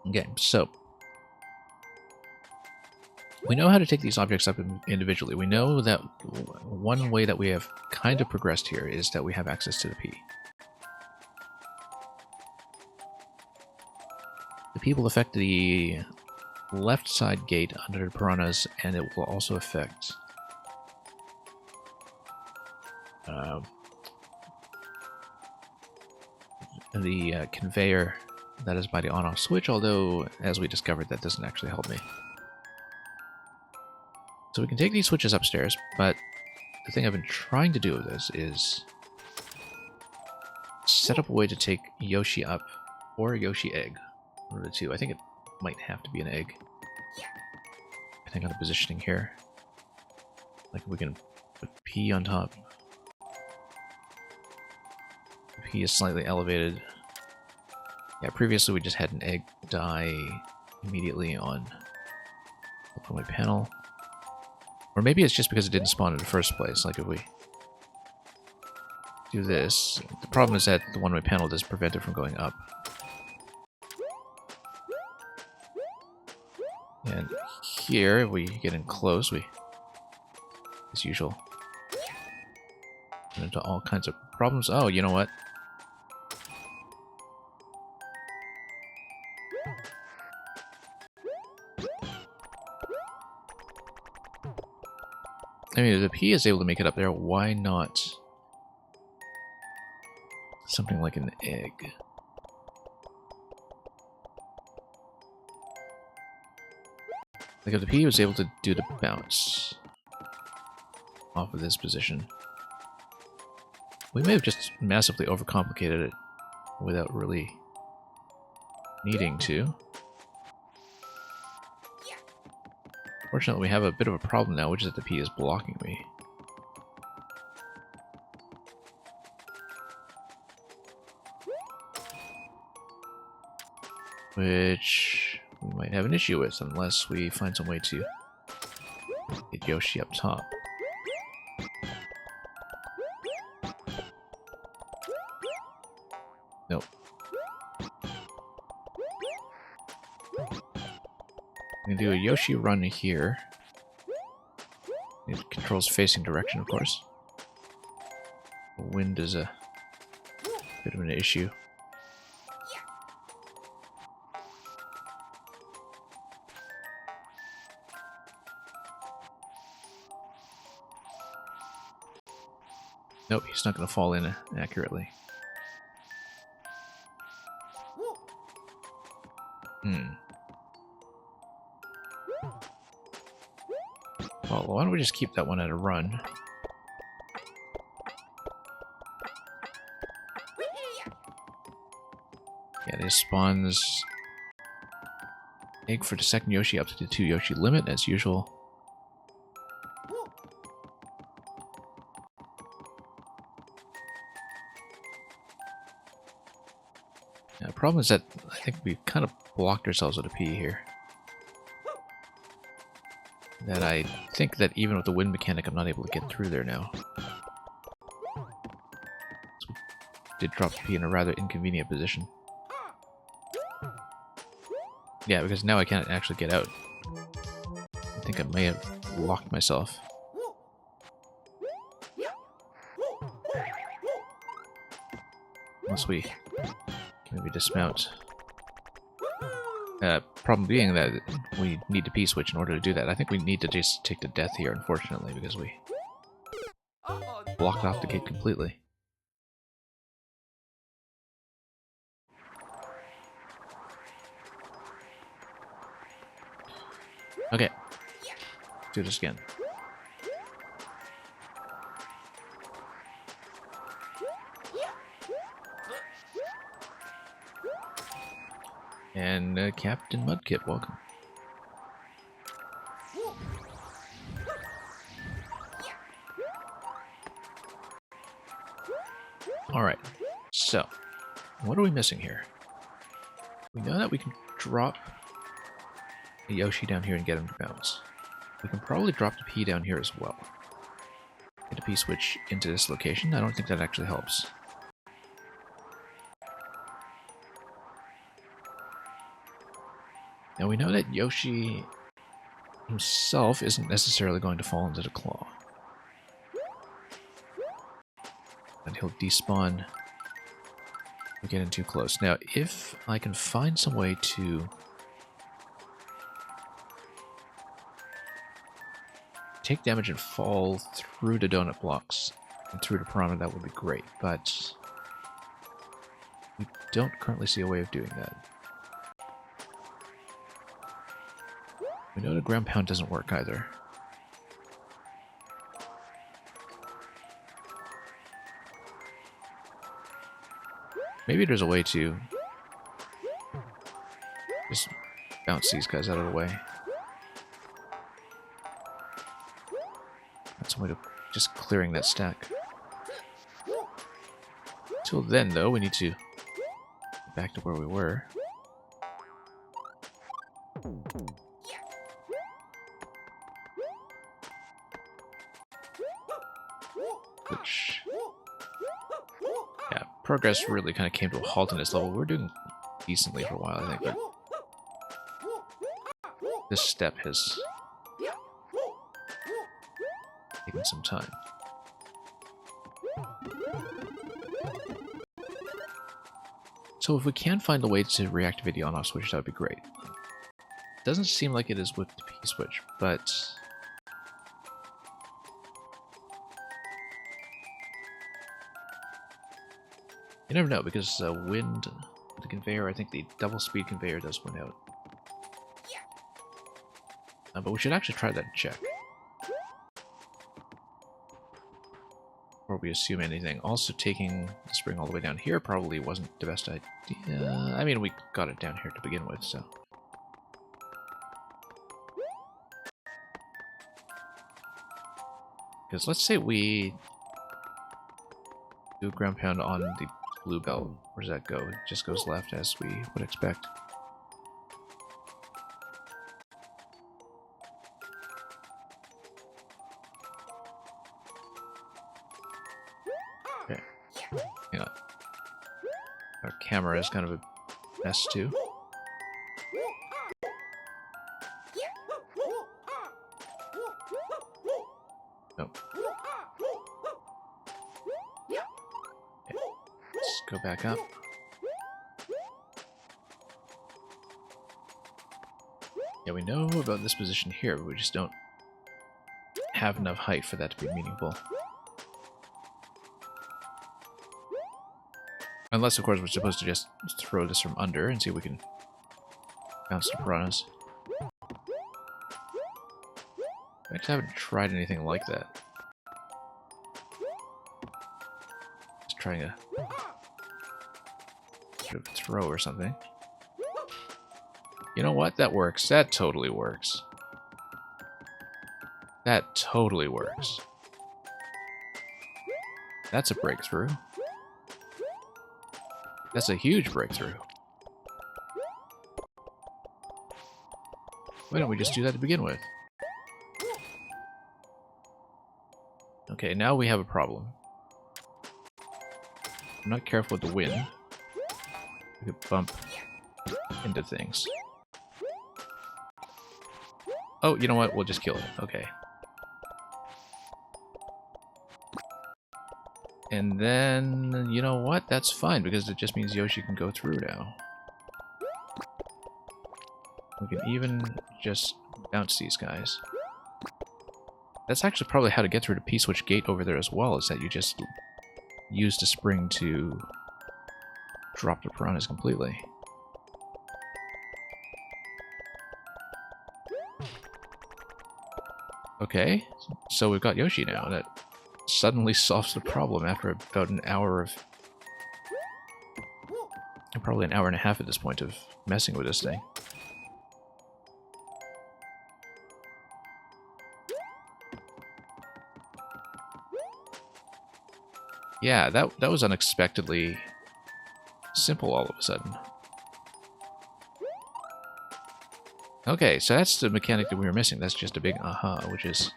Okay, so we know how to take these objects up individually. We know that one way that we have kind of progressed here is that we have access to the P. The P will affect the left side gate under the piranhas, and it will also affect the conveyor that is by the on-off switch, although, as we discovered, that doesn't actually help me. So we can take these switches upstairs, but the thing I've been trying to do with this is set up a way to take Yoshi up, or a Yoshi egg. One of the two. I think it might have to be an egg. Depending on the positioning here. Like, we can put P on top. P is slightly elevated. Yeah, previously we just had an egg die immediately on the one-way panel. Or maybe it's just because it didn't spawn in the first place. Like, if we do this, the problem is that the one-way panel does prevent it from going up. And here, if we get in close, we, as usual, get into all kinds of problems. Oh, you know what? I mean, if the P is able to make it up there, why not something like an egg? Like, if the P was able to do the bounce off of this position, we may have just massively overcomplicated it without really needing to. Fortunately, we have a bit of a problem now, which is that the P is blocking me. which we might have an issue with unless we find some way to get Yoshi up top. Nope. I'm gonna do a Yoshi run here. It controls facing direction, of course. The wind is a bit of an issue. Nope, he's not going to fall in accurately. Well, why don't we just keep that one at a run? Yeah, this spawns egg for the second Yoshi up to the 2 Yoshi limit, as usual. Now, the problem is that I think we've kind of blocked ourselves with a P here. That I think that even with the wind mechanic, I'm not able to get through there now. So we did drop the P in a rather inconvenient position. Yeah, because now I can't actually get out. I think I may have locked myself. Unless we can maybe dismount. Problem being that we need to P-switch in order to do that. I think we need to just take the death here, unfortunately, because we blocked off the gate completely. Okay. Do this again. And Captain Mudkip, welcome. Alright, so, what are we missing here? We know that we can drop the Yoshi down here and get him to bounce. We can probably drop the P down here as well. Get a P-switch into this location. I don't think that actually helps. Now we know that Yoshi himself isn't necessarily going to fall into the claw. And he'll despawn if we get in too close. Now, if I can find some way to take damage and fall through the donut blocks and through the piranha, that would be great, but we don't currently see a way of doing that. We know the ground pound doesn't work either. Maybe there's a way to just bounce these guys out of the way. That's a way to just clearing that stack. Until then, though, we need to get back to where we were. Which, yeah, progress really kind of came to a halt in this level. We're doing decently for a while, I think, but this step has taken some time. So if we can find a way to reactivate the on-off switch, that would be great. Doesn't seem like it is with the P-switch, but you never know, because wind, the conveyor, I think the double speed conveyor does win out. But we should actually try that and check. Before we assume anything. Also, taking the spring all the way down here probably wasn't the best idea. I mean, we got it down here to begin with, so. Because let's say we do a ground pound on the blue belt. Where does that go? It just goes left, as we would expect. Hang on. Our camera is kind of a mess too. Nope. Okay. Let's go back up. Yeah, we know about this position here, but we just don't have enough height for that to be meaningful. Unless, of course, we're supposed to just throw this from under and see if we can bounce the piranhas. I actually haven't tried anything like that. Just trying a sort of throw or something. You know what? That works. That totally works. That totally works. That's a breakthrough. That's a huge breakthrough. Why don't we just do that to begin with? Okay, now we have a problem. I'm not careful with the wind. We could bump into things. Oh, you know what? We'll just kill it. Okay. And then, you know what? That's fine, because it just means Yoshi can go through now. We can even just bounce these guys. That's actually probably how to get through the P-switch gate over there as well, is that you just use the spring to drop the piranhas completely. Okay, so we've got Yoshi now. That suddenly solves the problem after about an hour of... probably an hour and a half at this point of messing with this thing. Yeah, that was unexpectedly simple all of a sudden. Okay, so that's the mechanic that we were missing. That's just a big aha, which is...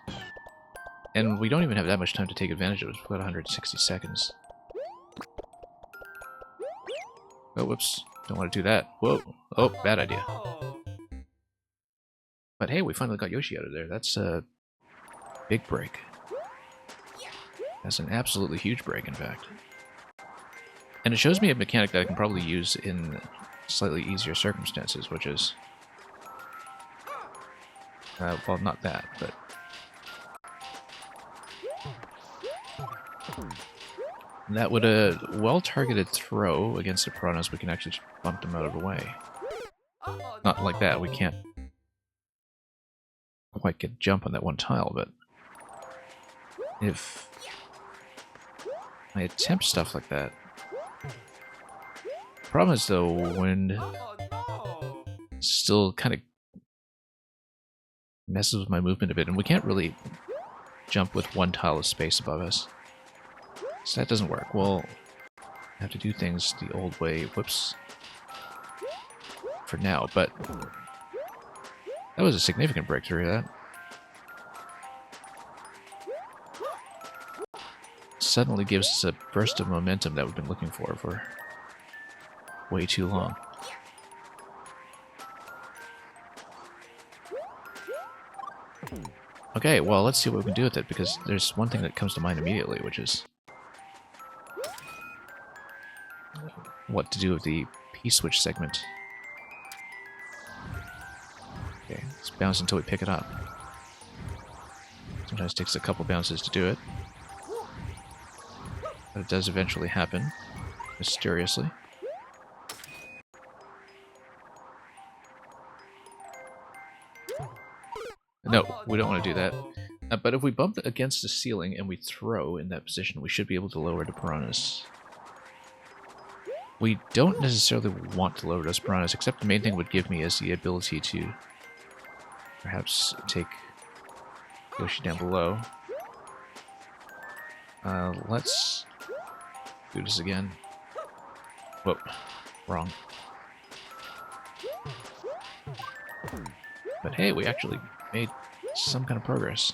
And we don't even have that much time to take advantage of it. We've got 160 seconds. Oh, whoops. Don't want to do that. Whoa. Oh, bad idea. But hey, we finally got Yoshi out of there. That's a big break. That's an absolutely huge break, in fact. And it shows me a mechanic that I can probably use in slightly easier circumstances, which is... well, not that, but... that would a well-targeted throw against the piranhas, we can actually just bump them out of the way. Not like that, we can't quite get a jump on that one tile, but... if I attempt stuff like that... The problem is, though, wind still kind of messes with my movement a bit, and we can't really jump with one tile of space above us. So that doesn't work. We'll have to do things the old way, whoops, for now, but that was a significant breakthrough, that. Suddenly gives us a burst of momentum that we've been looking for way too long. Okay, well, let's see what we can do with it, because there's one thing that comes to mind immediately, which is what to do with the P-switch segment. Okay, let's bounce until we pick it up. Sometimes it takes a couple bounces to do it, but it does eventually happen, mysteriously. No, we don't want to do that. But if we bump against the ceiling and we throw in that position, we should be able to lower the piranhas. We don't necessarily want to lower those piranhas, except the main thing it would give me is the ability to perhaps take Yoshi down below. Let's do this again. Whoop, wrong. But hey, we actually made some kind of progress.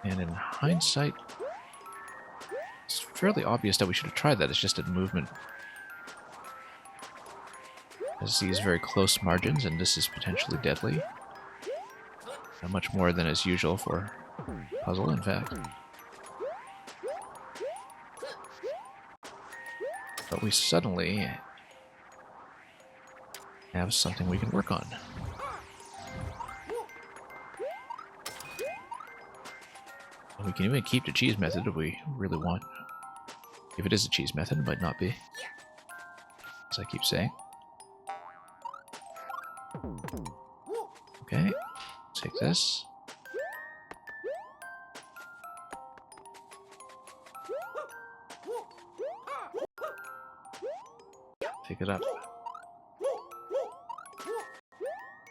And And in hindsight, it's fairly obvious that we should have tried that. It's just that movement has these very close margins, and this is potentially deadly. Not much more than is usual for puzzle, in fact. But we suddenly have something we can work on. And we can even keep the cheese method if we really want. If it is a cheese method, it might not be. As I keep saying. Okay, take this. Pick it up.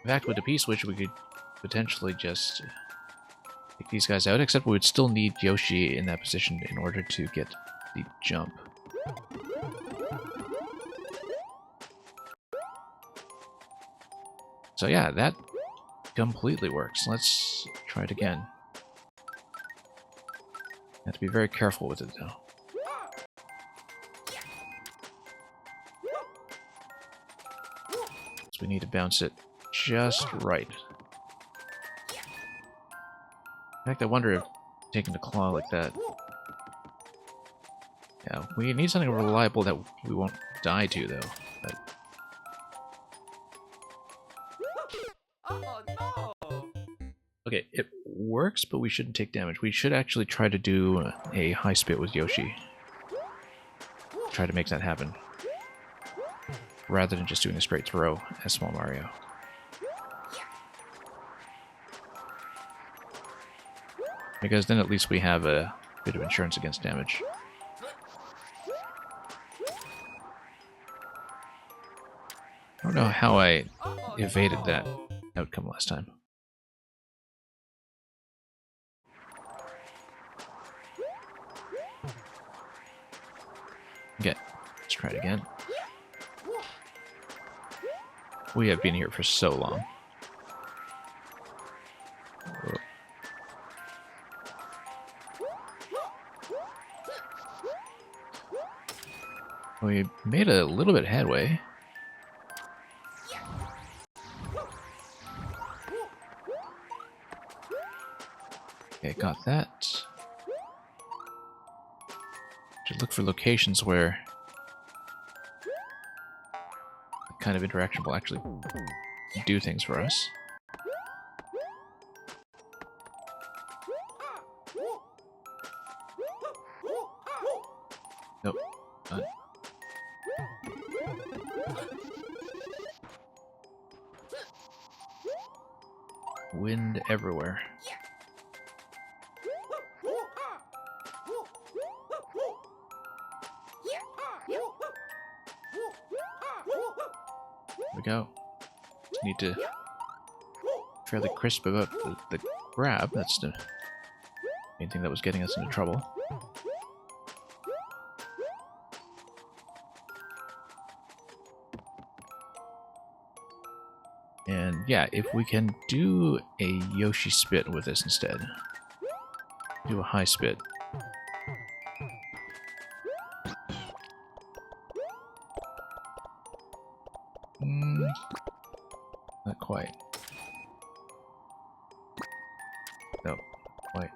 In fact, with the P-switch, we could potentially just take these guys out, except we would still need Yoshi in that position in order to get the jump. So yeah, that completely works. Let's try it again. Have to be very careful with it, though. So we need to bounce it just right. In fact, I wonder if taking the claw like that... Yeah, we need something reliable that we won't die to, though. But... Oh no! Okay, it works, but we shouldn't take damage. We should actually try to do a high spit with Yoshi. Try to make that happen. Rather than just doing a straight throw as Small Mario. Because then at least we have a bit of insurance against damage. I don't know how I evaded that outcome last time. Okay, let's try it again. We have been here for so long. Whoa. We made a little bit of headway. Okay, got that. Should look for locations where that kind of interaction will actually do things for us. Nope. Not. Wind everywhere. There we go. Just need to be fairly crisp about the grab. That's the main thing that was getting us into trouble. And yeah, if we can do a Yoshi spit with this instead. Do a high spit. Not quite. No, quite.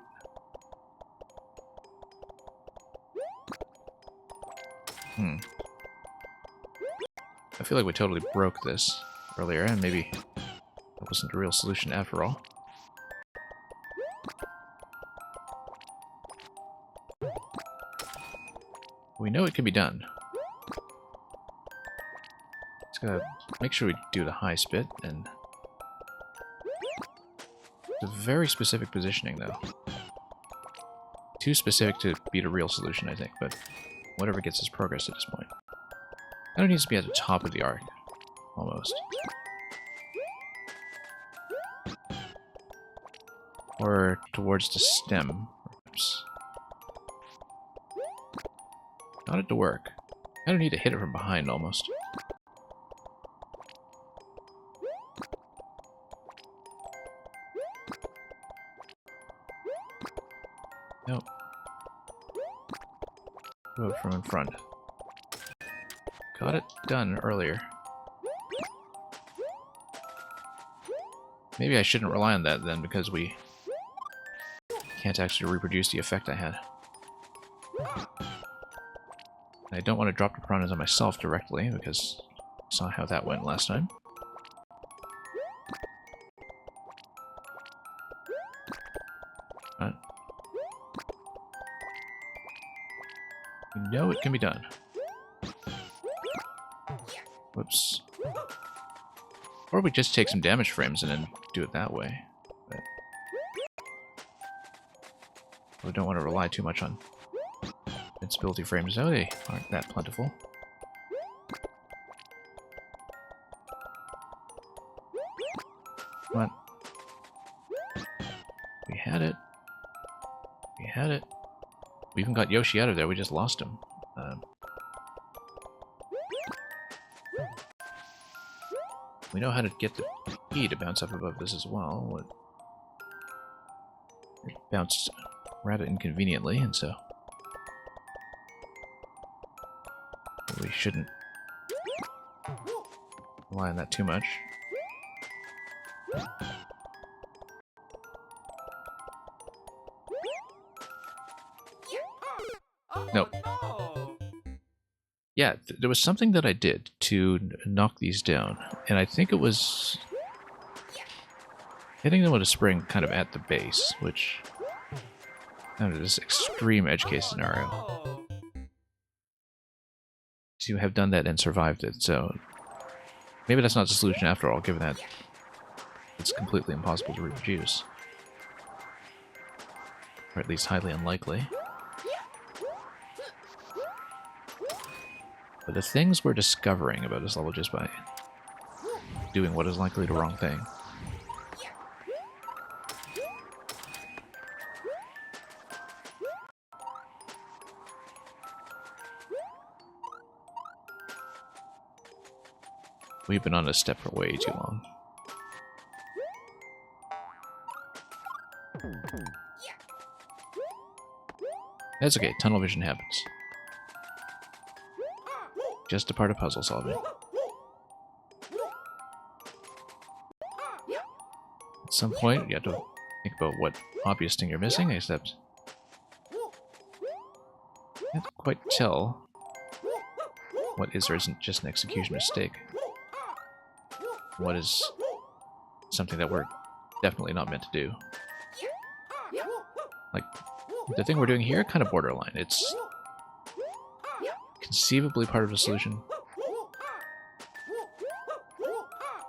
I feel like we totally broke this earlier, and maybe that wasn't a real solution after all. We know it can be done. Just gotta make sure we do the high spit, and it's a very specific positioning, though. Too specific to be the real solution, I think, but whatever gets us progress at this point. Kind of needs to be at the top of the arc, almost. Or towards the stem, perhaps. Got it to work. I don't need to hit it from behind, almost. out from in front. Got it done earlier. Maybe I shouldn't rely on that then, because we can't actually reproduce the effect I had. I don't want to drop the piranhas on myself directly, because I saw how that went last time. You know it can be done. Whoops. Or we just take some damage frames and then do it that way. But we don't want to rely too much on invincibility frames, though. They aren't that plentiful. Come on. We had it. We had it. We even got Yoshi out of there. We just lost him. We know how to get the E to bounce up above this as well. It bounced rather inconveniently, and so we shouldn't rely on that too much. No. Yeah, there was something that I did to knock these down, and I think it was hitting them with a spring kind of at the base, which under this extreme edge case scenario, to have done that and survived it. So maybe that's not the solution after all, given that it's completely impossible to reproduce, or at least highly unlikely. But the things we're discovering about this level just by doing what is likely the wrong thing. We've been on this step for way too long. That's okay, tunnel vision happens. Just a part of puzzle solving. At some point, you have to think about what obvious thing you're missing, except I can't quite tell what is or isn't just an execution mistake. What is something that we're definitely not meant to do. Like, the thing we're doing here, kind of borderline. It's conceivably part of the solution,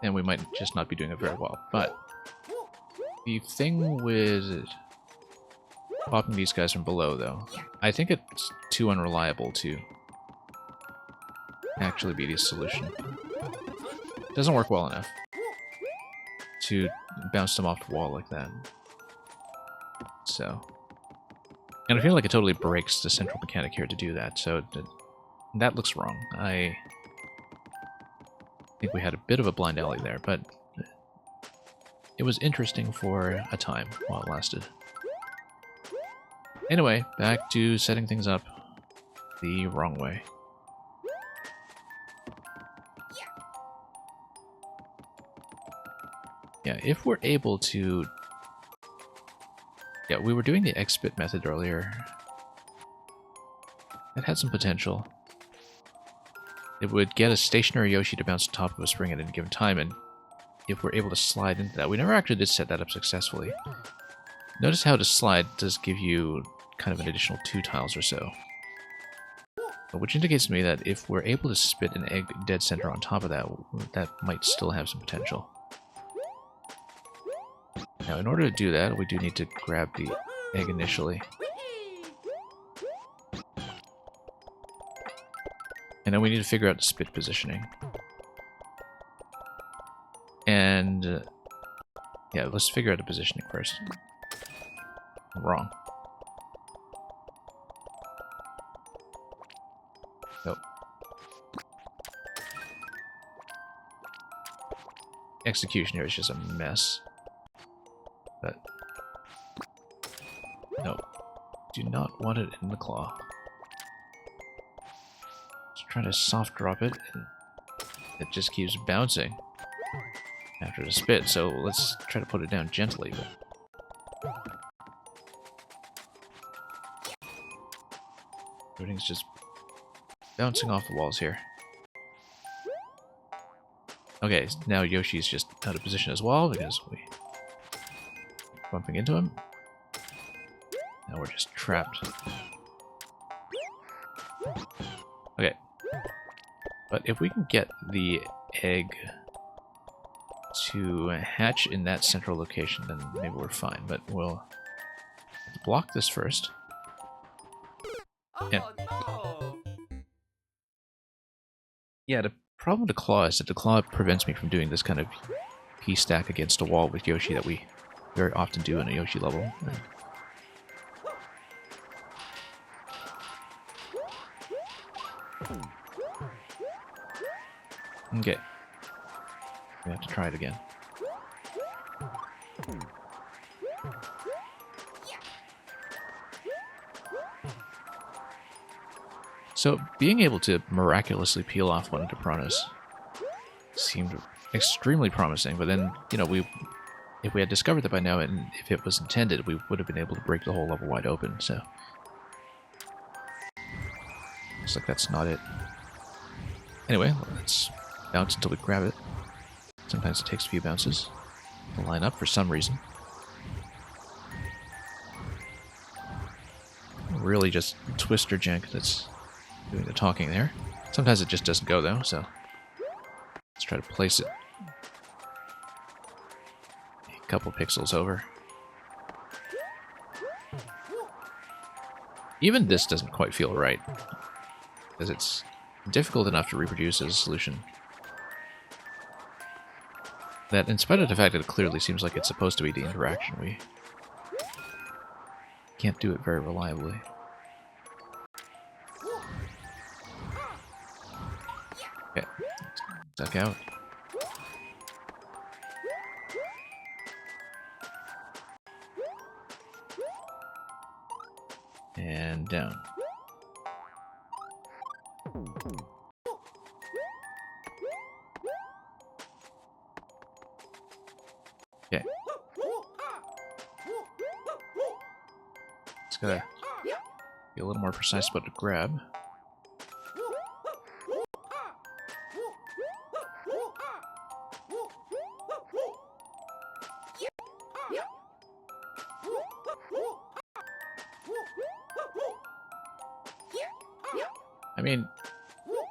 and we might just not be doing it very well. But the thing with popping these guys from below, though, I think it's too unreliable to actually be the solution. It doesn't work well enough to bounce them off the wall like that. So, and I feel like it totally breaks the central mechanic here to do that, so that looks wrong. I think we had a bit of a blind alley there, but it was interesting for a time while it lasted. Anyway, back to setting things up the wrong way. Yeah, if we're able to... Yeah, we were doing the X-Bit method earlier. It had some potential. It would get a stationary Yoshi to bounce on top of a spring at any given time, and if we're able to slide into that... We never actually did set that up successfully. Notice how to slide does give you kind of an additional 2 tiles or so. Which indicates to me that if we're able to spit an egg dead center on top of that, that might still have some potential. Now, in order to do that, we do need to grab the egg initially. And then we need to figure out the spit positioning. And, yeah, let's figure out the positioning first. Wrong. Nope. Execution here is just a mess. But no, do not want it in the claw. try to soft drop it, and it just keeps bouncing after the spit, so let's try to put it down gently. But everything's just bouncing off the walls here. Okay, now Yoshi's just out of position as well because we bumping into him. Now we're just trapped. Okay. But if we can get the egg to hatch in that central location, then maybe we're fine. But we'll block this first. Oh Yeah. no! Yeah, the problem with the claw is that the claw prevents me from doing this kind of P stack against a wall with Yoshi that we very often do in a Yoshi level. Okay. We have to try it again. So, being able to miraculously peel off one of the piranhas seemed extremely promising, but then, you know, if we had discovered that by now, and if it was intended, we would have been able to break the whole level wide open, so... Looks like that's not it. Anyway, let's bounce until we grab it. Sometimes it takes a few bounces to line up for some reason. Really just Twister Jank that's doing the talking there. Sometimes it just doesn't go though, so let's try to place it a couple pixels over. Even this doesn't quite feel right, because it's difficult enough to reproduce as a solution. That, in spite of the fact that it clearly seems like it's supposed to be the interaction, we can't do it very reliably. Okay, duck out. And down. Okay. Just gotta be a little more precise about the grab. I mean, you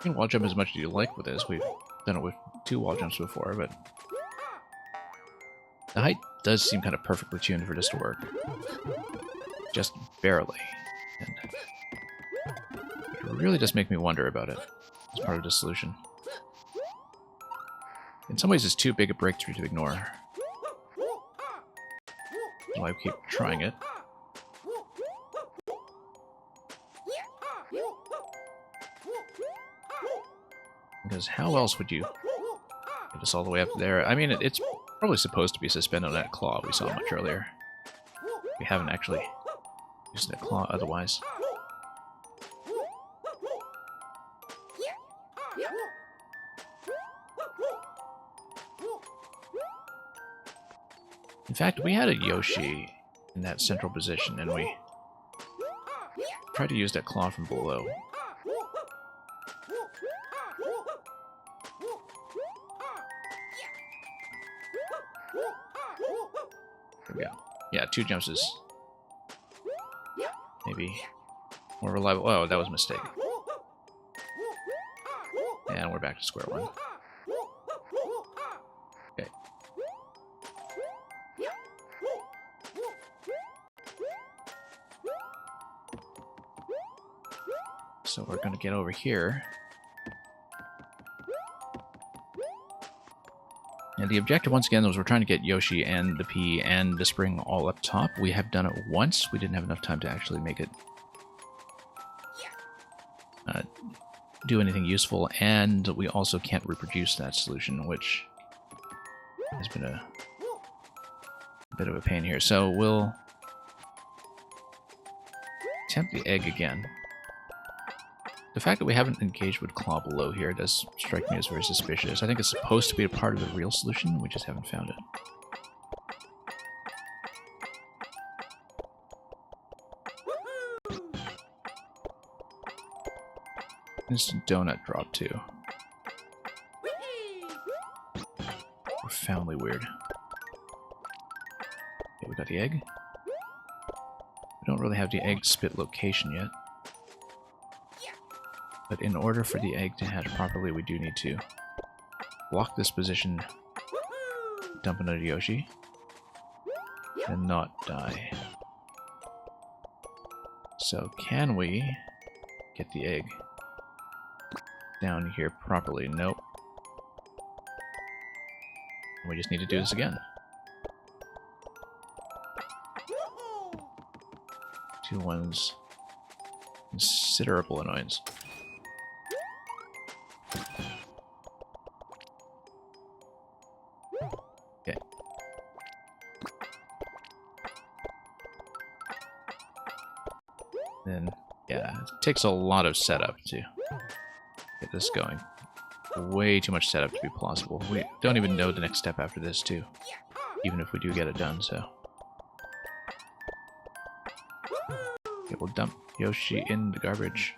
can wall jump as much as you like with this. We've done it with 2 wall jumps before, but the height does seem kind of perfectly tuned for this to work. Just barely. And it really does make me wonder about it as part of the solution. In some ways, it's too big a breakthrough to ignore. That's why I keep trying it. Because how else would you get us all the way up there? I mean, it's probably supposed to be suspended on that claw we saw much earlier. We haven't actually used that claw otherwise. In fact, we had a Yoshi in that central position, and we tried to use that claw from below. There we go. Yeah, 2 jumps is maybe more reliable. Oh, that was a mistake. And we're back to square one. Okay. So we're going to get over here. And the objective, once again, was we're trying to get Yoshi and the P and the spring all up top. We have done it once. We didn't have enough time to actually make it do anything useful, and we also can't reproduce that solution, which has been a bit of a pain here. So we'll attempt the egg again. The fact that we haven't engaged with Claw below here does strike me as very suspicious. I think it's supposed to be a part of the real solution, we just haven't found it. Instant donut drop too. Profoundly weird. Okay, we got the egg. We don't really have the egg spit location yet. But in order for the egg to hatch properly, we do need to block this position, dump another Yoshi, and not die. So can we get the egg down here properly? Nope. We just need to do this again. 2 1s. Considerable annoyance. Okay. Then, yeah, it takes a lot of setup to get this going. Way too much setup to be plausible. We don't even know the next step after this, too. Even if we do get it done, so. Okay, we'll dump Yoshi in the garbage.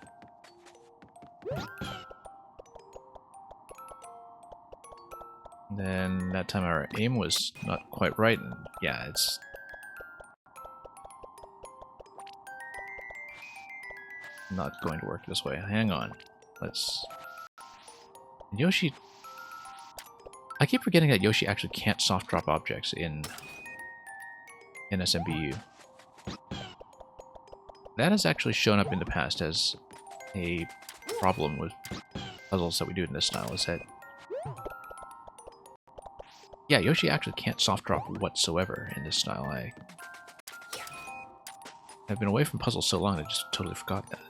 And then that time our aim was not quite right, and yeah, it's... not going to work this way. Hang on. Let's... Yoshi... I keep forgetting that Yoshi actually can't soft drop objects in SMBU. That has actually shown up in the past as a problem with puzzles that we do in this style, is that... yeah, Yoshi actually can't soft drop whatsoever in this style. I've been away from puzzles so long I just totally forgot that.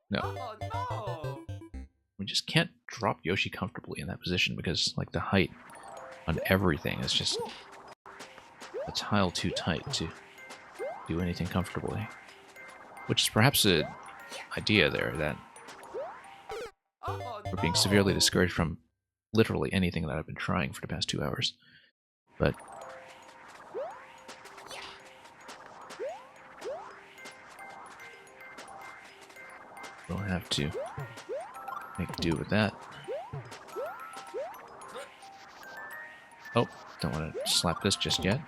No. Oh, no. We just can't drop Yoshi comfortably in that position because, like, the height on everything is just a tile too tight to do anything comfortably. Which is perhaps an idea there that Oh, we're being severely discouraged from literally anything that I've been trying for the past 2 hours. But we'll have to make do with that. Oh, don't want to slap this just yet.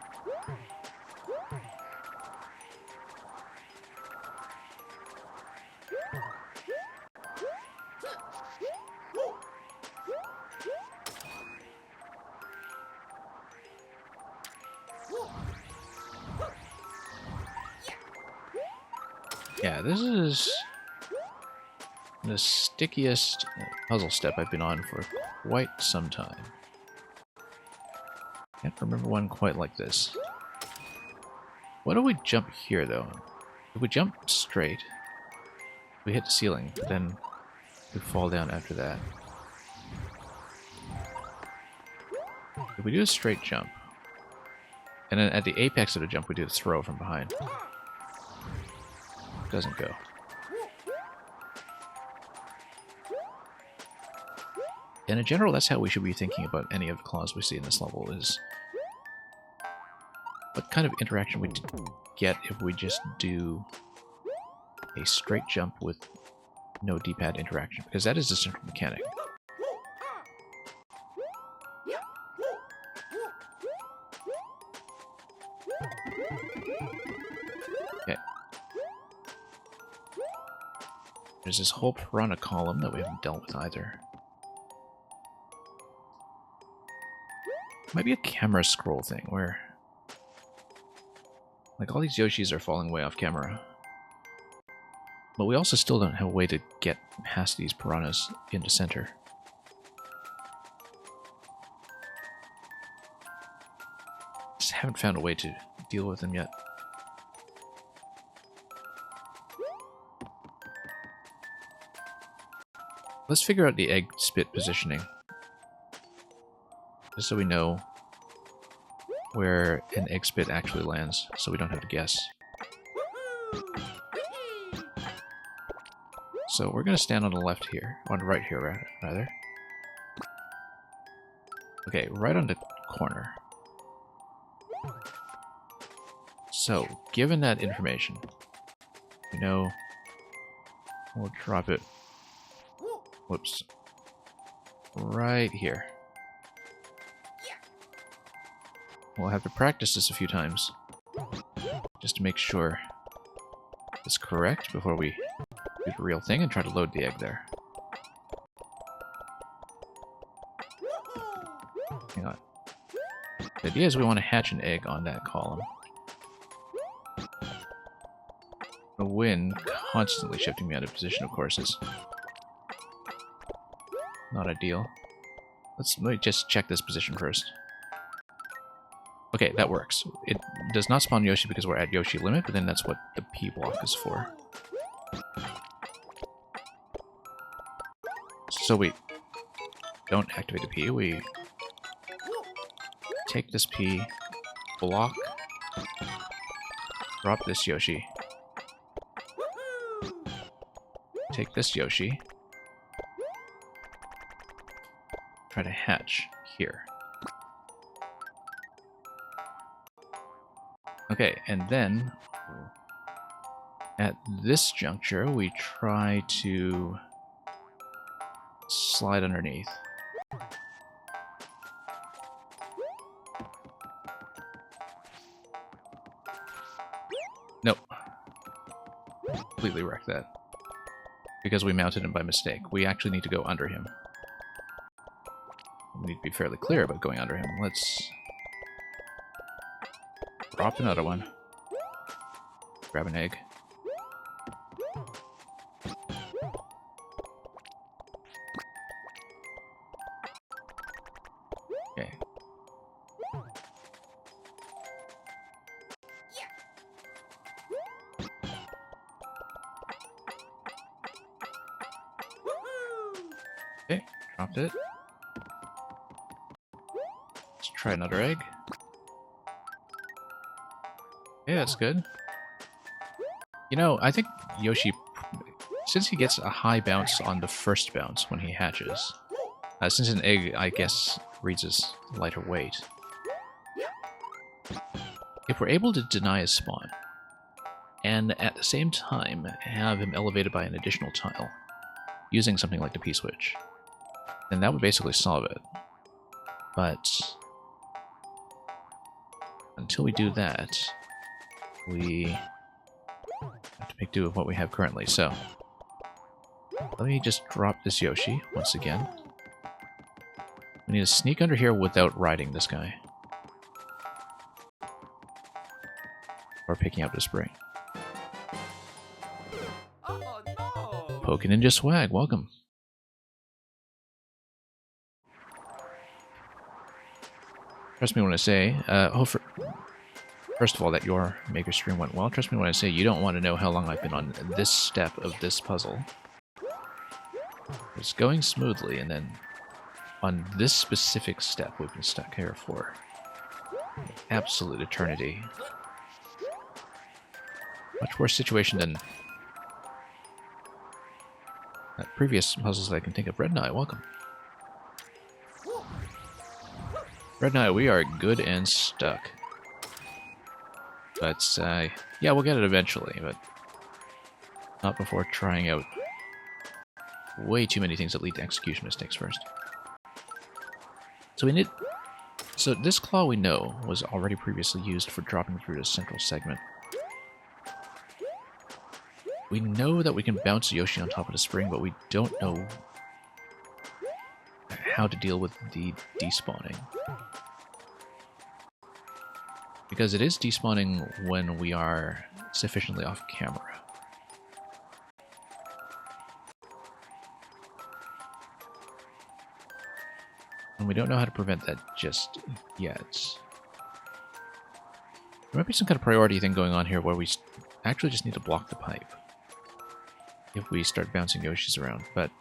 Yeah, this is the stickiest puzzle step I've been on for quite some time. Can't remember one quite like this. Why don't we jump here, though? If we jump straight, we hit the ceiling, but then we fall down after that. If we do a straight jump, and then at the apex of the jump we do a throw from behind. Doesn't go. And in general, that's how we should be thinking about any of the claws we see in this level, is what kind of interaction we get if we just do a straight jump with no D-pad interaction, because that is the central mechanic. Okay. There's this whole piranha column that we haven't dealt with either. Might be a camera scroll thing where, like, all these Yoshis are falling way off camera. But we also still don't have a way to get past these piranhas into center. Just haven't found a way to deal with them yet. Let's figure out the egg spit positioning. Just so we know where an egg spit actually lands, so we don't have to guess. So we're going to stand on the left here, on the right here, rather. Okay, right on the corner. So, given that information, we know we'll drop it, whoops, right here. We'll have to practice this a few times, just to make sure it's correct before we do the real thing and try to load the egg there. Hang on. The idea is we want to hatch an egg on that column. The wind constantly shifting me out of position, of course, is not ideal. Let me just check this position first. Okay, that works. It does not spawn Yoshi because we're at Yoshi limit, but then that's what the P block is for. So we don't activate the P, we take this P, block, drop this Yoshi, take this Yoshi, try to hatch here. Okay, and then at this juncture, we try to slide underneath. Nope. Completely wrecked that. Because we mounted him by mistake. We actually need to go under him. We need to be fairly clear about going under him. Let's drop another one. Grab an egg. Okay. Okay, dropped it. Let's try another egg. Okay, that's good. You know, I think Yoshi, since he gets a high bounce on the first bounce when he hatches, since an egg, I guess, reads as lighter weight, if we're able to deny his spawn, and at the same time have him elevated by an additional tile, using something like the P-switch, then that would basically solve it. But until we do that, we have to make do with what we have currently. So let me just drop this Yoshi once again. We need to sneak under here without riding this guy. Or picking up the spring. Oh no! Pokeninja Swag, welcome. Trust me when I say, first of all, that your Maker stream went well. Trust me when I say you don't want to know how long I've been on this step of this puzzle. It's going smoothly, and then on this specific step, we've been stuck here for absolute eternity. Much worse situation than previous puzzles that I can think of. Red Knight, welcome. Red Knight, we are good and stuck. But, yeah, we'll get it eventually, but not before trying out way too many things that lead to execution mistakes first. So this claw we know was already previously used for dropping through the central segment. We know that we can bounce Yoshi on top of the spring, but we don't know how to deal with the despawning. Because it is despawning when we are sufficiently off camera. And we don't know how to prevent that just yet. There might be some kind of priority thing going on here where we actually just need to block the pipe if we start bouncing Yoshis around, but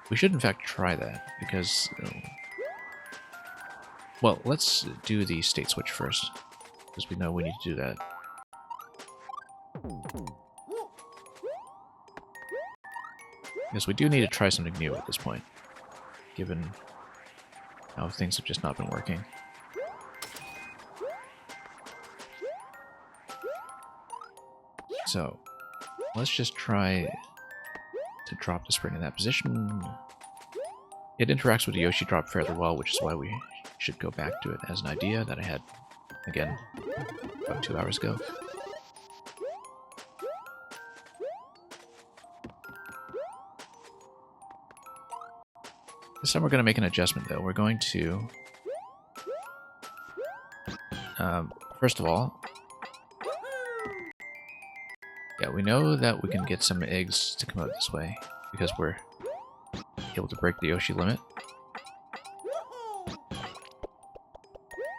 we should in fact try that, because Well, let's do the state switch first, because we know we need to do that. Because we do need to try something new at this point, given how things have just not been working. So, let's just try to drop the spring in that position. It interacts with the Yoshi drop fairly well, which is why we should go back to it as an idea that I had, again, about 2 hours ago. This time we're going to make an adjustment, though. We're going to... first of all... Yeah, we know that we can get some eggs to come out this way, because we're able to break the Yoshi limit.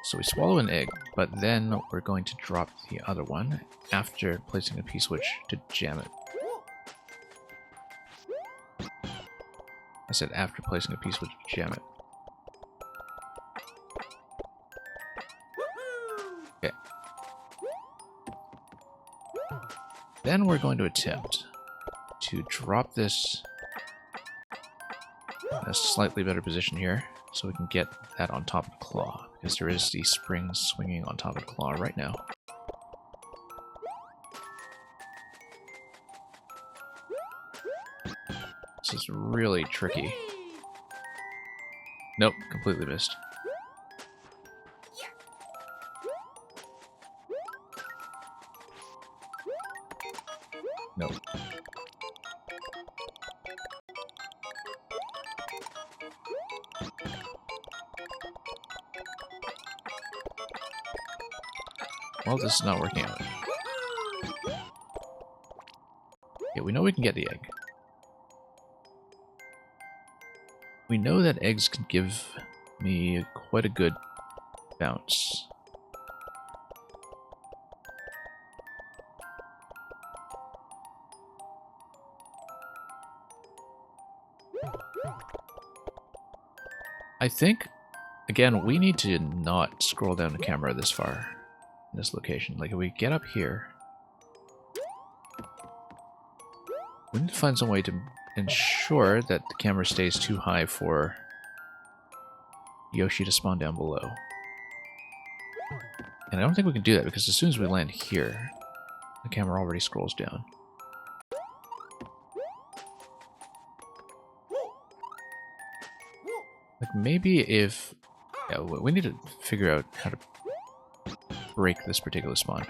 So we swallow an egg, but then we're going to drop the other one after placing a P-switch to jam it. I said after placing a P-switch to jam it. Okay. Then we're going to attempt to drop this in a slightly better position here, so we can get that on top of the claw, because there is the spring swinging on top of the claw right now. This is really tricky. Nope, completely missed. Nope. Well, this is not working out. Yeah, we know we can get the egg. We know that eggs can give me quite a good bounce. I think, again, we need to not scroll down the camera this far in this location. Like, if we get up here, we need to find some way to ensure that the camera stays too high for Yoshi to spawn down below. And I don't think we can do that, because as soon as we land here, the camera already scrolls down. Like, maybe if... Yeah, we need to figure out how to break this particular spawn.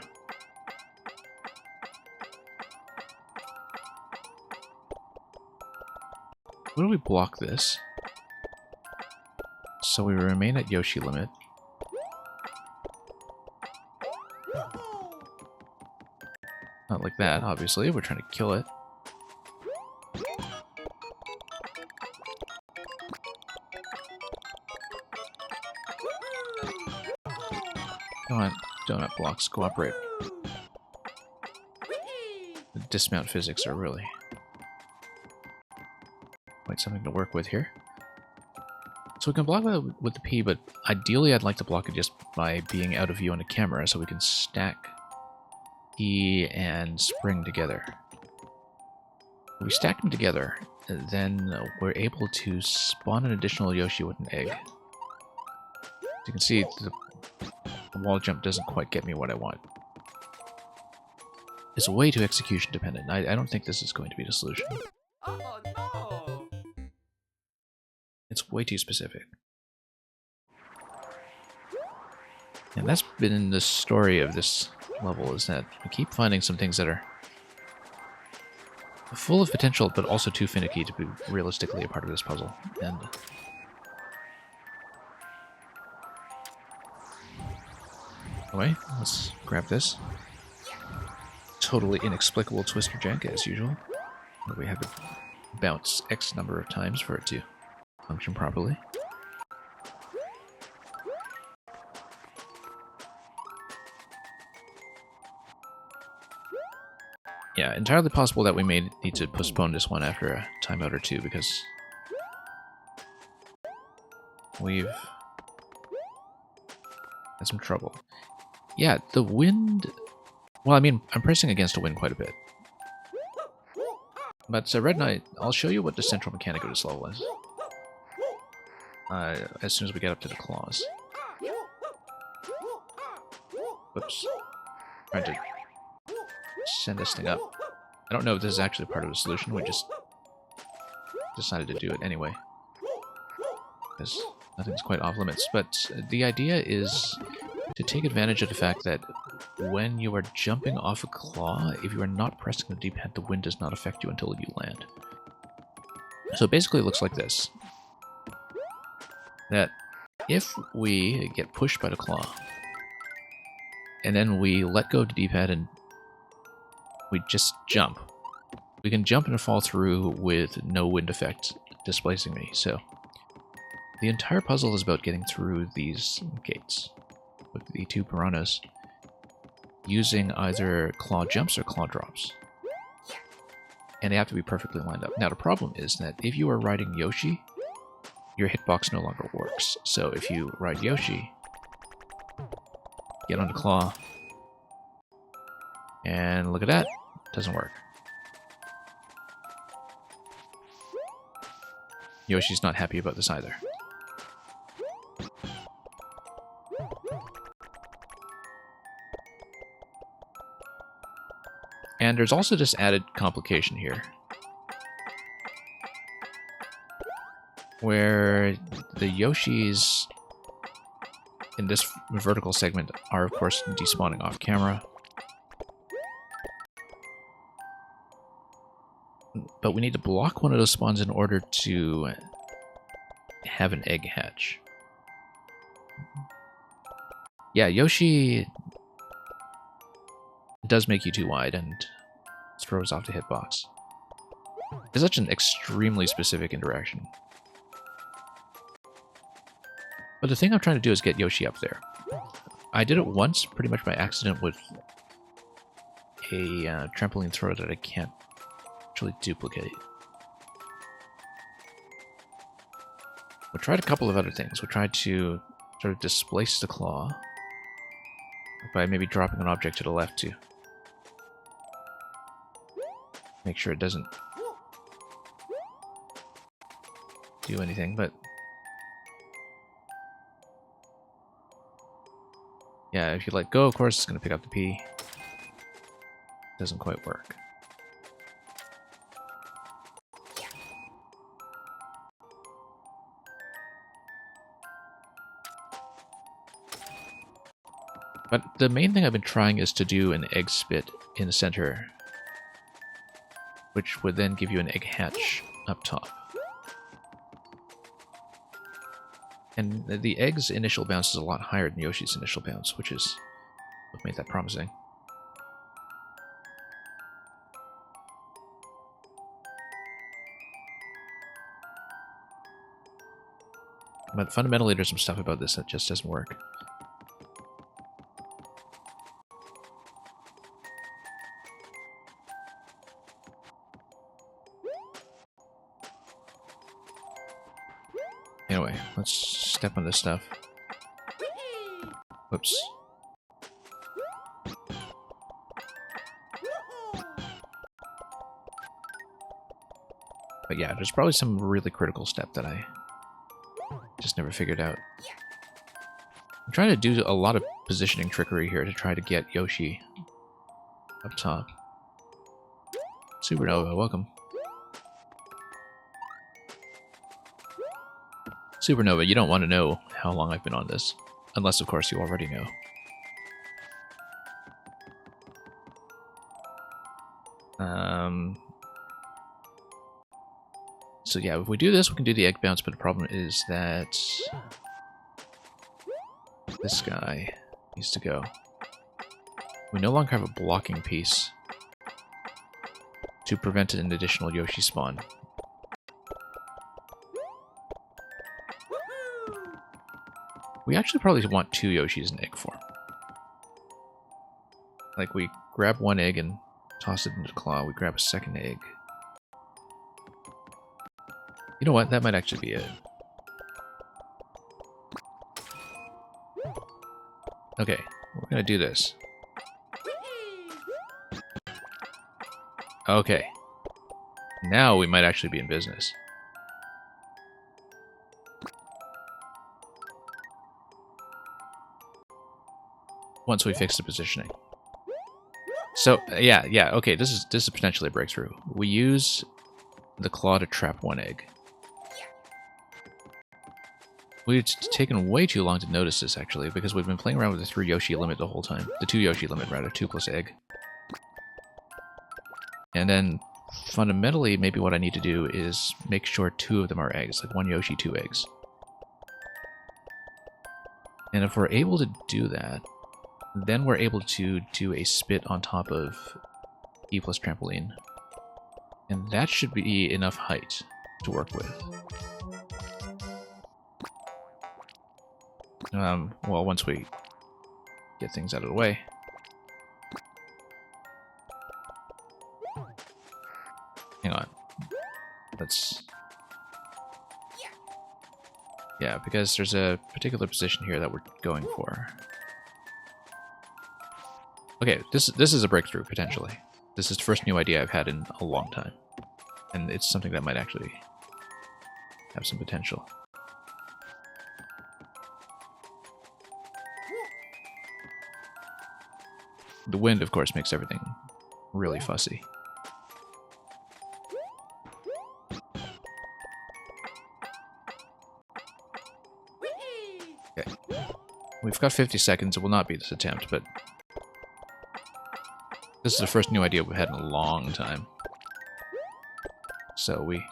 What do we block this? So we remain at Yoshi limit. Not like that, obviously. We're trying to kill it. Come on, donut blocks, cooperate. The dismount physics are really quite something to work with here. So we can block that with the P, but ideally I'd like to block it just by being out of view on the camera so we can stack P and spring together. If we stack them together, then we're able to spawn an additional Yoshi with an egg. As you can see, the wall jump doesn't quite get me what I want. It's way too execution dependent. I don't think this is going to be the solution. Oh no! It's way too specific. And that's been the story of this level, is that we keep finding some things that are full of potential, but also too finicky to be realistically a part of this puzzle. And anyway, let's grab this. Totally inexplicable twister jank as usual. We have to bounce X number of times for it to function properly. Yeah, entirely possible that we may need to postpone this one after a timeout or two, because we've some trouble. Yeah, the wind... Well, I mean, I'm pressing against a wind quite a bit. But Red Knight, I'll show you what the central mechanic of this level is. As soon as we get up to the claws. Whoops. Trying to send this thing up. I don't know if this is actually part of the solution, we just decided to do it anyway. Because nothing's quite off limits. But the idea is to take advantage of the fact that when you are jumping off a claw, if you are not pressing the D-pad, the wind does not affect you until you land. So basically it looks like this. That if we get pushed by the claw, and then we let go of the D-pad and we just jump, we can jump and fall through with no wind effect displacing me. So the entire puzzle is about getting through these gates with the two piranhas using either claw jumps or claw drops. And they have to be perfectly lined up. Now the problem is that if you are riding Yoshi, your hitbox no longer works. So if you ride Yoshi, get on the claw, and look at that, it doesn't work. Yoshi's not happy about this either. And there's also this added complication here, where the Yoshis in this vertical segment are, of course, despawning off camera. But we need to block one of those spawns in order to have an egg hatch. Yeah, Yoshi does make you too wide and throws off the hitbox. It's such an extremely specific interaction. But the thing I'm trying to do is get Yoshi up there. I did it once, pretty much by accident, with a trampoline throw that I can't actually duplicate. We tried a couple of other things. We tried to sort of displace the claw by maybe dropping an object to the left to make sure it doesn't do anything, but yeah, if you let go, of course, it's going to pick up the P. Doesn't quite work. But the main thing I've been trying is to do an egg spit in the center, which would then give you an egg hatch up top. And the egg's initial bounce is a lot higher than Yoshi's initial bounce, which is what made that promising. But fundamentally, there's some stuff about this that just doesn't work. Anyway, let's step on this stuff. Whoops. But yeah, there's probably some really critical step that I just never figured out. I'm trying to do a lot of positioning trickery here to try to get Yoshi up top. Supernova, welcome. Supernova, you don't want to know how long I've been on this. Unless, of course, you already know. So yeah, if we do this, we can do the egg bounce, but the problem is that this guy needs to go. We no longer have a blocking piece to prevent an additional Yoshi spawn. We actually probably want two Yoshis in egg form. Like, we grab one egg and toss it into the claw, we grab a second egg. You know what? That might actually be it. Okay, we're gonna do this. Okay. Now we might actually be in business. Once we fix the positioning. So, yeah, okay, this is potentially a breakthrough. We use the claw to trap one egg. We've taken way too long to notice this, actually, because we've been playing around with the 3 Yoshi limit the whole time. The 2 Yoshi limit, rather. 2 plus egg. And then, fundamentally, maybe what I need to do is make sure 2 of them are eggs. Like 1 Yoshi, 2 eggs. And if we're able to do that, then we're able to do a spit on top of E plus trampoline. And that should be enough height to work with. Well, once we get things out of the way. Hang on. Let's... Yeah, because there's a particular position here that we're going for. Okay, this is a breakthrough, potentially. This is the first new idea I've had in a long time. And it's something that might actually have some potential. The wind, of course, makes everything really fussy. Okay. We've got 50 seconds. It will not be this attempt, but this is the first new idea we've had in a long time. So we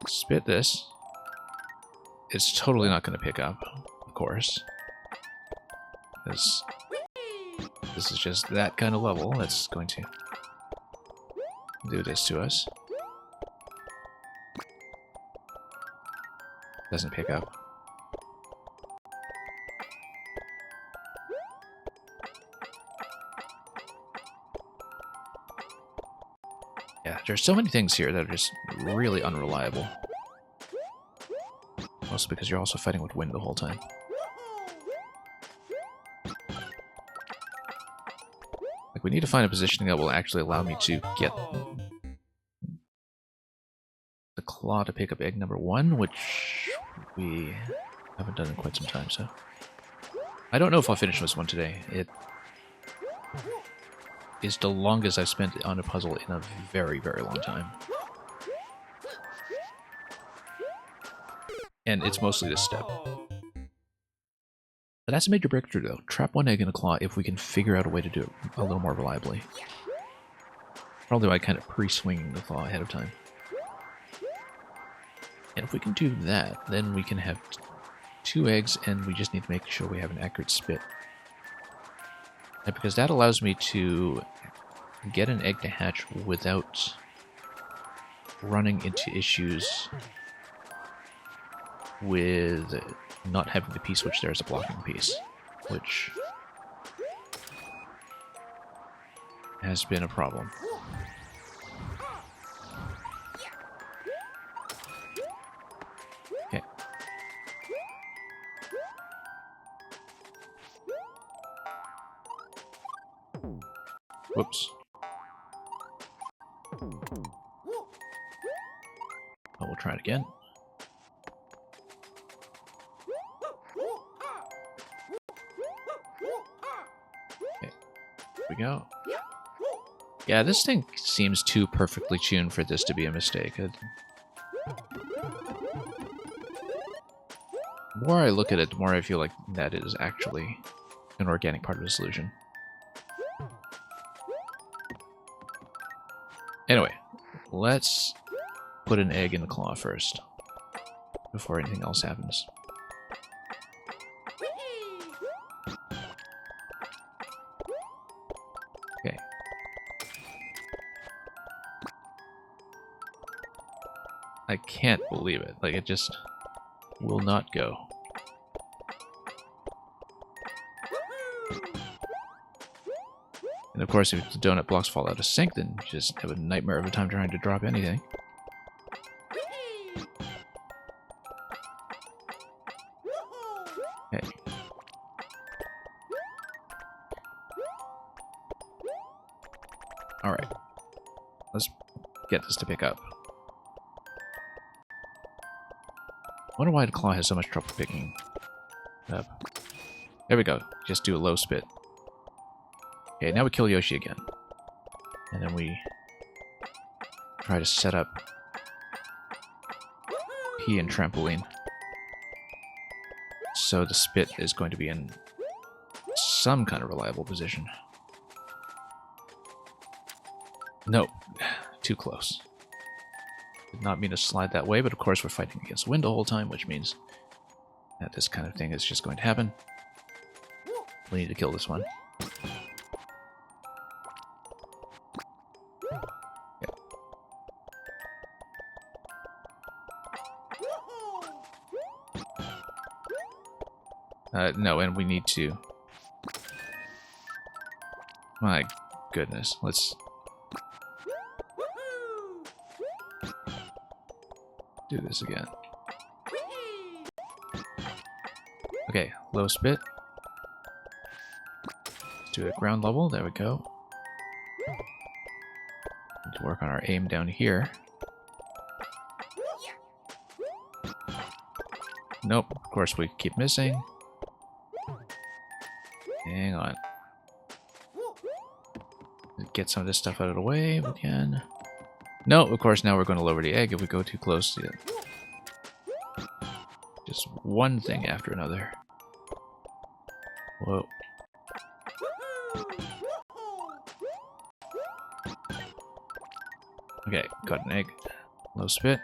spit this. It's totally not going to pick up, of course. This is just that kind of level that's going to do this to us. Doesn't pick up. Yeah, there's so many things here that are just really unreliable. Mostly because you're also fighting with wind the whole time. Like, we need to find a positioning that will actually allow me to get the claw to pick up egg number 1, which we haven't done in quite some time, so... I don't know if I'll finish this one today. It is the longest I've spent on a puzzle in a very, very long time. And it's mostly this step. But that's a major breakthrough, though. Trap 1 egg in a claw if we can figure out a way to do it a little more reliably. Probably by kind of pre-swinging the claw ahead of time. And if we can do that, then we can have 2 eggs, and we just need to make sure we have an accurate spit. And because that allows me to get an egg to hatch without running into issues with not having the piece which there is a blocking piece, which has been a problem. Okay. Whoops. Oh, we'll try it again. Okay, here we go. Yeah, this thing seems too perfectly tuned for this to be a mistake. The more I look at it, the more I feel like that is actually an organic part of the solution. Anyway, let's put an egg in the claw first, before anything else happens. Okay. I can't believe it. Like, it just will not go. And of course, if the donut blocks fall out of sync, then you just have a nightmare of a time trying to drop anything. Okay. Alright. Let's get this to pick up. I wonder why the claw has so much trouble picking up. There we go. Just do a low spit. Okay, now we kill Yoshi again. And then we try to set up P and trampoline. So the spit is going to be in some kind of reliable position. Nope. Too close. Did not mean to slide that way, but of course we're fighting against wind the whole time, which means that this kind of thing is just going to happen. We need to kill this one. No, and we need to... My goodness, let's... do this again. Okay, low spit. Let's do it at ground level, there we go. Need to work on our aim down here. Nope, of course we keep missing. Hang on. Get some of this stuff out of the way if we can. No, of course now we're going to lower the egg if we go too close to it. Just one thing after another. Whoa. Okay, got an egg. Low spit.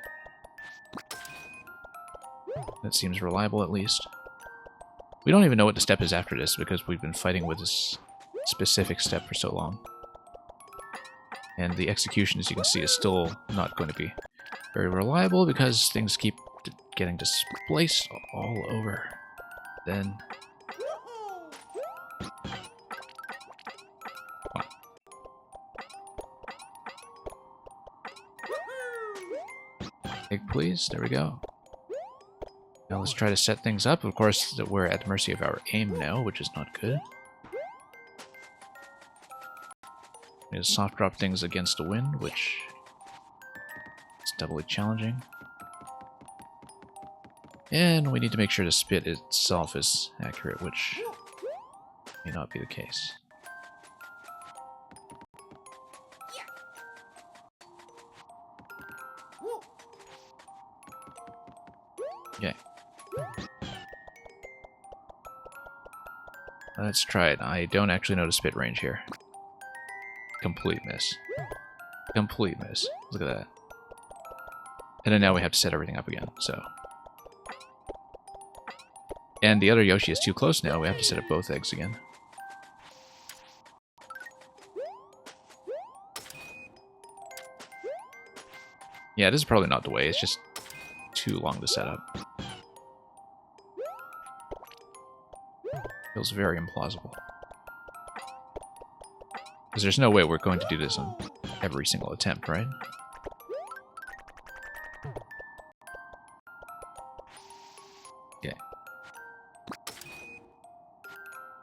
That seems reliable at least. We don't even know what the step is after this because we've been fighting with this specific step for so long. And the execution, as you can see, is still not going to be very reliable because things keep getting displaced all over. Then... Egg, please. There we go. Now let's try to set things up. Of course, we're at the mercy of our aim now, which is not good. We need to soft drop things against the wind, which is doubly challenging. And we need to make sure the spit itself is accurate, which may not be the case. Okay. Let's try it. I don't actually know the spit range here. Complete miss. Complete miss. Look at that. And then now we have to set everything up again, so... And the other Yoshi is too close now. We have to set up both eggs again. Yeah, this is probably not the way. It's just too long to set up. Feels very implausible. Because there's no way we're going to do this on every single attempt, right? Okay.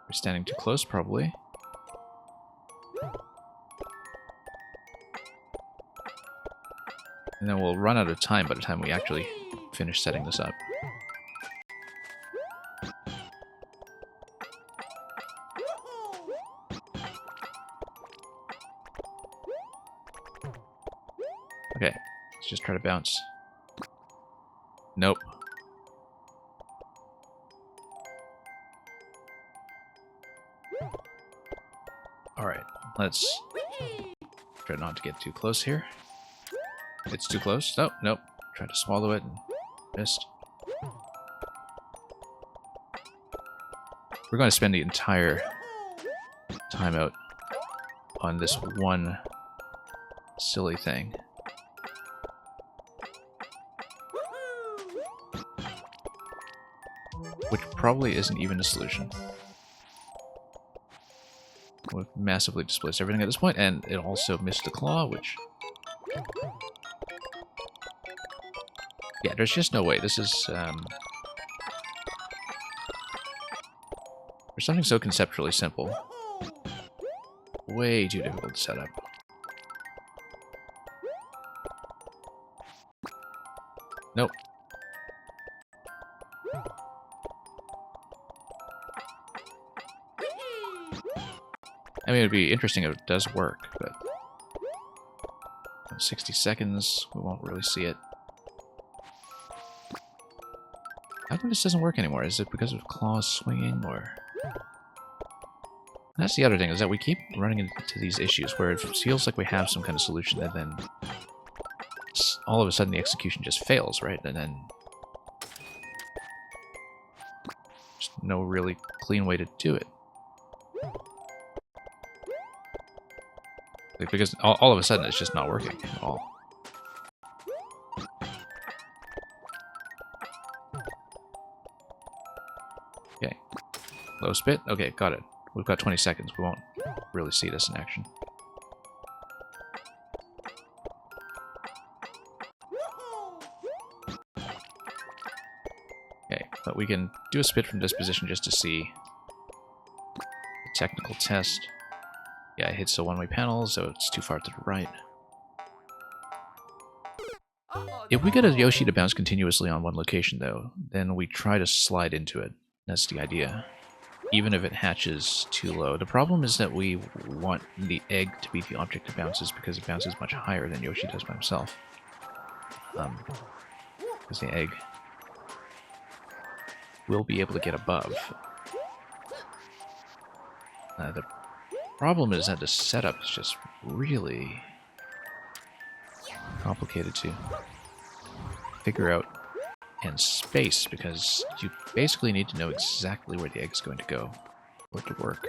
We're standing too close, probably. And then we'll run out of time by the time we actually finish setting this up. Okay, let's just try to bounce. Nope. Alright, let's try not to get too close here. It's too close. Oh, nope. Tried to swallow it and missed. We're going to spend the entire time out on this one silly thing. Which probably isn't even a solution. We've massively displaced everything at this point, and it also missed the claw, which... Yeah, there's just no way. This is, for something so conceptually simple, way too difficult to set up. Nope. I mean, it'd be interesting if it does work, but in 60 seconds, we won't really see it. How come this doesn't work anymore? Is it because of claws swinging, or... That's the other thing, is that we keep running into these issues where it feels like we have some kind of solution, and then all of a sudden the execution just fails, right? And then there's no really clean way to do it. Like, because all of a sudden it's just not working at all. Okay. Low spit? Okay, got it. We've got 20 seconds. We won't really see this in action. Okay, but we can do a spit from this position just to see the technical test. Yeah, it hits the one-way panel, so it's too far to the right. If we get a Yoshi to bounce continuously on one location, though, then we try to slide into it. That's the idea. Even if it hatches too low. The problem is that we want the egg to be the object it bounces because it bounces much higher than Yoshi does by himself. Because the egg will be able to get above. The problem is that the setup is just really complicated to figure out and space, because you basically need to know exactly where the egg is going to go for it to work.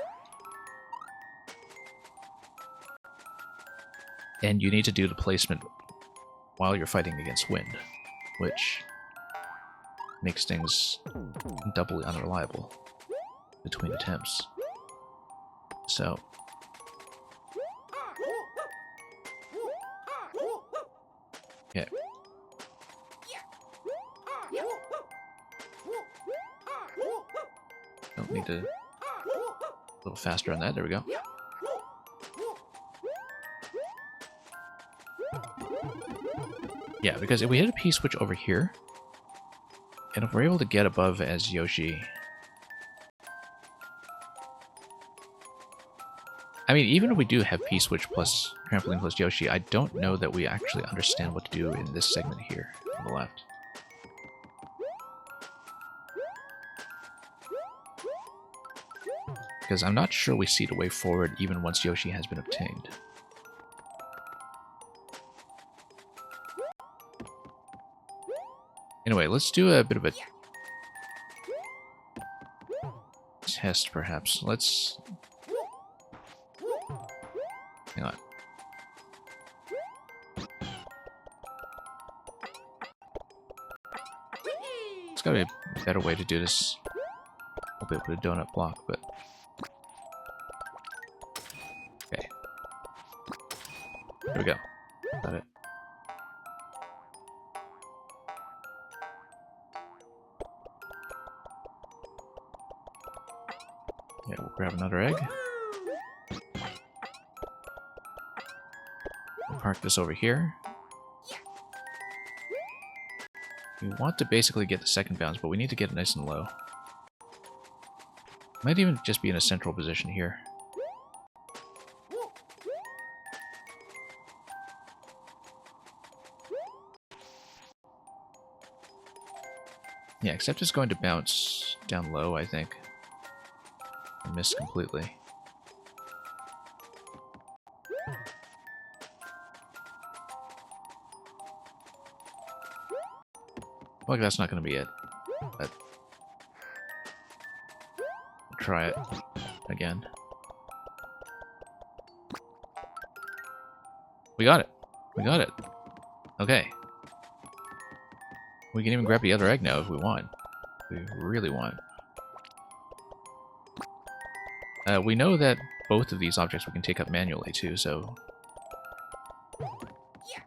And you need to do the placement while you're fighting against wind, which makes things doubly unreliable between attempts. So yeah. Don't need to... A little faster on that, there we go. Yeah, because if we hit a P-switch over here, and if we're able to get above as Yoshi... I mean, even if we do have P-switch plus trampoline plus Yoshi, I don't know that we actually understand what to do in this segment here on the left. Because I'm not sure we see the way forward even once Yoshi has been obtained. Anyway, let's do a bit of a test, perhaps. Let's... Hang on. There's gotta be a better way to do this. I'll be able to donut block, but... Okay. There we go. Got it. Yeah, we'll grab another egg. We'll park this over here. We want to basically get the second bounce, but we need to get it nice and low. Might even just be in a central position here. Yeah, except it's going to bounce down low, I think. And miss completely. Well, that's not going to be it. But we'll try it again. We got it. We got it. Okay. We can even grab the other egg now if we want. If we really want. We know that both of these objects we can take up manually too, so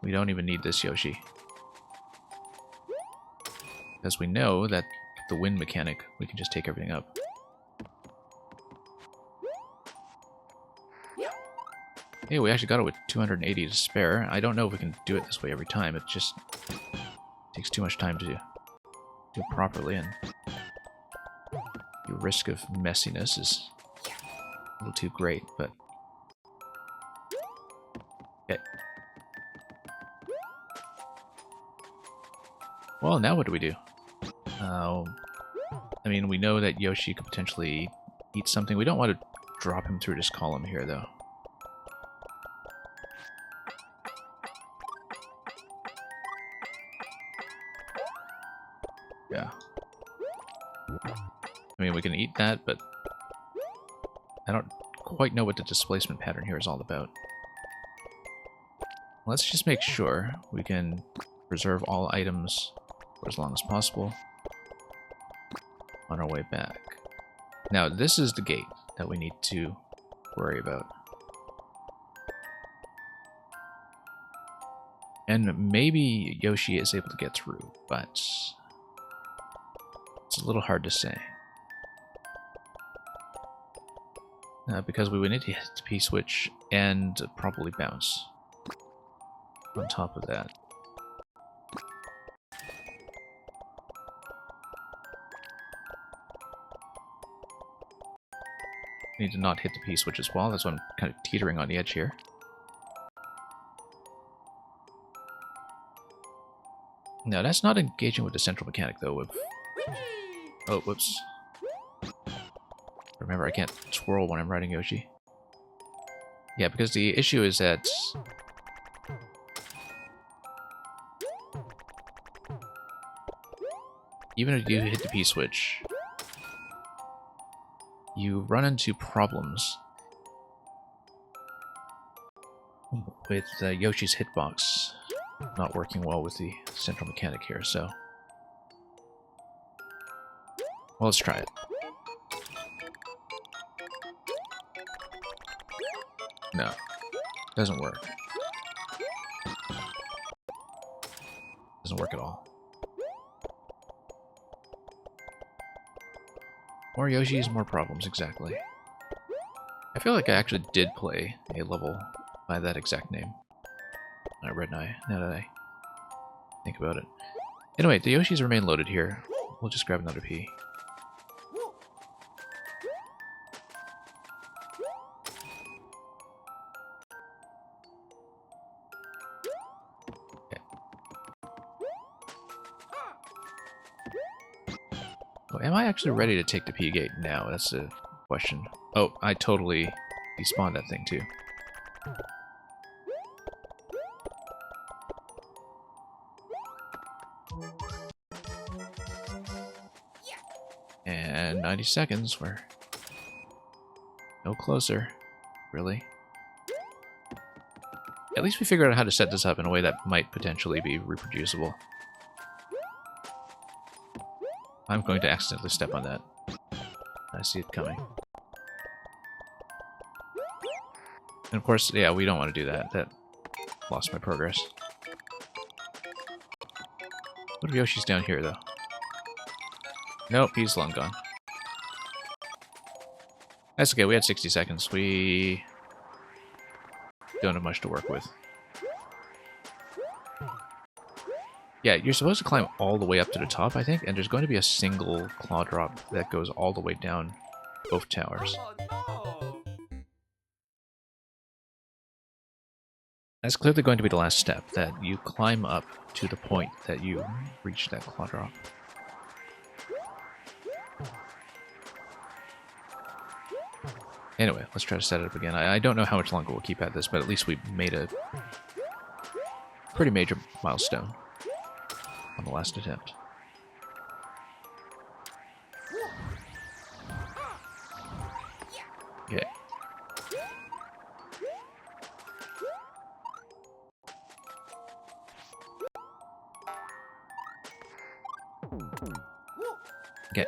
we don't even need this Yoshi. Because we know that the wind mechanic, we can just take everything up. Hey, we actually got it with 280 to spare. I don't know if we can do it this way every time. It just takes takes too much time to do properly, and the risk of messiness is a little too great, but... Okay. Well, now what do we do? I mean, we know that Yoshi could potentially eat something. We don't want to drop him through this column here, though. Yeah. I mean, we can eat that, but I don't quite know what the displacement pattern here is all about. Let's just make sure we can preserve all items for as long as possible on our way back. Now, this is the gate that we need to worry about. And maybe Yoshi is able to get through, but it's a little hard to say. Because we would need to hit the P-switch and probably bounce on top of that. Need to not hit the P-switch as well. That's why I'm kind of teetering on the edge here. No, that's not engaging with the central mechanic, though. Oh, whoops. Remember, I can't twirl when I'm riding Yoshi. Yeah, because the issue is that... even if you hit the P-switch, you run into problems with Yoshi's hitbox not working well with the central mechanic here, so... well, let's try it. No, doesn't work. Doesn't work at all. More Yoshis, more problems, exactly. I feel like I actually did play a level by that exact name. Red Eye, now that I think about it. Anyway, the Yoshis remain loaded here. We'll just grab another P. Okay. Oh, am I actually ready to take the P gate now? That's the question. Oh, I totally despawned that thing too. And 90 seconds, we're no closer, really. At least we figured out how to set this up in a way that might potentially be reproducible. I'm going to accidentally step on that. I see it coming. And of course, yeah, we don't want to do that. That lost my progress. What if Yoshi's down here, though? Nope, he's long gone. That's okay, we had 60 seconds. We don't have much to work with. Yeah, you're supposed to climb all the way up to the top, I think, and there's going to be a single claw drop that goes all the way down both towers. Oh, no. That's clearly going to be the last step, that you climb up to the point that you reach that claw drop. Anyway, let's try to set it up again. I don't know how much longer we'll keep at this, but at least we made a pretty major milestone on the last attempt. Okay. Okay,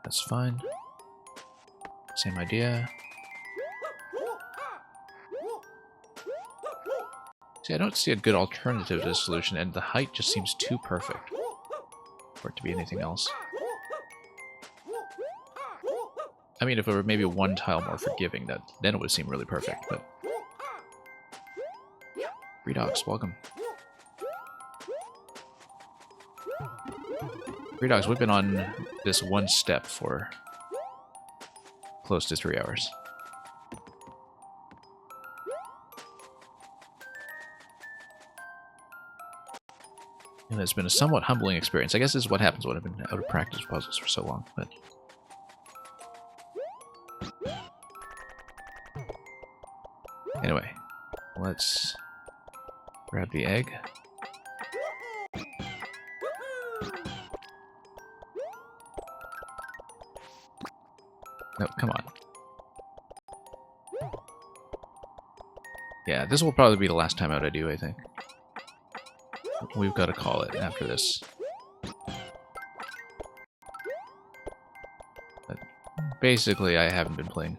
that's fine. Same idea. See, I don't see a good alternative to this solution, and the height just seems too perfect for it to be anything else. I mean, if it were maybe one tile more forgiving, then it would seem really perfect, but... Redox, welcome. Three Dogs, we've been on this one step for close to 3 hours. And it's been a somewhat humbling experience. I guess this is what happens when I've been out of practice with puzzles for so long, but... Anyway, let's grab the egg. No, come on. Yeah, this will probably be the last time out I do, I think. We've got to call it after this. But basically, I haven't been playing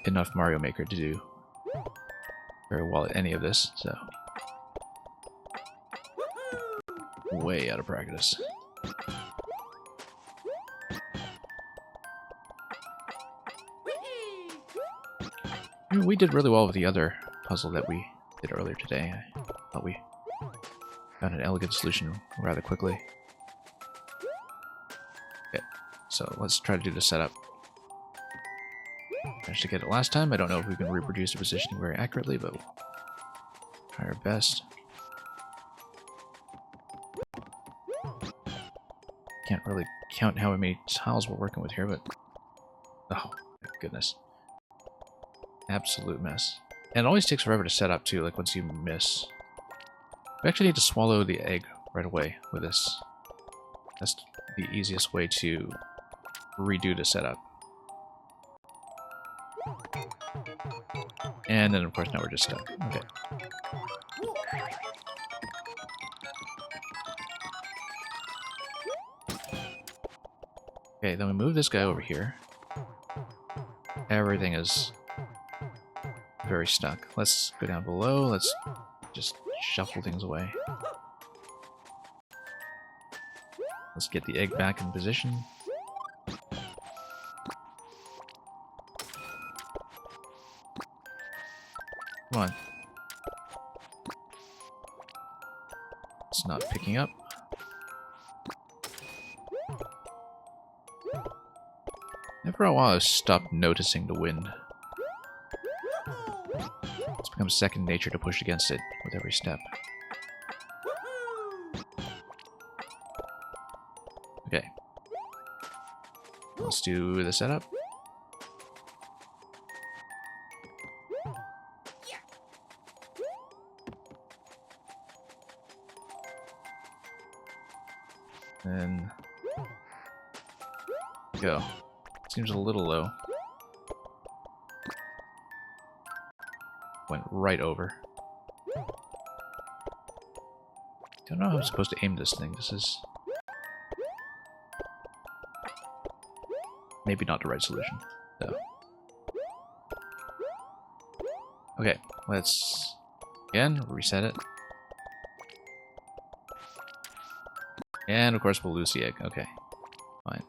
enough Mario Maker to do very well at any of this, so... Way out of practice. We did really well with the other puzzle that we did earlier today. I thought we found an elegant solution rather quickly. Okay, so let's try to do the setup. Managed to get it last time. I don't know if we can reproduce the positioning very accurately, but we'll try our best. Can't really count how many tiles we're working with here, but... Oh, my goodness. Absolute mess. And it always takes forever to set up, too, like once you miss. We actually need to swallow the egg right away with this. That's the easiest way to redo the setup. And then, of course, now we're just stuck. Okay. Okay, then we move this guy over here. Everything is very stuck. Let's go down below. Let's just shuffle things away. Let's get the egg back in position. Come on. It's not picking up. After a while, I stopped noticing the wind. It's become second nature to push against it with every step. Okay. Let's do the setup. Then go. Seems a little low. Went right over. Don't know how I'm supposed to aim this thing. This is maybe not the right solution, though. Okay, let's again reset it. And of course we'll lose the egg. Okay, fine.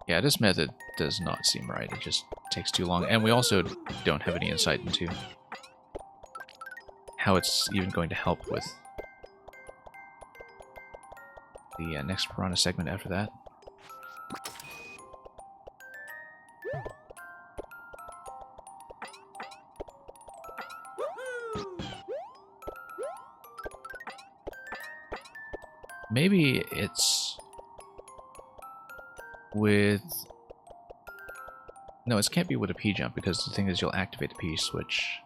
Yeah, this method does not seem right. It just takes too long. And we also don't have any insight into how it's even going to help with the next Piranha segment after that. Maybe it's with... No, it can't be with a P-jump, because the thing is you'll activate the P switch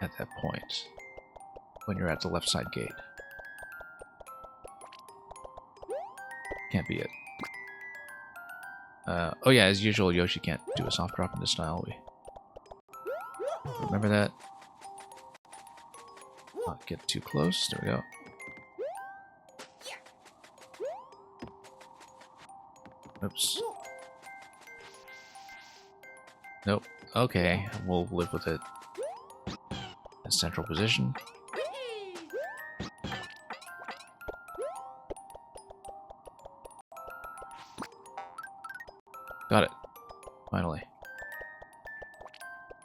at that point when you're at the left side gate. Can't be it. Oh yeah, as usual, Yoshi can't do a soft drop in this style. We remember that. Not get too close. There we go. Oops. Nope. Okay, we'll live with it. A central position. Got it. Finally.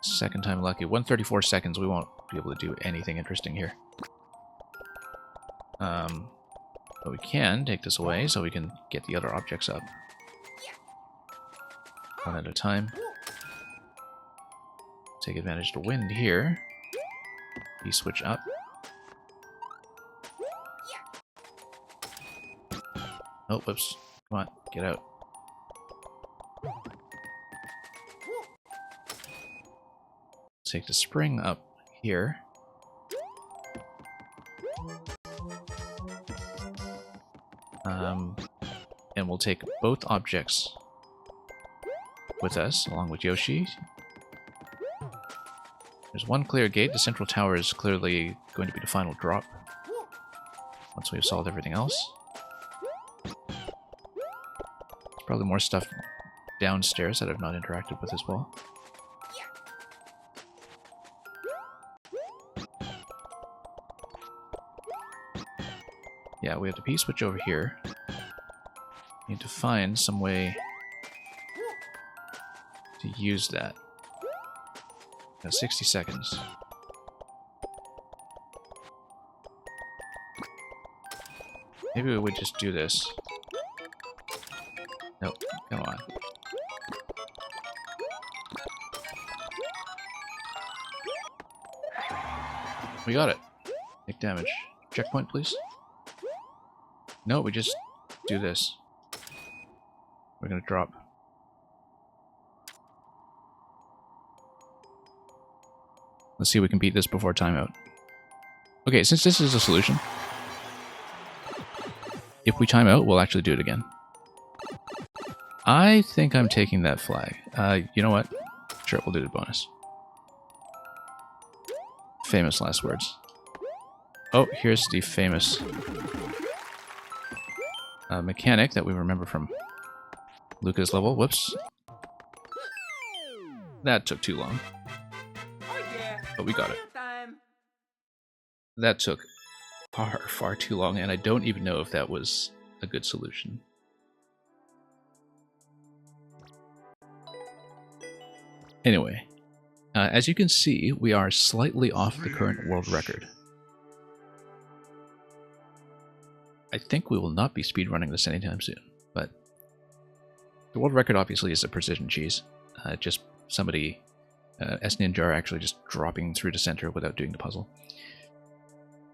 Second time lucky. 134 seconds. We won't be able to do anything interesting here. But we can take this away so we can get the other objects up. One at a time. Take advantage of the wind here. P-switch up. Oh, whoops. Come on, get out. Take the spring up here. And we'll take both objects with us, along with Yoshi. There's one clear gate. The central tower is clearly going to be the final drop. Once we've solved everything else. There's probably more stuff downstairs that I've not interacted with as well. Yeah, we have the P-switch over here. Need to find some way to use that. Got 60 seconds. Maybe we would just do this. Nope, come on. We got it. Take damage. Checkpoint, please. No, we just do this. We're gonna drop. Let's see if we can beat this before timeout. Okay, since this is a solution, if we time out, we'll actually do it again. I think I'm taking that flag. You know what? Sure, we'll do the bonus. Famous last words. Oh, here's the famous mechanic that we remember from Lucca's level. Whoops. That took too long. But we got it. That took far, far too long, and I don't even know if that was a good solution. Anyway, as you can see, we are slightly off the current world record. I think we will not be speedrunning this anytime soon, but the world record obviously is a precision cheese. Just somebody, S-Ninja actually just dropping through the center without doing the puzzle.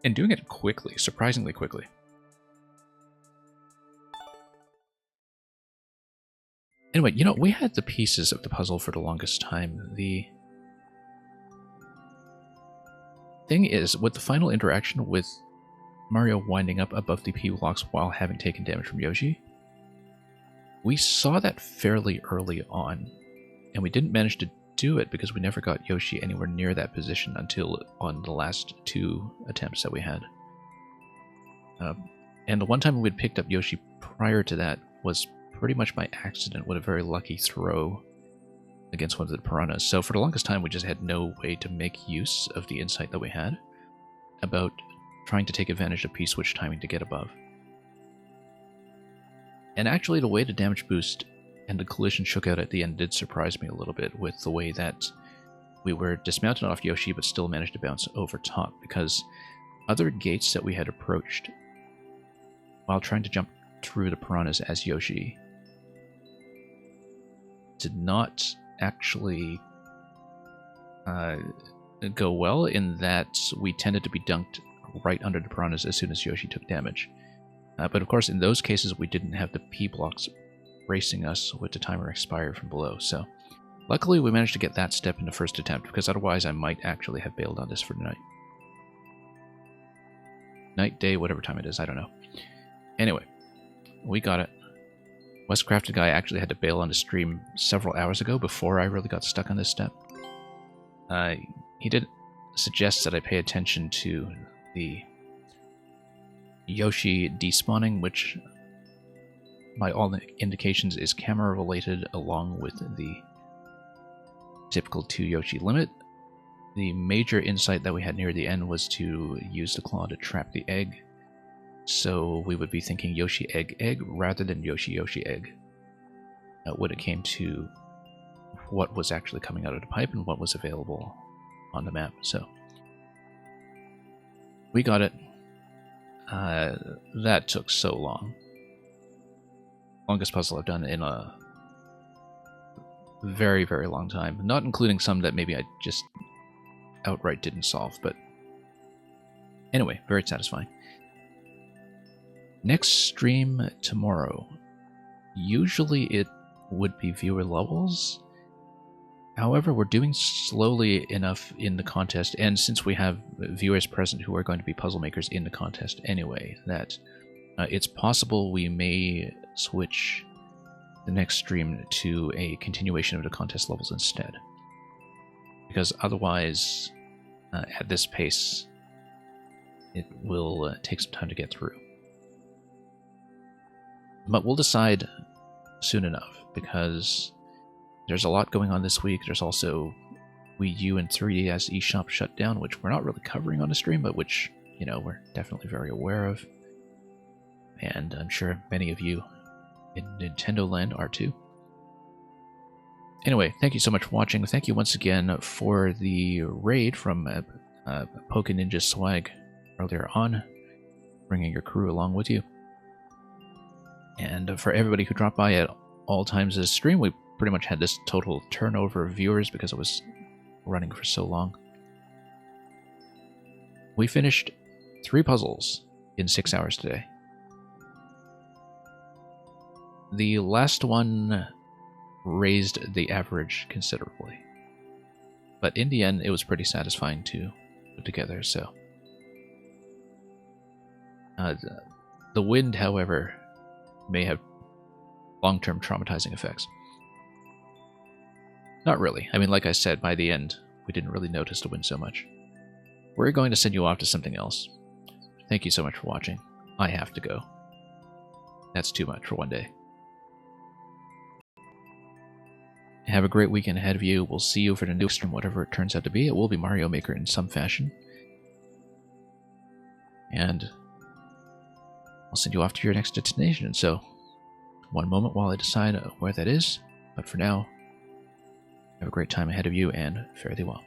And doing it quickly, surprisingly quickly. Anyway, you know, we had the pieces of the puzzle for the longest time. The thing is, with the final interaction with Mario winding up above the P-blocks while having taken damage from Yoshi, we saw that fairly early on, and we didn't manage to do it because we never got Yoshi anywhere near that position until on the last two attempts that we had. And the one time we'd picked up Yoshi prior to that was pretty much by accident with a very lucky throw against one of the piranhas. So for the longest time we just had no way to make use of the insight that we had about trying to take advantage of P-switch timing to get above. And actually the way the damage boost and the collision shook out at the end did surprise me a little bit with the way that we were dismounted off Yoshi but still managed to bounce over top, because other gates that we had approached while trying to jump through the piranhas as Yoshi did not actually go well, in that we tended to be dunked right under the piranhas as soon as Yoshi took damage. But of course in those cases we didn't have the P-blocks racing us with the timer expired from below, so luckily we managed to get that step in the first attempt, because otherwise I might actually have bailed on this for tonight. Night, day, whatever time it is, I don't know. Anyway, we got it. Westcrafted Guy actually had to bail on the stream several hours ago before I really got stuck on this step. He did suggest that I pay attention to the Yoshi despawning, which by all indications is camera related, along with the typical 2 Yoshi limit. The major insight that we had near the end was to use the claw to trap the egg, so we would be thinking Yoshi egg egg rather than Yoshi Yoshi egg when it came to what was actually coming out of the pipe and what was available on the map. So we got it. That took so long. Longest puzzle I've done in a very, very long time. Not including some that maybe I just outright didn't solve, but anyway, very satisfying. Next stream tomorrow. Usually it would be viewer levels. However, we're doing slowly enough in the contest, and since we have viewers present who are going to be puzzle makers in the contest anyway, that it's possible we may switch the next stream to a continuation of the contest levels instead. Because otherwise, at this pace, it will take some time to get through. But we'll decide soon enough, because there's a lot going on this week. There's also Wii U and 3DS eShop shutdown, which we're not really covering on the stream, but which, you know, we're definitely very aware of. And I'm sure many of you in Nintendo land are too. Anyway, thank you so much for watching. Thank you once again for the raid from Poke Ninja Swag earlier on, bringing your crew along with you. And for everybody who dropped by at all times of the stream, we pretty much had this total turnover of viewers because it was running for so long. We finished 3 puzzles in 6 hours today. The last one raised the average considerably. But in the end, it was pretty satisfying to put together, so. The wind, however, may have long-term traumatizing effects. Not really. I mean, like I said, by the end, we didn't really notice the wind so much. We're going to send you off to something else. Thank you so much for watching. I have to go. That's too much for one day. Have a great weekend ahead of you. We'll see you for the next stream, whatever it turns out to be. It will be Mario Maker in some fashion. And I'll send you off to your next destination. So, one moment while I decide where that is. But for now, have a great time ahead of you and fare thee well.